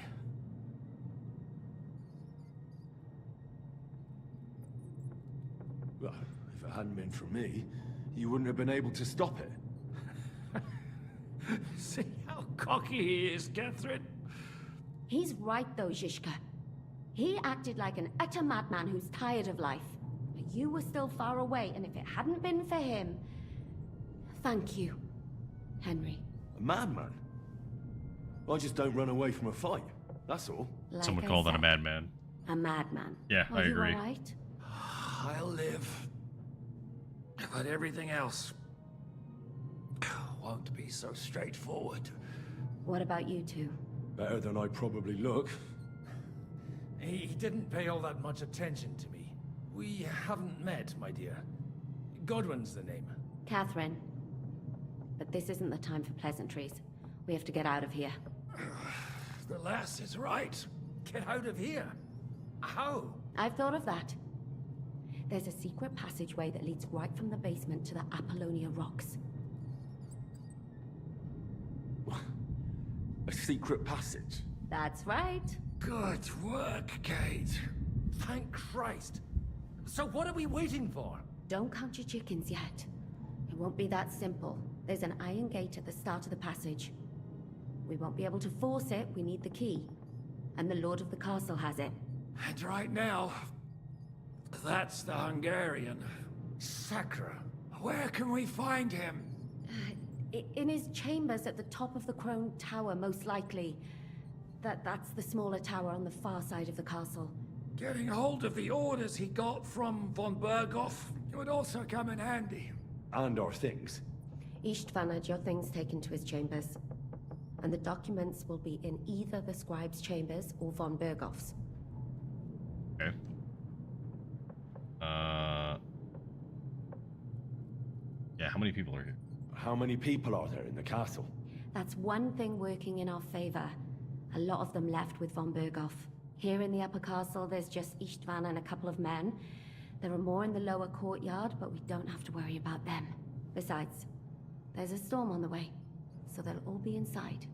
Well, if it hadn't been for me, you wouldn't have been able to stop it. See how cocky he is, Catherine? He's right though, Zizka. He acted like an utter madman who's tired of life. But you were still far away, and if it hadn't been for him... Thank you, Henry. A madman? I just don't run away from a fight, that's all. Like Some would I call that a said, madman. A madman. Yeah, Are I agree. You all right? I'll live. But everything else... won't be so straightforward. What about you two? Better than I probably look. He didn't pay all that much attention to me. We haven't met, my dear. Godwin's the name. Catherine. But this isn't the time for pleasantries. We have to get out of here. The lass is right. Get out of here. How? I've thought of that. There's a secret passageway that leads right from the basement to the Apollonia Rocks. A secret passage? That's right. Good work, Kate. Thank Christ. So what are we waiting for? Don't count your chickens yet. It won't be that simple. There's an iron gate at the start of the passage. We won't be able to force it, we need the key. And the Lord of the Castle has it. And right now, that's the Hungarian. Sakra. Where can we find him? In his chambers at the top of the Crone Tower, most likely. That's the smaller tower on the far side of the castle. Getting hold of the orders he got from von Burgow would also come in handy. And our things. Istvan had your things taken to his chambers. And the documents will be in either the scribe's chambers or von Burgow's. Okay. Yeah, how many people are here? How many people are there in the castle? That's one thing working in our favor. A lot of them left with von Burgow. Here in the upper castle, there's just Istvan and a couple of men. There are more in the lower courtyard, but we don't have to worry about them. Besides, there's a storm on the way, so they'll all be inside.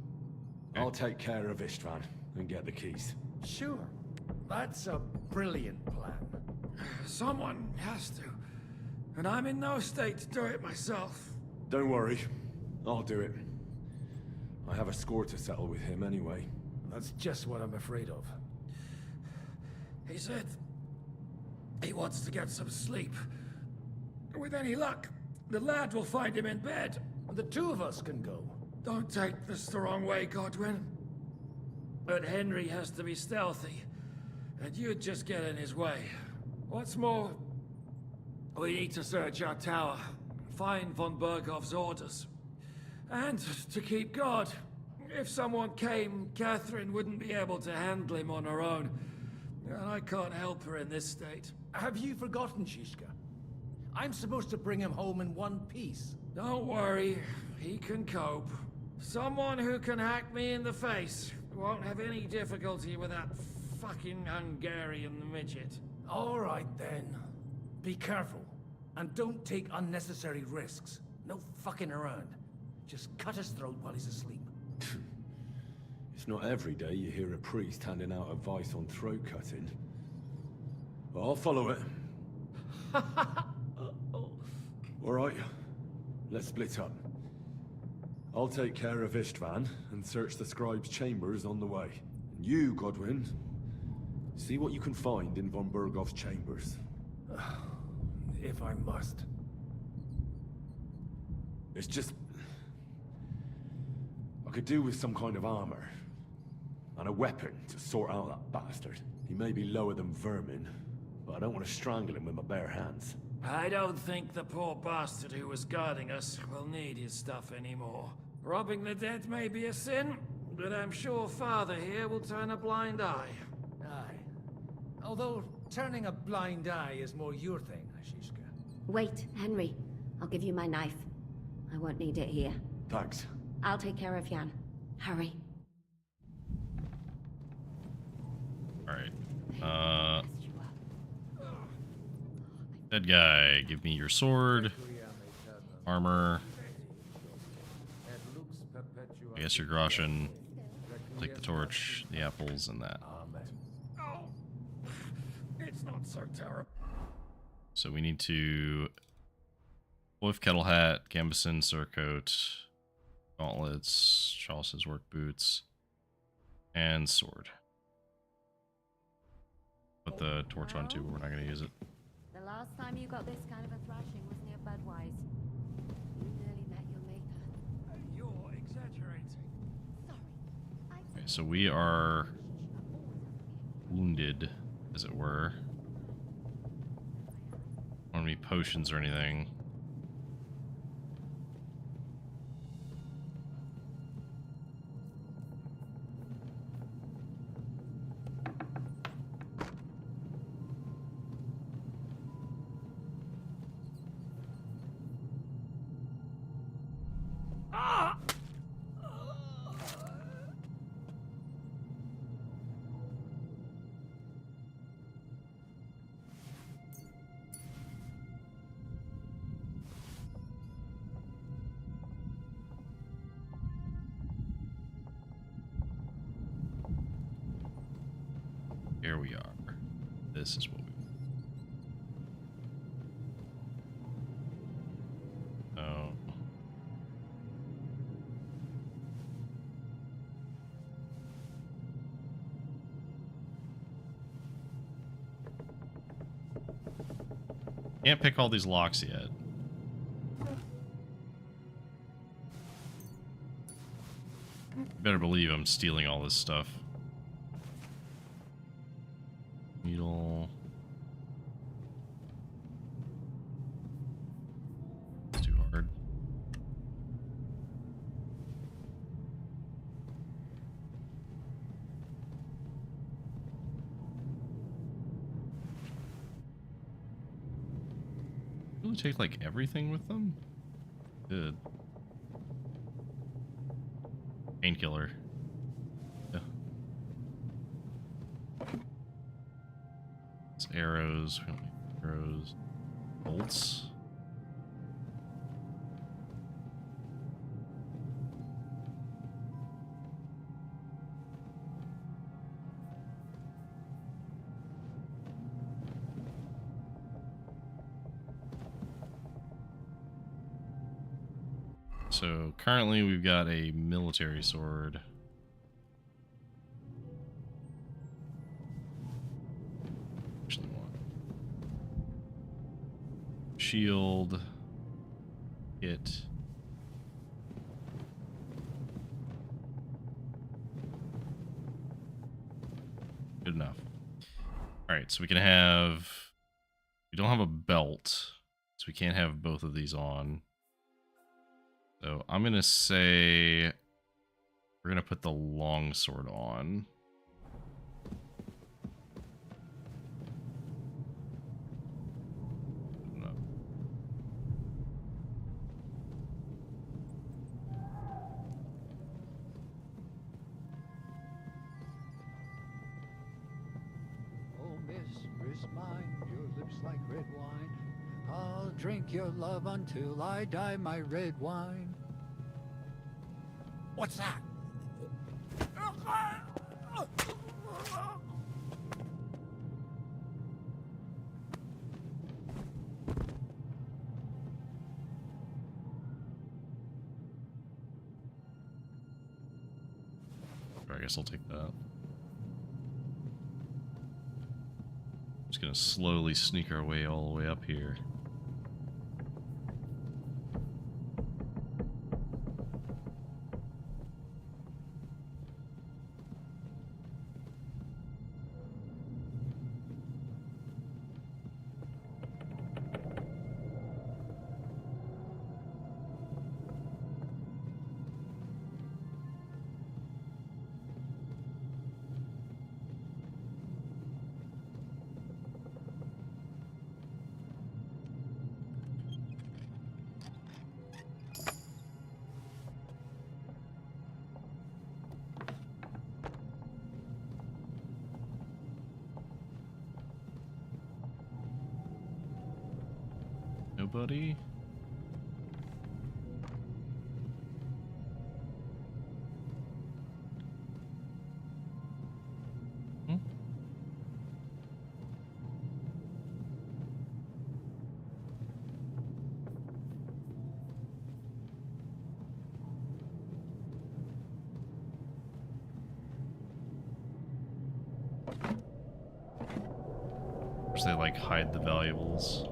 I'll take care of Istvan and get the keys. Sure. That's a brilliant plan. Someone has to. And I'm in no state to do it myself. Don't worry. I'll do it. I have a score to settle with him anyway. That's just what I'm afraid of. He said he wants to get some sleep. With any luck, the lad will find him in bed. The two of us can go. Don't take this the wrong way, Godwin. But Henry has to be stealthy, and you'd just get in his way. What's more, we need to search our tower, find von Burgow's orders. And to keep guard. If someone came, Catherine wouldn't be able to handle him on her own. And I can't help her in this state. Have you forgotten, Shishka? I'm supposed to bring him home in one piece. Don't worry, he can cope. Someone who can hack me in the face won't have any difficulty with that fucking Hungarian midget. All right, then. Be careful. And don't take unnecessary risks. No fucking around. Just cut his throat while he's asleep. It's not every day you hear a priest handing out advice on throat cutting. But I'll follow it. Alright, let's split up. I'll take care of Istvan and search the scribe's chambers on the way. And you, Godwin, see what you can find in von Burgow's chambers. If I must. It's just... I could do with some kind of armor. And a weapon to sort out that bastard. He may be lower than vermin, but I don't want to strangle him with my bare hands. I don't think the poor bastard who was guarding us will need his stuff anymore. Robbing the dead may be a sin, but I'm sure Father here will turn a blind eye. Aye. Although, turning a blind eye is more your thing, Ashishka. Wait, Henry. I'll give you my knife. I won't need it here. Thanks. I'll take care of Jan. Hurry. Alright. Dead guy, give me your sword. Armor. I guess your Groshen. Take the torch, the apples, and that. Oh, it's not so terrible. So we need to... Wolf kettle hat, gambeson surcoat, gauntlets, Charles's work boots, and sword. Put the torch on too, but we're not going to use it. The last time you got this kind of a thrashing was near Budweiser. You nearly met your maker. You're exaggerating. Okay, so we are wounded, as it were. Don't have any potions or anything. Here we are. This is what we want. Oh. Can't pick all these locks yet. You better believe I'm stealing all this stuff. Needle. It's too hard. Really take like everything with them? Good. Painkiller. Yeah. It's arrows. We don't need arrows. Bolts. So currently we've got a military sword. Actually want shield, kit. Good enough. All right, so we can have. We don't have a belt, so we can't have both of these on. So I'm gonna say we're gonna put the longsword on. No. Oh, mistress mine, your lips like red wine. I'll drink your love until I die, my red wine. What's that? I guess I'll take that. Just gonna slowly sneak our way all the way up here. Nobody? Hmm? Wish they like hide the valuables.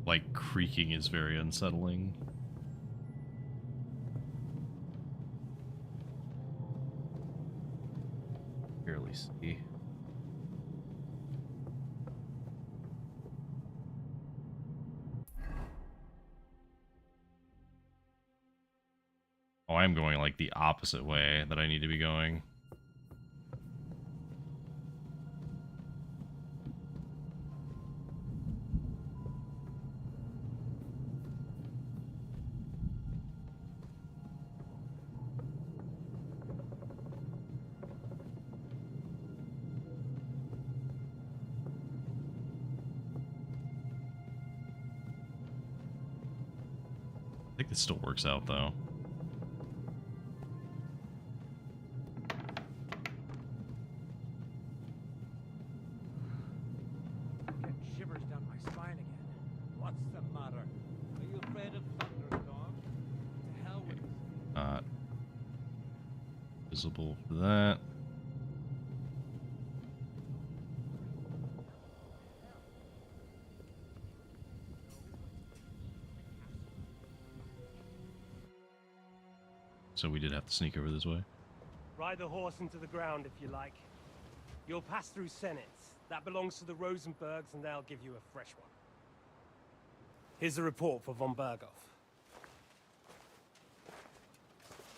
Like, creaking is very unsettling. Barely see. Oh, I'm going like the opposite way that I need to be going. I think it still works out though. Getting shivers down my spine again. What's the matter? Are you afraid of thunderstorms? To hell with Not visible for that. So we did have to sneak over this way. Ride the horse into the ground if you like. You'll pass through Senates. That belongs to the Rosenbergs, and they'll give you a fresh one. Here's the report for von Burgow.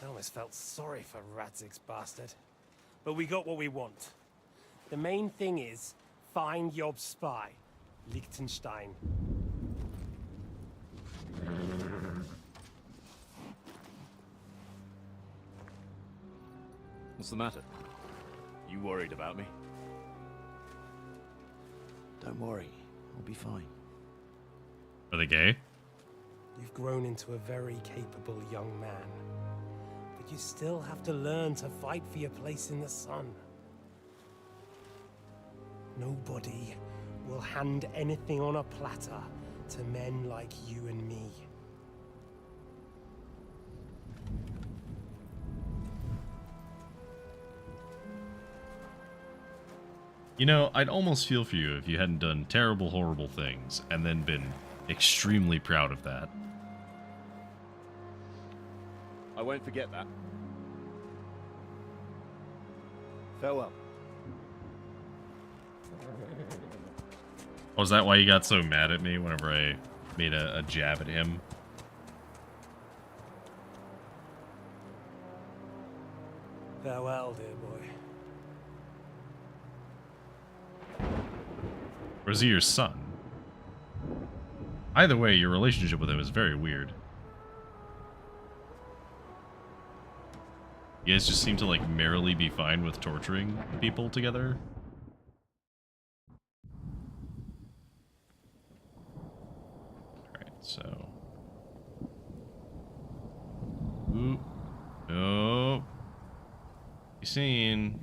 I almost felt sorry for Radzig's bastard. But we got what we want. The main thing is, find Job's spy, Liechtenstein. What's the matter? You worried about me? Don't worry, I'll be fine. Are they gay? You've grown into a very capable young man. But you still have to learn to fight for your place in the sun. Nobody will hand anything on a platter to men like you and me. You know, I'd almost feel for you if you hadn't done terrible, horrible things and then been extremely proud of that. I won't forget that. Farewell. Was that why you got so mad at me whenever I made a jab at him? Farewell, dear boy. Or is he your son? Either way, your relationship with him is very weird. You guys just seem to, like, merrily be fine with torturing people together. Alright, so... Ooh. Oh. You seen...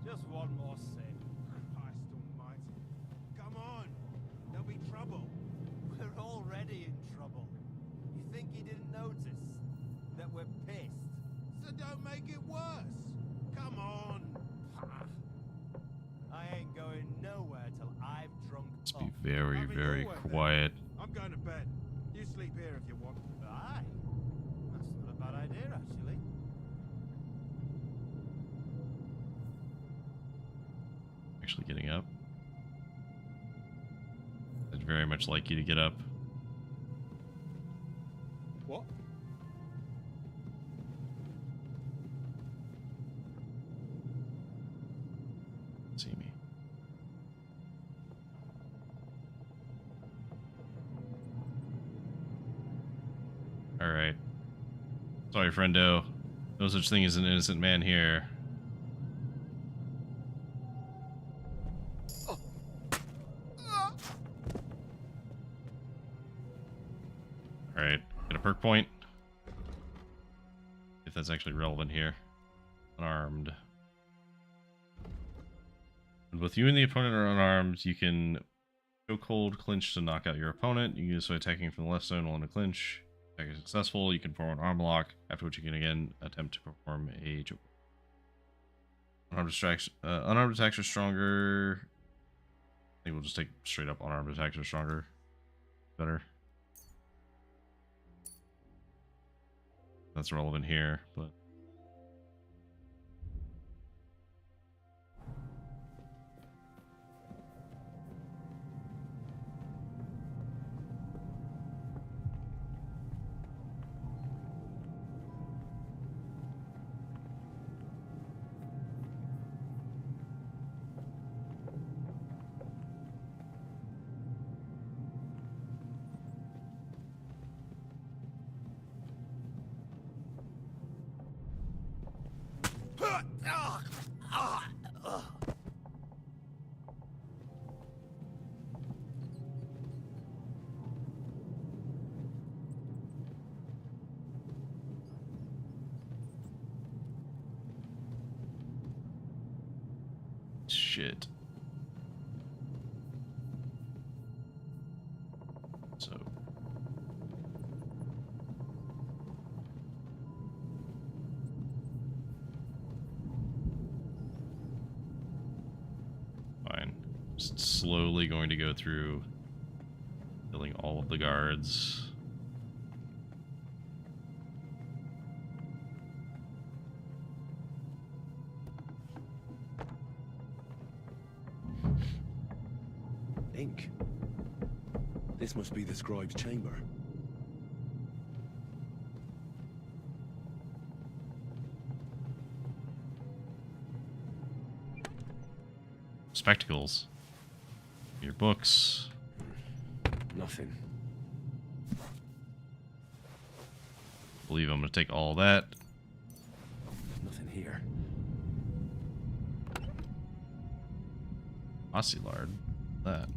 Just one more sin. Christ almighty. Come on. There'll be trouble. We're already in trouble. You think he didn't notice that we're pissed? So don't make it worse. Come on. I ain't going nowhere till I've drunk. Let's be very, very quiet. I'm going to bed. You sleep here if you want. Aye. That's not a bad idea, actually. Actually getting up. I'd very much like you to get up. What? See me. Alright. Sorry, friendo. No such thing as an innocent man here. work point. If that's actually relevant here. Unarmed. When both you and the opponent are unarmed, you can go cold clinch to knock out your opponent. You can do this by attacking from the left zone while in a clinch. Attack is successful. You can perform an arm lock, after which you can again attempt to perform a choke. Unarmed attacks are stronger. I think we'll just take straight up unarmed attacks are stronger. Better. That's relevant here, but shit. So fine. Just slowly going to go through killing all of the guards. Ink. This must be the scribe's chamber. Spectacles. Your books. Nothing. Believe I'm gonna take all that. Nothing here. Ocelard. That.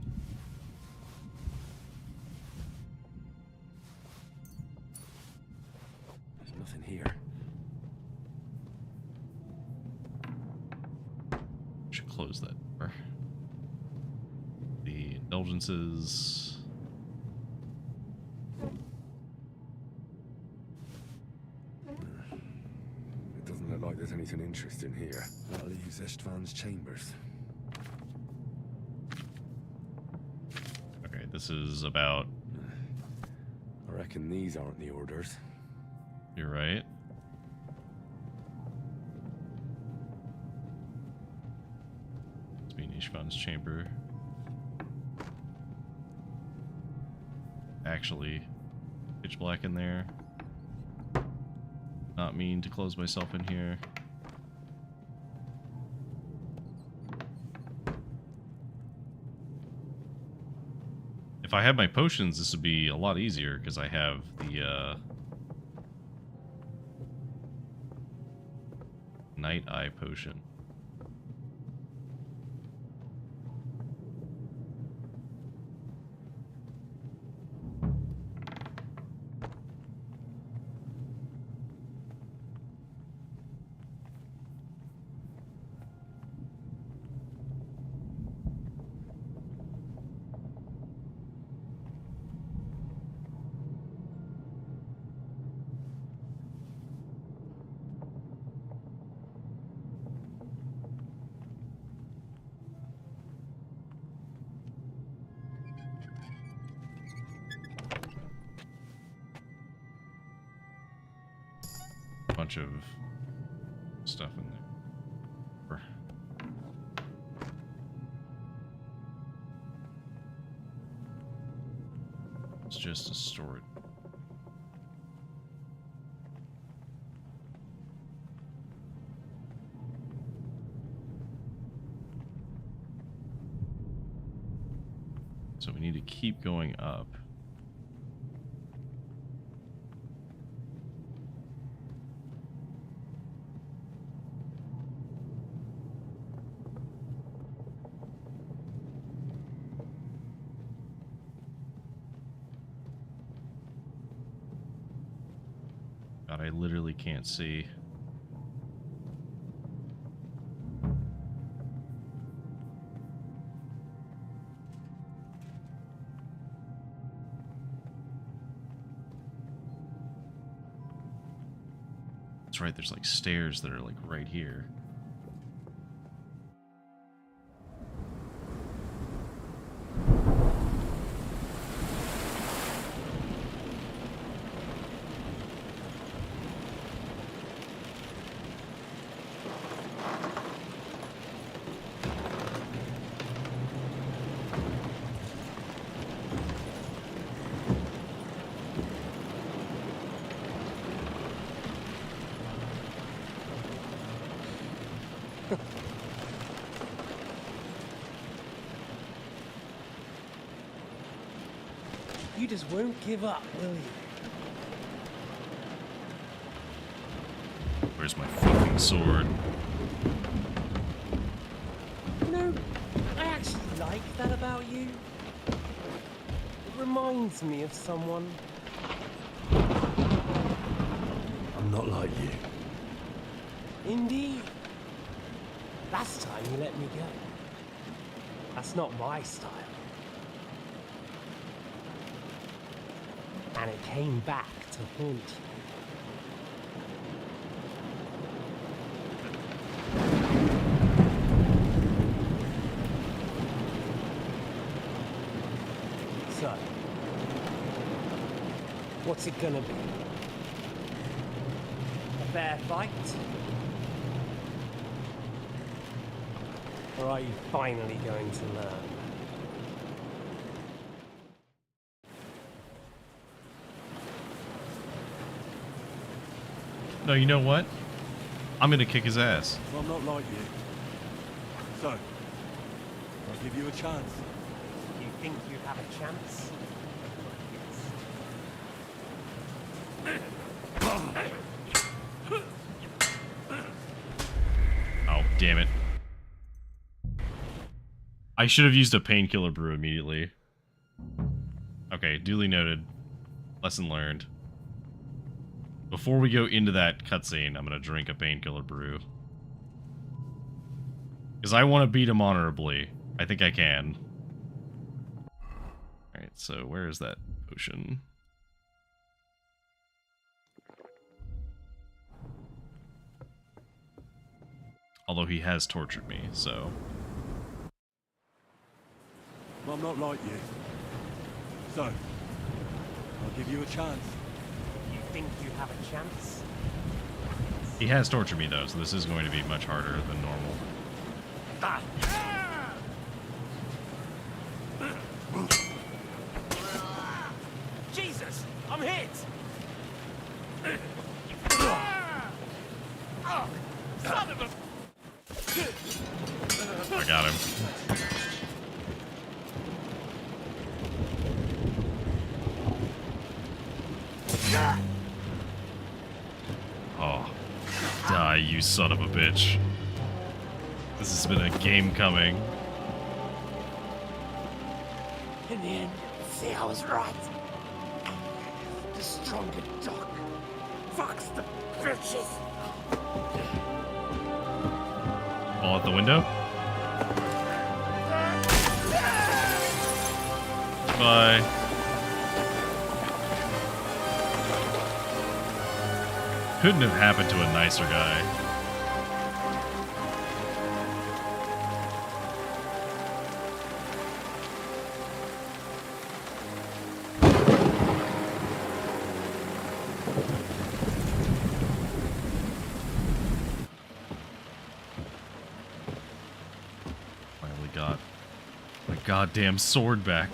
There's nothing here. Should close that door. The indulgences. It doesn't look like there's anything interesting here. That leaves Istvan's chambers. Okay, this is about... I reckon these aren't the orders. You're right. It's being Ishvan's chamber. Actually, pitch black in there. Not mean to close myself in here. If I had my potions, this would be a lot easier because I have the Night Eye potion. Bunch of stuff in there. It's just a storage. So we need to keep going up. God, I literally can't see. That's right, there's like stairs that are like right here. You just won't give up, will you? Where's my fucking sword? You know, I actually like that about you. It reminds me of someone. I'm not like you. Indeed. Last time you let me go. That's not my style. And it came back to haunt you. So, what's it gonna be? A fair fight? Or are you finally going to learn? No, you know what? I'm gonna kick his ass. I'm not like you. So, I'll give you a chance. You think you have a chance? Oh, damn it. I should have used a painkiller brew immediately. Okay, duly noted. Lesson learned. Before we go into that cutscene, I'm gonna drink a painkiller brew. Because I want to beat him honorably. I think I can. Alright, so where is that potion? Although he has tortured me, so... I'm not like you. So, I'll give you a chance. You think you have a chance? He has tortured me though, so this is going to be much harder than normal. Ah. Jesus! I'm hit! Son of a... I got him. Oh, die, you son of a bitch. This has been a game coming. In the end, see, I was right. The stronger dog fucks the bitches. Fall out the window? Bye. Couldn't have happened to a nicer guy. Finally got my goddamn sword back.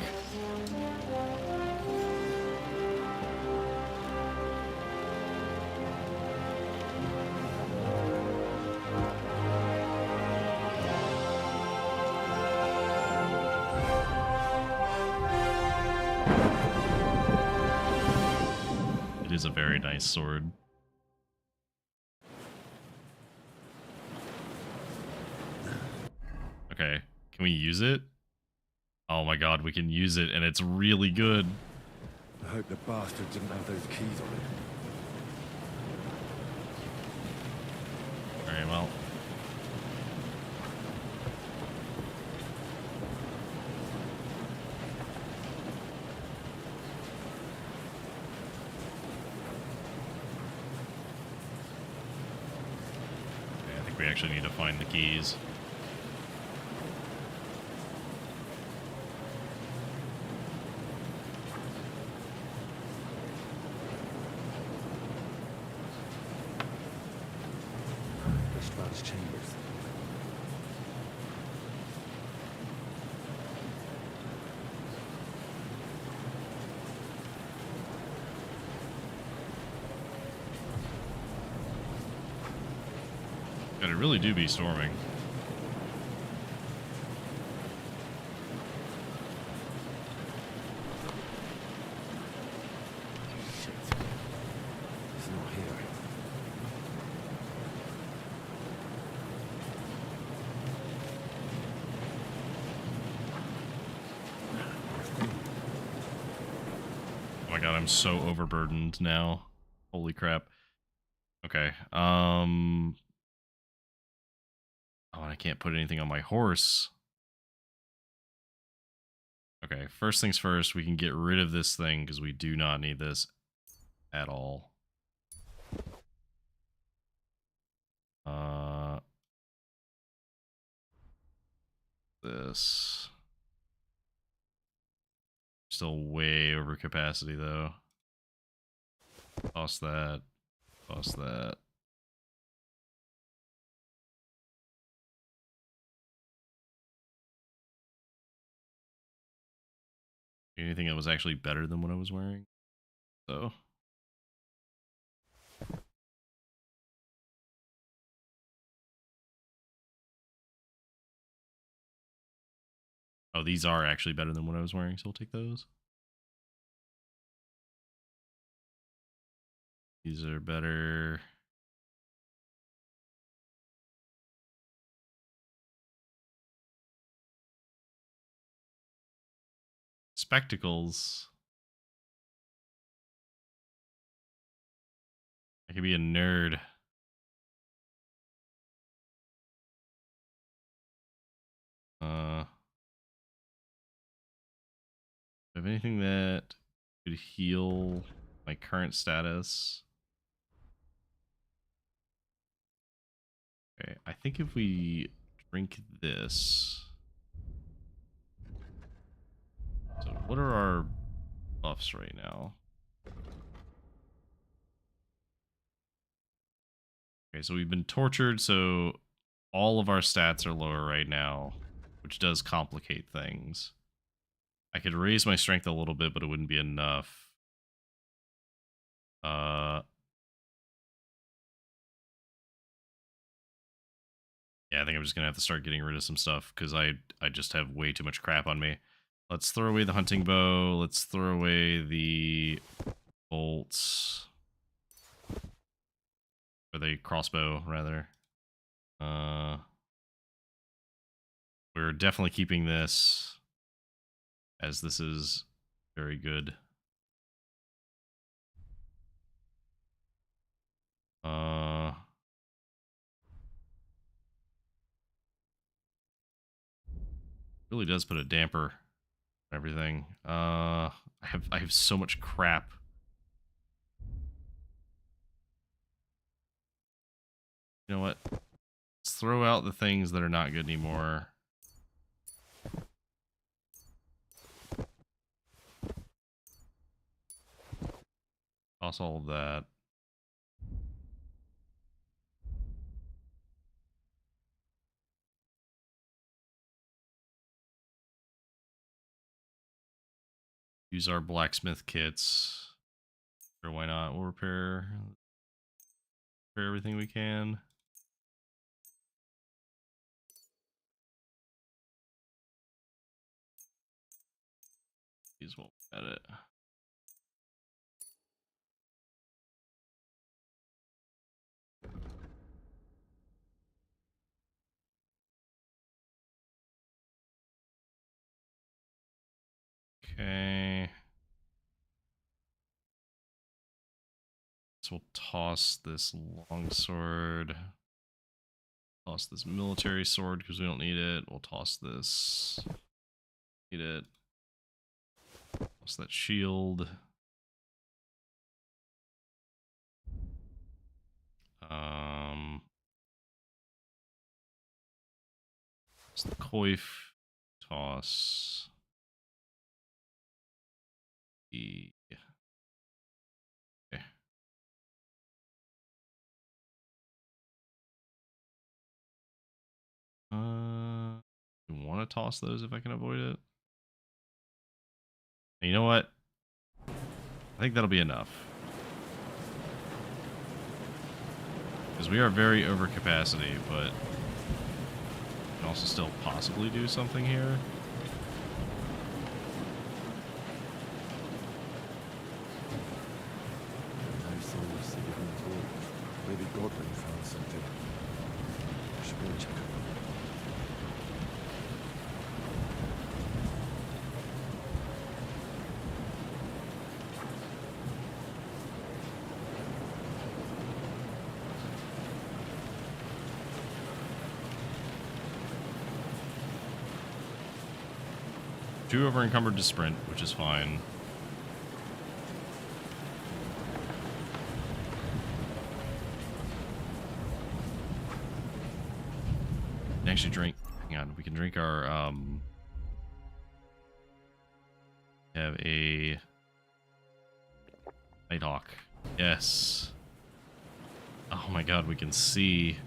Is a very nice sword. Okay, can we use it? Oh my god, we can use it and it's really good. I hope the bastard didn't have those keys on We actually need to find the keys. Lestrade's chambers. God, it really do be storming. Shit. He's not here. Oh my god, I'm so overburdened now. Holy crap. Okay. Oh, and I can't put anything on my horse. Okay, first things first, we can get rid of this thing because we do not need this at all. This. Still way over capacity though. Toss that. Toss that. Anything that was actually better than what I was wearing? So. Oh, these are actually better than what I was wearing, so we'll take those. These are better. Spectacles. I could be a nerd. Have anything that could heal my current status? Okay, I think if we drink this. So what are our buffs right now? Okay, so we've been tortured, so all of our stats are lower right now, which does complicate things. I could raise my strength a little bit, but it wouldn't be enough. Yeah, I think I'm just gonna have to start getting rid of some stuff because I just have way too much crap on me. Let's throw away the hunting bow. Let's throw away the bolts. Or the crossbow, rather. We're definitely keeping this, as this is very good. Really does put a damper on everything. I have so much crap. You know what? Let's throw out the things that are not good anymore. Toss all of that. Use our blacksmith kits. Sure, why not? We'll repair everything we can. These won't edit. Okay. So we'll toss this longsword. Toss this military sword because we don't need it. We'll toss this. Need it. Toss that shield. It's the coif. Toss. The... Okay. I want to toss those if I can avoid it. And you know what? I think that'll be enough. Because we are very over capacity, but we can also still possibly do something here. Maybe Godwin found something. I should go check it out. Too over encumbered to sprint, which is fine. Actually drink, hang on, we can drink our have a Nighthawk. Yes. Oh my god, we can see.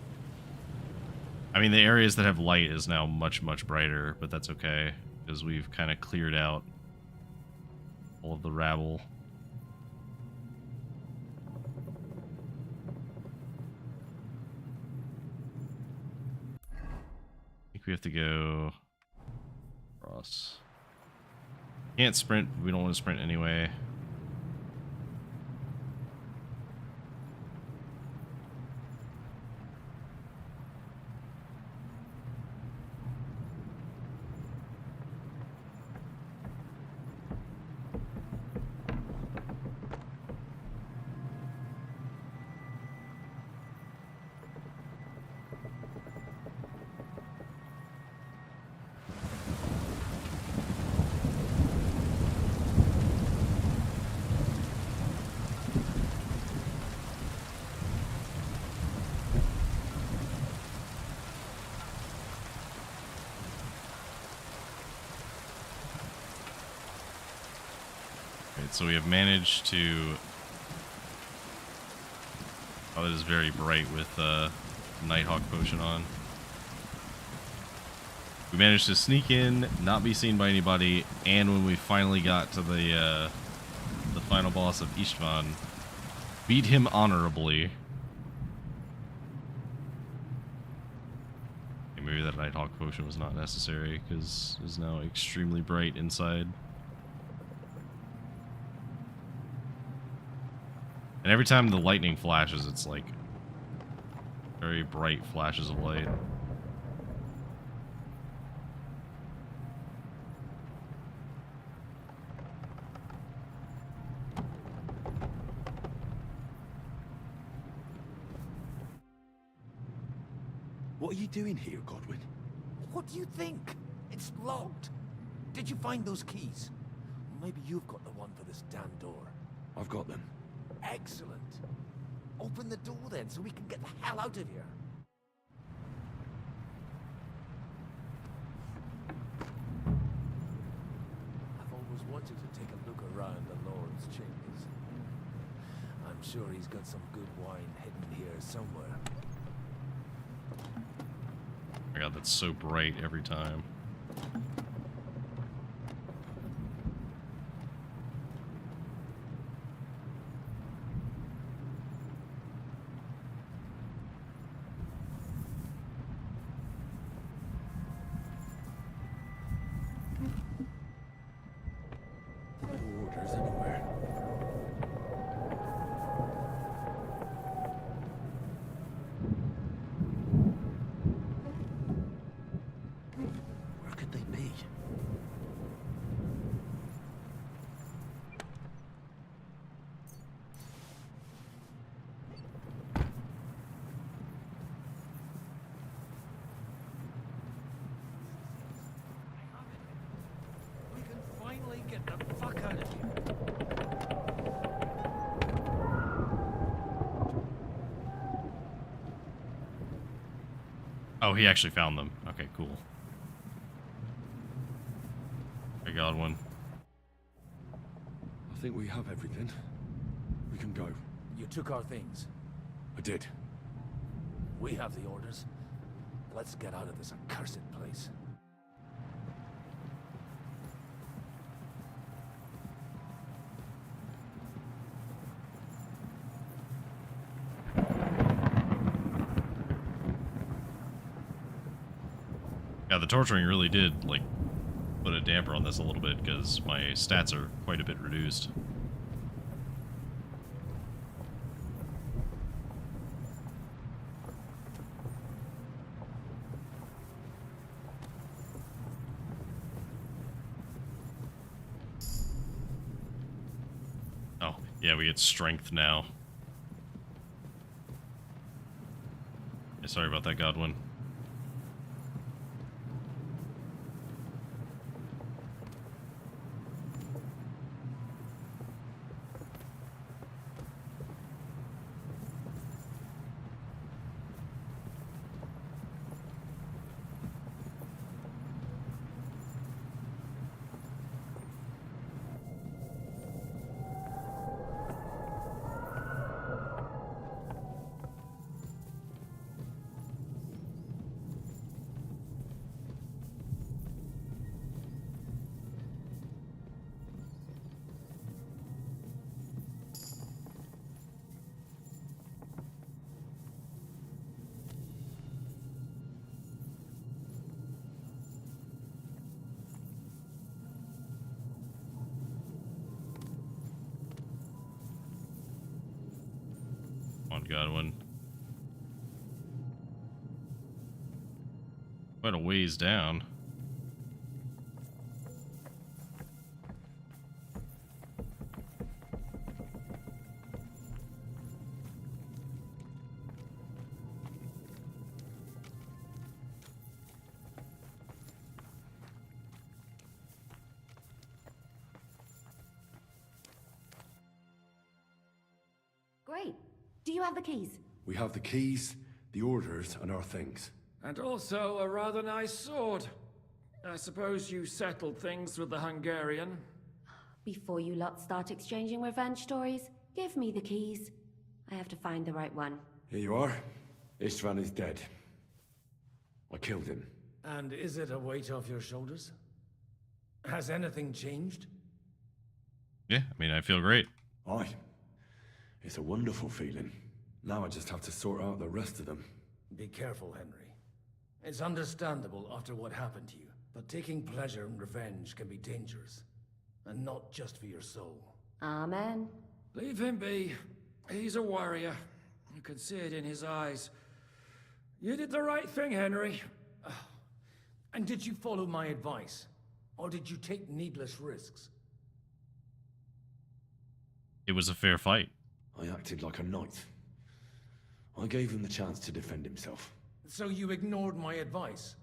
I mean, the areas that have light is now much brighter, but that's okay because we've kind of cleared out all of the rabble. We have to go across. Can't sprint. We don't want to sprint anyway. So we have managed to... Oh, that is very bright with Nighthawk potion on. We managed to sneak in, not be seen by anybody, and when we finally got to the final boss of Istvan, beat him honorably. Okay, maybe that Nighthawk potion was not necessary, because it's now extremely bright inside. And every time the lightning flashes, it's like very bright flashes of light. What are you doing here, Godwin? What do you think? It's locked. Did you find those keys? Maybe you've got the one for this damn door. I've got them. Excellent. Open the door then, so we can get the hell out of here. I've always wanted to take a look around the Lord's chambers. I'm sure he's got some good wine hidden here somewhere. Oh my god, that's so bright every time. Get the fuck out of here. Oh, he actually found them. Okay, cool. I got one. I think we have everything. We can go. You took our things. I did. We have the orders. Let's get out of this accursed place. Yeah, the torturing really did, like, put a damper on this a little bit, because my stats are quite a bit reduced. Oh, yeah, we get strength now. Yeah, sorry about that, Godwin. Come on, Godwin. Quite a ways down. Great. Do you have the keys? We have the keys, the orders, and our things. And also a rather nice sword. I suppose you settled things with the Hungarian. Before you lot start exchanging revenge stories, give me the keys. I have to find the right one. Here you are. Istvan is dead. I killed him. And is it a weight off your shoulders? Has anything changed? Yeah, I mean, I feel great. Aye. It's a wonderful feeling. Now I just have to sort out the rest of them. Be careful, Henry. It's understandable after what happened to you, but taking pleasure in revenge can be dangerous. And not just for your soul. Amen. Leave him be. He's a warrior. You can see it in his eyes. You did the right thing, Henry. And did you follow my advice? Or did you take needless risks? It was a fair fight. I acted like a knight. I gave him the chance to defend himself. So you ignored my advice?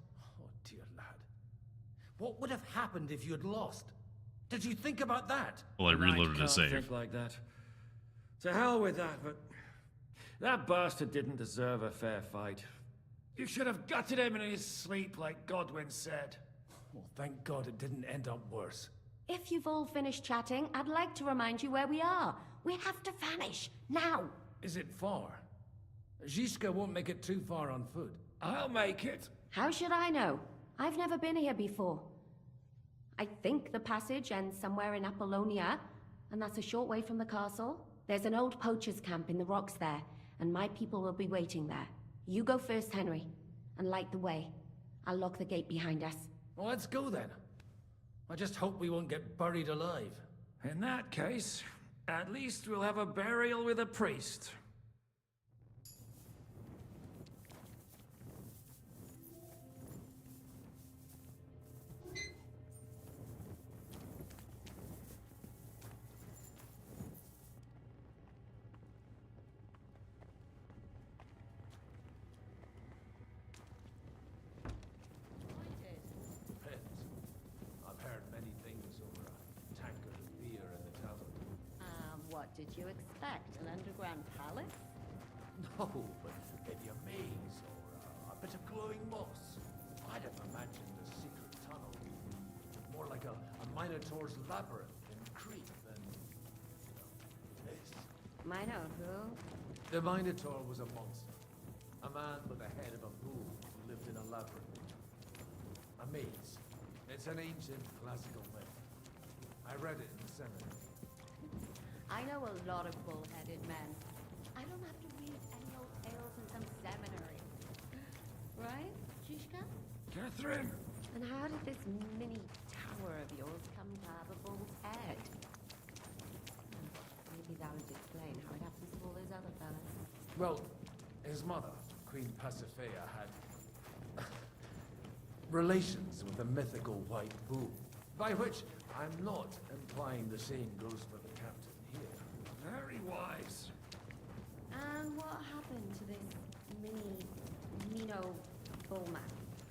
Oh, dear lad. What would have happened if you had lost? Did you think about that? Well, I reloaded to save. Think like that. To hell with that, but that bastard didn't deserve a fair fight. You should have gutted him in his sleep, like Godwin said. Well, thank God it didn't end up worse. If you've all finished chatting, I'd like to remind you where we are. We have to vanish, now. Is it far? Zizka won't make it too far on foot. I'll make it. How should I know? I've never been here before. I think the passage ends somewhere in Apollonia, and that's a short way from the castle. There's an old poacher's camp in the rocks there, and my people will be waiting there. You go first, Henry, and light the way. I'll lock the gate behind us. Well, let's go then. I just hope we won't get buried alive. In that case, at least we'll have a burial with a priest. What did you expect? An underground palace? No, but maybe a maze or a bit of glowing moss. I'd have imagined a secret tunnel. More like a Minotaur's labyrinth in Crete than this. Minor who? The Minotaur was a monster. A man with the head of a bull who lived in a labyrinth. A maze. It's an ancient classical myth. I read it in the seminary. I know a lot of bull-headed men. I don't have to read any old tales in some seminary. Right, Shishka? Catherine! And how did this mini tower of yours come to have a bull's head? Maybe that would explain how it happens to all those other fellas. Well, his mother, Queen Pasiphae, had relations with a mythical white bull. By which, I'm not implying the same goes for the captain here. Very wise. And what happened to this Mino bullman?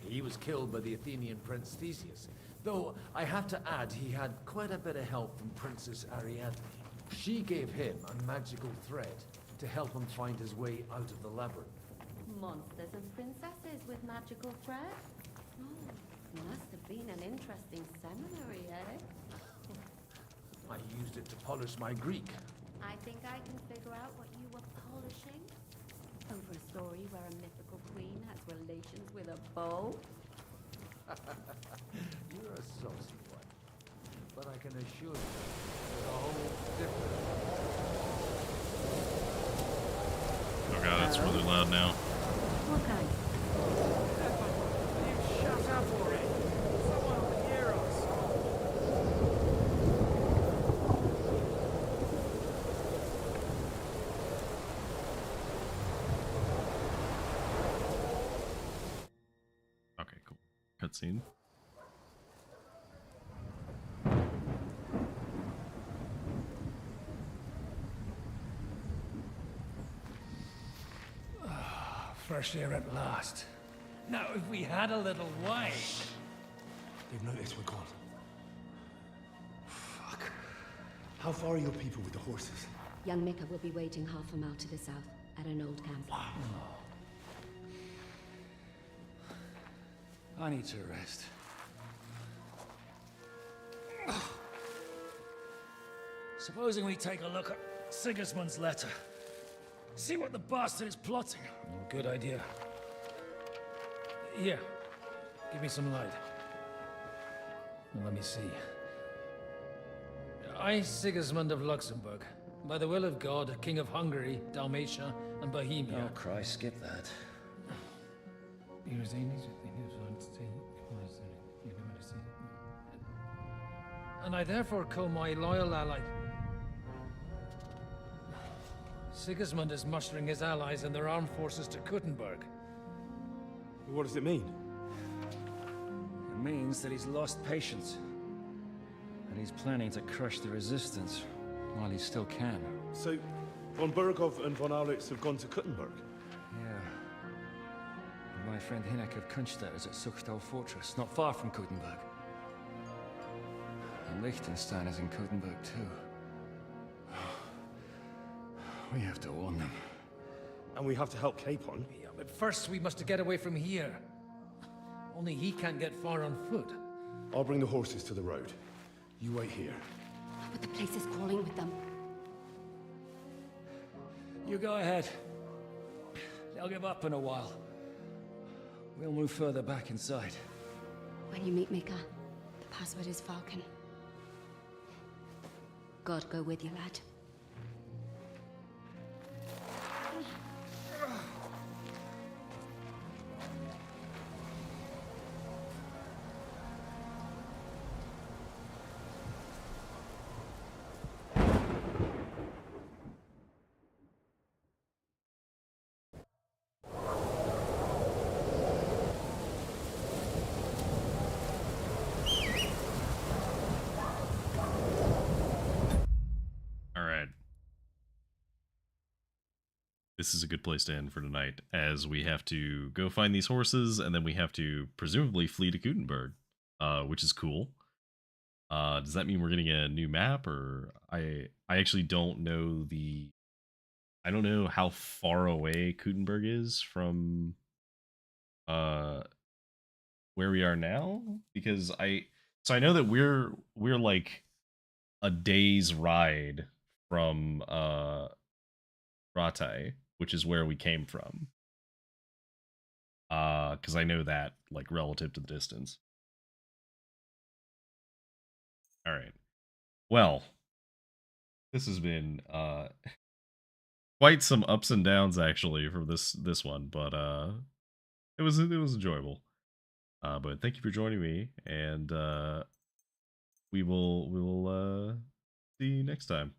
He was killed by the Athenian Prince Theseus, though I have to add he had quite a bit of help from Princess Ariadne. She gave him a magical thread to help him find his way out of the labyrinth. Monsters and princesses with magical thread? Oh, must have been an interesting seminary, eh? I used it to polish my Greek. I think I can figure out what you were polishing. Over a story where a mythical queen has relations with a bull? You're a saucy one. But I can assure you, it's a whole different... Oh god, it's really loud now. What kind? You shut up already. Someone will hear us. Okay, cool. Cutscene. Fresh air at last. Now, if we had a little wine. They've noticed we're gone. Fuck. How far are your people with the horses? Young Mika will be waiting half a mile to the south, at an old camp. I need to rest. Supposing we take a look at Sigismund's letter. See what the bastard is plotting. Good idea. Here, give me some light. Now, let me see. I, Sigismund of Luxembourg, by the will of God, King of Hungary, Dalmatia, and Bohemia. Oh, Christ, skip that. And I therefore call my loyal ally... Sigismund is mustering his allies and their armed forces to Kuttenberg. What does it mean? It means that he's lost patience. And he's planning to crush the resistance while he still can. So, von Burgow and von Aulitz have gone to Kuttenberg? Yeah. And my friend Hinek of Kunstadt is at Suchtal Fortress, not far from Kuttenberg. And Liechtenstein is in Kuttenberg too. We have to warn them. And we have to help Capon? Yeah, but first we must get away from here. Only he can't get far on foot. I'll bring the horses to the road. You wait here. But the place is crawling with them. You go ahead. They'll give up in a while. We'll move further back inside. When you meet Mika, the password is Falcon. God go with you, lad. This is a good place to end for tonight, as we have to go find these horses, and then we have to presumably flee to Kuttenberg, which is cool. Does that mean we're getting a new map, or I actually don't know I don't know how far away Kuttenberg is from where we are now, because So I know that we're like a day's ride from Ratai, which is where we came from. Because I know that, like, relative to the distance. All right. Well, this has been quite some ups and downs actually for this one, but it was enjoyable. But thank you for joining me, and we will see you next time.